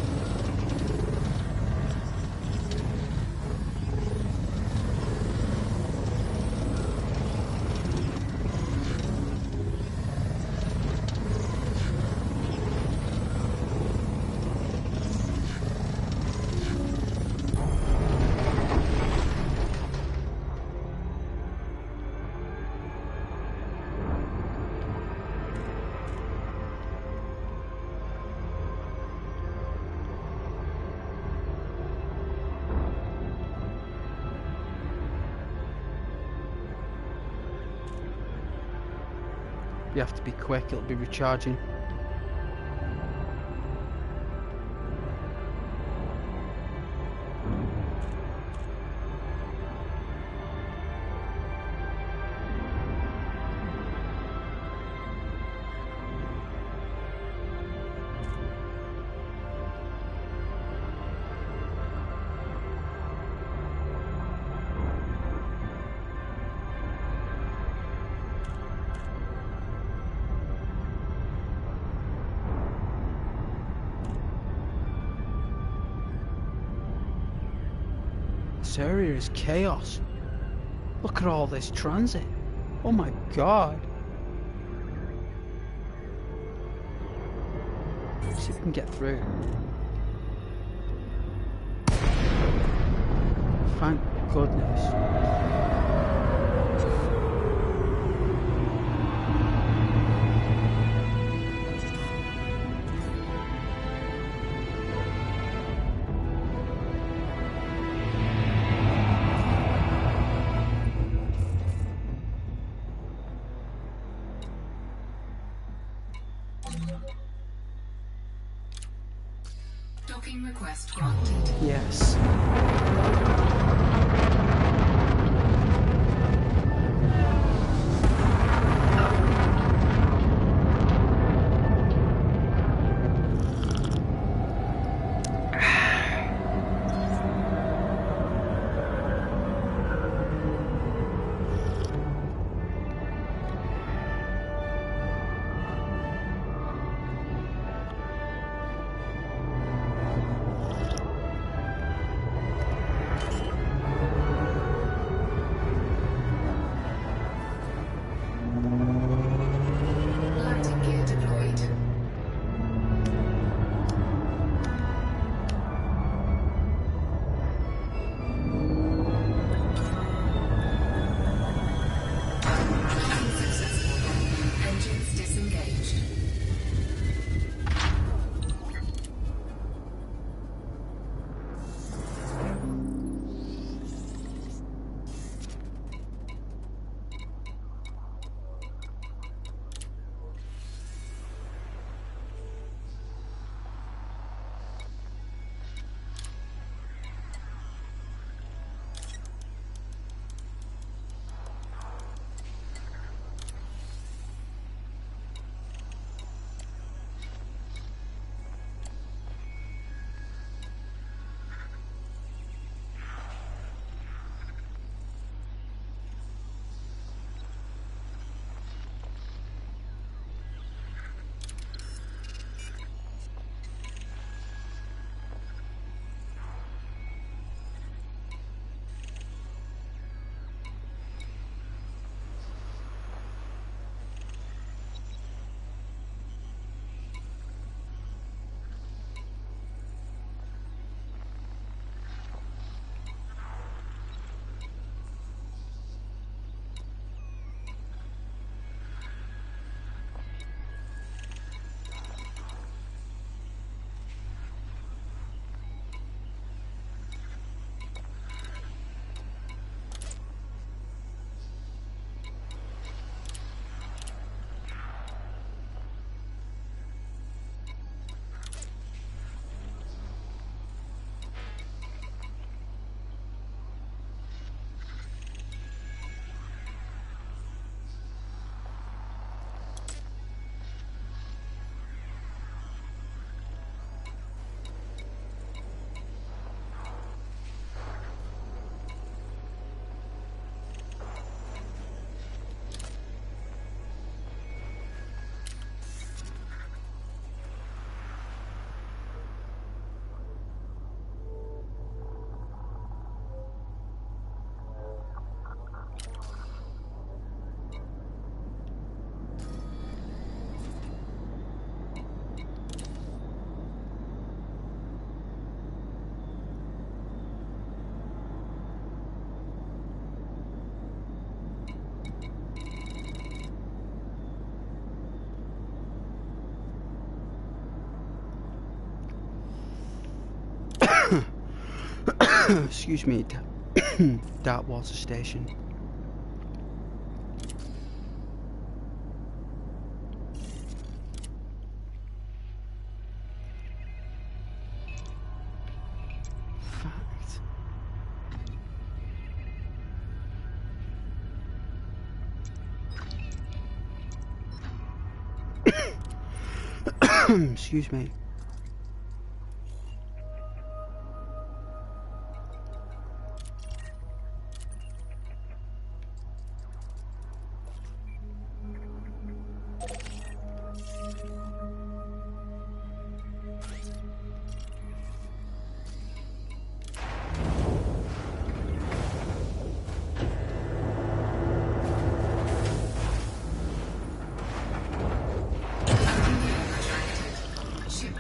You have to be quick, it'll be recharging. This area is chaos. Look at all this transit. Oh my god. Let's see if we can get through. Thank goodness. Docking request granted. Yes. Landing gear deployed. Unsuccessful. Engines disengaged. Excuse me, Dark Water Station. Fact. Excuse me. Ship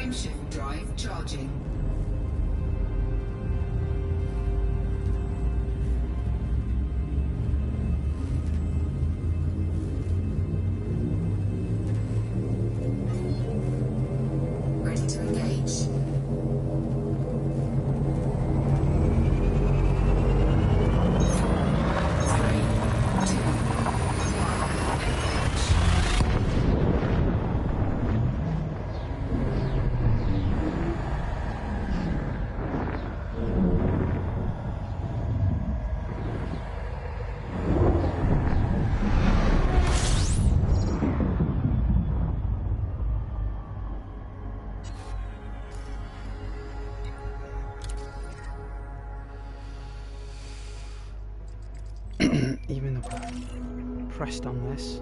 Frameshift drive charging. Ready to engage. Even though I pressed on this.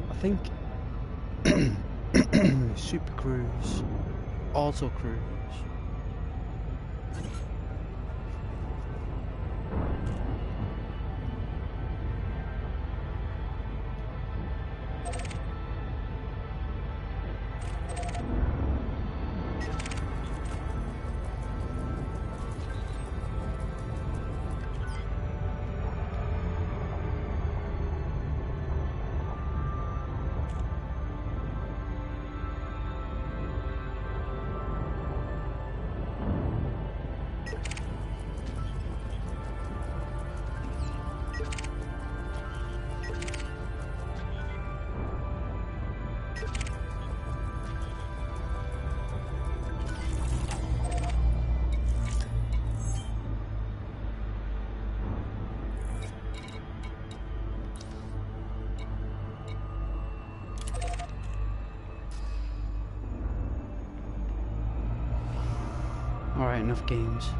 I think Super Cruise, Auto Cruise. Alright, enough games.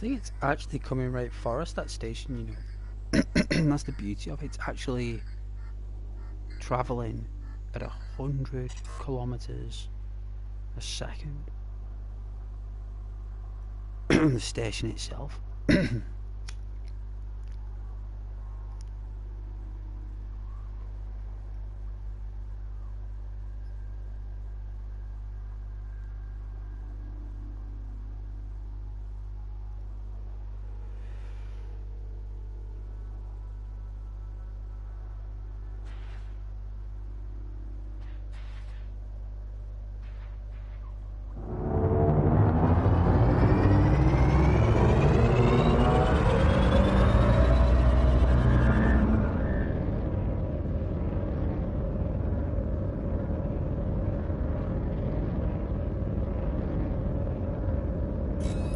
think it's actually coming right for us, that station, you know. That's the beauty of it. It's actually travelling at 100 kilometers a second. The station itself.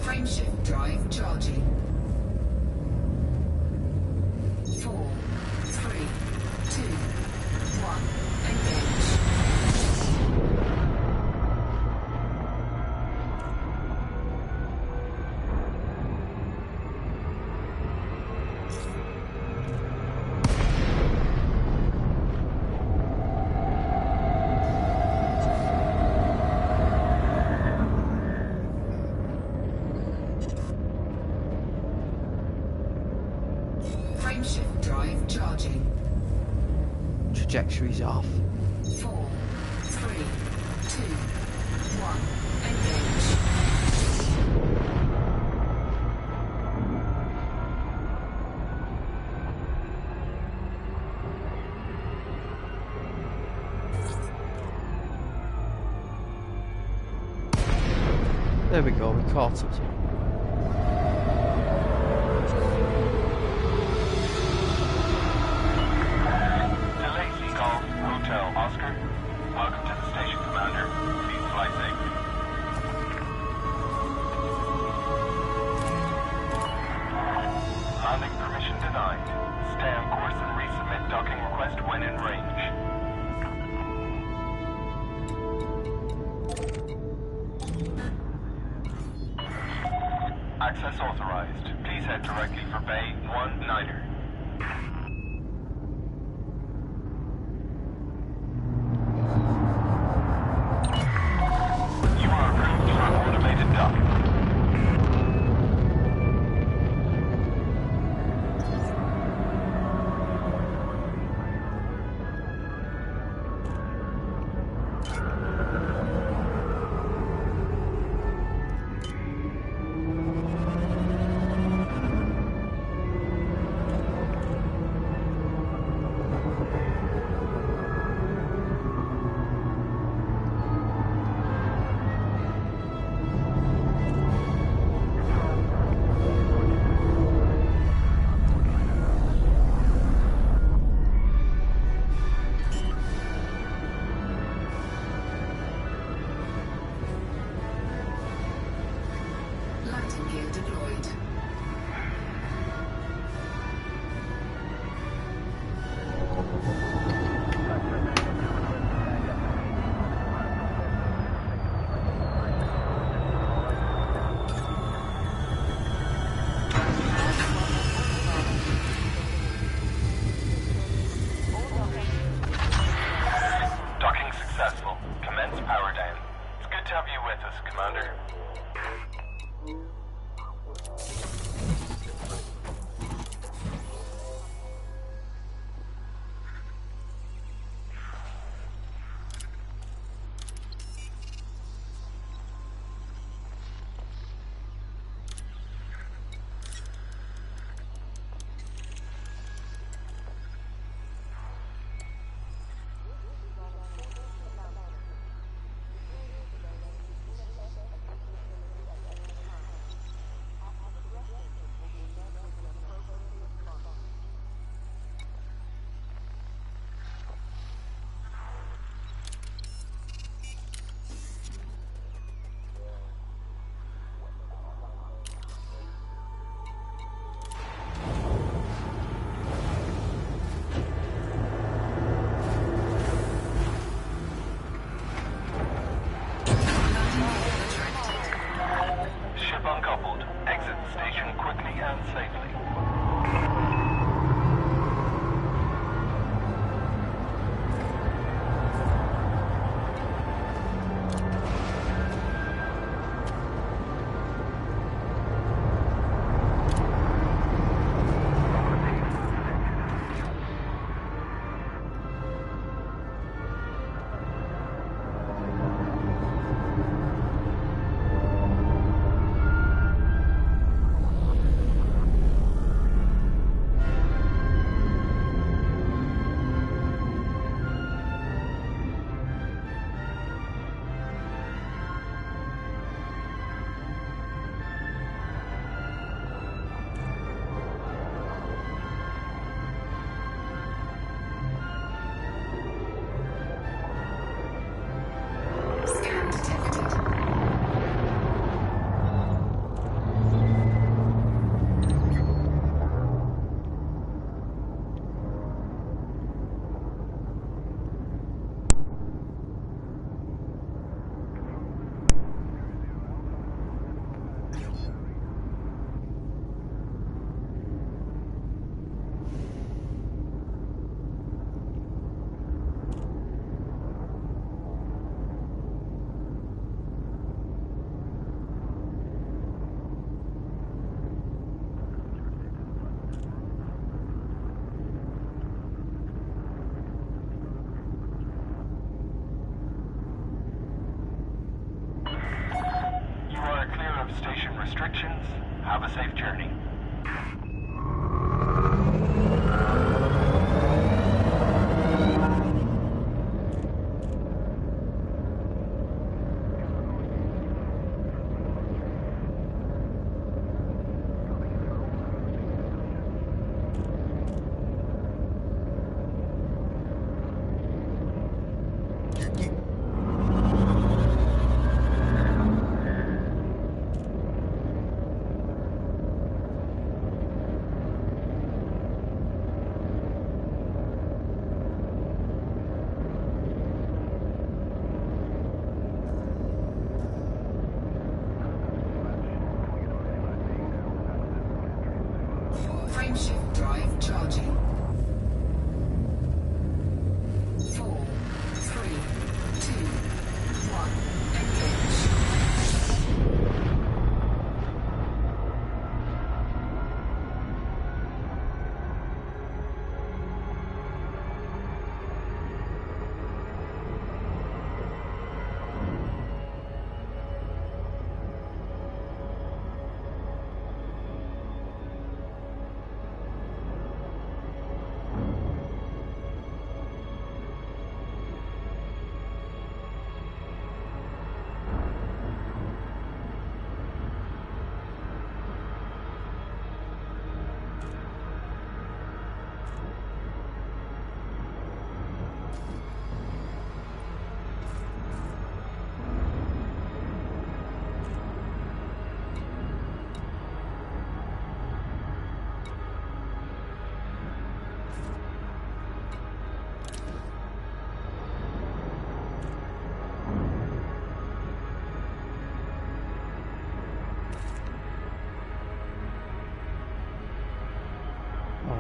Frameshift drive charging. 4, 3, 2, 1, engage. Frameshift drive charging. Trajectory's off. 4, 3, 2, 1, engage. There we go, we caught it. Hotel Oscar, welcome to the station, Commander. Please fly safely. Landing permission denied. Stay on course and resubmit docking request when in range. Access authorized. Please head directly for Bay 19er.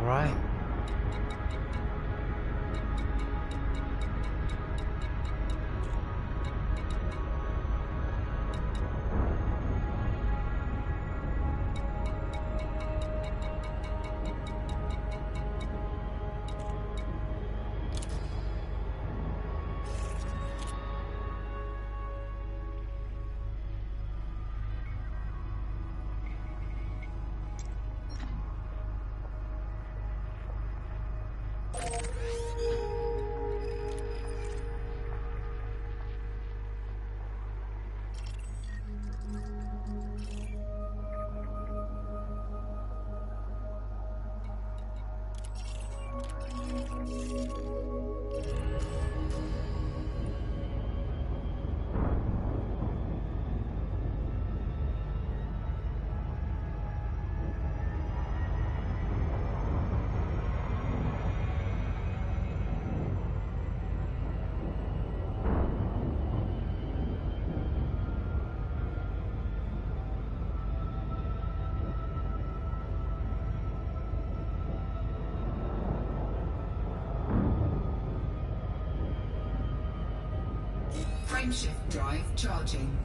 Right. Frameshift drive charging.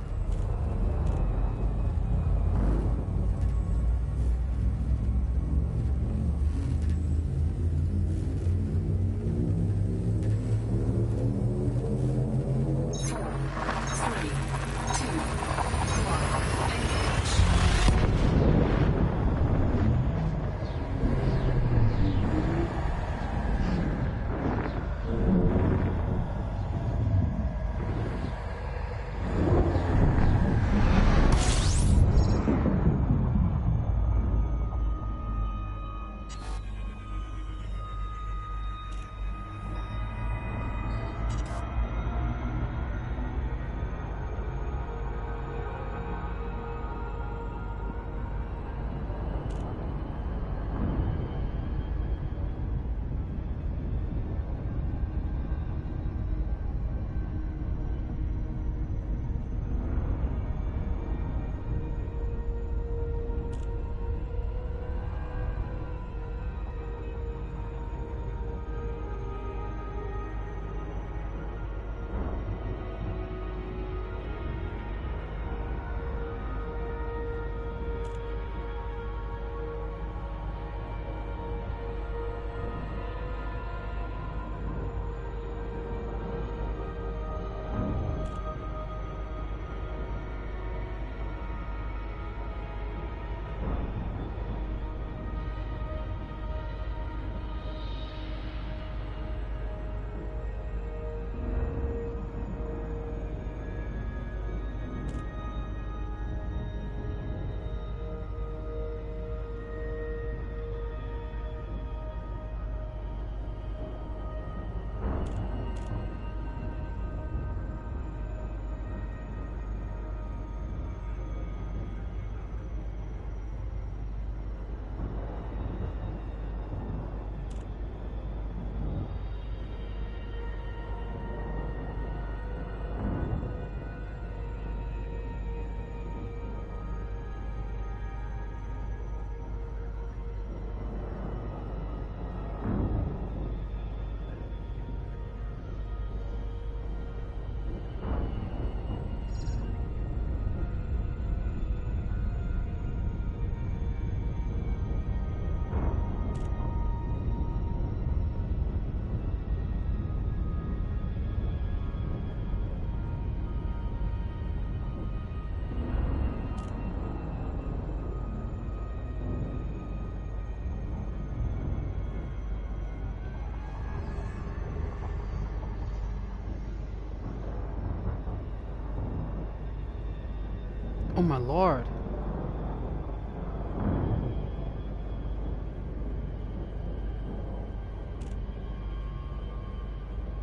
Oh my lord.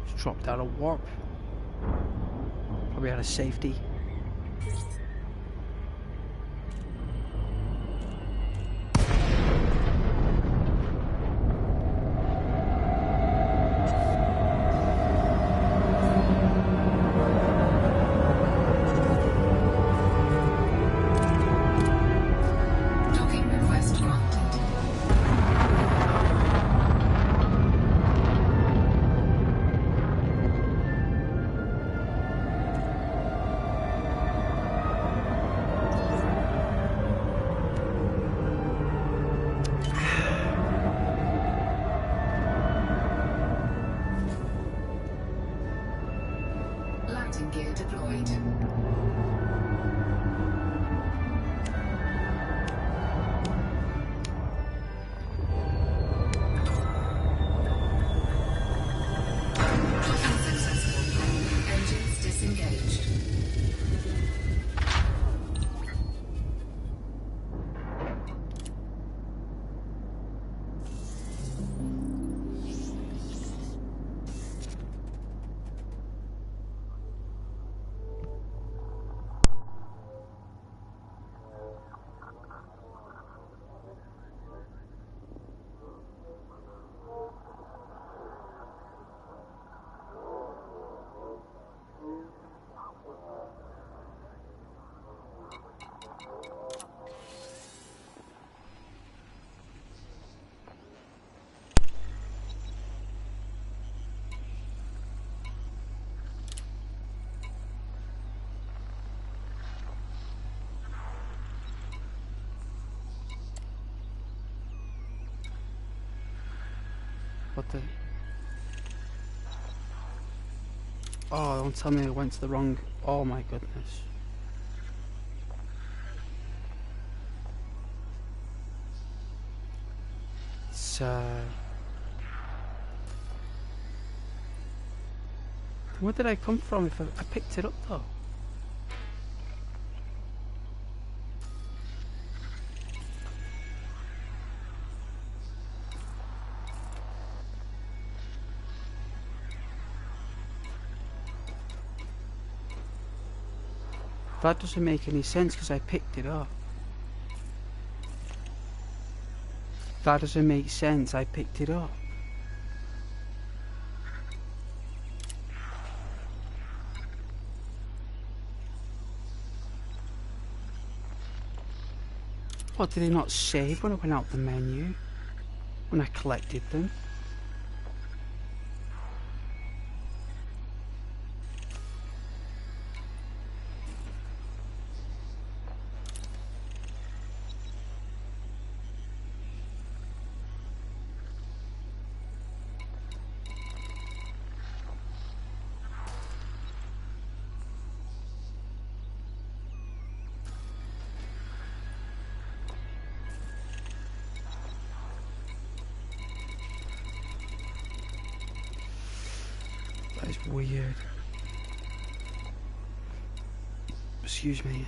Just dropped out of warp. Probably out of safety. landing gear deployed. Unsuccessful. Engines disengaged. What the? Oh, don't tell me I went to the wrong... Oh my goodness. It's, where did I come from if I picked it up though? That doesn't make any sense because I picked it up. That doesn't make sense, I picked it up. What, did it not save when I went out the menu? When I collected them? That is weird. Excuse me.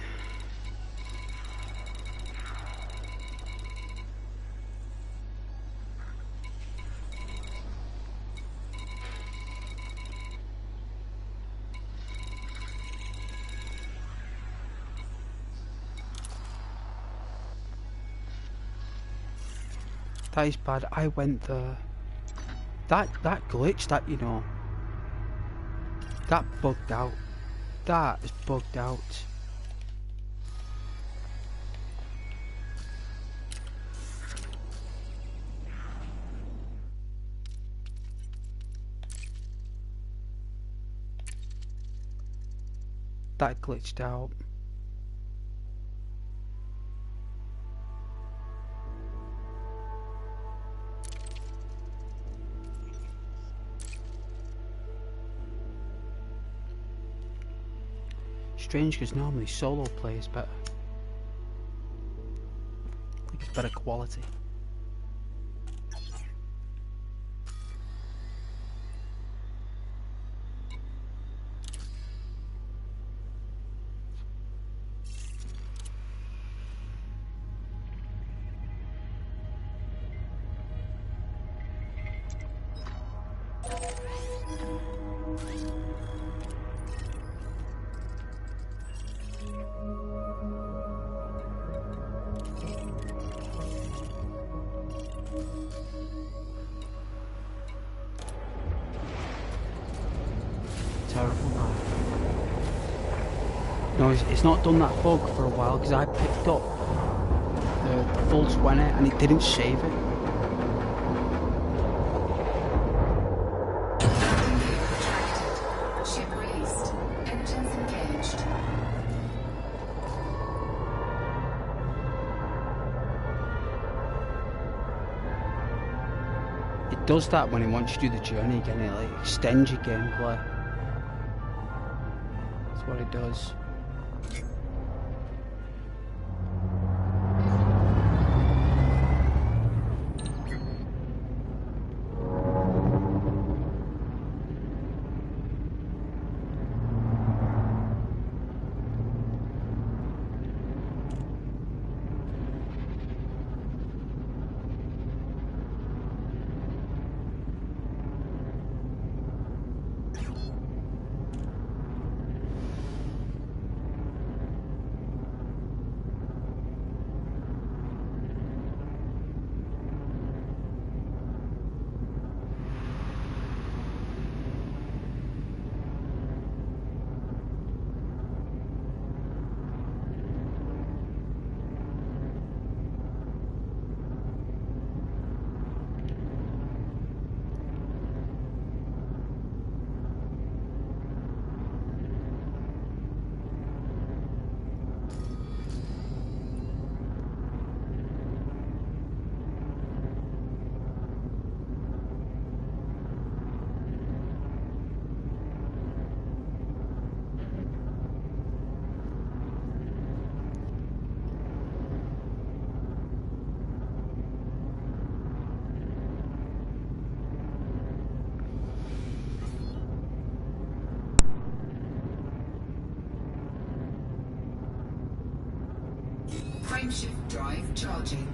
That is bad. I went there. That glitch, that, you know, that bugged out. That is bugged out. That glitched out. Strange, because normally solo play is better. I think it's better quality. Terrible. No, it's not done that bug for a while because I picked up the full 20 and it didn't save it. Ship released. Engines engaged. It does that when it wants you to do the journey again, it like extends your gameplay. That's what it does. Frameshift drive charging.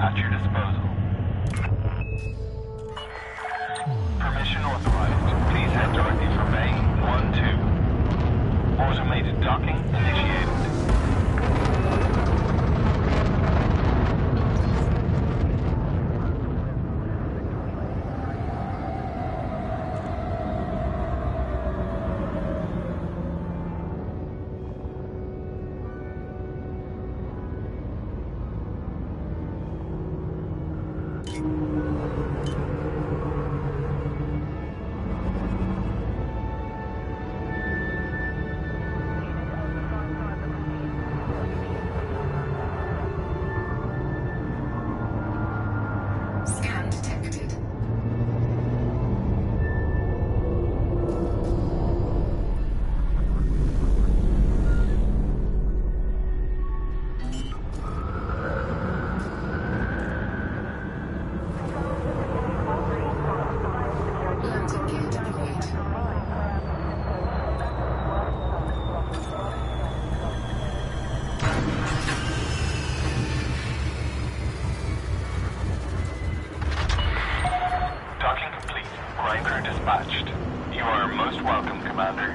at your disposal. Permission authorized. Please head directly for Bay 1-2. Automated docking initiated. Scan detected. Landing gear deployed. Docking complete. Ground crew dispatched. You are most welcome, Commander.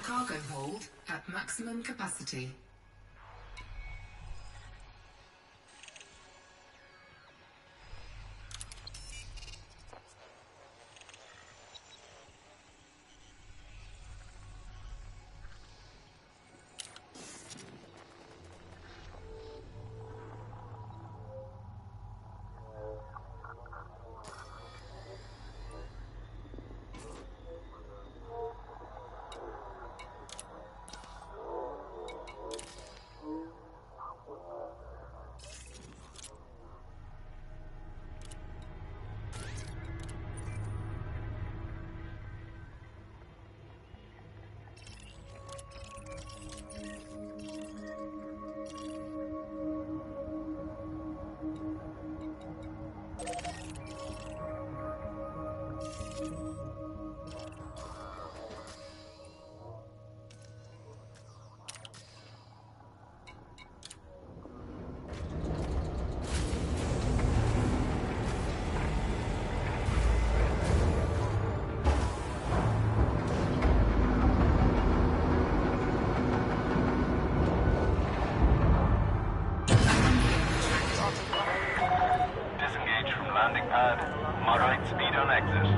Cargo hold at maximum capacity. Disengage from landing pad. Moderate speed on exit.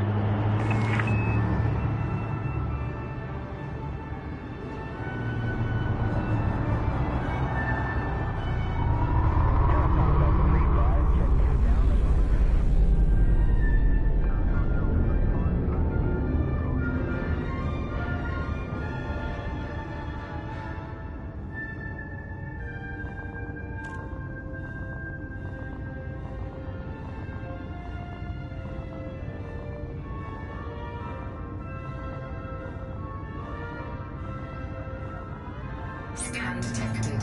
Scan detected.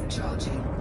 Charging.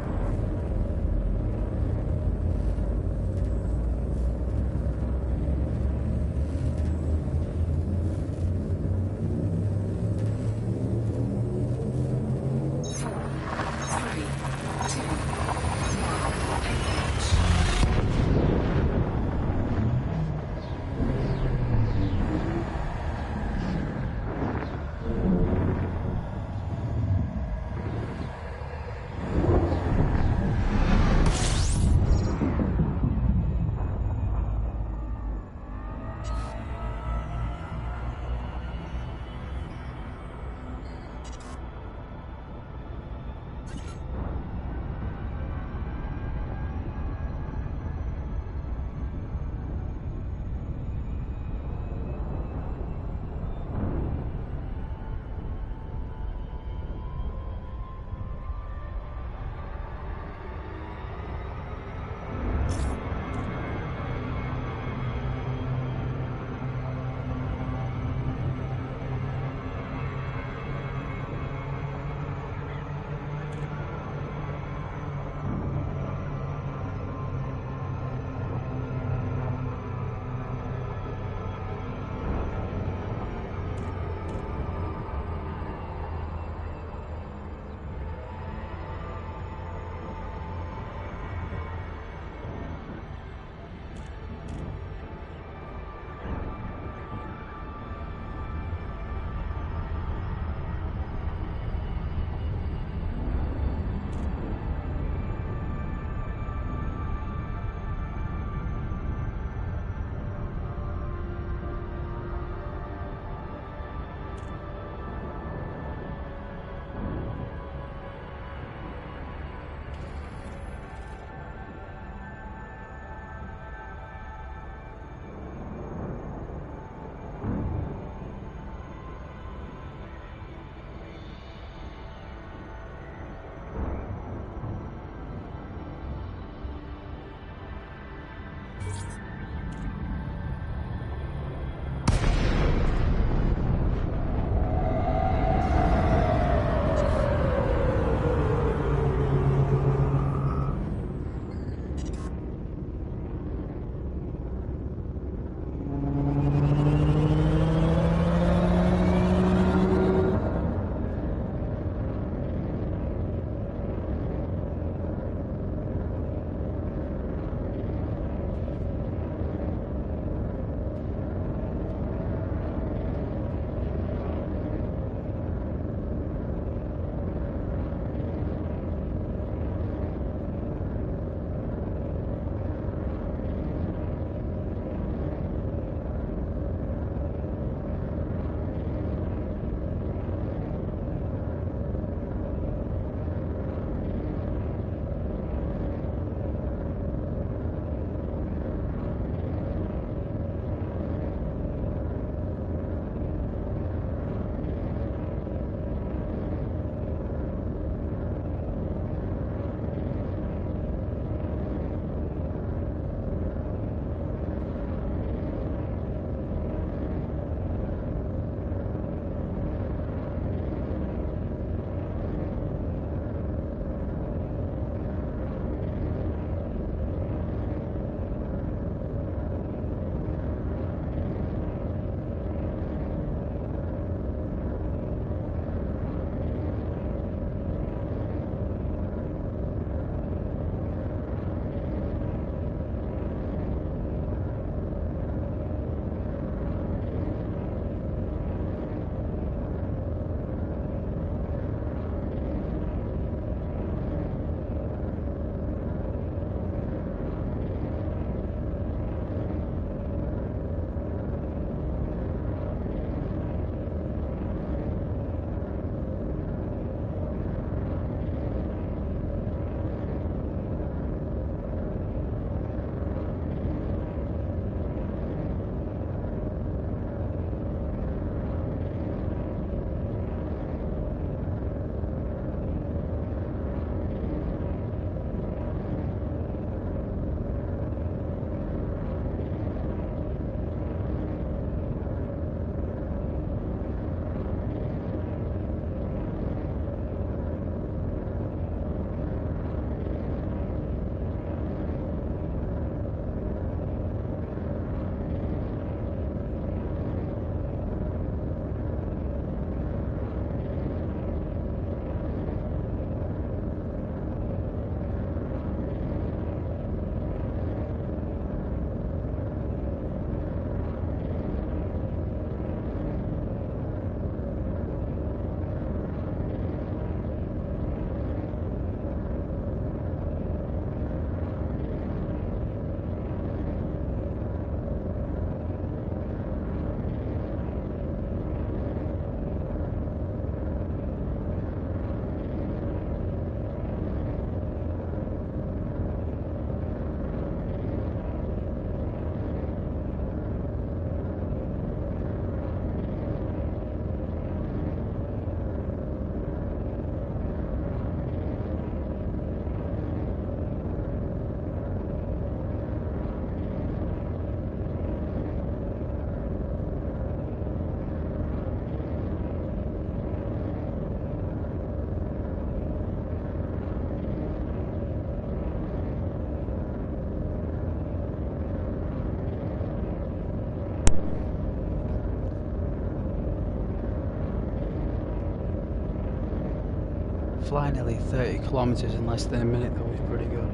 Flying nearly 30 kilometers in less than a minute, that was pretty good.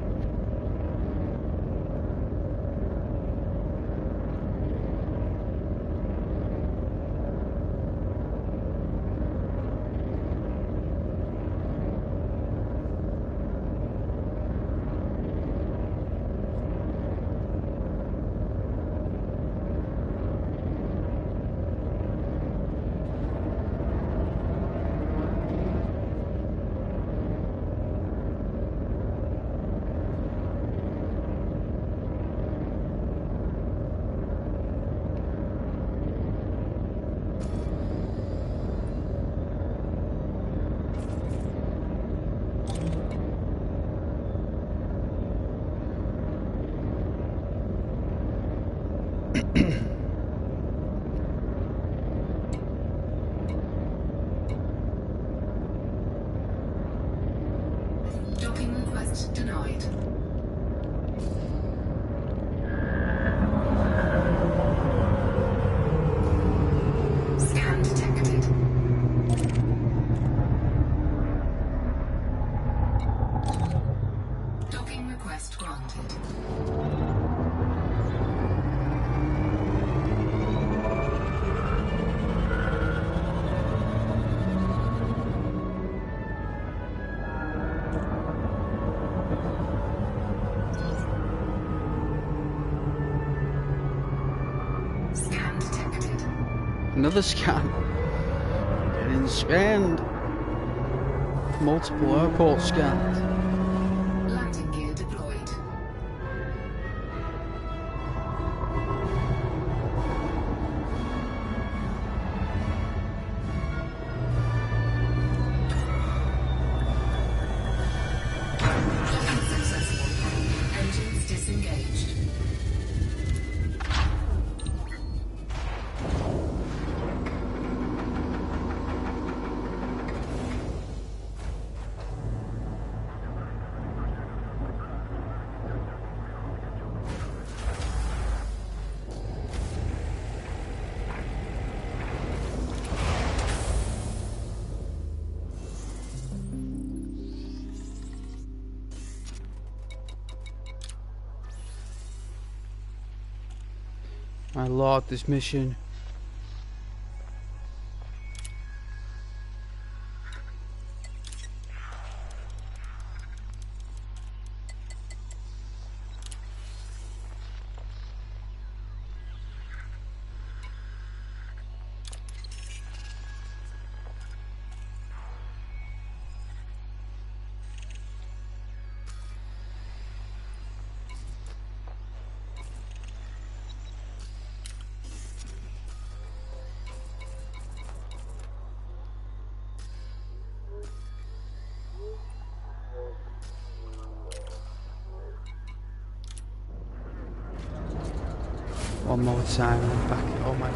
Docking request denied. Scan detected. Docking request granted. Scan detected. Another scan. Getting scanned. Multiple airport scans. Landing gear deployed. Docking successful. Engines disengaged. My lord, this mission. One more time and then back it. Oh my.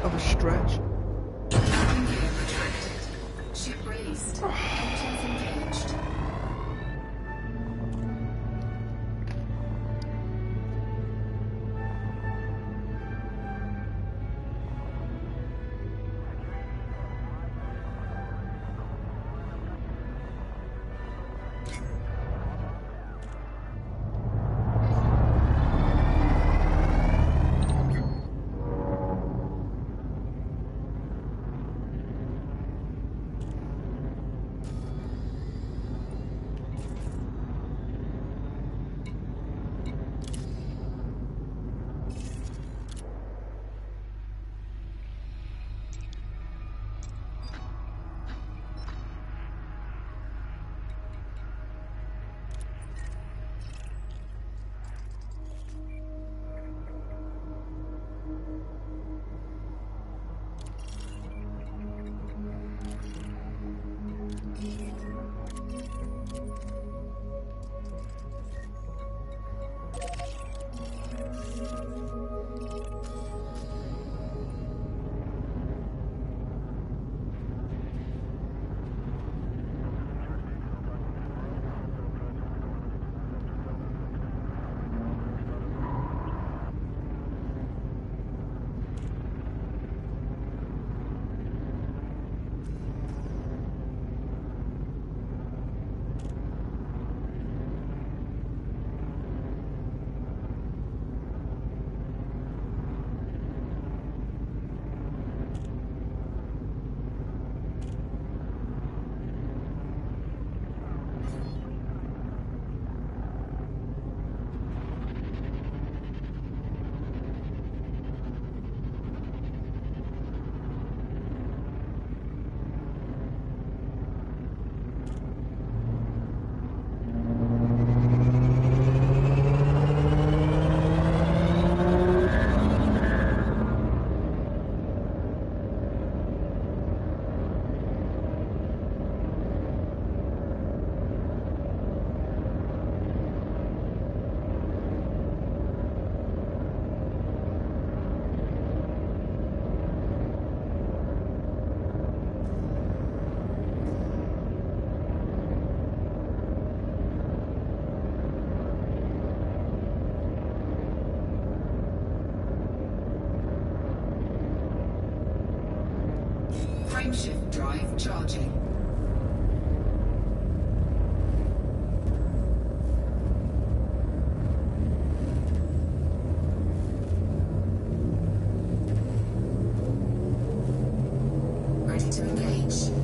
Of a stretch. Landing gear retracted. Ship released. Engines engaged. Charging. Ready to engage.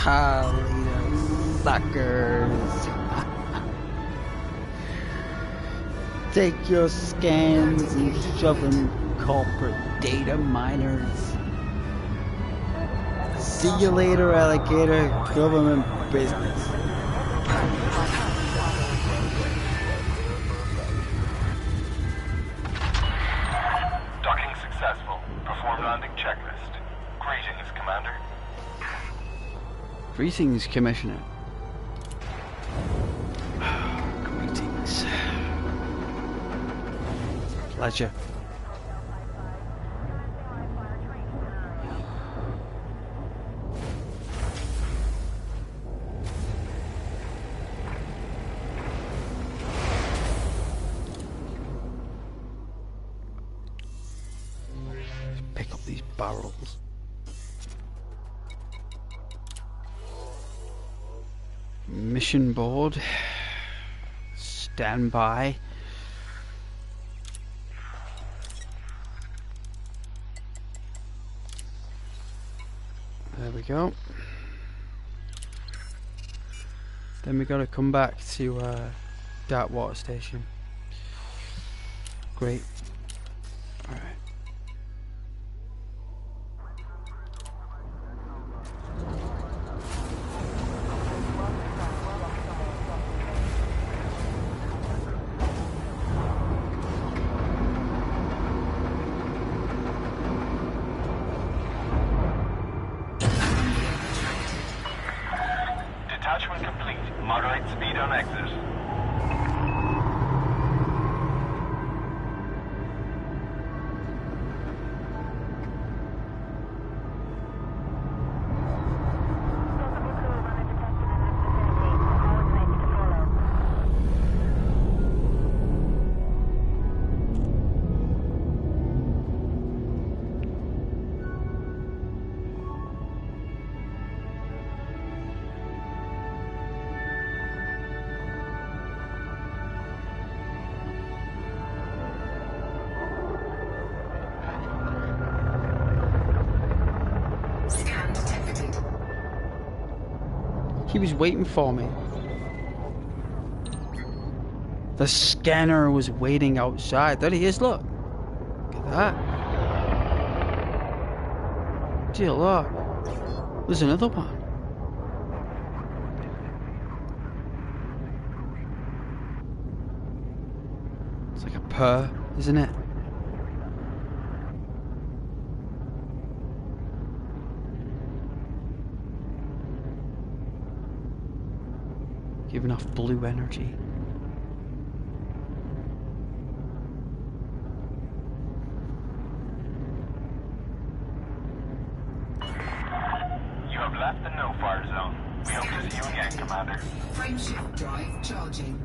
Ah, later, suckers. Take your scans and shove them, corporate data miners. See you later, alligator. Government business. Docking successful. Perform landing checklist. Greetings, Commander. Greetings, Commissioner. Greetings. Pleasure. Pick up these barrels. Mission board. Stand by. There we go. Then we gotta come back to Dark Water Station. Great. Alright. Detachment complete. Moderate speed on exit. Scan detected. He was waiting for me. The scanner was waiting outside. There he is, look. Look at that. Dear look. There's another one. It's like a purr, isn't it? Giving off blue energy. You have left the no-fire zone. We hope to see you again, Commander. Frameshift drive charging.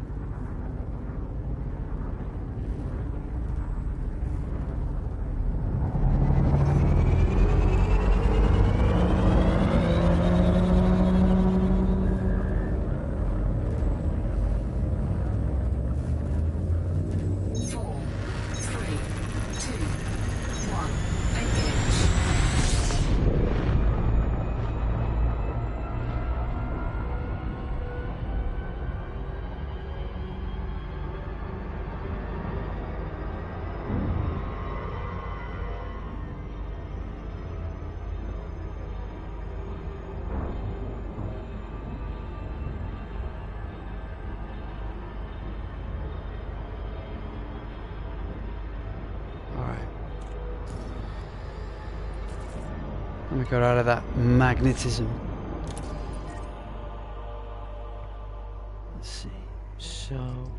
Let me get out of that magnetism. Let's see. So.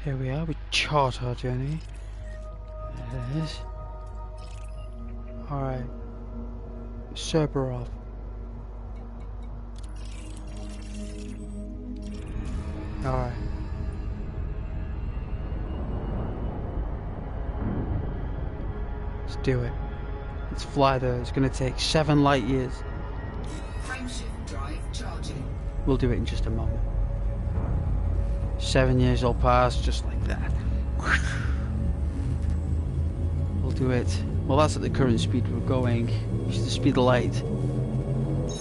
Here we are, we chart our journey. There it is. Alright. Cerberov. Alright. Let's do it. to fly there. It's going to take 7 light years. Frameshift drive charging. We'll do it in just a moment. 7 years will pass just like that. We'll do it. Well, that's at the current speed we're going, which is the speed of light. 4, 3, 2,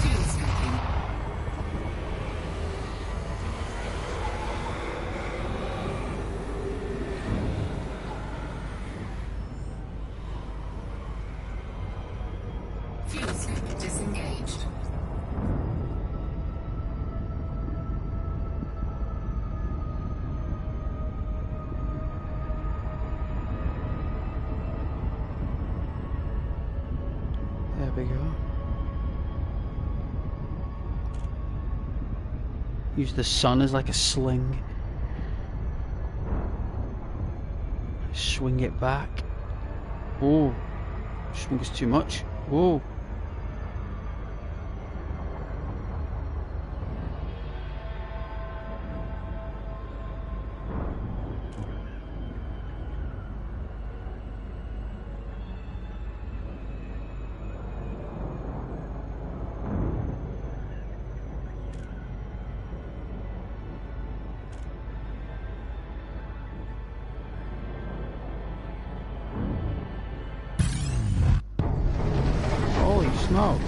fuel scoping. Fuel scope disengaged. There we go. Use the sun as like a sling. Swing it back. Oh, swing us too much. Oh. Holy smoke.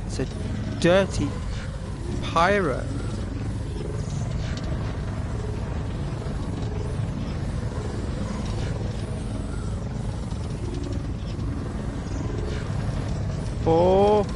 It's a dirty pirate. Oh.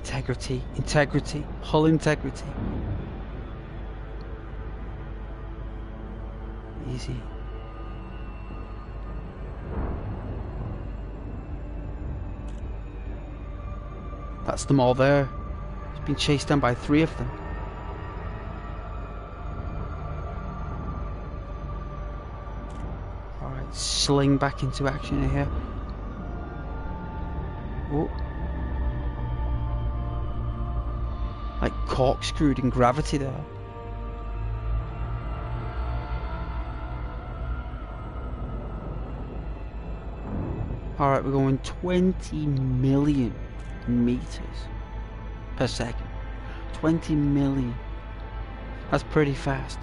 Integrity, integrity, hull integrity. Easy. That's them all there. He's been chased down by 3 of them. Alright, sling back into action here. Oh. Like corkscrewed in gravity there. Alright, we're going 20 million meters per second. 20 million. That's pretty fast.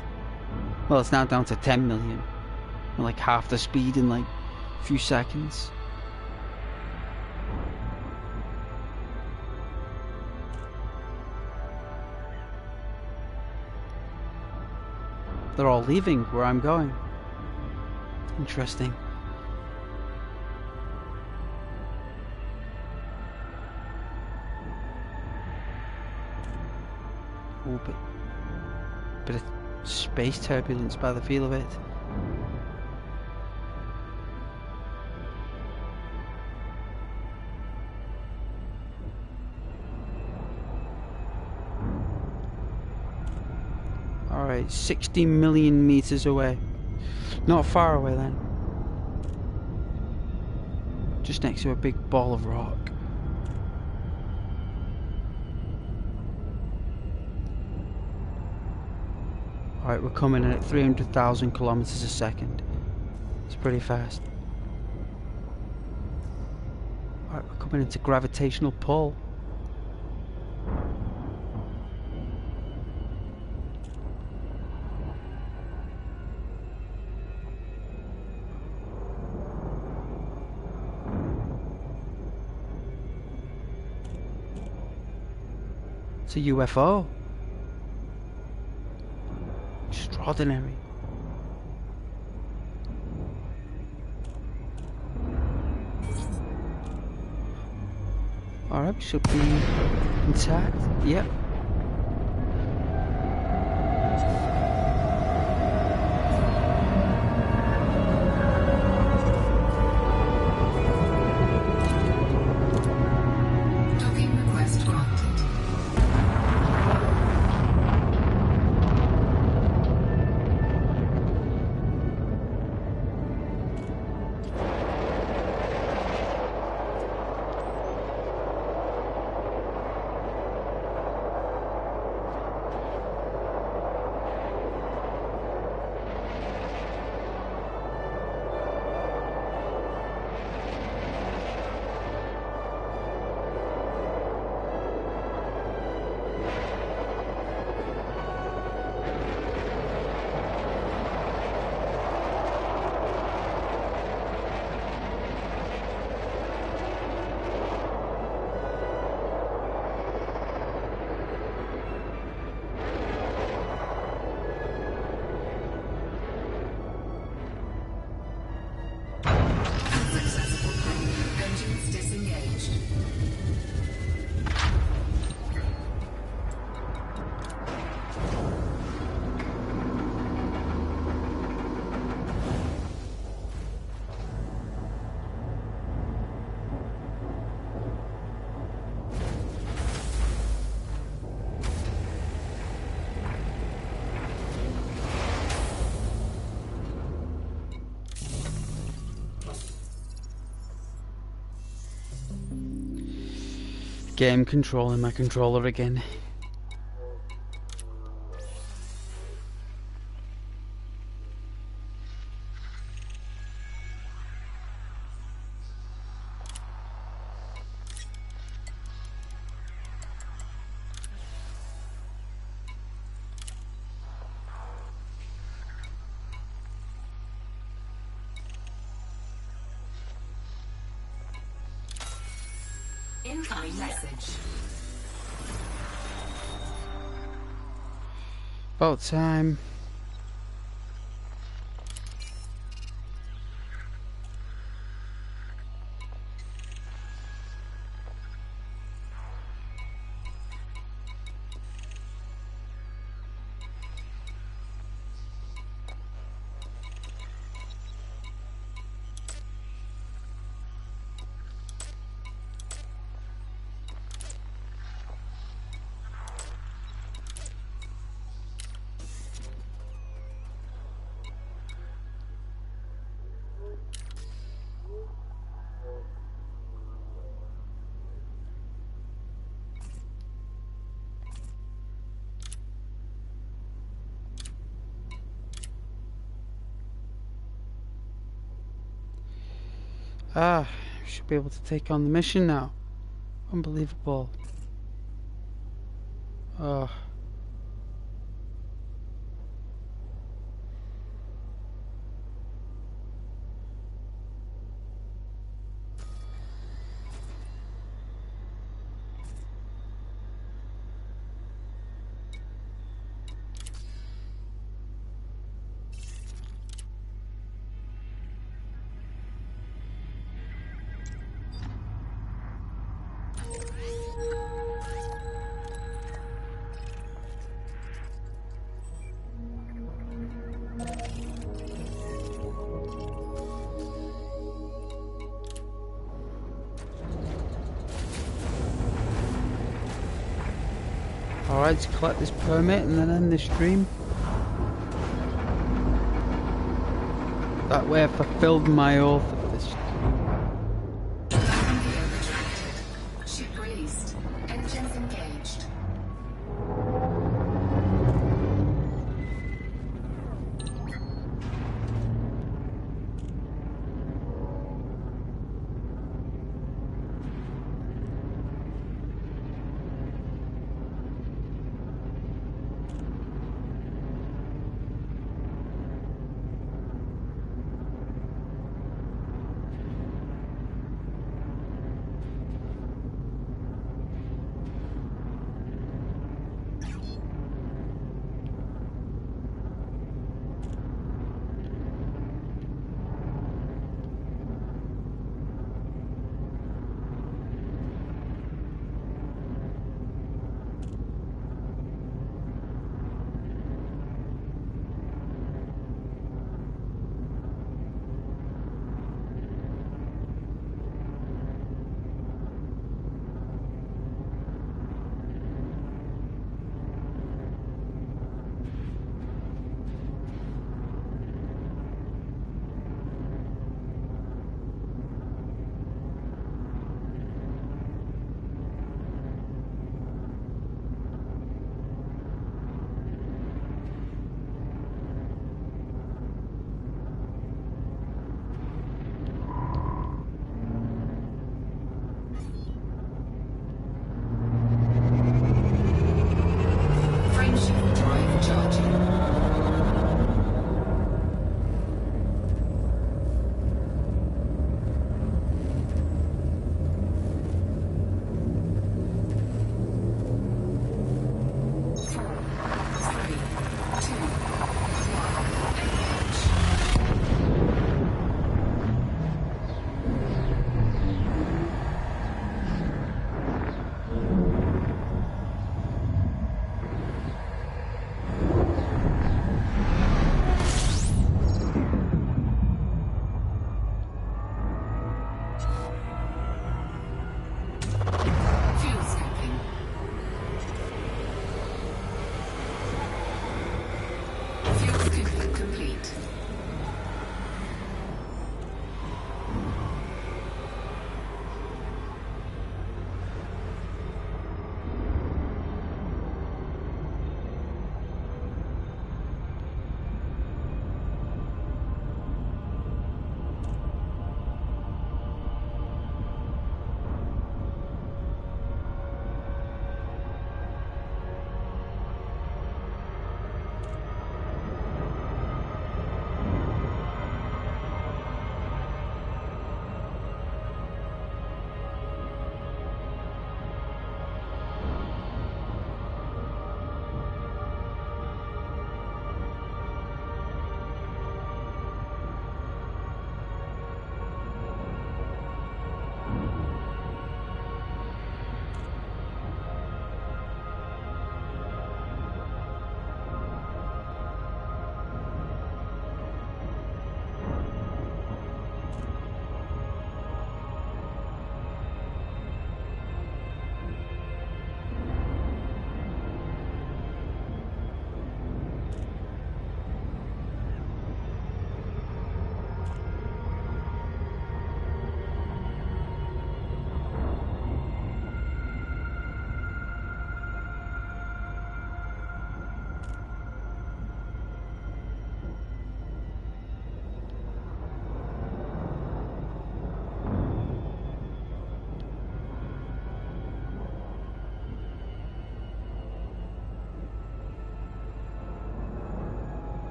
Well, it's now down to 10 million. Like half the speed in like a few seconds. They're all leaving where I'm going. Interesting. Oh, bit of space turbulence by the feel of it. Alright, 60 million meters away. Not far away then. Just next to a big ball of rock. Alright, we're coming in at 300,000 kilometers a second. It's pretty fast. Alright, we're coming into gravitational pull. It's a UFO. Extraordinary. Alright, we should be intact. Yep. Docking request granted. Unsuccessful. Engines disengaged. Game controlling my controller again. Incoming message. About time. Ah, should be able to take on the mission now. Unbelievable. Oh. Alright, to collect this permit and then end this stream. That way I fulfilled my oath of this stream. Ship released. Engines engaged.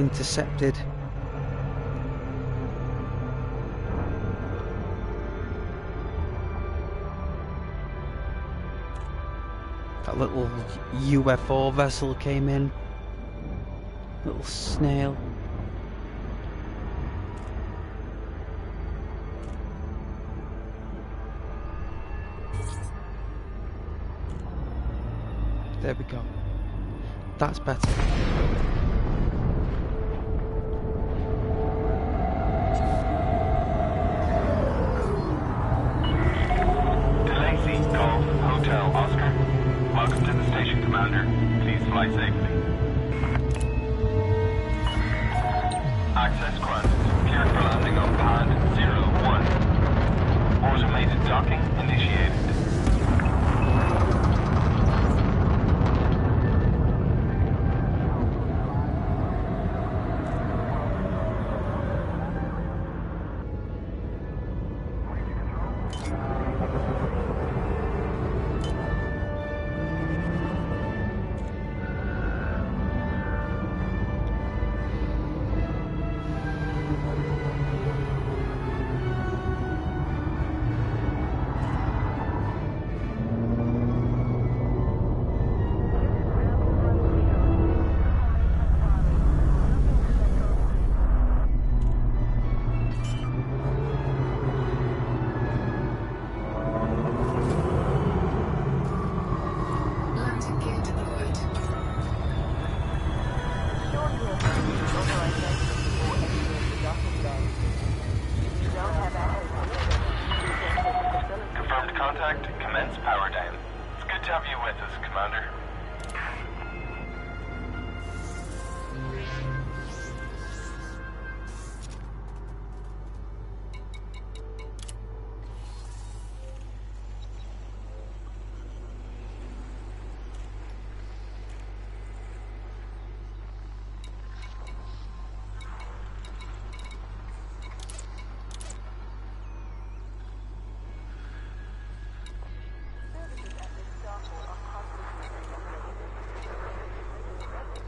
intercepted. That little UFO vessel came in. Little snail. There we go. That's better. DeLacy, Golf, Hotel, Oscar. Welcome to the station, Commander. Please fly safely. Access granted. Cleared for landing on pad 01. Automated docking initiated. Landing gear deployed. Confirmed contact. Commence power down. It's good to have you with us, Commander.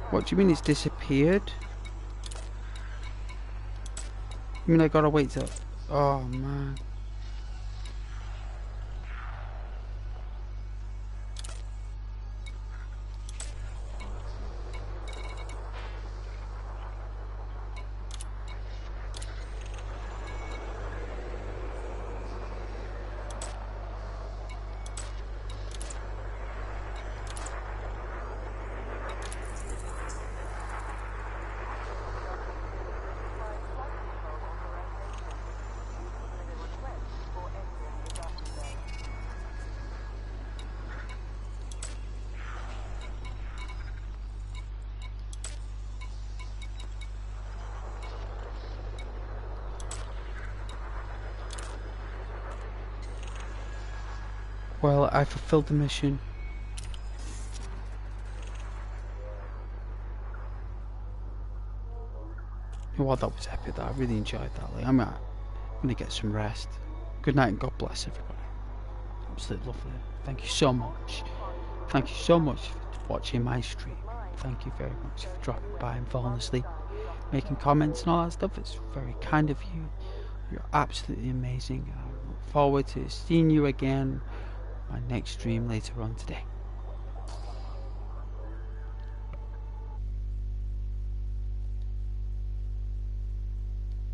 What do you mean it's disappeared? I mean I gotta wait till... Oh man. Well, I fulfilled the mission. Well, that was epic. I really enjoyed that. Like, I'm gonna get some rest. Good night and God bless everybody. Absolutely lovely. Thank you so much. Thank you so much for watching my stream. Thank you very much for dropping by and falling asleep, making comments and all that stuff. It's very kind of you. You're absolutely amazing. I look forward to seeing you again on my next stream later on today.